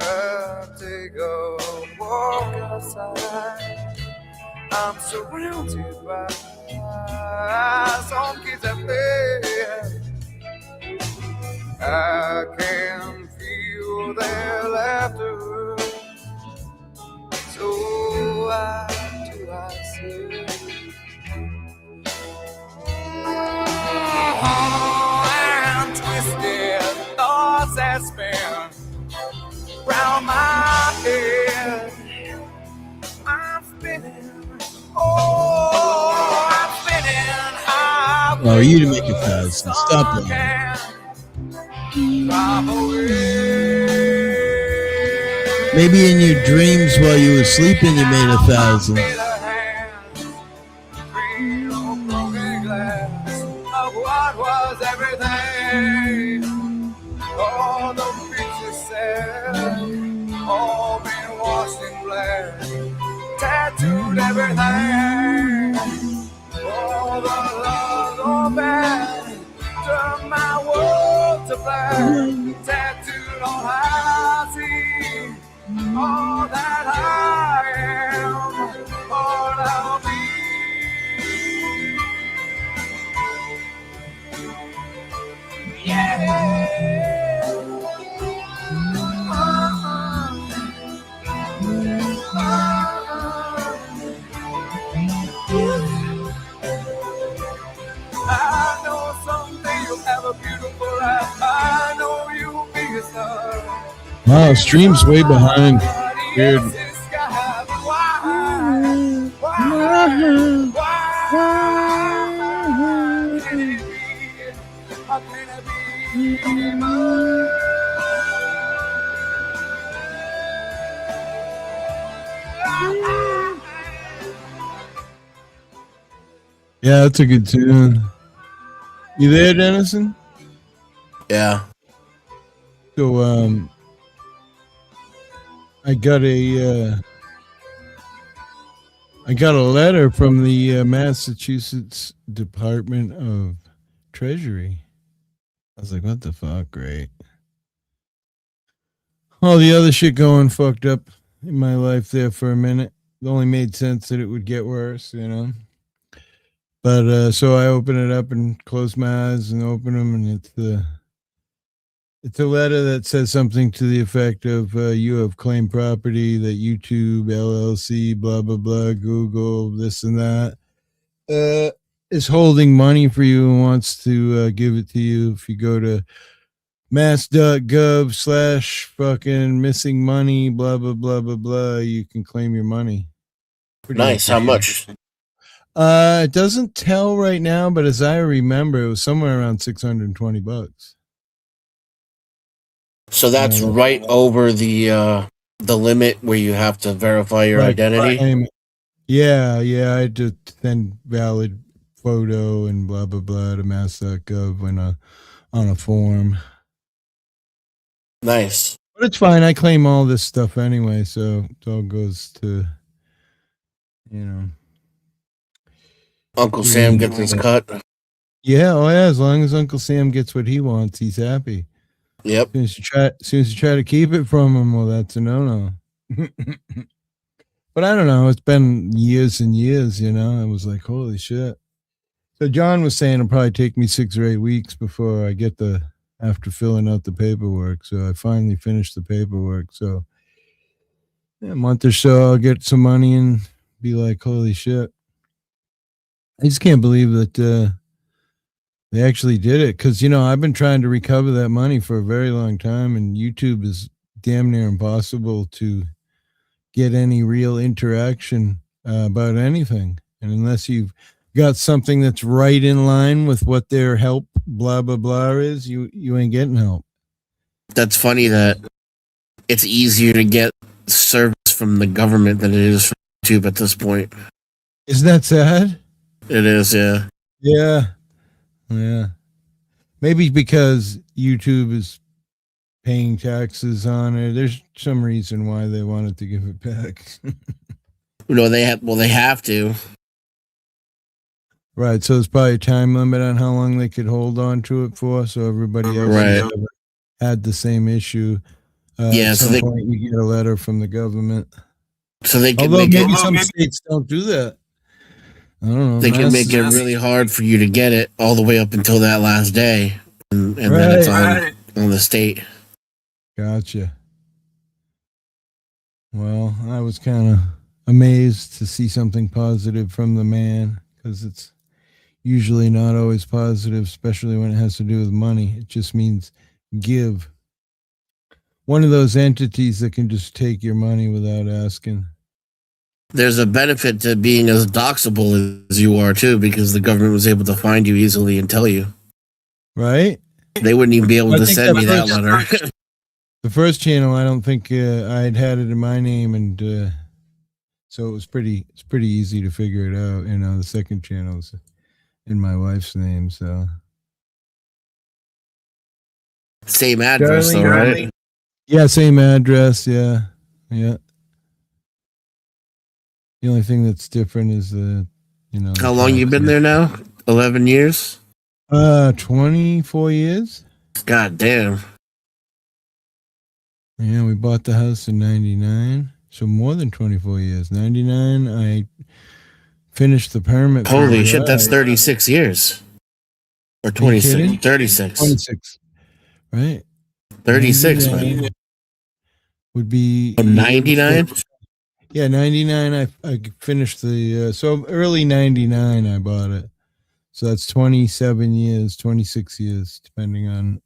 I'll take a walk outside. I'm surrounded by some kids that play. I can feel their laughter. So why do I say? And twisted thoughts that spin round my head. I'm spinning. Oh, I'm spinning. Oh, you to make 1,000. Stop it. Maybe in your dreams while you were sleeping, you made 1,000. What was everything? All the pictures said, all been washed in black, tattooed everything. All the love gone bad, turn my world to black, tattooed on I see all that I am, all I'll be. I know someday you'll have a beautiful life. I know you'll be a star. Wow, stream's way behind. Weird. Yeah, that's a good tune. You there, Dennison? Yeah. So, I got a letter from the Massachusetts Department of Treasury. I was like, what the fuck? Great. All the other shit going fucked up in my life there for a minute. It only made sense that it would get worse, you know? But so I open it up and close my eyes and open them, and it's a letter that says something to the effect of you have claimed property that YouTube, LLC, blah, blah, blah, Google, this and that, is holding money for you and wants to give it to you. If you go to mass.gov/fucking missing money, blah, blah, blah, blah, blah, you can claim your money. Pretty Nice. How much? It doesn't tell right now, but as I remember, it was somewhere around $620. So that's right over the limit where you have to verify your identity. Yeah, I had to send valid photo and blah blah blah to mass.gov on a form. Nice. But it's fine. I claim all this stuff anyway, so it all goes to, you know. Uncle Sam gets his cut. Yeah, oh yeah. As long as Uncle Sam gets what he wants, he's happy. Yep. As soon as you try to keep it from him, well, that's a no-no. But I don't know. It's been years and years, you know. I was like, holy shit. So John was saying it'll probably take me 6 or 8 weeks before I get after filling out the paperwork. So I finally finished the paperwork. So a month or so, I'll get some money and be like, holy shit. I just can't believe that they actually did it. Because, you know, I've been trying to recover that money for a very long time, and YouTube is damn near impossible to get any real interaction about anything. And unless you've got something that's right in line with what their help, blah, blah, blah is, you ain't getting help. That's funny that it's easier to get service from the government than it is from YouTube at this point. Isn't that sad? It is, yeah. Yeah. Yeah. Maybe because YouTube is paying taxes on it. There's some reason why they wanted to give it back. No, they have to. Right, so there's probably a time limit on how long they could hold on to it for, so everybody else had the same issue. At some point you get a letter from the government. So they can Although maybe some states don't do that. I don't know. They can make it really hard for you to get it all the way up until that last day, and then it's on the state. Gotcha. Well, I was kind of amazed to see something positive from the man, because it's usually not always positive, especially when it has to do with money. It just means give. One of those entities that can just take your money without asking. There's a benefit to being as doxable as you are, too, because the government was able to find you easily and tell you. Right? They wouldn't even be able to send me that letter. The first channel, I don't think I'd had it in my name, and so it's pretty easy to figure it out. You know, the second channel is in my wife's name, so. Same address, though, right? Yeah, same address. Yeah. The only thing that's different is How long you been there now? 11 years? 24 years. God damn. Yeah, we bought the house in 99, so more than 24 years. 99, I finished the permit. Holy shit, that's 36 years. Or 26. 36. 26. Right. 36, man. Would be 99? Yeah, 99. I finished so early 99 I bought it. So that's 27 years, 26 years, depending on.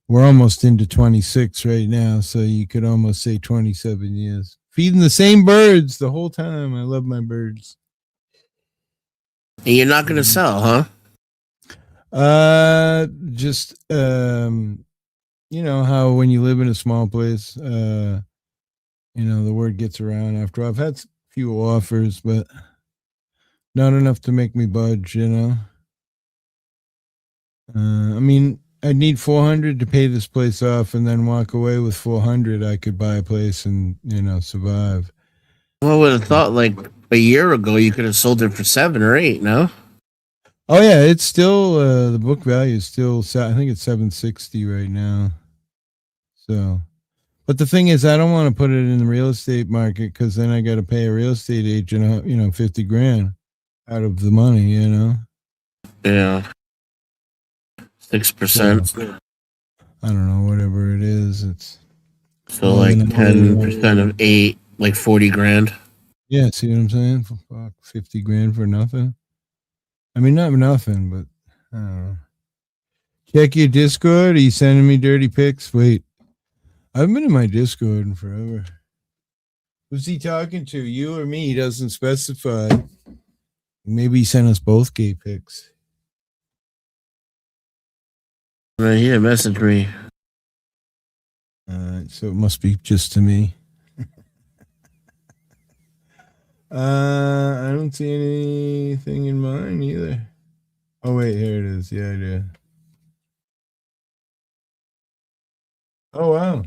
We're almost into 26 right now, so you could almost say 27 years. Feeding the same birds the whole time. I love my birds. And you're not going to sell, huh? Just you know how when you live in a small place, the word gets around after. I've had a few offers, but not enough to make me budge, you know. I mean, I'd need 400 to pay this place off and then walk away with 400. I could buy a place and, survive. Well, I would have thought like a year ago you could have sold it for 7 or 8, no? Oh yeah, it's still the book value is still, I think it's 760 right now. So, but the thing is, I don't want to put it in the real estate market because then I got to pay a real estate agent, 50 grand out of the money, you know. Yeah. 6%. I don't know, whatever it is. It's so like 10% of 8, like 40 grand. Yeah, see what I'm saying? Fuck, 50 grand for nothing. I mean, not nothing, but I don't know. Check your Discord. Are you sending me dirty pics? Wait, I've been in my Discord in forever. Who's he talking to? You or me? He doesn't specify. Maybe he sent us both gay pics. Right here, message me. So it must be just to me. I don't see anything in mine either. Oh wait, here it is. Yeah, I do. Oh wow.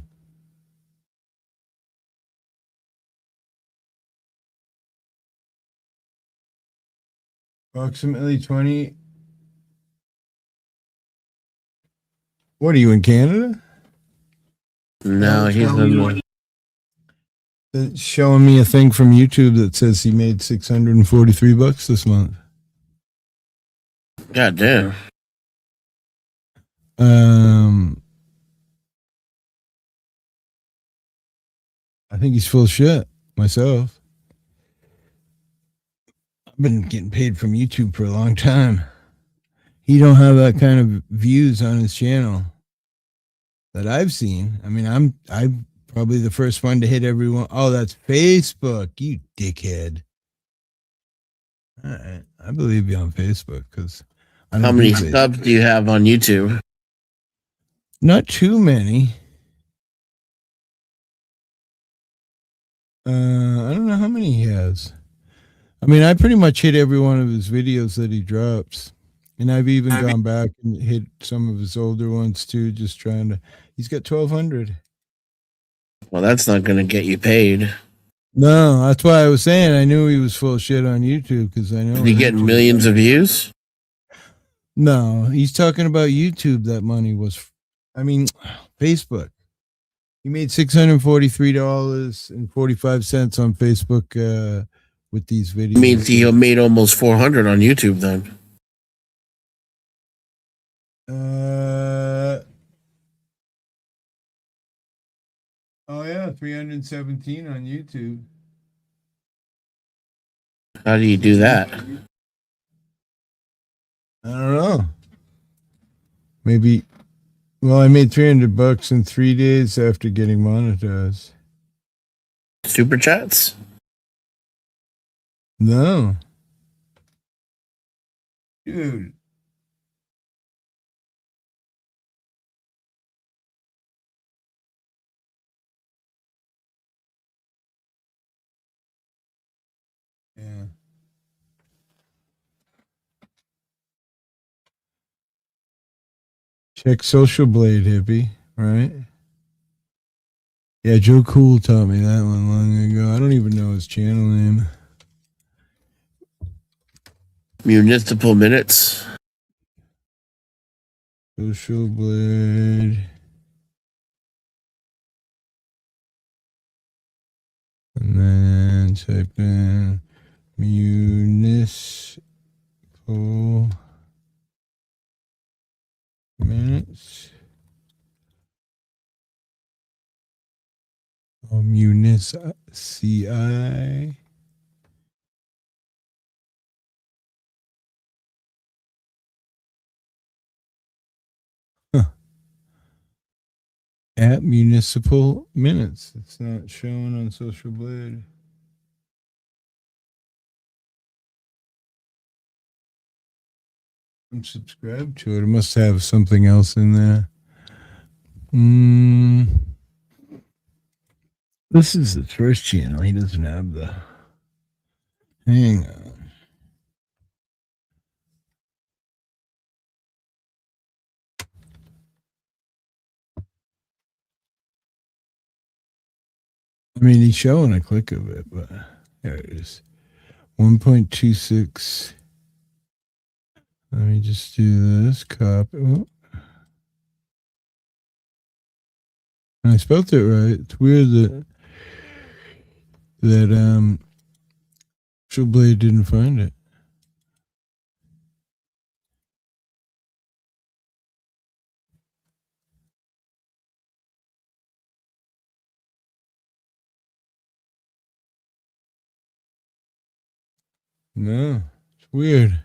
Approximately 20. What are you in Canada? No, he's in. It's showing me a thing from YouTube that says he made $643 this month. God damn. I think he's full of shit myself. I've been getting paid from YouTube for a long time. He don't have that kind of views on his channel that I've seen. I mean, I'm probably the first one to hit everyone. Oh, that's Facebook, you dickhead. All right. I believe you on Facebook because I don't How do many Facebook. subs do you have on YouTube? Not too many. I don't know how many he has. I mean, I pretty much hit every one of his videos that he drops. And I've even gone back and hit some of his older ones too, just trying to. He's got 1,200. Well, that's not going to get you paid. No, that's why I was saying I knew he was full of shit on YouTube because I know. Is he getting millions of views? No, he's talking about YouTube. That money was, I mean, Facebook. He made $643.45 on Facebook with these videos. It means he made almost 400 on YouTube then. Oh yeah, 317 on YouTube. How do you do that? I don't know. Maybe. Well, I made $300 in 3 days after getting monetized. Super chats? No. Dude. Yeah. Check Social Blade, hippie, right? Yeah, Joe Cool taught me that one long ago. I don't even know his channel name. Municipal minutes. Social Blade. And then type in municipal minutes. Oh, CI. Huh. At municipal minutes. It's not showing on Social Blade. I'm subscribed to it. It must have something else in there. This is the first channel. He doesn't have the. Hang on. I mean, he's showing a click of it, but there it is. 1.26. Let me just do this. Copy. Oh. I spelled it right. It's weird that Social Blade didn't find it. No, it's weird.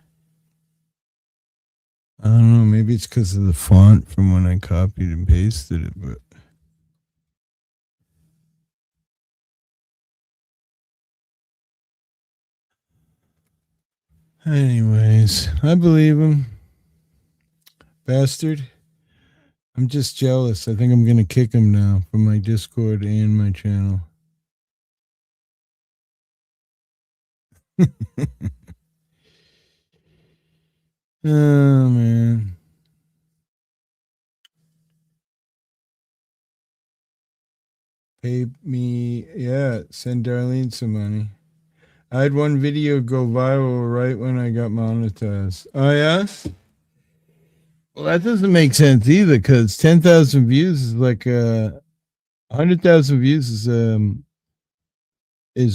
I don't know. Maybe it's because of the font from when I copied and pasted it, but. Anyways, I believe him. Bastard. I'm just jealous. I think I'm going to kick him now from my Discord and my channel. Oh, man. Pay me. Yeah, send Darlene some money. I had one video go viral right when I got monetized. Oh, yeah? Well, that doesn't make sense either, because 10,000 views is like 100,000 views is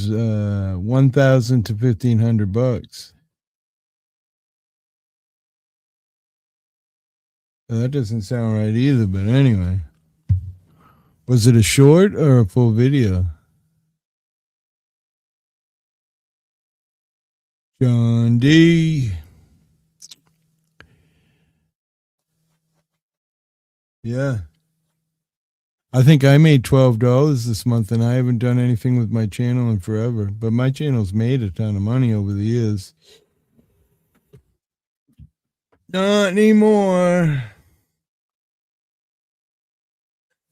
1,000 to $1,500. Well, that doesn't sound right either, but anyway. Was it a short or a full video? John D. Yeah. I think I made $12 this month, and I haven't done anything with my channel in forever. But my channel's made a ton of money over the years. Not anymore.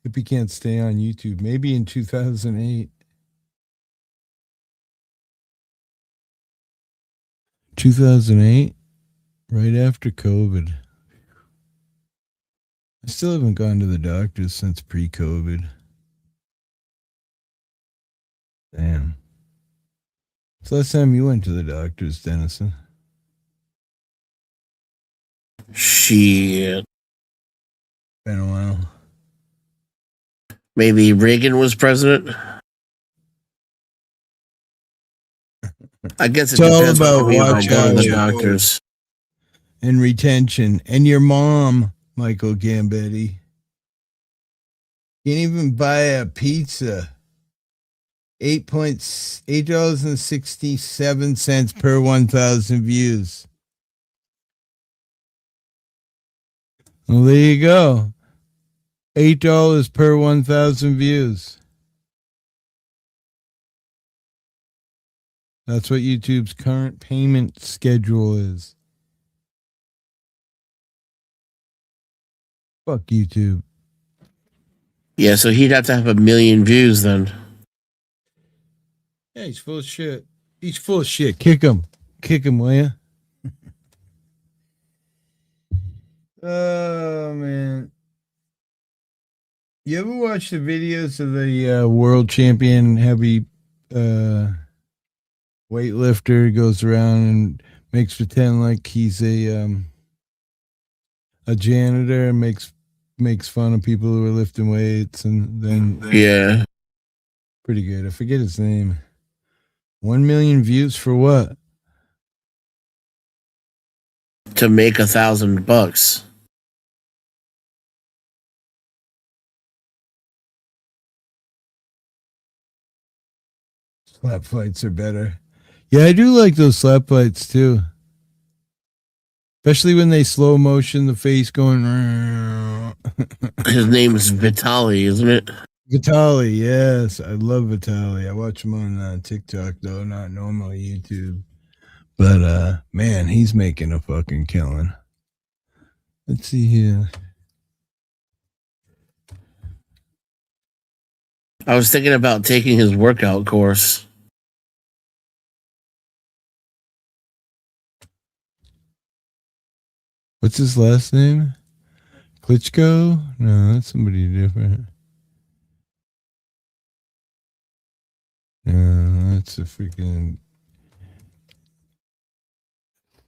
If he can't stay on YouTube, maybe in 2008. 2008, right after COVID. I still haven't gone to the doctors since pre-COVID. Damn. It's the last time you went to the doctors, Dennison? Shit. Been a while. Maybe Reagan was president. I guess it It's all depends about what you mean by watch going to the out doctors. and retention. And your mom, Michael Gambetti. Can't even buy a pizza. $8.67 per 1,000 views. Well, there you go. $8 per 1,000 views. That's what YouTube's current payment schedule is. Fuck YouTube. Yeah, so he'd have to have 1 million views then. Yeah, he's full of shit. He's full of shit. Kick him. Kick him, will ya? Oh, man. You ever watch the videos of the world champion heavy weightlifter? Goes around and makes pretend like he's a janitor and makes fun of people who are lifting weights, and then Yeah. pretty good. I forget his name. 1 million views for what? To make $1,000. Slap fights are better. Yeah, I do like those slap fights too. Especially when they slow motion the face going. His name is Vitali, isn't it? Vitali, yes. I love Vitali. I watch him on TikTok, though, not normally YouTube. But, man, he's making a fucking killing. Let's see here. I was thinking about taking his workout course. What's his last name? Klitschko? No, that's somebody different. No, that's a freaking...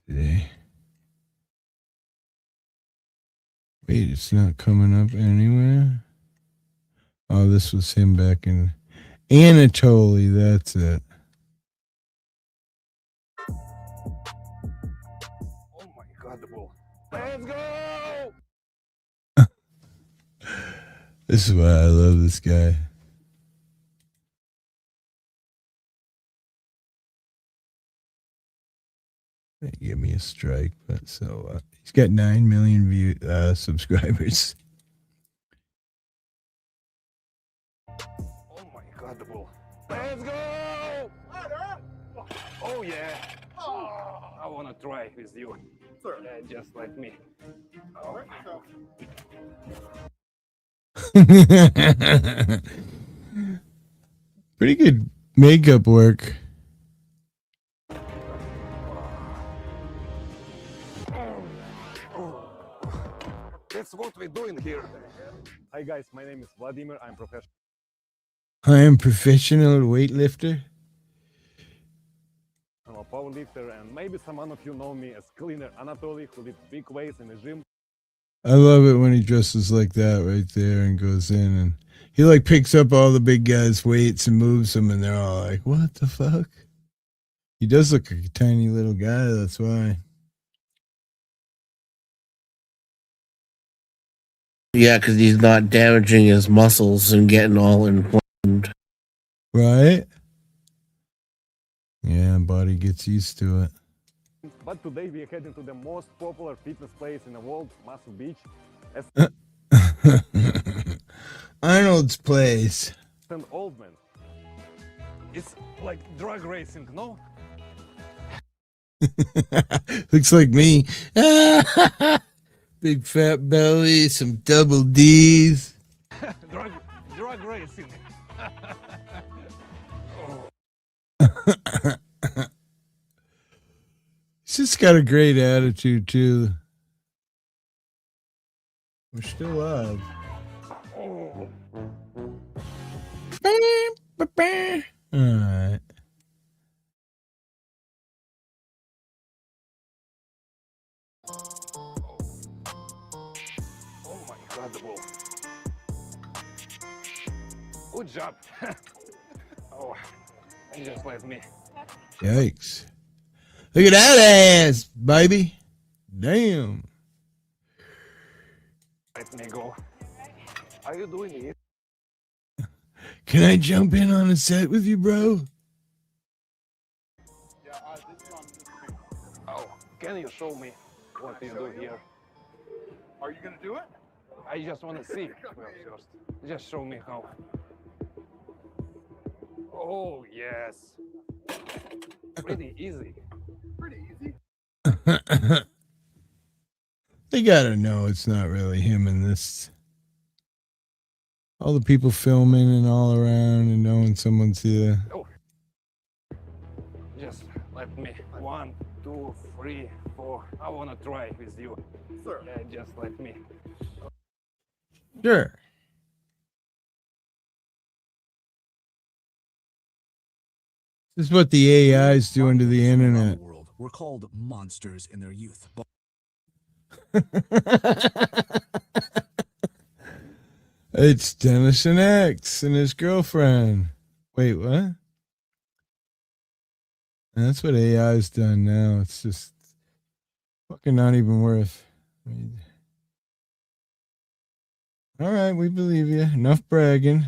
Wait, it's not coming up anywhere? Oh, this was him back in Anatoly, that's it. Oh my god, the ball. Let's go! This is why I love this guy. They give me a strike, but so he's got 9 million subscribers. Oh my god, the ball. Let's go! Oh yeah. I wanna try with you. Just like me. Oh. Pretty good makeup work. That's what we're doing here. Hi guys, my name is Vladimir. I'm professional. I am professional weightlifter. powerlifter, and maybe some of you know me as Cleaner Anatoly, who lifts big weights in the gym. I love it when he dresses like that right there and goes in and he like picks up all the big guys' weights and moves them, and they're all like, "What the fuck?" He does look like a tiny little guy. That's why. Yeah, because he's not damaging his muscles and getting all inflamed. Right? Yeah, body gets used to it. But today we are heading to the most popular fitness place in the world, Muscle Beach. Arnold's place. An old man. It's like drag racing, no? Looks like me. Big fat belly, some double D's. drag racing. He's just got a great attitude too. We're still live. Oh. All right. Oh my God, the ball. Good job. Oh, you just let me. Yikes. Look at that ass, baby. Damn. Let me go. Are you doing it? Can I jump in on a set with you, bro? Oh, can you show me what you do here? Are you gonna do it? I just want to see first. Just show me how. Oh, yes. Pretty easy. Pretty easy. They gotta know it's not really him in this. All the people filming and all around and knowing someone's here. Oh. Just let me. 1, 2, 3, 4. I want to try with you. Sir. Just let me. Sure. This is what the AI is doing to the internet. Were called monsters in their youth. It's Dennis and X and his girlfriend. Wait, what? That's what AI's done now. It's just fucking not even worth. All right, we believe you. Enough bragging.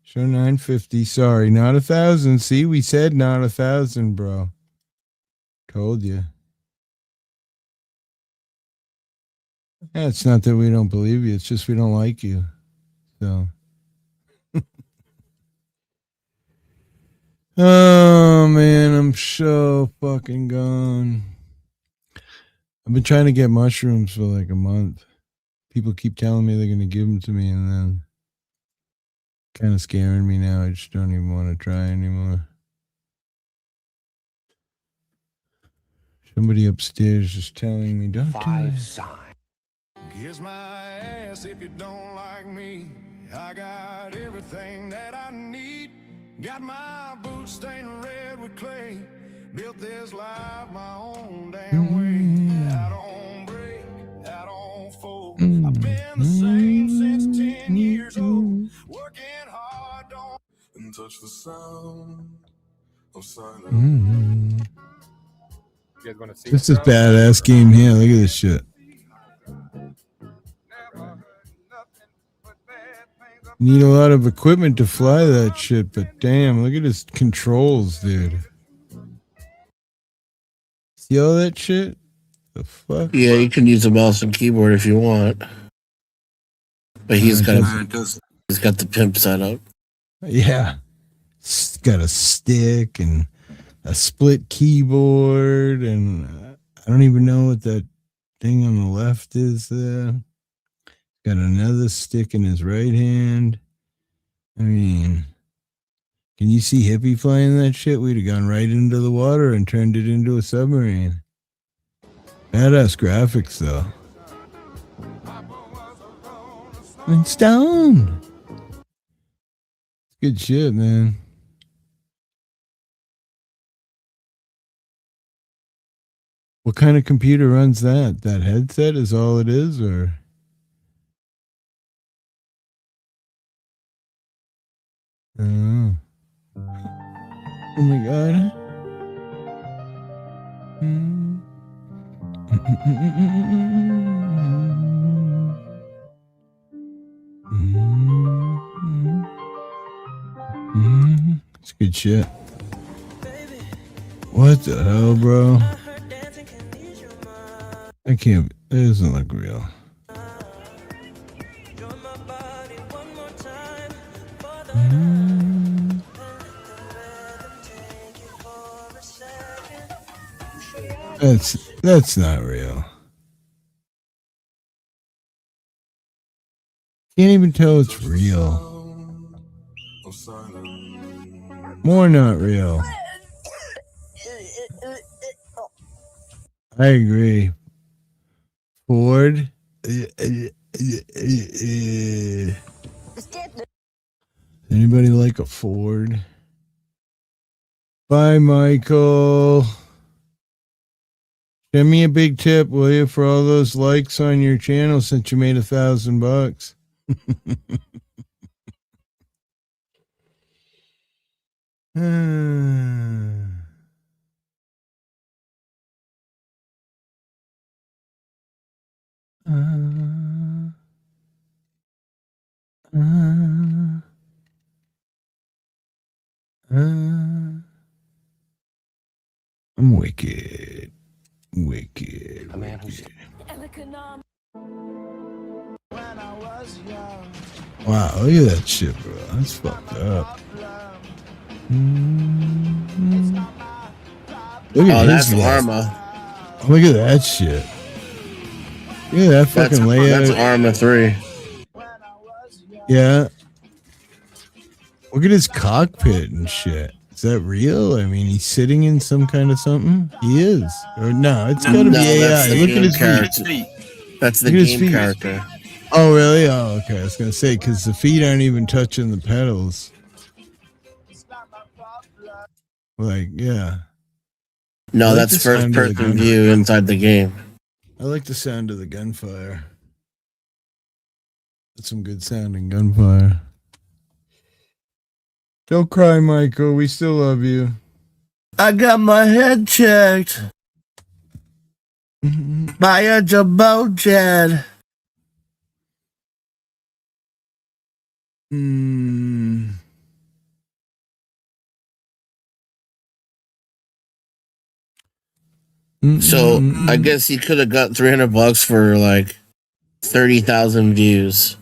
Show 950. Sorry, not 1,000. See, we said not 1,000, bro. Told you. Yeah, it's not that we don't believe you. It's just we don't like you. So. Oh, man, I'm so fucking gone. I've been trying to get mushrooms for like a month. People keep telling me they're going to give them to me, and then kind of scaring me now. I just don't even want to try anymore. Somebody upstairs is telling me, don't do it. Kiss my ass if you don't like me. I got everything that I need. Got my boots stained red with clay. Built this life my own damn way. I don't break, I don't fold. I've been the same since 10 years old. Working hard, don't and touch the sound of silence. You guys want to see This is badass game here. Look at this shit. Need a lot of equipment to fly that shit, but damn, look at his controls, dude. See all that shit? The fuck? Yeah, you can use a mouse and keyboard if you want. But he's got the pimp setup. Yeah. It's got a stick and a split keyboard, and I don't even know what that thing on the left is there. Got another stick in his right hand. I mean, can you see Hippie flying that shit? We'd have gone right into the water and turned it into a submarine. Badass graphics, though. And stone. It's good shit, man. What kind of computer runs that? That headset is all it is, or? Oh. Oh my god. It's good shit. What the hell, bro? I can't. It doesn't look real. That's not real. Can't even tell it's real. More not real. I agree. Ford. Anybody like a Ford? Bye, Michael. Send me a big tip, will you, for all those likes on your channel since you made $1,000. I'm wicked. Wicked. Wow, look at that shit, bro. That's fucked up. Look at that's his Arma. Look at that shit. Look at that fucking layout. That's Arma 3. Yeah. Look at his cockpit and shit. Is that real? I mean, he's sitting in some kind of something? He is. Or no, it's gotta be AI. Look at his feet. That's the Look at his game feet. character. Oh, really? Oh, okay. I was going to say, because the feet aren't even touching the pedals. Like, yeah. No, I like that's the first sound of the person gun. view inside the game. I like the sound of the gunfire. That's some good sounding gunfire. Don't cry, Michael. We still love you. I got my head checked by a jumbo jet. So I guess he could have got $300 for like 30,000 views.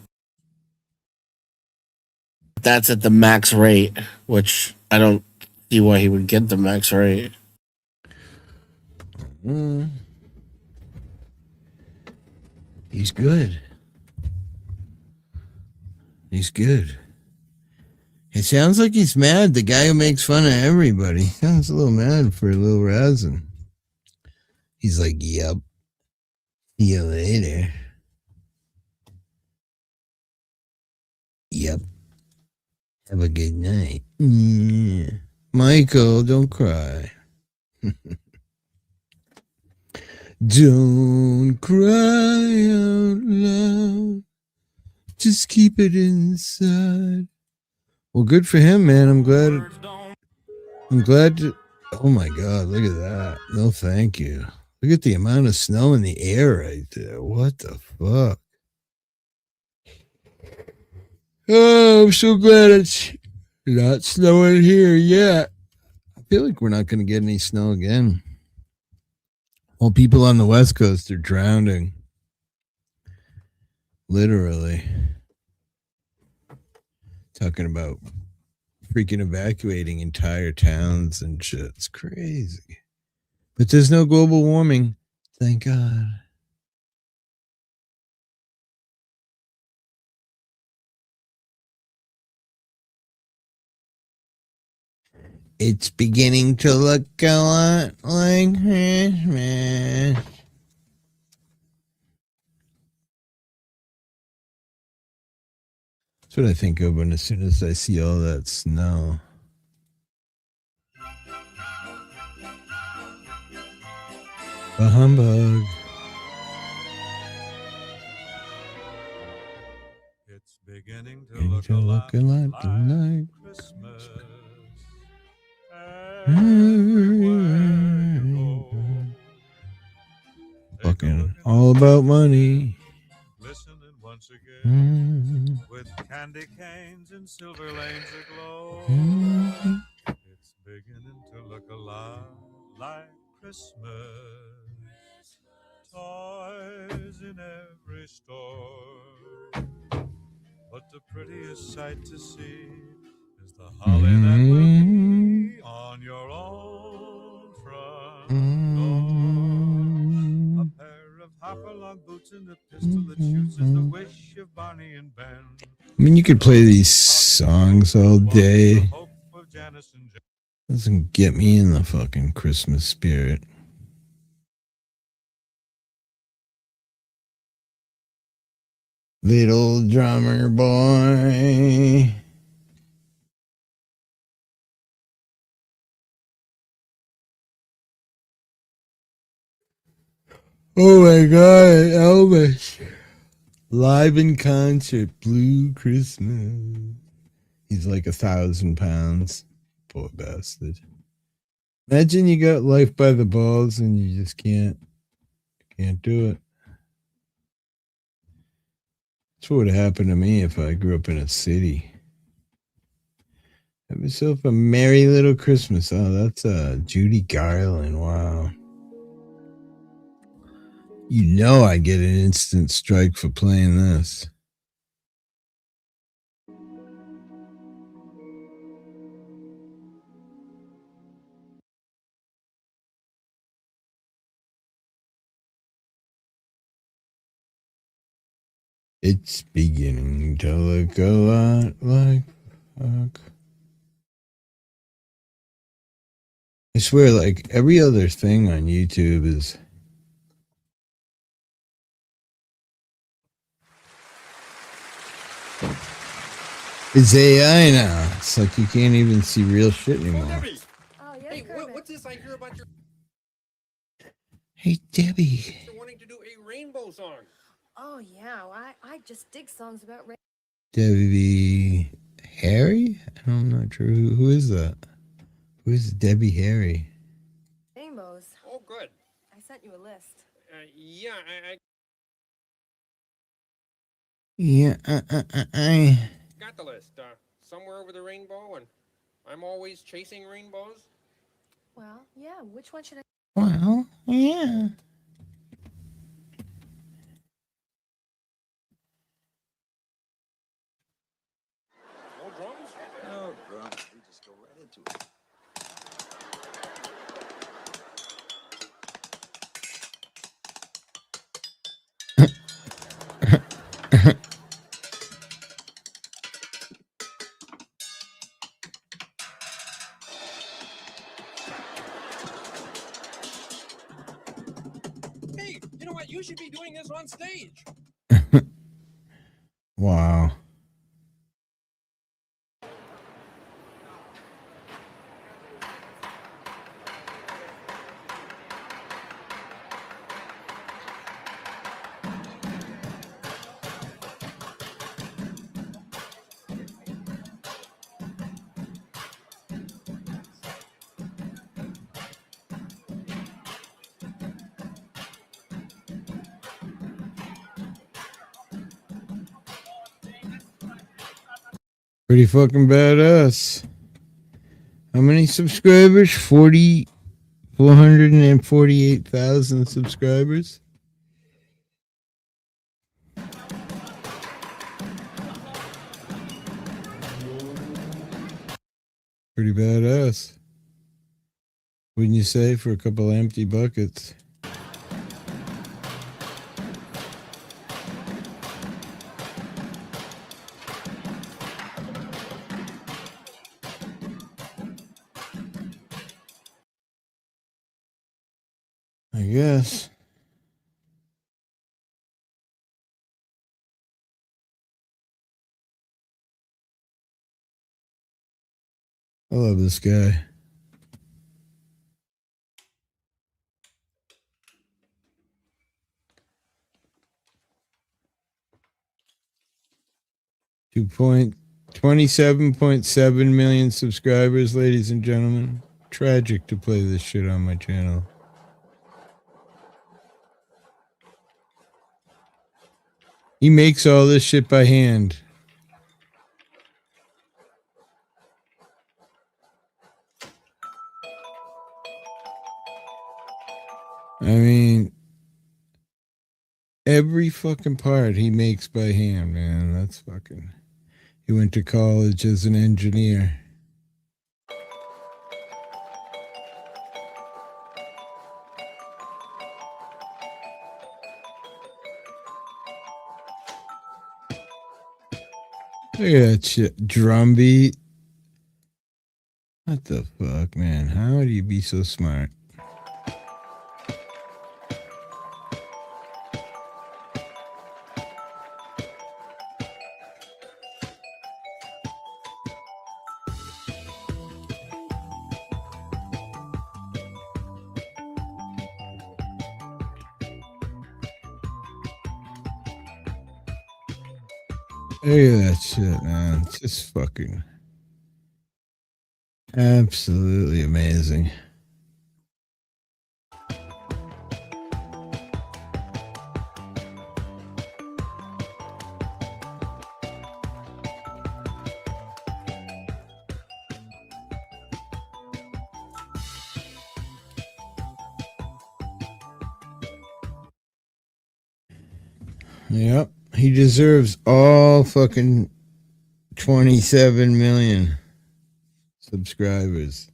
That's at the max rate, which I don't see why he would get the max rate. He's good. He's good. It sounds like he's mad. The guy who makes fun of everybody sounds a little mad for a little razzing. He's like, yep. See you later. Yep. Have a good night. Yeah. Michael, don't cry. Don't cry out loud. Just keep it inside. Well, good for him, man. I'm glad to. Oh my God, look at that. No, thank you. Look at the amount of snow in the air right there. What the fuck? Oh, I'm so glad it's not snowing here yet. I feel like we're not going to get any snow again. Well, people on the West Coast are drowning. Literally. Talking about freaking evacuating entire towns and shit. It's crazy. But there's no global warming. Thank God. It's beginning to look a lot like Christmas. That's what I think of when as soon as I see all that snow. A humbug. It's beginning to Look look a a lot lot like Christmas. fucking all about money. Listening once again Mm. with candy canes and silver lanes aglow. Mm. It's beginning to look a lot like Christmas. Toys in every store. But the prettiest sight to see is the holly that will be on your own front door. A pair of hopalong boots and a pistol that shoots is the wish of Barney and Ben. I mean, you could play these songs all day. Doesn't get me in the fucking Christmas spirit. Little drummer boy. Oh my god, Elvis. Live in concert, Blue Christmas. He's like 1,000 pounds. Poor bastard. Imagine you got life by the balls and you just can't do it. That's what would happen to me if I grew up in a city. Have yourself a merry little Christmas. Oh, that's Judy Garland. Wow. You know I get an instant strike for playing this. It's beginning to look a lot like fuck. I swear, like every other thing on YouTube is AI now. It's like you can't even see real shit anymore. Oh, yes, hey, what's this I hear about your... Hey, Debbie. You're wanting to do a rainbow song. Oh, yeah. I just dig songs about rain. Debbie Harry? I'm not sure. Who is that? Who is Debbie Harry? rainbows. Oh, good. I sent you a list. Yeah, I Yeah, got the list. Somewhere over the rainbow, and I'm always chasing rainbows. Well, yeah. Which one should I... Well, yeah. No drums? No drums. We just go right into it. Hey, you know what? You should be doing this on stage. Wow. Pretty fucking badass. How many subscribers? 448,000 subscribers. Pretty badass. Wouldn't you say, for a couple empty buckets? I guess. I love this guy. 27.7 million subscribers, ladies and gentlemen. Tragic to play this shit on my channel. He makes all this shit by hand. I mean, every fucking part he makes by hand, man. That's fucking... He went to college as an engineer. Look at that shit. Drum beat. What the fuck, man? How do you be so smart? Look at that shit, man. It's just fucking absolutely amazing. Yep. He deserves all fucking 27 million subscribers.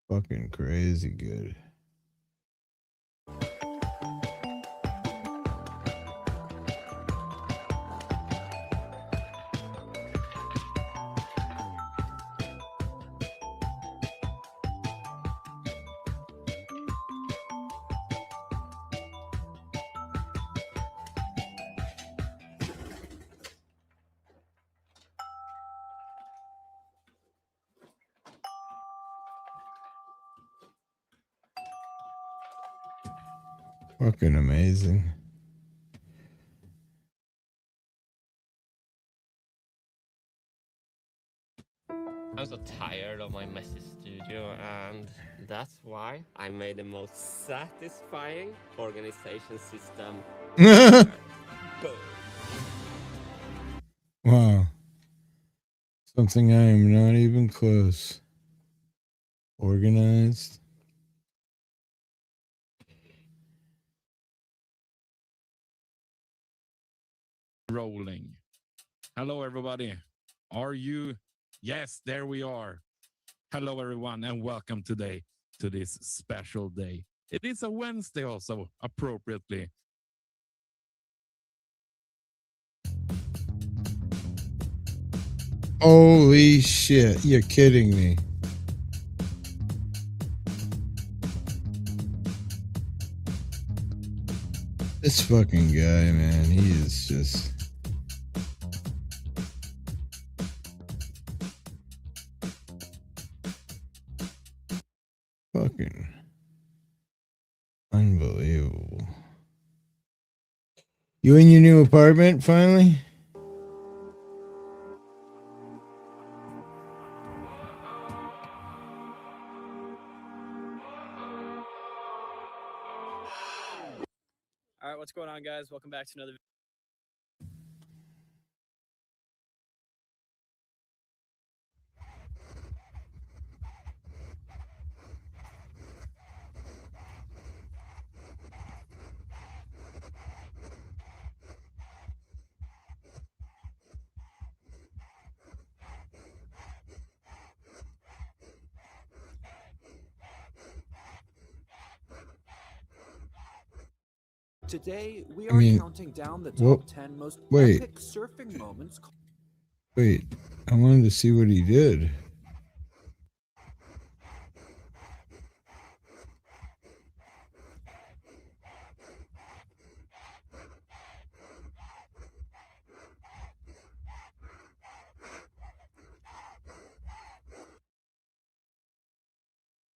Fucking crazy good. Fucking amazing. I'm so tired of my messy studio, and that's why I made the most satisfying organization system ever. Boom. Wow. Something I am not even close. Organized. Rolling. Hello, everybody. Are you? Yes, there we are. Hello, everyone, and welcome today to this special day. It is a Wednesday also, appropriately. Holy shit. You're kidding me. This fucking guy, man, he is just... fucking unbelievable. You in your new apartment finally? All right, what's going on, guys? Welcome back to another. Today, we I are mean, counting down the well, top 10 most wait. epic surfing moments. Wait, I wanted to see what he did.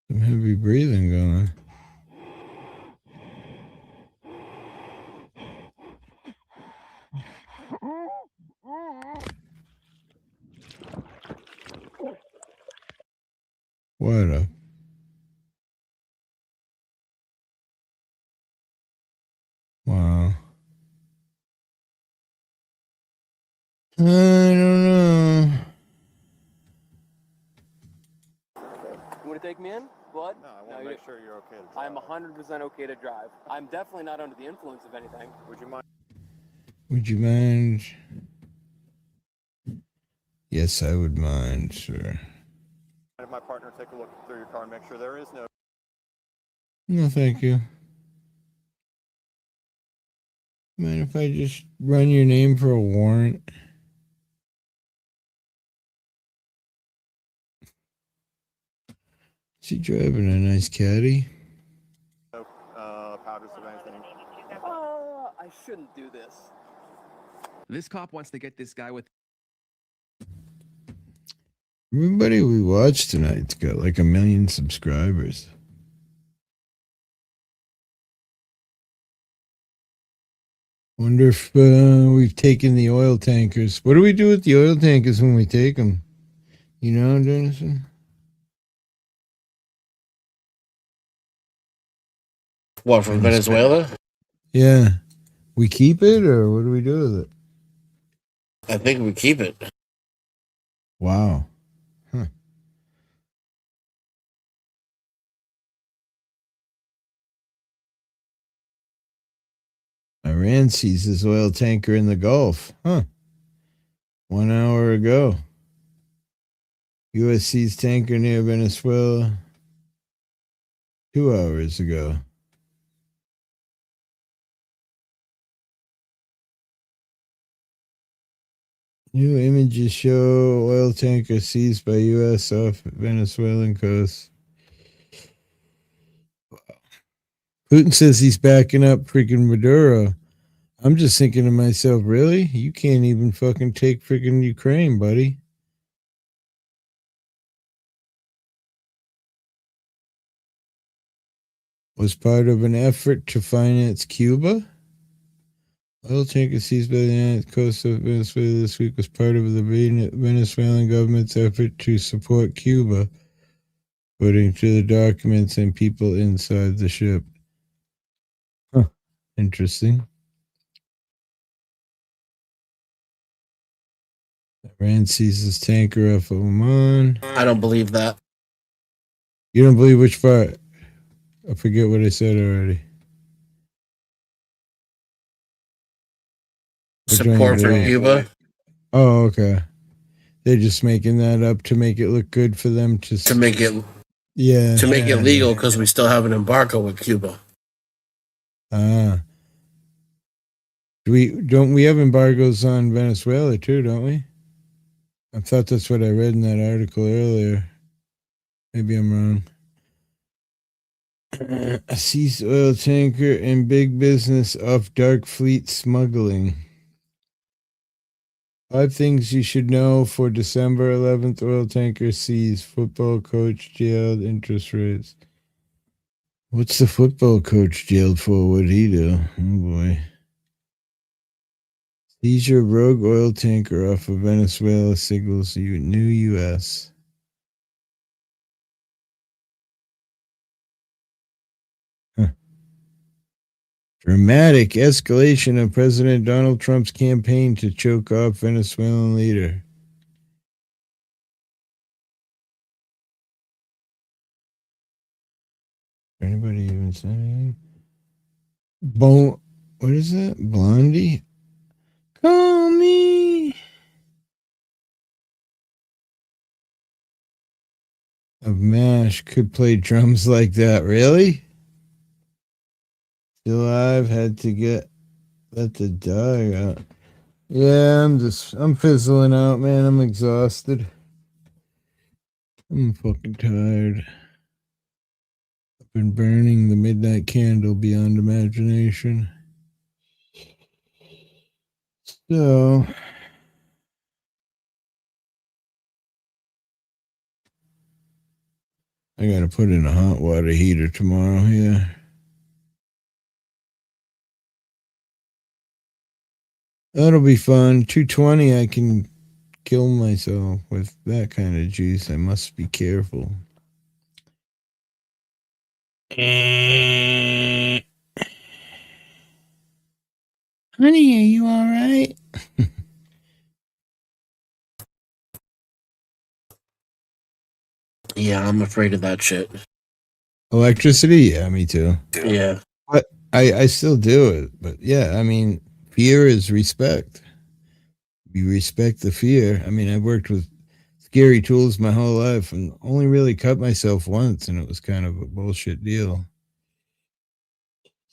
Some heavy breathing going. What a. Wow. I don't know. You want to take me in? What? No, I want to make sure you're okay to drive. I'm 100% okay to drive. I'm definitely not under the influence of anything. Would you mind? Would you mind? Yes, I would mind, sir. Have my partner take a look through your car and make sure there is no. No, thank you. Mind if I just run your name for a warrant? Is he driving a nice caddy? Powders of anything. I shouldn't do this. This cop wants to get this guy with. Everybody we watched tonight's got like 1 million subscribers. Wonder if we've taken the oil tankers. What do we do with the oil tankers when we take them? You know, Denison? What, from Venezuela? Yeah. We keep it, or what do we do with it? I think we keep it. Wow. Huh. Iran seizes oil tanker in the Gulf. Huh. 1 hour ago. U.S. seized tanker near Venezuela 2 hours ago. New images show oil tanker seized by U.S. off Venezuelan coast. Putin says he's backing up freaking Maduro. I'm just thinking to myself, really? You can't even fucking take freaking Ukraine, buddy. Was part of an effort to finance Cuba? Oil tanker seized by the United coast of Venezuela this week was part of the Venezuelan government's effort to support Cuba, according to the documents and people inside the ship. Huh. Interesting. Iran seizes tanker off of Oman. I don't believe that. You don't believe which part? I forget what I said already. Support for Cuba. Oh, okay. They're just making that up to make it look good for them to make it legal because we still have an embargo with Cuba. Don't we have embargoes on Venezuela too, don't we? I thought that's what I read in that article earlier. Maybe I'm wrong. A seized oil tanker and big business off dark fleet smuggling. 5 things you should know for December 11th. Oil tanker seized. Football coach jailed. Interest rates. What's the football coach jailed for? What'd he do? Oh boy. Seizure of rogue oil tanker off of Venezuela signals new U.S. Dramatic escalation of President Donald Trump's campaign to choke off Venezuelan leader. Anybody even say anything? What is that? Blondie? Call me. Of MASH could play drums like that. Really? Still alive, had to let the dog out. Yeah, I'm fizzling out, man. I'm exhausted. I'm fucking tired. I've been burning the midnight candle beyond imagination. So, I gotta put in a hot water heater tomorrow, yeah. That'll be fun. 220, I can kill myself with that kind of juice. I must be careful. Honey, are you all right? Yeah, I'm afraid of that shit. Electricity? Yeah, me too. Yeah. But I still do it. But yeah, I mean, fear is respect. You respect the fear. I mean, I've worked with scary tools my whole life and only really cut myself once, and it was kind of a bullshit deal.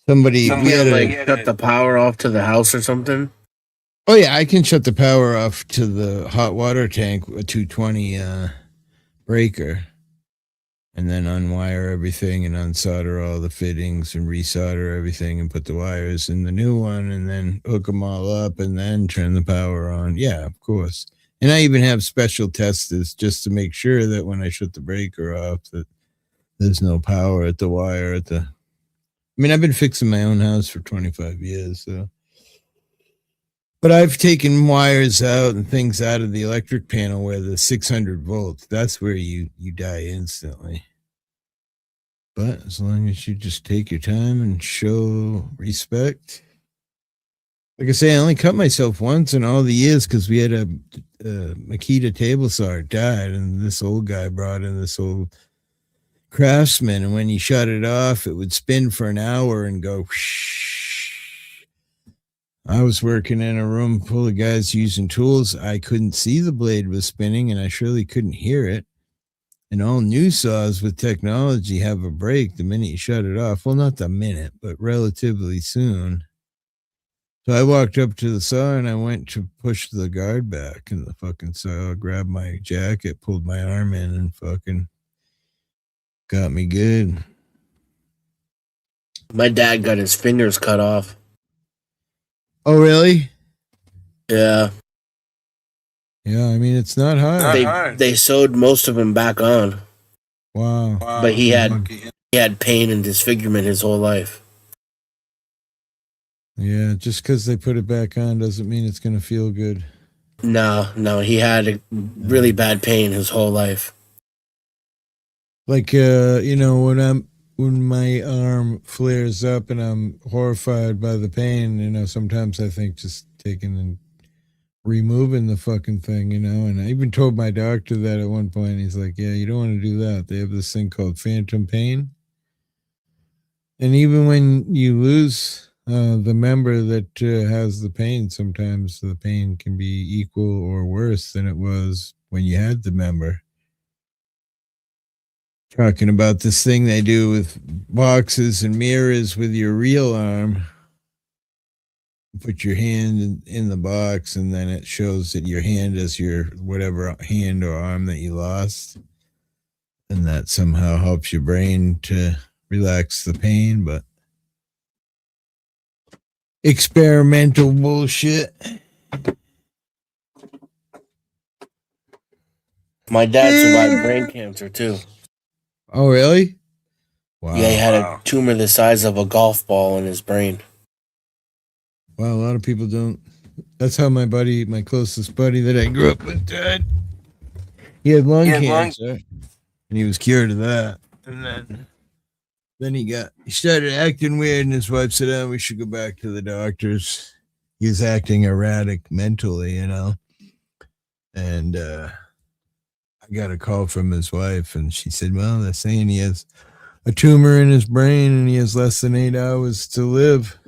Somebody You can't like shut the power off to the house or something. Oh yeah, I can shut the power off to the hot water tank, a 220 breaker, and then unwire everything and unsolder all the fittings and resolder everything and put the wires in the new one and then hook them all up and then turn the power on. Yeah, of course. And I even have special testers just to make sure that when I shut the breaker off that there's no power at the wire at the. I mean, I've been fixing my own house for 25 years, so. But I've taken wires out and things out of the electric panel where the 600 volts, that's where you die instantly. But as long as you just take your time and show respect. Like I say, I only cut myself once in all the years because we had a Makita table saw died, and this old guy brought in this old Craftsman, and when you shut it off, it would spin for an hour and go whoosh. I was working in a room full of guys using tools. I couldn't see the blade was spinning, and I surely couldn't hear it. And all new saws with technology have a break the minute you shut it off. Well, not the minute, but relatively soon. So I walked up to the saw and I went to push the guard back, and the fucking saw grabbed my jacket, pulled my arm in, and fucking got me good. My dad got his fingers cut off. Oh, really? Yeah. Yeah, I mean, it's not hard. They sewed most of them back on. Wow. But he had pain and disfigurement his whole life. Yeah, just because they put it back on doesn't mean it's going to feel good. No, he had a really bad pain his whole life. Like, when my arm flares up and I'm horrified by the pain, sometimes I think just taking and removing the fucking thing, and I even told my doctor that at one point. He's like, yeah, you don't want to do that. They have this thing called phantom pain. And even when you lose the member that has the pain, sometimes the pain can be equal or worse than it was when you had the member. Talking about this thing they do with boxes and mirrors with your real arm. Put your hand in the box, and then it shows that your hand is your whatever hand or arm that you lost. And that somehow helps your brain to relax the pain, but experimental bullshit. My dad survived brain cancer too. Oh, really? Wow. Yeah, he had a tumor the size of a golf ball in his brain. Well, a lot of people don't. That's how my closest buddy that I grew up with died. He had lung cancer, and he was cured of that. And then he started acting weird, and his wife said, "Oh, we should go back to the doctors." He was acting erratic mentally, And I got a call from his wife, and she said, "Well, they're saying he has a tumor in his brain, and he has less than 8 hours to live."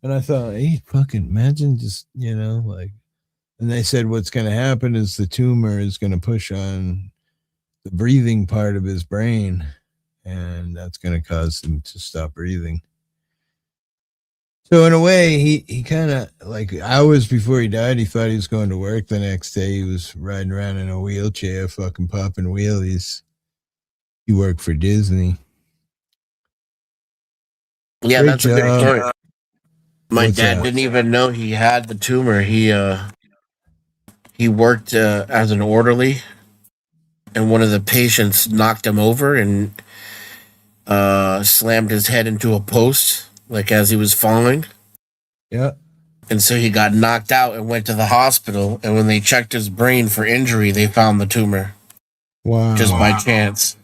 And I thought, hey, fucking imagine just, and they said what's going to happen is the tumor is going to push on the breathing part of his brain, and that's going to cause him to stop breathing. So in a way, he kind of, like hours before he died, he thought he was going to work the next day. He was riding around in a wheelchair, fucking popping wheelies. He worked for Disney. Yeah, Great that's a good job. story. My dad didn't even know he had the tumor. He worked as an orderly, and one of the patients knocked him over and slammed his head into a post, like as he was falling. Yeah. And so he got knocked out and went to the hospital. And when they checked his brain for injury, they found the tumor. Wow. Just by chance.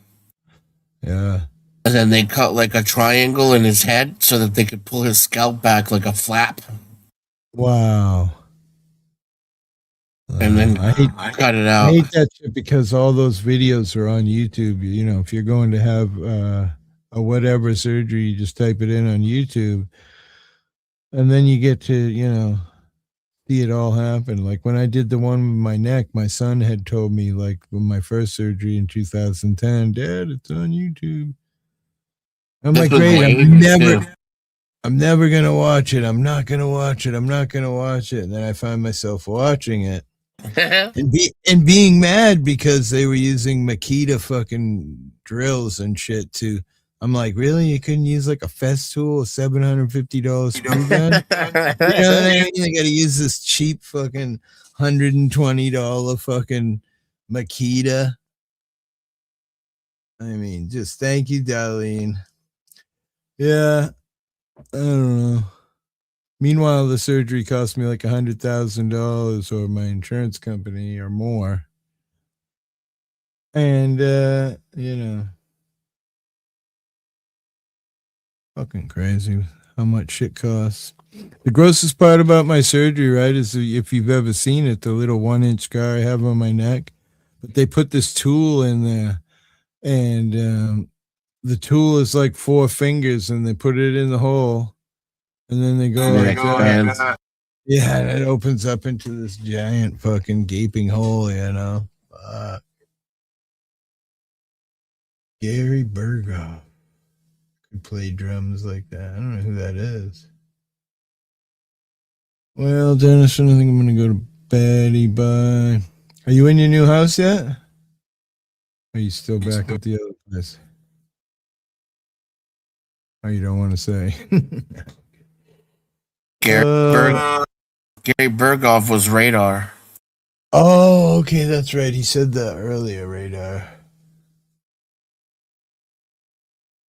Yeah. And then they cut like a triangle in his head so that they could pull his scalp back like a flap. Wow. And then cut it I out. hate that shit because all those videos are on YouTube. You know, if you're going to have a whatever surgery, you just type it in on YouTube, and then you get to, you know, see it all happen. Like when I did the one with my neck, my son had told me, like, with my first surgery in 2010, Dad, it's on YouTube. I'm like, great. I'm never gonna watch it. I'm not gonna watch it. I'm not gonna watch it. And then I find myself watching it and being mad because they were using Makita fucking drills and shit to. I'm like, really? You couldn't use like a Festool, a $750 screw gun? You know what I mean? They got to use this cheap fucking $120 fucking Makita. I mean, just thank you, Darlene. Yeah, I don't know. Meanwhile, the surgery cost me like $100,000 or my insurance company or more. And, you know, fucking crazy how much shit costs. The grossest part about my surgery, right, is if you've ever seen it, the little 1-inch scar I have on my neck. But they put this tool in there, and the tool is like 4 fingers, and they put it in the hole, and then they go like that. Yeah, and it opens up into this giant fucking gaping hole, you know. Gary Berghoff could play drums like that. I don't know who that is. Well, Dennis, I think I'm going to go to bed. Bye. Are you in your new house yet? Or are you still back at the other place? Oh, you don't want to say. Gary Berghoff was Radar. Oh, okay, that's right. He said that earlier, Radar.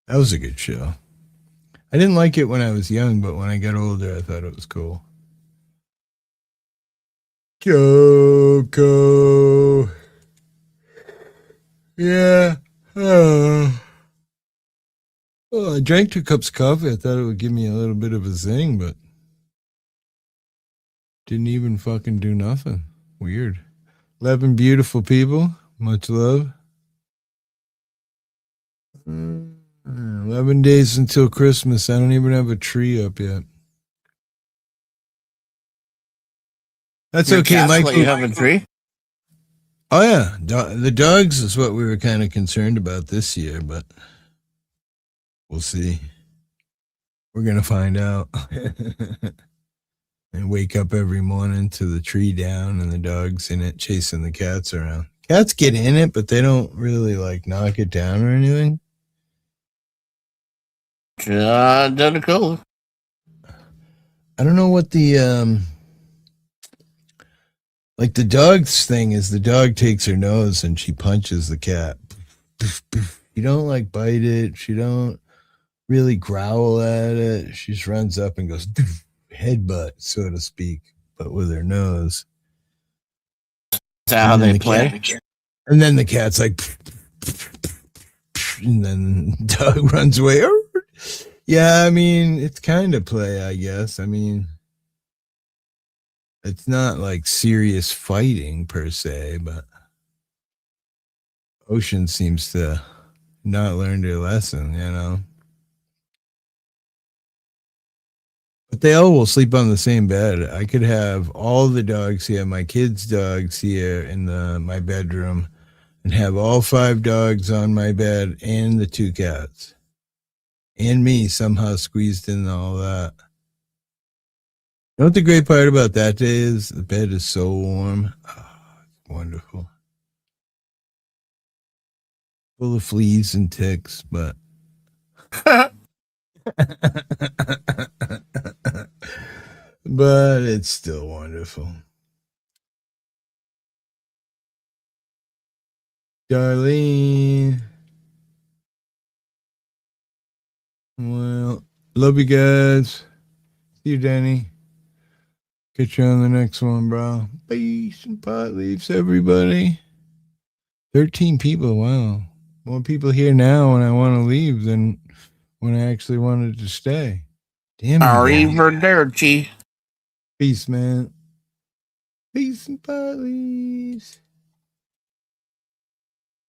That was a good show. I didn't like it when I was young, but when I got older, I thought it was cool. Coco. Yeah. Oh, I drank 2 cups of coffee. I thought it would give me a little bit of a zing, but didn't even fucking do nothing. Weird. 11 beautiful people. Much love. 11 days until Christmas. I don't even have a tree up yet. That's okay, Mike. You have a tree? Oh yeah, the dogs is what we were kind of concerned about this year, but we'll see. We're gonna find out. And wake up every morning to the tree down and the dogs in it chasing the cats around. Cats get in it, but they don't really like knock it down or anything. Done cool. I don't know what the like the dog's thing is. The dog takes her nose and she punches the cat. You don't like bite it. She don't really growl at it. She just runs up and goes headbutt, so to speak, but with her nose. Is that how they play? And then the cat's like, and then the dog runs away. Yeah, I mean, it's kind of play, I guess. I mean, it's not like serious fighting per se, but Ocean seems to not learn their lesson, you know. But they all will sleep on the same bed. I could have all the dogs here, my kids' dogs here in my bedroom, and have all 5 dogs on my bed and the 2 cats. And me somehow squeezed in all that. You know what the great part about that day is? The bed is so warm. Oh, it's wonderful. Full of fleas and ticks, but but it's still wonderful. Darlene. Well, love you guys. See you, Danny. Catch you on the next one, bro. Peace and pot leaves, everybody. 13 people. Wow. more people here now when I want to leave than when I actually wanted to stay. Damn you guys. Arrivederci. Peace, man. Peace and police.